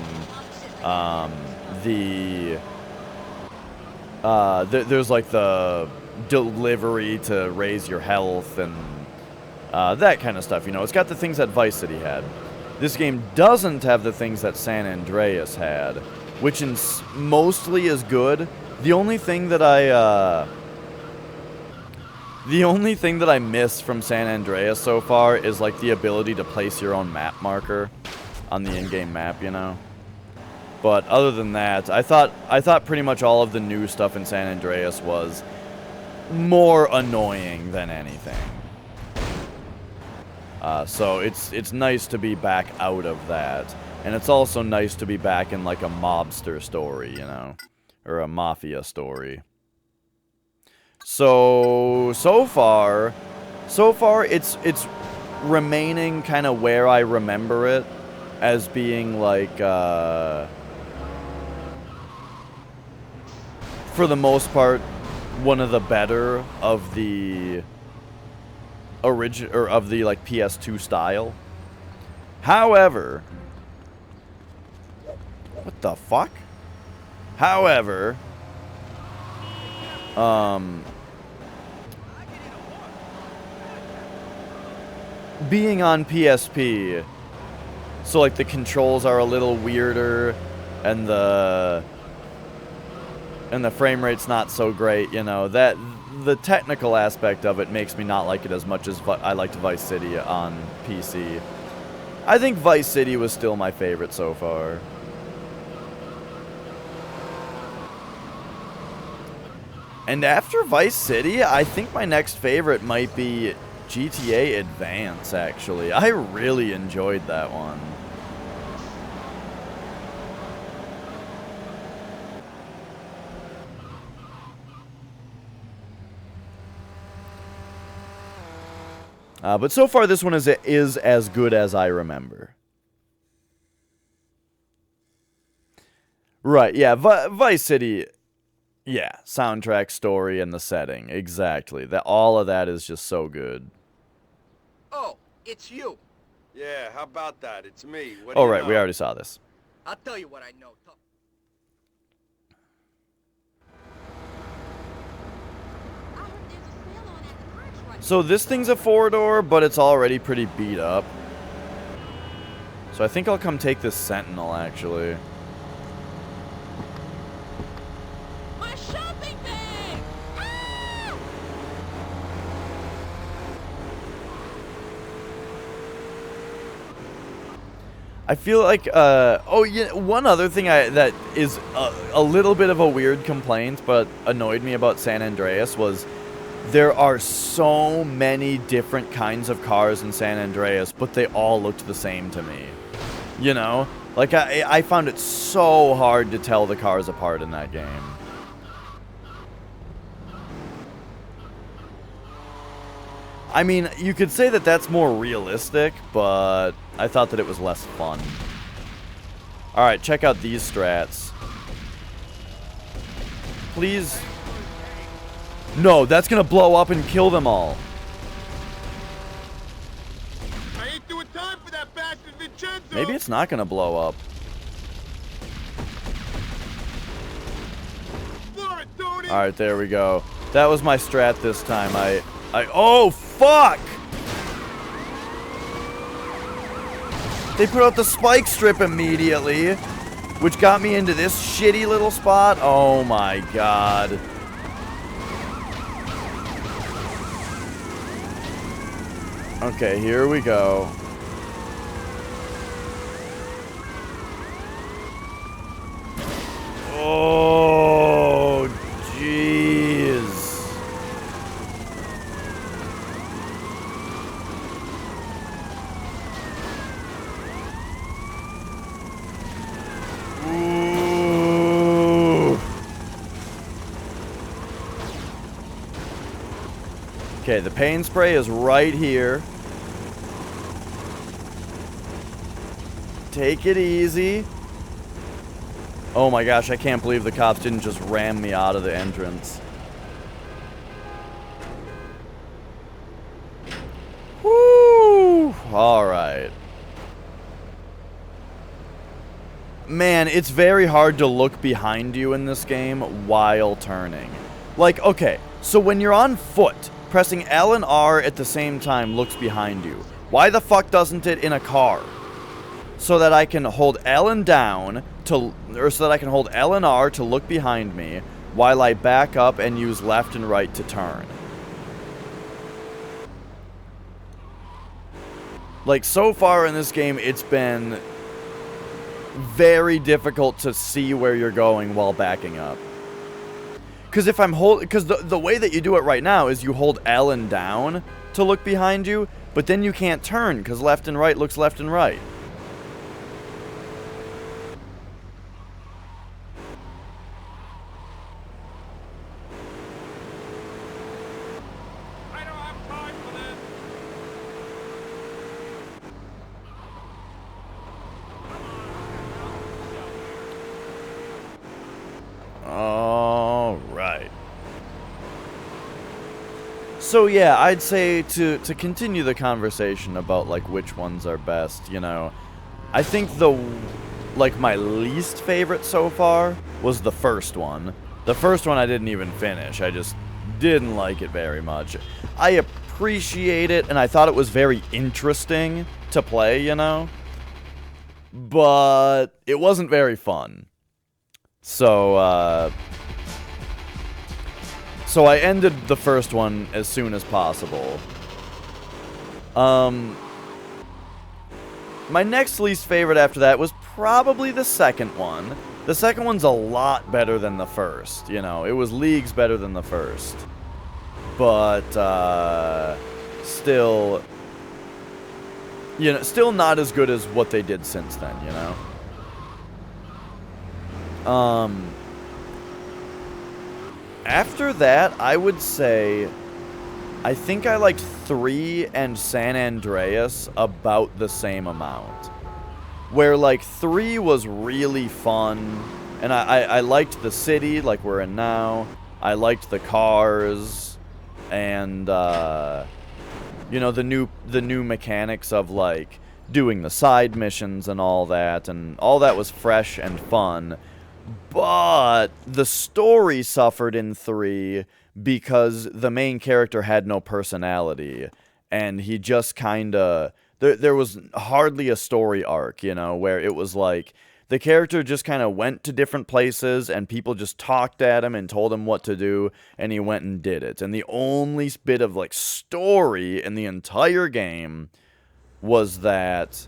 there's like the delivery to raise your health and that kind of stuff, you know. It's got the things that Vice City had. This game doesn't have the things that San Andreas had, which mostly is good. The only thing that I miss from San Andreas so far is like the ability to place your own map marker on the in-game map, you know. But other than that, I thought pretty much all of the new stuff in San Andreas was more annoying than anything. So it's nice to be back out of that. And it's also nice to be back in like a mobster story, you know, or a mafia story. So far it's remaining kind of where I remember it, as being like for the most part one of the better of the of the like PS2 style. However, what the fuck? However, being on PSP, so like the controls are a little weirder, and the frame rate's not so great, you know, that the technical aspect of it makes me not like it as much as I liked Vice City on PC. I think Vice City was still my favorite so far. And after Vice City, I think my next favorite might be GTA Advance, actually. I really enjoyed that one. But so far, this one is as good as I remember. Right, yeah, Vice City, yeah, soundtrack, story, and the setting, exactly. All of that is just so good. Oh, it's you. Yeah, how about that? It's me. What do Oh, you right, know? we already saw this. I'll tell you what I know. So this thing's a 4-door, but it's already pretty beat up. So I think I'll come take this Sentinel, actually. My shopping bag! Ah! I feel like, oh yeah, one other thing that is a little bit of a weird complaint, but annoyed me about San Andreas was there are so many different kinds of cars in San Andreas, but they all looked the same to me. You know? Like, I found it so hard to tell the cars apart in that game. I mean, you could say that that's more realistic, but I thought that it was less fun. Alright, check out these strats. Please. No, that's gonna blow up and kill them all. I ain't doing time for that bastard Vincenzo. Maybe it's not gonna blow up. For it, Tony. Alright, there we go. That was my strat this time. Oh, fuck! They put out the spike strip immediately, which got me into this shitty little spot. Oh my god. Okay, here we go. Oh, jeez. Ooh. Okay, the pain spray is right here. Take it easy. Oh my gosh, I can't believe the cops didn't just ram me out of the entrance. Woo! Alright. Man, it's very hard to look behind you in this game while turning. Like, okay, so when you're on foot, pressing L and R at the same time looks behind you. Why the fuck doesn't it in a car? So that I can hold L and down to, or so that I can hold L and R to look behind me while I back up and use left and right to turn. Like, so far in this game, it's been very difficult to see where you're going while backing up. Because if I'm because the way that you do it right now is you hold L and down to look behind you, but then you can't turn because left and right looks left and right. I don't have time for this. All right. So yeah, I'd say to continue the conversation about like which ones are best, you know, I think like my least favorite so far was the first one. The first one I didn't even finish. I just didn't like it very much. I appreciate it and I thought it was very interesting to play, you know, but it wasn't very fun. So, so I ended the first one as soon as possible. My next least favorite after that was probably the second one. The second one's a lot better than the first, you know. It was leagues better than the first. But, still, you know, still not as good as what they did since then, you know. After that, I would say I think I liked 3 and San Andreas about the same amount. Where, like, 3 was really fun, and I liked the city, like we're in now. I liked the cars, and, you know, the new mechanics of, like, doing the side missions and all that was fresh and fun. But the story suffered in 3 because the main character had no personality, and he just kind of... There was hardly a story arc, you know, where it was like... The character just kind of went to different places, and people just talked at him and told him what to do, and he went and did it. And the only bit of, like, story in the entire game was that...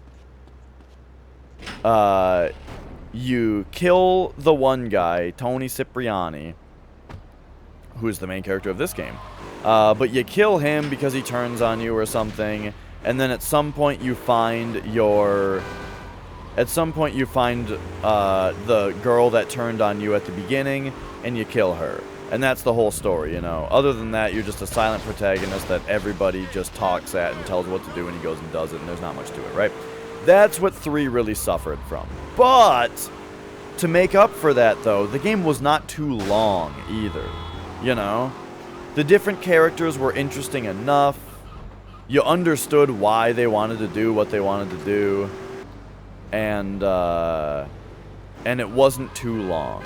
you kill the one guy, Tony Cipriani, who's the main character of this game. But you kill him because he turns on you or something, and then at some point you find your... At some point you find the girl that turned on you at the beginning, and you kill her. And that's the whole story, you know. Other than that, you're just a silent protagonist that everybody just talks at and tells what to do, and he goes and does it, and there's not much to it, right? That's what 3 really suffered from. But, to make up for that, though, the game was not too long, either. You know? The different characters were interesting enough. You understood why they wanted to do what they wanted to do. And it wasn't too long.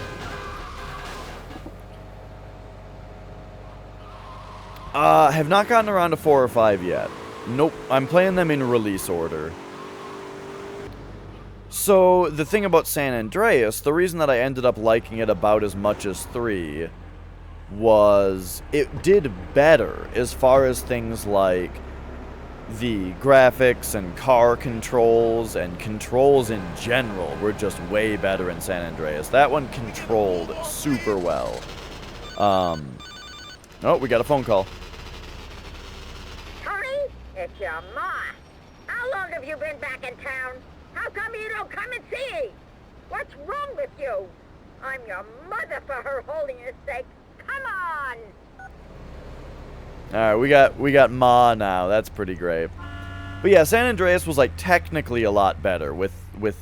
Have not gotten around to 4 or 5 yet. Nope, I'm playing them in release order. So, the thing about San Andreas, the reason that I ended up liking it about as much as 3 was it did better as far as things like the graphics and car controls and controls in general were just way better in San Andreas. That one controlled super well. Oh, we got a phone call. Tony, it's your ma. How long have you been back in town? How come you don't come and see? What's wrong with you? I'm your mother, for her holiness sake. Come on! Alright, we got Ma now. That's pretty great. But yeah, San Andreas was like technically a lot better with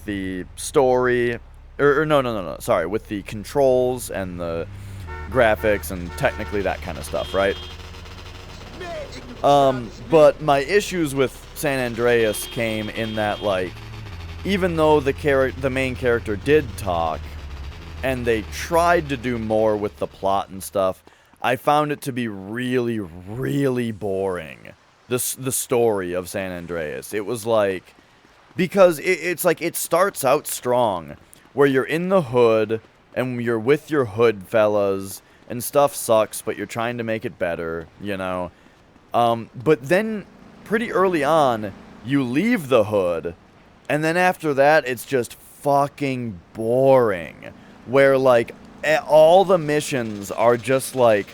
the story. No. Sorry, with the controls and the graphics and technically that kind of stuff, right? But my issues with San Andreas came in that, like, even though the main character did talk, and they tried to do more with the plot and stuff, I found it to be really, really boring. The story of San Andreas. It was like... Because it's like, it starts out strong, where you're in the hood, and you're with your hood fellas, and stuff sucks, but you're trying to make it better, you know? But then, pretty early on, you leave the hood, and then after that, it's just fucking boring. Where, like, all the missions are just like...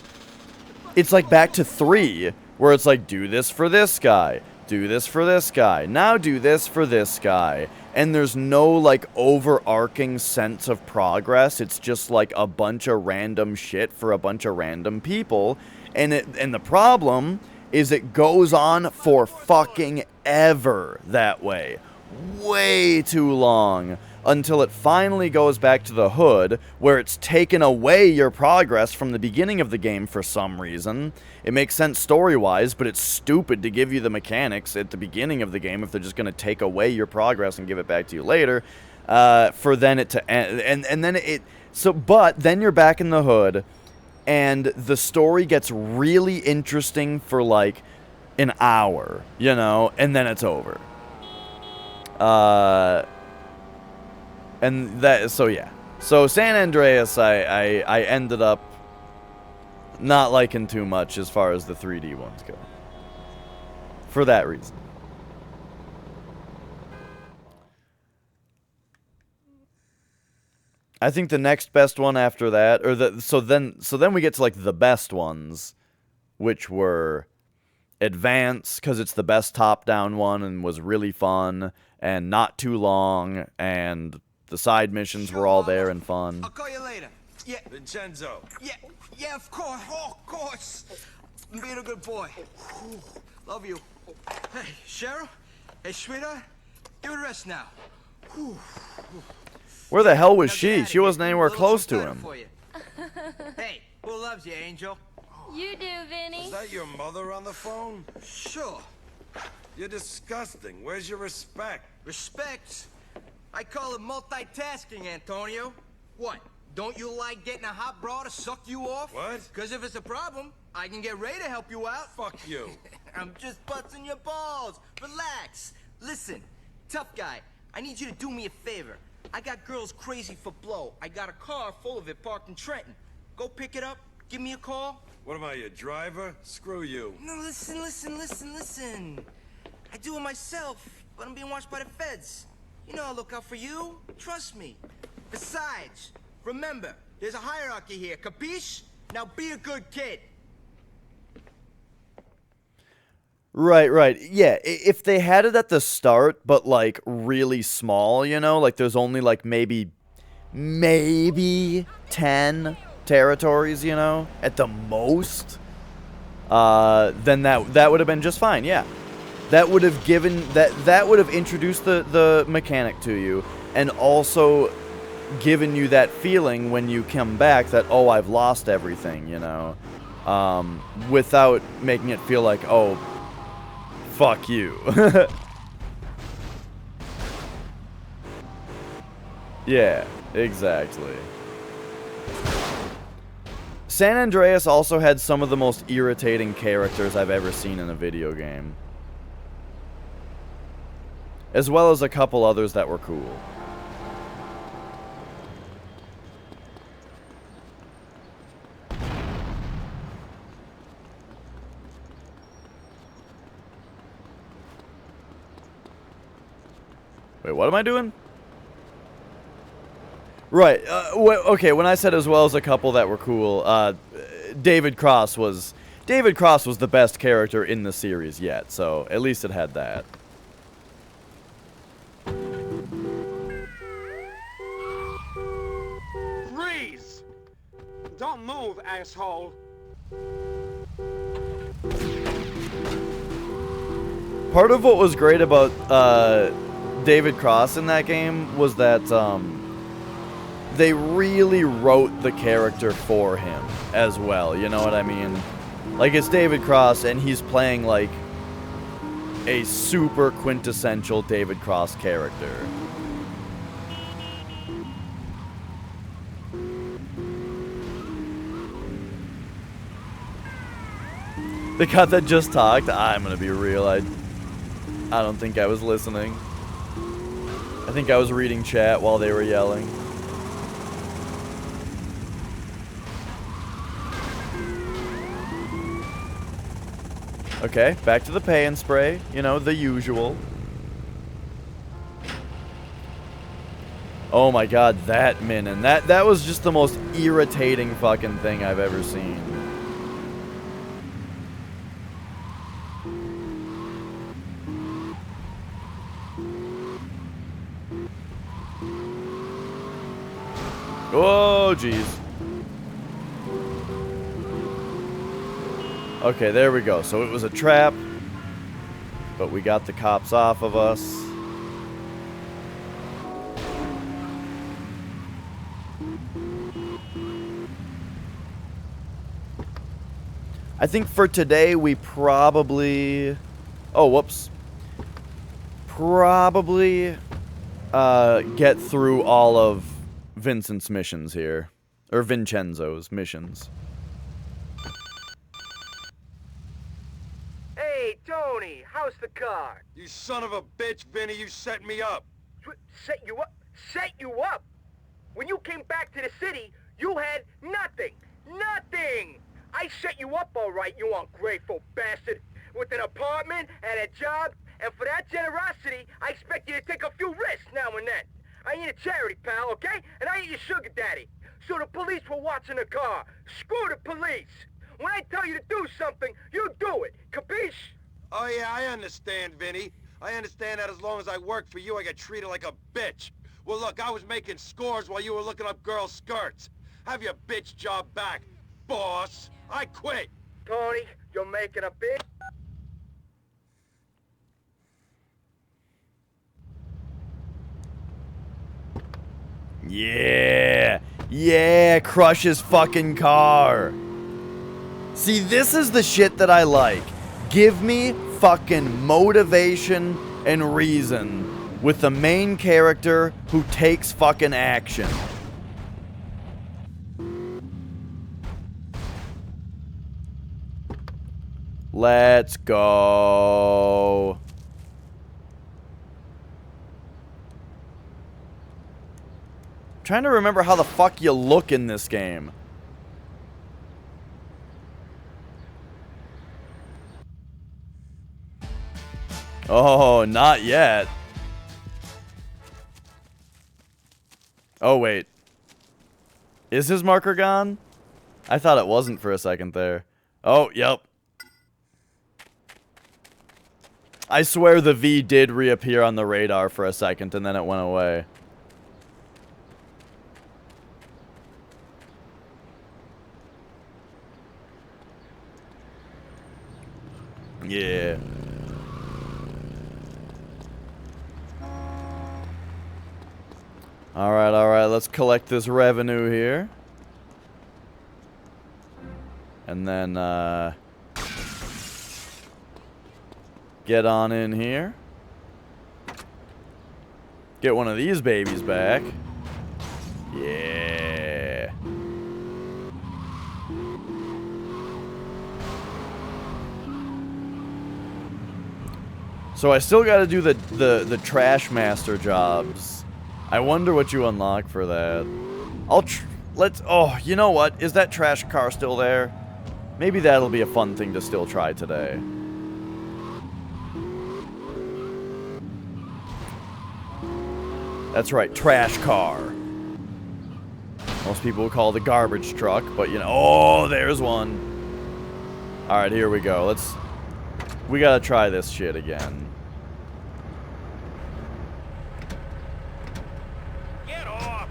It's like back to 3, where it's like, do this for this guy, do this for this guy, now do this for this guy. And there's no, like, overarching sense of progress. It's just, like, a bunch of random shit for a bunch of random people. And the problem is it goes on for fucking ever that way. Way too long. Until it finally goes back to the hood, where it's taken away your progress from the beginning of the game for some reason. It makes sense story-wise, but it's stupid to give you the mechanics at the beginning of the game if they're just going to take away your progress and give it back to you later, for then it to end. And then it... So, but then you're back in the hood, and the story gets really interesting for, like, an hour, you know, and then it's over. And that, so yeah. So San Andreas, I ended up not liking too much as far as the 3D ones go. For that reason. I think the next best one after that, or so then we get to, like, the best ones, which were Advance, because it's the best top-down one and was really fun and not too long, and the side missions were all there and fun. I'll call you later. Yeah. Vincenzo. Yeah, of course. Oh, of course. I'm being a good boy. Love you. Hey, Cheryl. Hey, sweetheart. Give it a rest now. Where the hell was she? She wasn't anywhere close to him. Hey, who loves you, Angel? You do, Vinny. Is that your mother on the phone? Sure. You're disgusting. Where's your respect? Respect? I call it multitasking, Antonio. What? Don't you like getting a hot bra to suck you off? What? Because if it's a problem, I can get Ray to help you out. Fuck you. I'm just busting your balls. Relax. Listen, tough guy, I need you to do me a favor. I got girls crazy for blow. I got a car full of it parked in Trenton. Go pick it up, give me a call. What am I, your driver? Screw you. No, listen. I do it myself, but I'm being watched by the feds. You know I'll look out for you. Trust me. Besides, remember, there's a hierarchy here, capiche? Now be a good kid. Right. Yeah, if they had it at the start, but, like, really small, you know? Like, there's only, like, maybe 10 territories, you know? At the most. Then that would have been just fine, yeah. That would have given... That would have introduced the mechanic to you. And also given you that feeling when you come back that, oh, I've lost everything, you know? Without making it feel like, oh... Fuck you. Yeah, exactly. San Andreas also had some of the most irritating characters I've ever seen in a video game. As well as a couple others that were cool. Wait, what am I doing? Right, okay, when I said as well as a couple that were cool, David Cross was the best character in the series yet, so at least it had that. Freeze! Don't move, asshole. Part of what was great about, David Cross in that game was that, they really wrote the character for him as well, you know what I mean? Like, it's David Cross, and he's playing, like, a super quintessential David Cross character. The cut that just talked, I'm gonna be real, I don't think I was listening. I think I was reading chat while they were yelling. Okay, back to the pay and spray. You know, the usual. Oh my god, that minin. That was just the most irritating fucking thing I've ever seen. Oh, jeez. Okay, there we go. So it was a trap, but we got the cops off of us. I think for today we probably... Oh, whoops. Probably get through all of Vincent's missions here. Or Vincenzo's missions. Hey, Tony, how's the car? You son of a bitch, Vinny, you set me up. Set you up? Set you up? When you came back to the city, you had nothing. Nothing! I set you up all right, you ungrateful bastard. With an apartment and a job, and for that generosity, I expect you to take a few risks now and then. I ain't a charity, pal, okay? And I ain't your sugar daddy. So the police were watching the car. Screw the police. When I tell you to do something, you do it. Capiche? Oh yeah, I understand, Vinny. I understand that as long as I work for you, I get treated like a bitch. Well look, I was making scores while you were looking up girls' skirts. Have your bitch job back, boss. I quit. Tony, you're making a big... Yeah! Yeah! Crush his fucking car! See, this is the shit that I like. Give me fucking motivation and reason with the main character who takes fucking action. Let's go. Trying to remember how the fuck you look in this game. Oh, not yet. Oh, wait. Is his marker gone? I thought it wasn't for a second there. Oh, yep. I swear the V did reappear on the radar for a second and then it went away. Yeah. Alright, let's collect this revenue here. And then, get on in here. Get one of these babies back. Yeah. So I still gotta do the trash master jobs. I wonder what you unlock for that. Oh, you know what? Is that trash car still there? Maybe that'll be a fun thing to still try today. That's right, trash car. Most people would call it the garbage truck, but you know, oh, there's one. All right, here we go. We gotta try this shit again. Get off!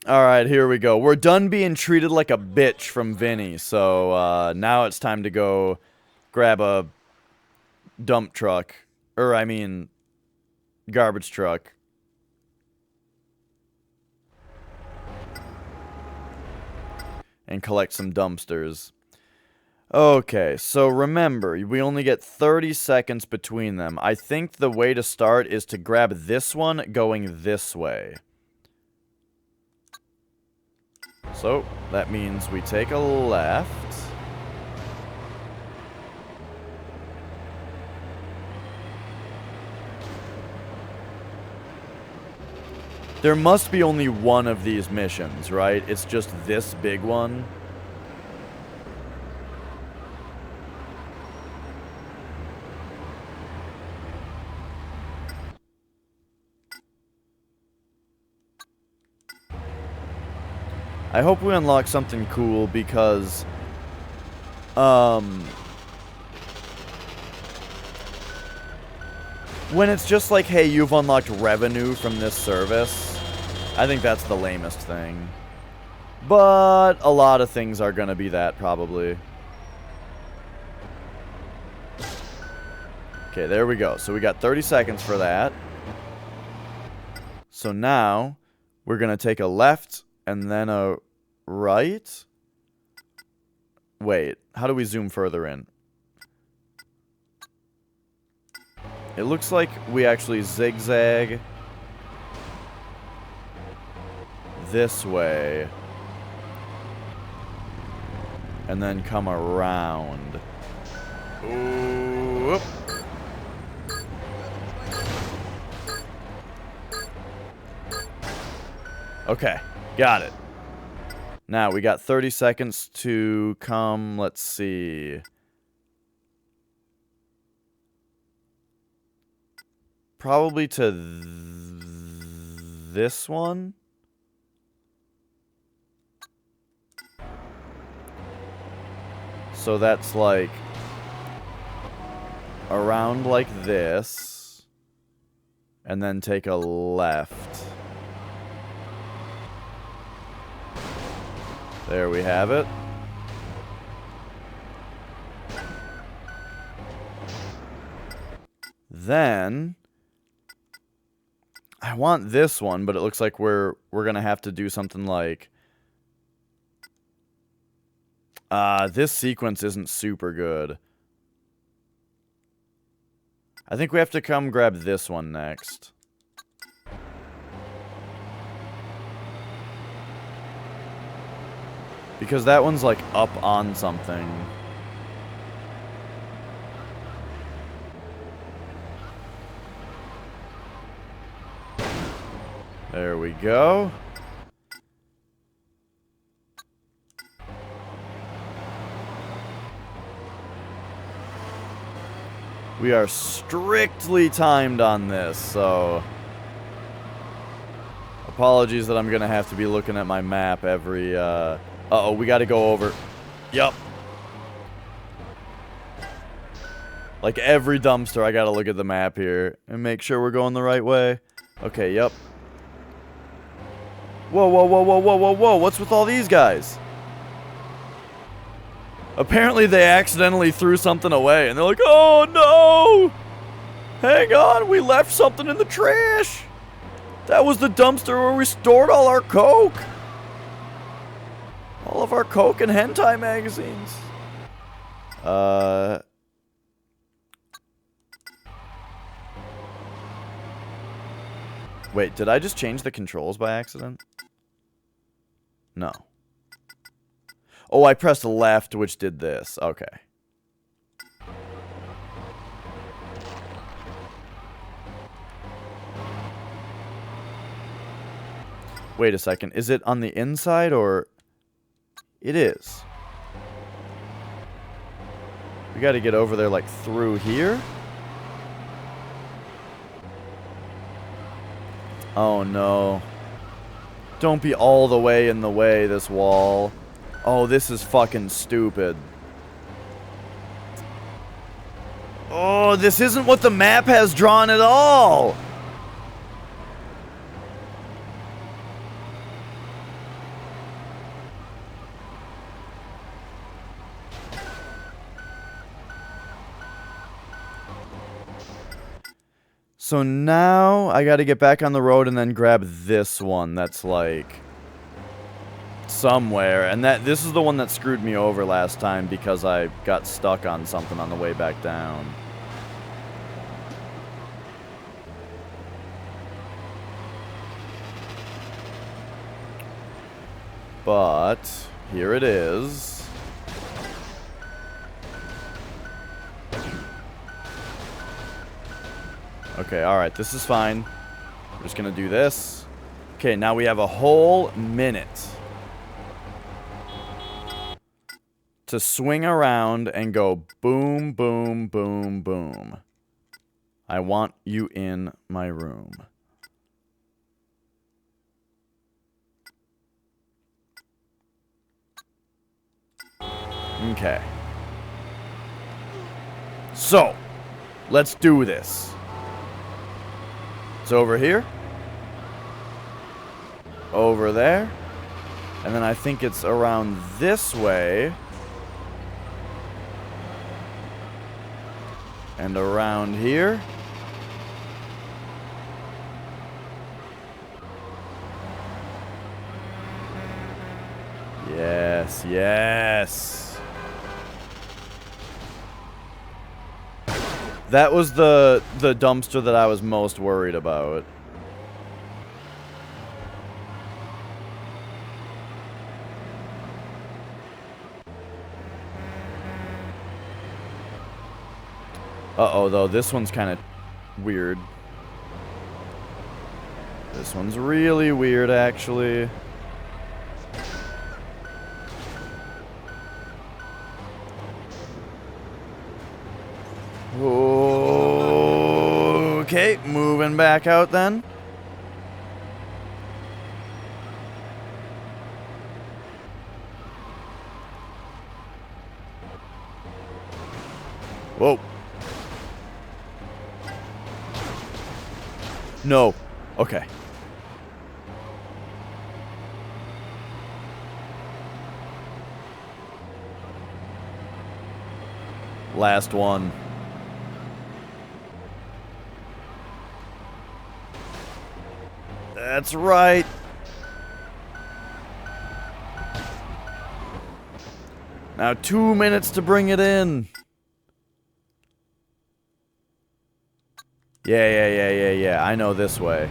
Alright, here we go. We're done being treated like a bitch from Vinny, so now it's time to go grab a dump truck. Or, I mean, garbage truck. And collect some dumpsters. Okay, so remember, we only get 30 seconds between them. I think the way to start is to grab this one going this way. So, that means we take a left. There must be only one of these missions, right? It's just this big one. I hope we unlock something cool because, when it's just like, hey, you've unlocked revenue from this service, I think that's the lamest thing. But a lot of things are gonna be that, probably. Okay, there we go. So we got 30 seconds for that. So now, we're gonna take a left and then a right. Wait, how do we zoom further in? It looks like we actually zigzag this way and then come around. Ooh. Okay, got it. Now, we got 30 seconds to come, let's see. Probably to this one. So that's like around like this. And then take a left. There we have it. Then I want this one, but it looks like we're gonna have to do something like this sequence isn't super good. I think we have to come grab this one next. Because that one's like up on something. There we go. We are strictly timed on this, so apologies that I'm gonna have to be looking at my map every, uh-oh, we gotta go over. Yup. Like every dumpster, I gotta look at the map here and make sure we're going the right way. Okay, yup. Whoa, whoa, whoa, whoa, whoa, whoa, whoa, what's with all these guys? Apparently they accidentally threw something away, and they're like, oh no! Hang on, we left something in the trash! That was the dumpster where we stored all our Coke! All of our Coke and hentai magazines. Wait, did I just change the controls by accident? No. Oh, I pressed left, which did this. Okay. Wait a second. Is it on the inside or... It is. We gotta get over there, like, through here? Oh, no. Don't be all the way in the way, this wall. Oh, this is fucking stupid. Oh, this isn't what the map has drawn at all! So now I gotta get back on the road and then grab this one that's like somewhere. And this is the one that screwed me over last time because I got stuck on something on the way back down. But here it is. Okay, alright, this is fine. We're just gonna do this. Okay, now we have a whole minute to swing around and go boom, boom, boom, boom. I want you in my room. Okay. So, let's do this. It's over here. Over there. And then I think it's around this way. And around here. Yes, yes. That was the dumpster that I was most worried about. Uh-oh, though, this one's kind of weird. This one's really weird, actually. Okay, moving back out then. Whoa. No. Okay. Last one. That's right. Now 2 minutes to bring it in. Yeah. I know this way.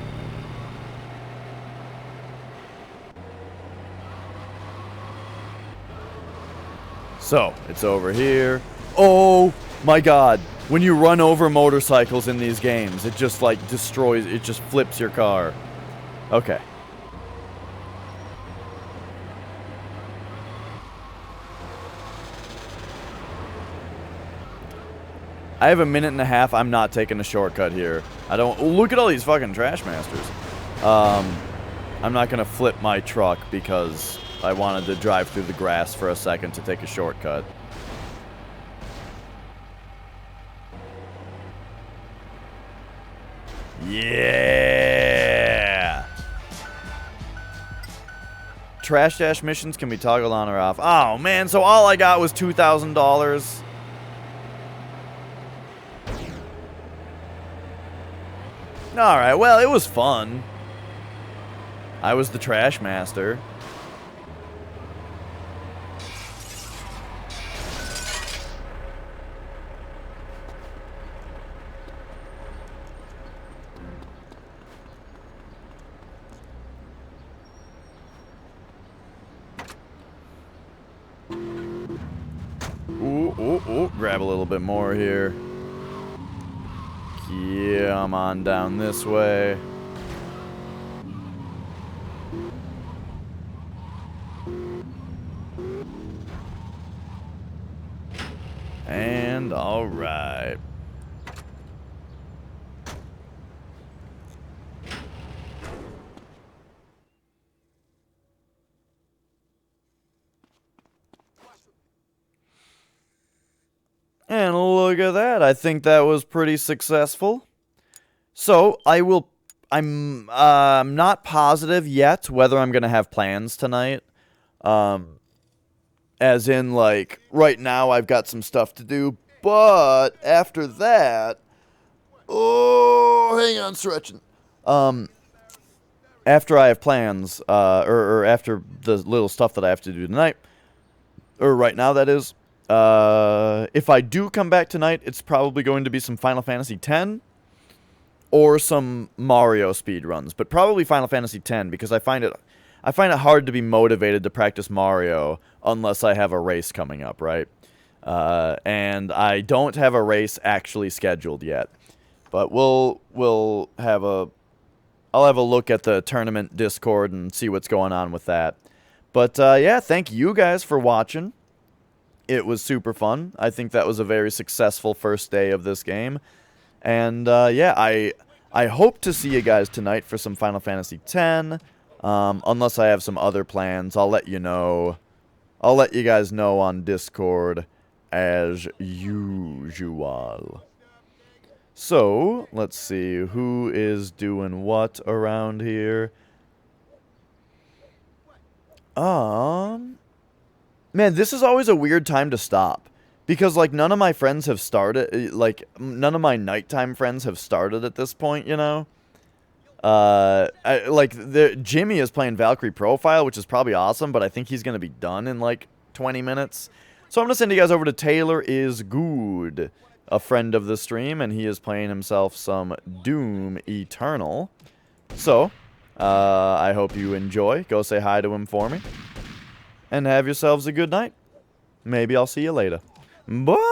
So, it's over here. Oh my god. When you run over motorcycles in these games, it just like destroys, it just flips your car. Okay. I have a minute and a half. I'm not taking a shortcut here. I don't... Look at all these fucking trash masters. I'm not going to flip my truck because I wanted to drive through the grass for a second to take a shortcut. Yeah! Trash dash missions can be toggled on or off. Oh, man, so all I got was $2,000. Alright, well, it was fun. I was the trash master. Ooh, grab a little bit more here. Come on down this way. And all right. And look at that. I think that was pretty successful. So, I'm not positive yet whether I'm going to have plans tonight. As in, like, right now I've got some stuff to do. But, after that... Oh, hang on, stretching. After I have plans, or after the little stuff that I have to do tonight, or right now, that is, if I do come back tonight, it's probably going to be some Final Fantasy X, or some Mario speedruns, but probably Final Fantasy X, because I find it hard to be motivated to practice Mario unless I have a race coming up, right? And I don't have a race actually scheduled yet, but I'll have a look at the tournament Discord and see what's going on with that. But yeah, thank you guys for watching. It was super fun. I think that was a very successful first day of this game. And, yeah, I hope to see you guys tonight for some Final Fantasy X. Unless I have some other plans, I'll let you know. I'll let you guys know on Discord as usual. So, let's see. Who is doing what around here? Man, this is always a weird time to stop. Because, like, none of my friends have started, like, none of my nighttime friends have started at this point, you know? Jimmy is playing Valkyrie Profile, which is probably awesome, but I think he's going to be done in, like, 20 minutes. So I'm going to send you guys over to Taylor is Good, a friend of the stream, and he is playing himself some Doom Eternal. So, I hope you enjoy. Go say hi to him for me. And have yourselves a good night. Maybe I'll see you later. Bye!